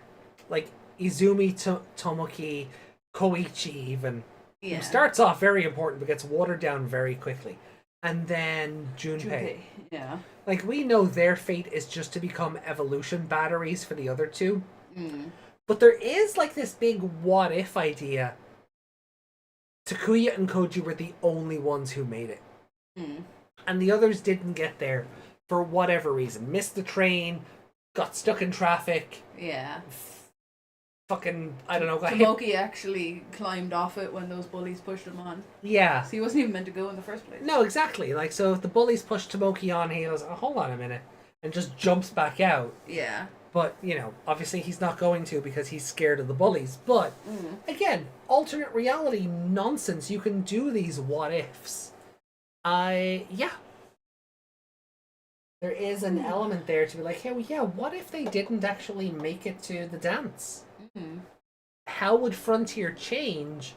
like Izumi, Tomoki, Koichi, even who starts off very important but gets watered down very quickly, and then Junpei. Yeah. Like we know their fate is just to become evolution batteries for the other two. Mm. But there is like this big what if idea. Takuya and Koji were the only ones who made it. Mm. And the others didn't get there for whatever reason. Missed the train, got stuck in traffic, Yeah. fucking, I don't know, got hit. Tomoki actually climbed off it when those bullies pushed him on. Yeah. So he wasn't even meant to go in the first place. No, exactly. Like, so if the bullies push Tomoki on, he goes, oh, hold on a minute, and just jumps back out. Yeah. But, you know, obviously he's not going to because he's scared of the bullies. But, again, alternate reality nonsense. You can do these what ifs. Yeah. There is an element there to be like, hey, well, yeah, what if they didn't actually make it to the dance? Mm-hmm. How would Frontier change?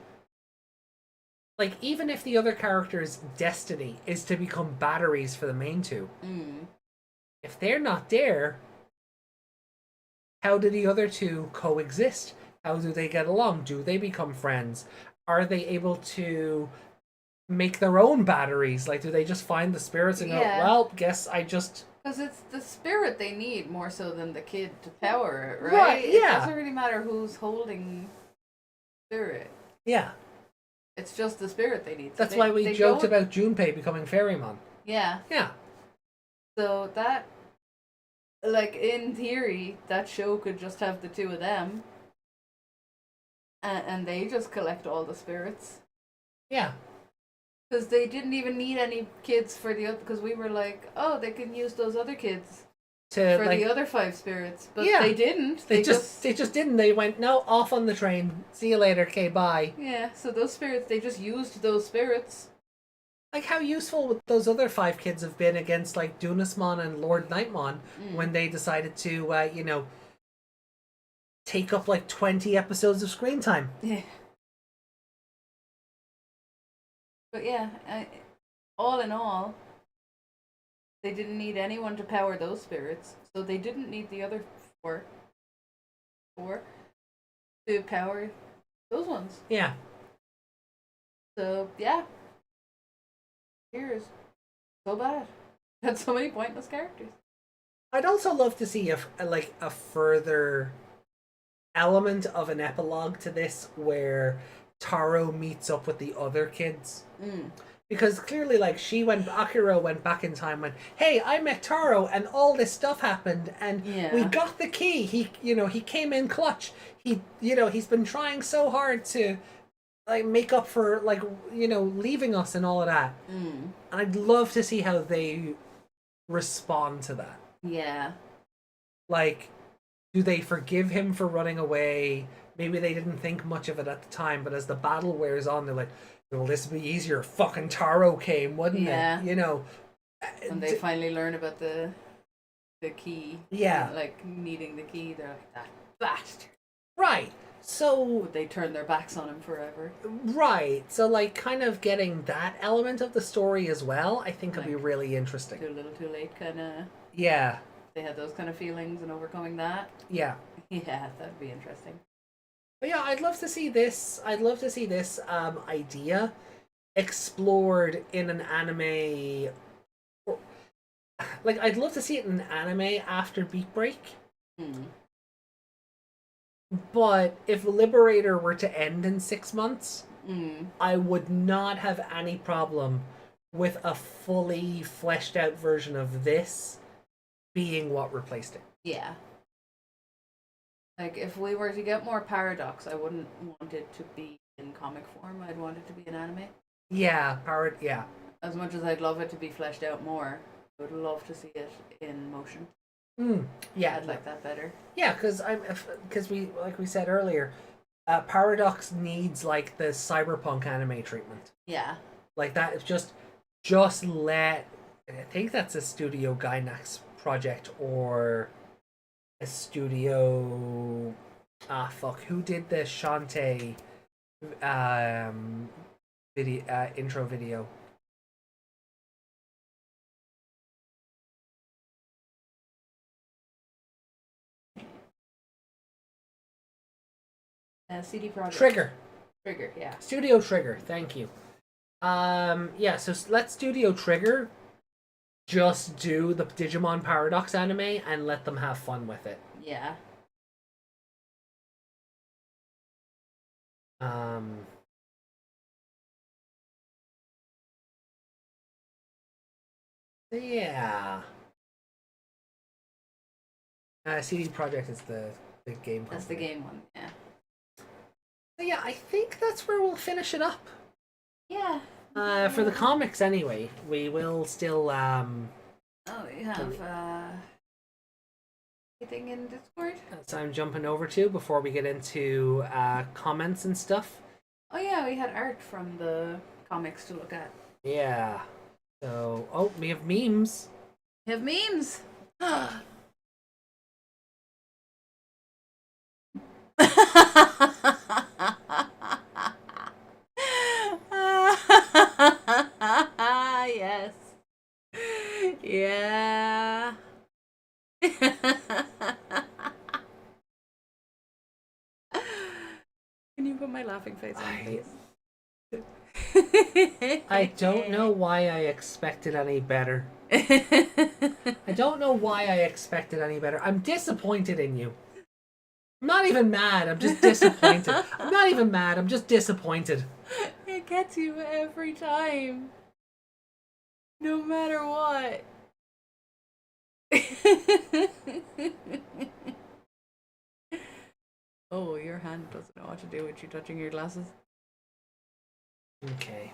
Like, even if the other character's destiny is to become batteries for the main two, if they're not there, how do the other two coexist? How do they get along? Do they become friends? Are they able to make their own batteries? Like, do they just find the spirits and go, well, guess I just... Because it's the spirit they need more so than the kid to power it, right? Right, yeah. It doesn't really matter who's holding spirit. Yeah. It's just the spirit they need. So That's why we they joked don't- about Junpei becoming Ferrymon. Yeah. Yeah. So that, like, in theory, that show could just have the two of them. And they just collect all the spirits. Yeah. Because they didn't even need any kids for the other. Because we were like, oh, they can use those other kids To, for like, the other 5 spirits. But Yeah. they didn't. They just didn't. They went, no, off on the train. See you later. Okay, bye. Yeah, so those spirits, they just used those spirits. Like, how useful would those other 5 kids have been against, like, Dunasmon and Lord Nightmon when they decided to, you know, take up, like, 20 episodes of screen time? Yeah. But yeah, all in all, they didn't need anyone to power those spirits, so they didn't need the other four to power those ones. Yeah. So yeah, here's so bad. Had so many pointless characters. I'd also love to see a further element of an epilogue to this where Taro meets up with the other kids. Because clearly, like, Akira went back in time and went, hey, I met Taro and all this stuff happened and we got the key. He came in clutch. He's been trying so hard to, like, make up for, like, leaving us and all of that. And I'd love to see how they respond to that? Yeah. Like, do they forgive him for running away? Maybe they didn't think much of it at the time, but as the battle wears on, they're like, well, this would be easier if fucking Taro came, wouldn't it? You know? When they finally learn about the key. Yeah. Like, needing the key, they're like, that bastard. Right. So... Would they turn their backs on him forever? Right. So, like, kind of getting that element of the story as well, I think would be really interesting. Too little, too late, kind of. Yeah. They had those kind of feelings and overcoming that. Yeah. Yeah, that'd be interesting. But yeah, I'd love to see this. I'd love to see this idea explored in an anime. Like, I'd love to see it in an anime after Beat Break. But if Liberator were to end in 6 months, I would not have any problem with a fully fleshed out version of this being what replaced it. Yeah. Like, if we were to get more Paradox, I wouldn't want it to be in comic form. I'd want it to be an anime. Yeah, yeah. As much as I'd love it to be fleshed out more, I would love to see it in motion. Yeah, I'd like that better. Yeah, because we, like we said earlier, Paradox needs like the cyberpunk anime treatment. Yeah. Like that, just let. I think that's a Studio Gainax project or a studio. Who did the Shantae video intro video? CD Projekt. Trigger, yeah. Studio Trigger, thank you. Yeah, so let Studio Trigger just do the Digimon Paradox anime and let them have fun with it. Yeah. Yeah. CD Projekt is the game. That's the game one, yeah. So yeah, I think that's where we'll finish it up. Yeah. For the comics, anyway, we will still. Oh, we have anything in Discord? So I'm jumping over to before we get into comments and stuff. Oh yeah, we had art from the comics to look at. Yeah. So, we have memes. We have memes. Yes. Yeah. Can you put my laughing face on, please? I don't know why I expected any better. I don't know why I expected any better. I'm disappointed in you. I'm not even mad. I'm just disappointed. I'm not even mad. I'm just disappointed. It gets you every time. No matter what. Oh, your hand doesn't know what to do with you touching your glasses. Okay.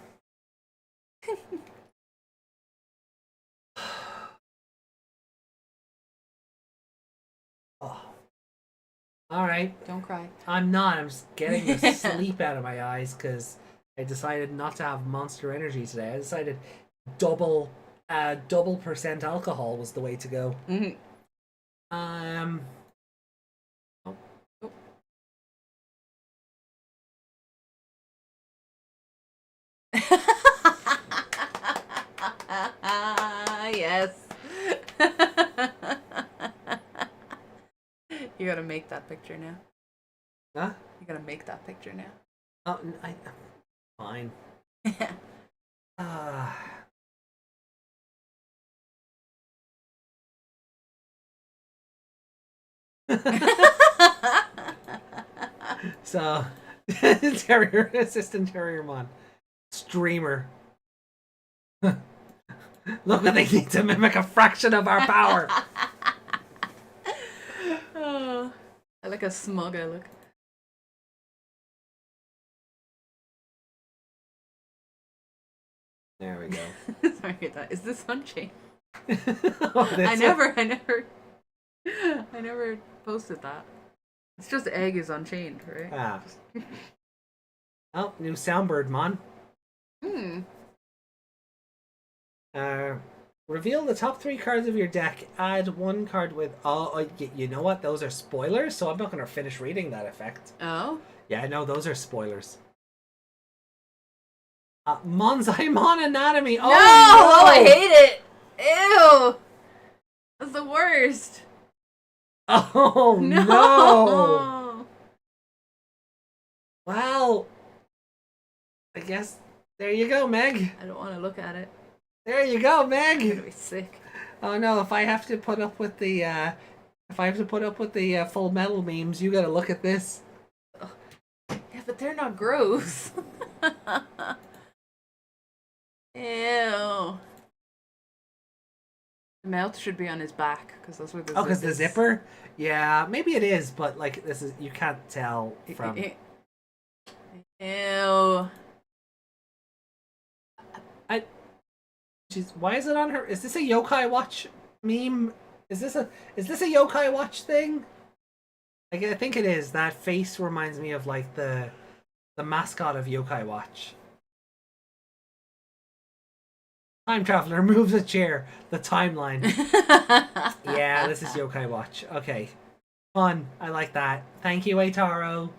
Oh. All right. Don't cry. I'm not. I'm just getting the sleep out of my eyes because I decided not to have Monster Energy today. I decided double percent alcohol was the way to go. Mm-hmm. Yes. You gotta make that picture now. Huh? You gotta make that picture now. Oh, fine. So, Terrier Assistant Terriermon streamer. Look what they need to mimic a fraction of our power. Oh, I like a smug I look. There we go. Sorry about that. Is the sun changing? Oh, I never posted that. It's just egg is unchained, right? Ah. Oh, new soundboard, man. Reveal the top 3 cards of your deck. Add 1 card with... you know what? Those are spoilers, so I'm not going to finish reading that effect. Oh? Yeah, no, those are spoilers. Monzaimon Anatomy. No! Oh, Oh, I hate it! Ew! That's the worst. Oh, no! Well, I guess there you go, Meg. I don't want to look at it. There you go, I'm gonna Meg. be sick. Oh no, if I have to put up with the Full Metal memes, you gotta look at this. Yeah, but they're not gross. Ew. The mouth should be on his back because that's where the Oh, because zip the is. zipper? Yeah, maybe it is, but like this is you can't tell from. Ew. Jeez, why is it on her? Is this a Yokai Watch meme? Is this a Yokai Watch thing? Like, I think it is. That face reminds me of like the mascot of Yokai Watch. Time traveler moves a chair. The timeline. Yeah, this is Yokai Watch. Okay, fun. I like that. Thank you, Eitaro.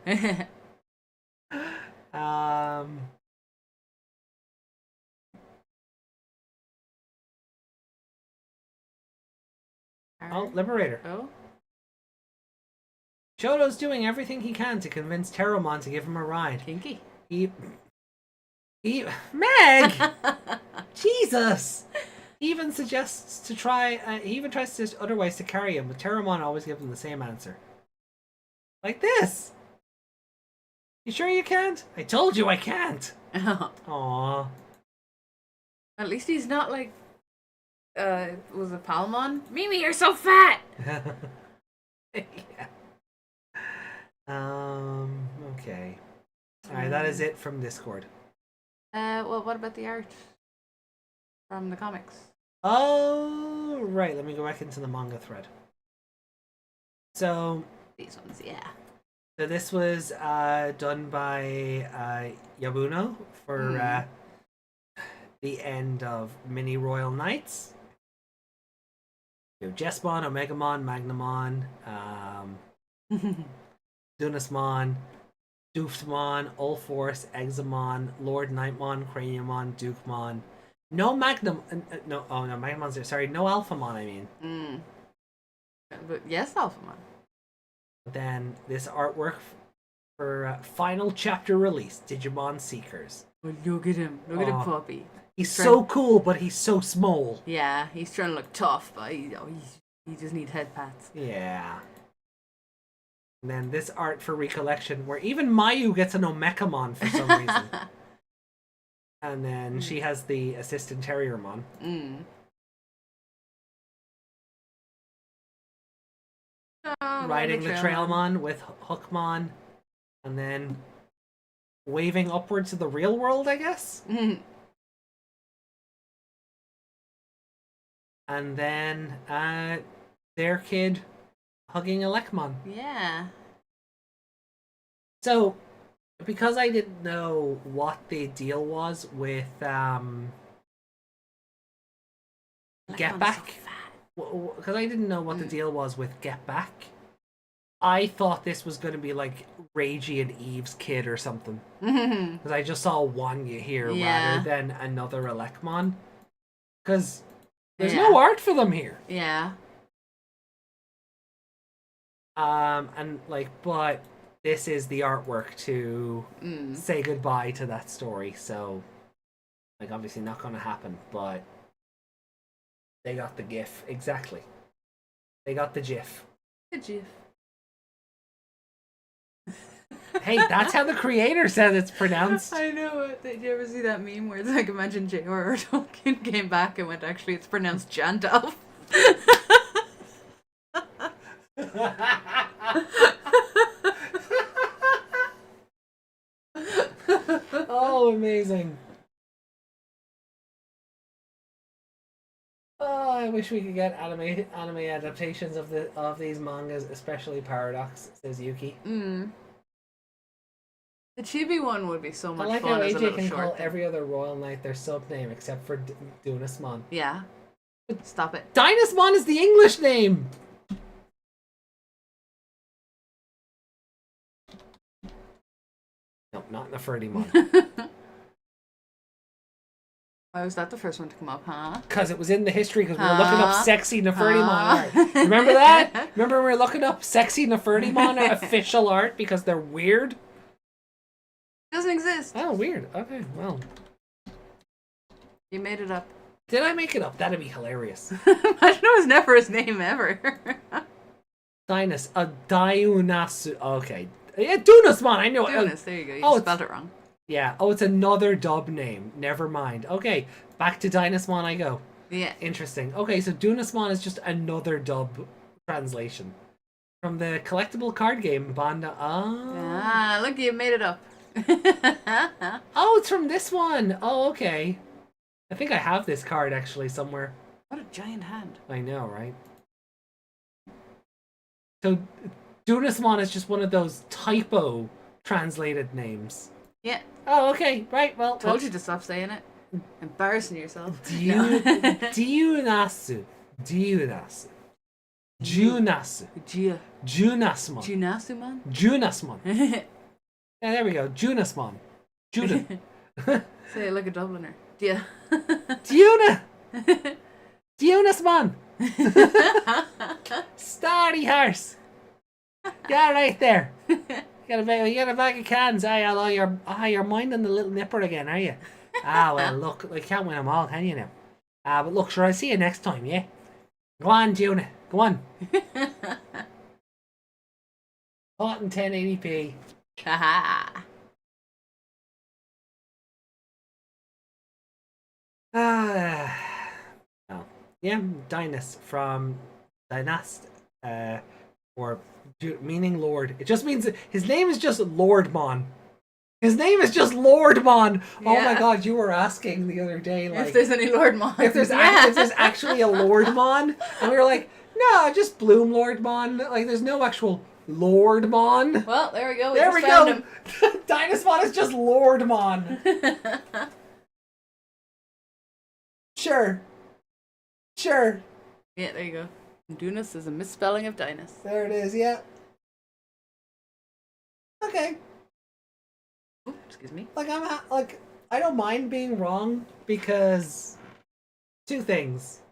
Oh, Liberator. Oh? Shoto's doing everything he can to convince Terramon to give him a ride. Kinky. He Meg! Jesus! He even suggests to try, he even tries to other ways to carry him, but Terramon always gives him the same answer. Like this! You sure you can't? I told you I can't! Aww. At least he's not like, was it Palmon? Mimi, you're so fat! Yeah. Okay. Alright, that is it from Discord. Well, what about the art from the comics? Oh, right. Let me go back into the manga thread. So, These ones, yeah. so this was done by Yabuno for the end of Mini Royal Knights. We have Jessmon, Omegamon, Magnamon, Dunasmon, Dooftmon, Ulforce, Examon, Lord Nightmon, Craniumon, Dukemon. No Magnum. No, oh no, Magnamon's there. Sorry, no Alphamon, I mean. But yes, Alphamon. Then this artwork for final chapter release, Digimon Seekers. Well, look at him. Look at him, puppy. He's so cool, but he's so small. Yeah, he's trying to look tough, but he just needs head pats. Yeah. And then this art for Recollection, where even Mayu gets an Omekamon for some reason. And then she has the assistant Terriermon. Riding the Trailmon with Hookmon. And then waving upwards to the real world, I guess? And then their kid hugging a Lekmon. Yeah. So, because I didn't know what the deal was with Get Back, because I didn't know what the deal was with Get Back, I thought this was going to be like Reiji and Eve's kid or something. Because I just saw Wanya here rather than another Elekmon. Because there's no art for them here. Yeah. And like, but this is the artwork to say goodbye to that story. So, like, obviously not going to happen, but they got the GIF. Exactly. They got the GIF. The GIF. Hey, that's how the creator said it's pronounced. I know it. Did you ever see that meme where it's like, imagine J.R.R. Tolkien came back and went, actually, it's pronounced Jandalf. Oh, amazing. Oh, I wish we could get anime adaptations of these mangas, especially Paradox, says Yuki. The chibi one would be so much I like fun how as a AJ little can short call thing. every other royal knight their sub name except for Dunasmon. Yeah. Stop it. Dynasmon is the English name! No, not in the Ferdimon. Why was that the first one to come up, huh? Because it was in the history, because we were looking up sexy Nefertimon art. Huh? Remember that? Remember we were looking up sexy Nefertimon official art because they're weird? Doesn't exist. Oh, weird. Okay, well. You made it up. Did I make it up? That'd be hilarious. Imagine it was never his name ever. Diunasu. Okay. Yeah, Dunasmon, I know. Dunas, there you go. You Oh, just spelled it wrong. Yeah. Oh, it's another dub name. Never mind. Okay, back to Dynasmon I go. Yeah. Interesting. Okay, so Dunasmon is just another dub translation from the collectible card game Banda. Ah, look, you made it up. Oh, it's from this one. Oh, okay. I think I have this card actually somewhere. What a giant hand. I know, right? So, Dunasmon is just one of those typo translated names. Yeah. Oh, okay. Right, well. Told you to stop saying it. Embarrassing yourself. Diunasu. Diunasu. Junasu. Junasmon. Junasuman? Junasmon. Yeah, there we go. Junasmon. Judan. Say it like a Dubliner. Yeah. Diuna! Diunasmon! Starry horse! Yeah, right there. You got a bag of cans. You're minding the little nipper again, are you? Well, look, I can't win them all, can you now? But look, sure, I'll see you next time, yeah? Go on, Juna. Go on. Hot in 1080p. Haha. Oh. Yeah, Dynast from Dynast, or meaning Lord. It just means his name is just Lordmon. His name is just Lordmon. Oh my God, you were asking the other day, like, if there's any Lordmon. if there's actually a Lordmon, and we were like, no, just Bloom Lordmon. Like, there's no actual Lordmon. Well, there we go. There we go. Dynasmon is just Lordmon. Sure. Sure. Yeah, there you go. Dunas is a misspelling of Dynus. There it is, yeah. Okay. Ooh, excuse me. Like, I don't mind being wrong because two things.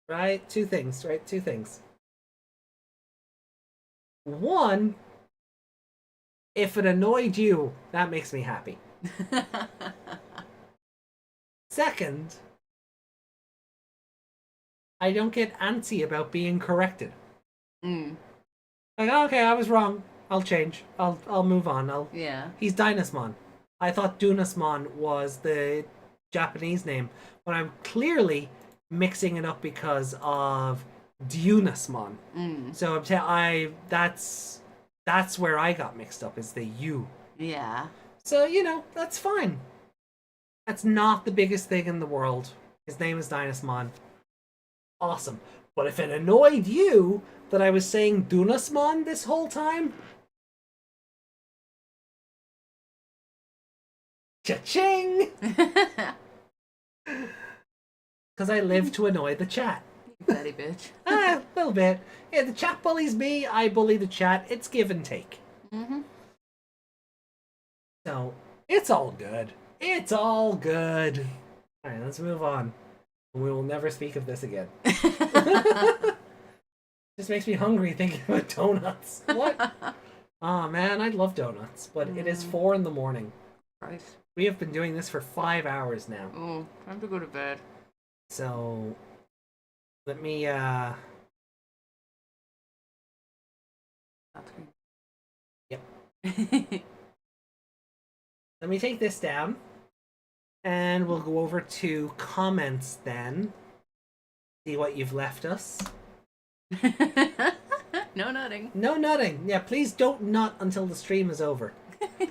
Right? Two things. One, if it annoyed you, that makes me happy. Second, I don't get antsy about being corrected. Mm. Like, okay, I was wrong. I'll change. I'll move on. Yeah. He's Dynasmon. I thought Dunasmon was the Japanese name, but I'm clearly mixing it up because of Dunasmon. Mm. So that's where I got mixed up, is the U. Yeah. So, that's fine. That's not the biggest thing in the world. His name is Dynasmon. Awesome. But if it annoyed you that I was saying Dunasmon this whole time, cha-ching! Because I live to annoy the chat. Petty bitch. A little bit. Yeah, the chat bullies me, I bully the chat. It's give and take. Mm-hmm. So, it's all good. It's all good. Alright, let's move on. We will never speak of this again. Just makes me hungry thinking about donuts. What? Oh man, I love donuts, but it is 4 a.m. Right. We have been doing this for 5 hours now. Oh, time to go to bed. So, let me, Yep. let me take this down. And we'll go over to comments then. See what you've left us. No nutting. No nutting. Yeah, please don't nut until the stream is over.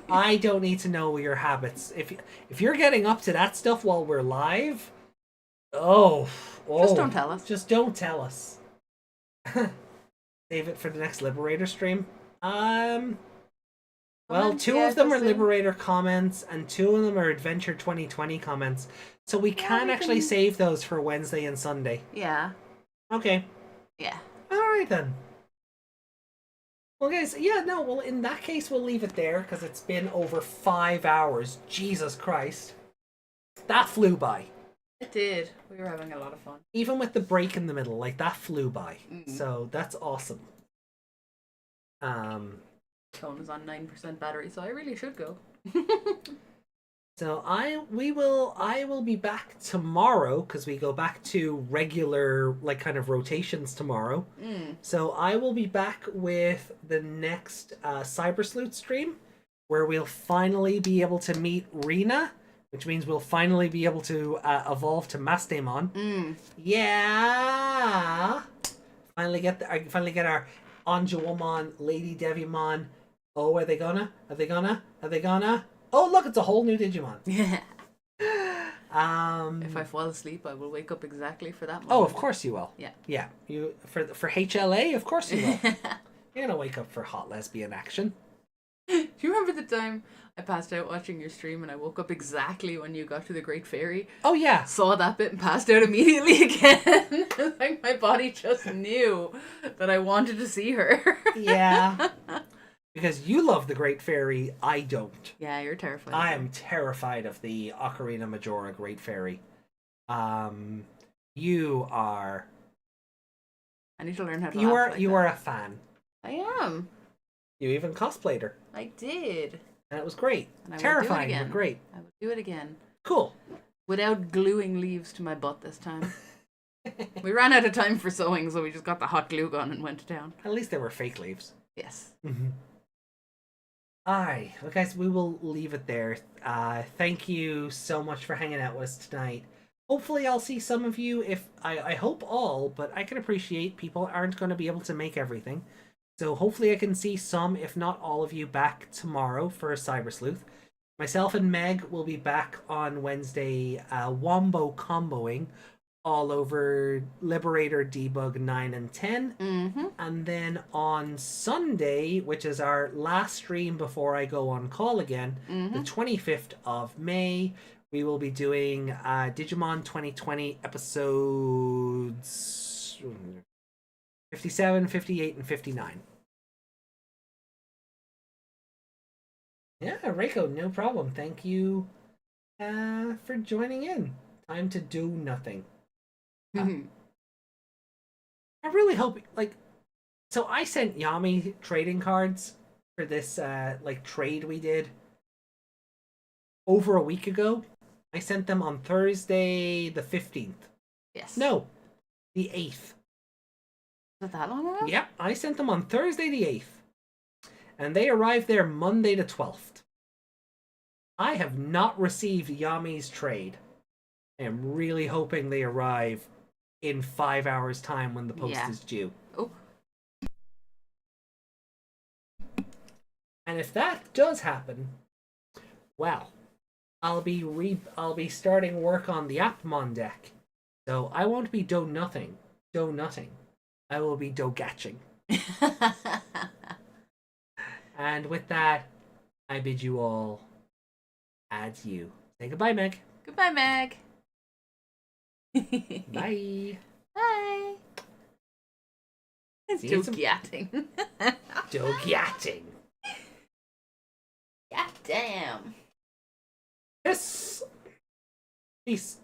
I don't need to know your habits. If you're getting up to that stuff while we're live, oh, Just don't tell us. Just don't tell us. Save it for the next Liberator stream. Well, two of them are Liberator comments, and two of them are Adventure 2020 comments. So we can actually save those for Wednesday and Sunday. Yeah. Okay. Yeah. Alright then. Well, guys, well, in that case, we'll leave it there, because it's been over 5 hours. Jesus Christ. That flew by. It did. We were having a lot of fun. Even with the break in the middle, like, that flew by. So, that's awesome. Phone is on 9% battery, so I really should go. So I will be back tomorrow, because we go back to regular, like, kind of rotations tomorrow. So I will be back with the next Cyber Sleuth stream, where we'll finally be able to meet Rena, which means we'll finally be able to evolve to Mastemon. Yeah! Finally get our Anjouamon, Lady Devimon. Oh, are they gonna? Oh, look, it's a whole new Digimon. Yeah. If I fall asleep, I will wake up exactly for that moment. Oh, of course you will. Yeah. Yeah. You for HLA, of course you will. You're gonna wake up for hot lesbian action. Do you remember the time I passed out watching your stream and I woke up exactly when you got to the Great Fairy? Oh yeah. Saw that bit and passed out immediately again. Like my body just knew that I wanted to see her. Yeah. Because you love the Great Fairy, I don't. Yeah, you're terrified. I am terrified of the Ocarina Majora Great Fairy. You are. I need to learn how to. You are a fan. I am. You even cosplayed her. I did. And it was great. And Terrifying, but great. I would do it again. Cool. Without gluing leaves to my butt this time. We ran out of time for sewing, so we just got the hot glue gun and went to town. At least they were fake leaves. Yes. Aye. Well, guys, we will leave it there. Thank you so much for hanging out with us tonight. Hopefully I'll see some of you, I hope all, but I can appreciate people aren't going to be able to make everything. So hopefully I can see some, if not all of you, back tomorrow for a Cyber Sleuth. Myself and Meg will be back on Wednesday, wombo comboing all over Liberator Debug 9 and 10. And then on Sunday, which is our last stream before I go on call again, the 25th of May, we will be doing Digimon 2020 episodes 57, 58, and 59. Yeah, Reiko, no problem. Thank you for joining in. Time to do nothing. I really hope, so I sent Yami trading cards for this, trade we did over a week ago. I sent them on Thursday the 15th. Yes. No, the 8th. Was that long ago? Yep, I sent them on Thursday the 8th. And they arrived there Monday the 12th. I have not received Yami's trade. I am really hoping they arrive in 5 hours' time when the post is due. Oh. And if that does happen, well, I'll be starting work on the Appmon deck. So I won't be do nothing. I will be do-gatching. And with that, I bid you all adieu. Say goodbye, Meg. Goodbye, Meg. Bye. Bye. It's do-gatting. Do-gatting. God damn. Yes. Peace.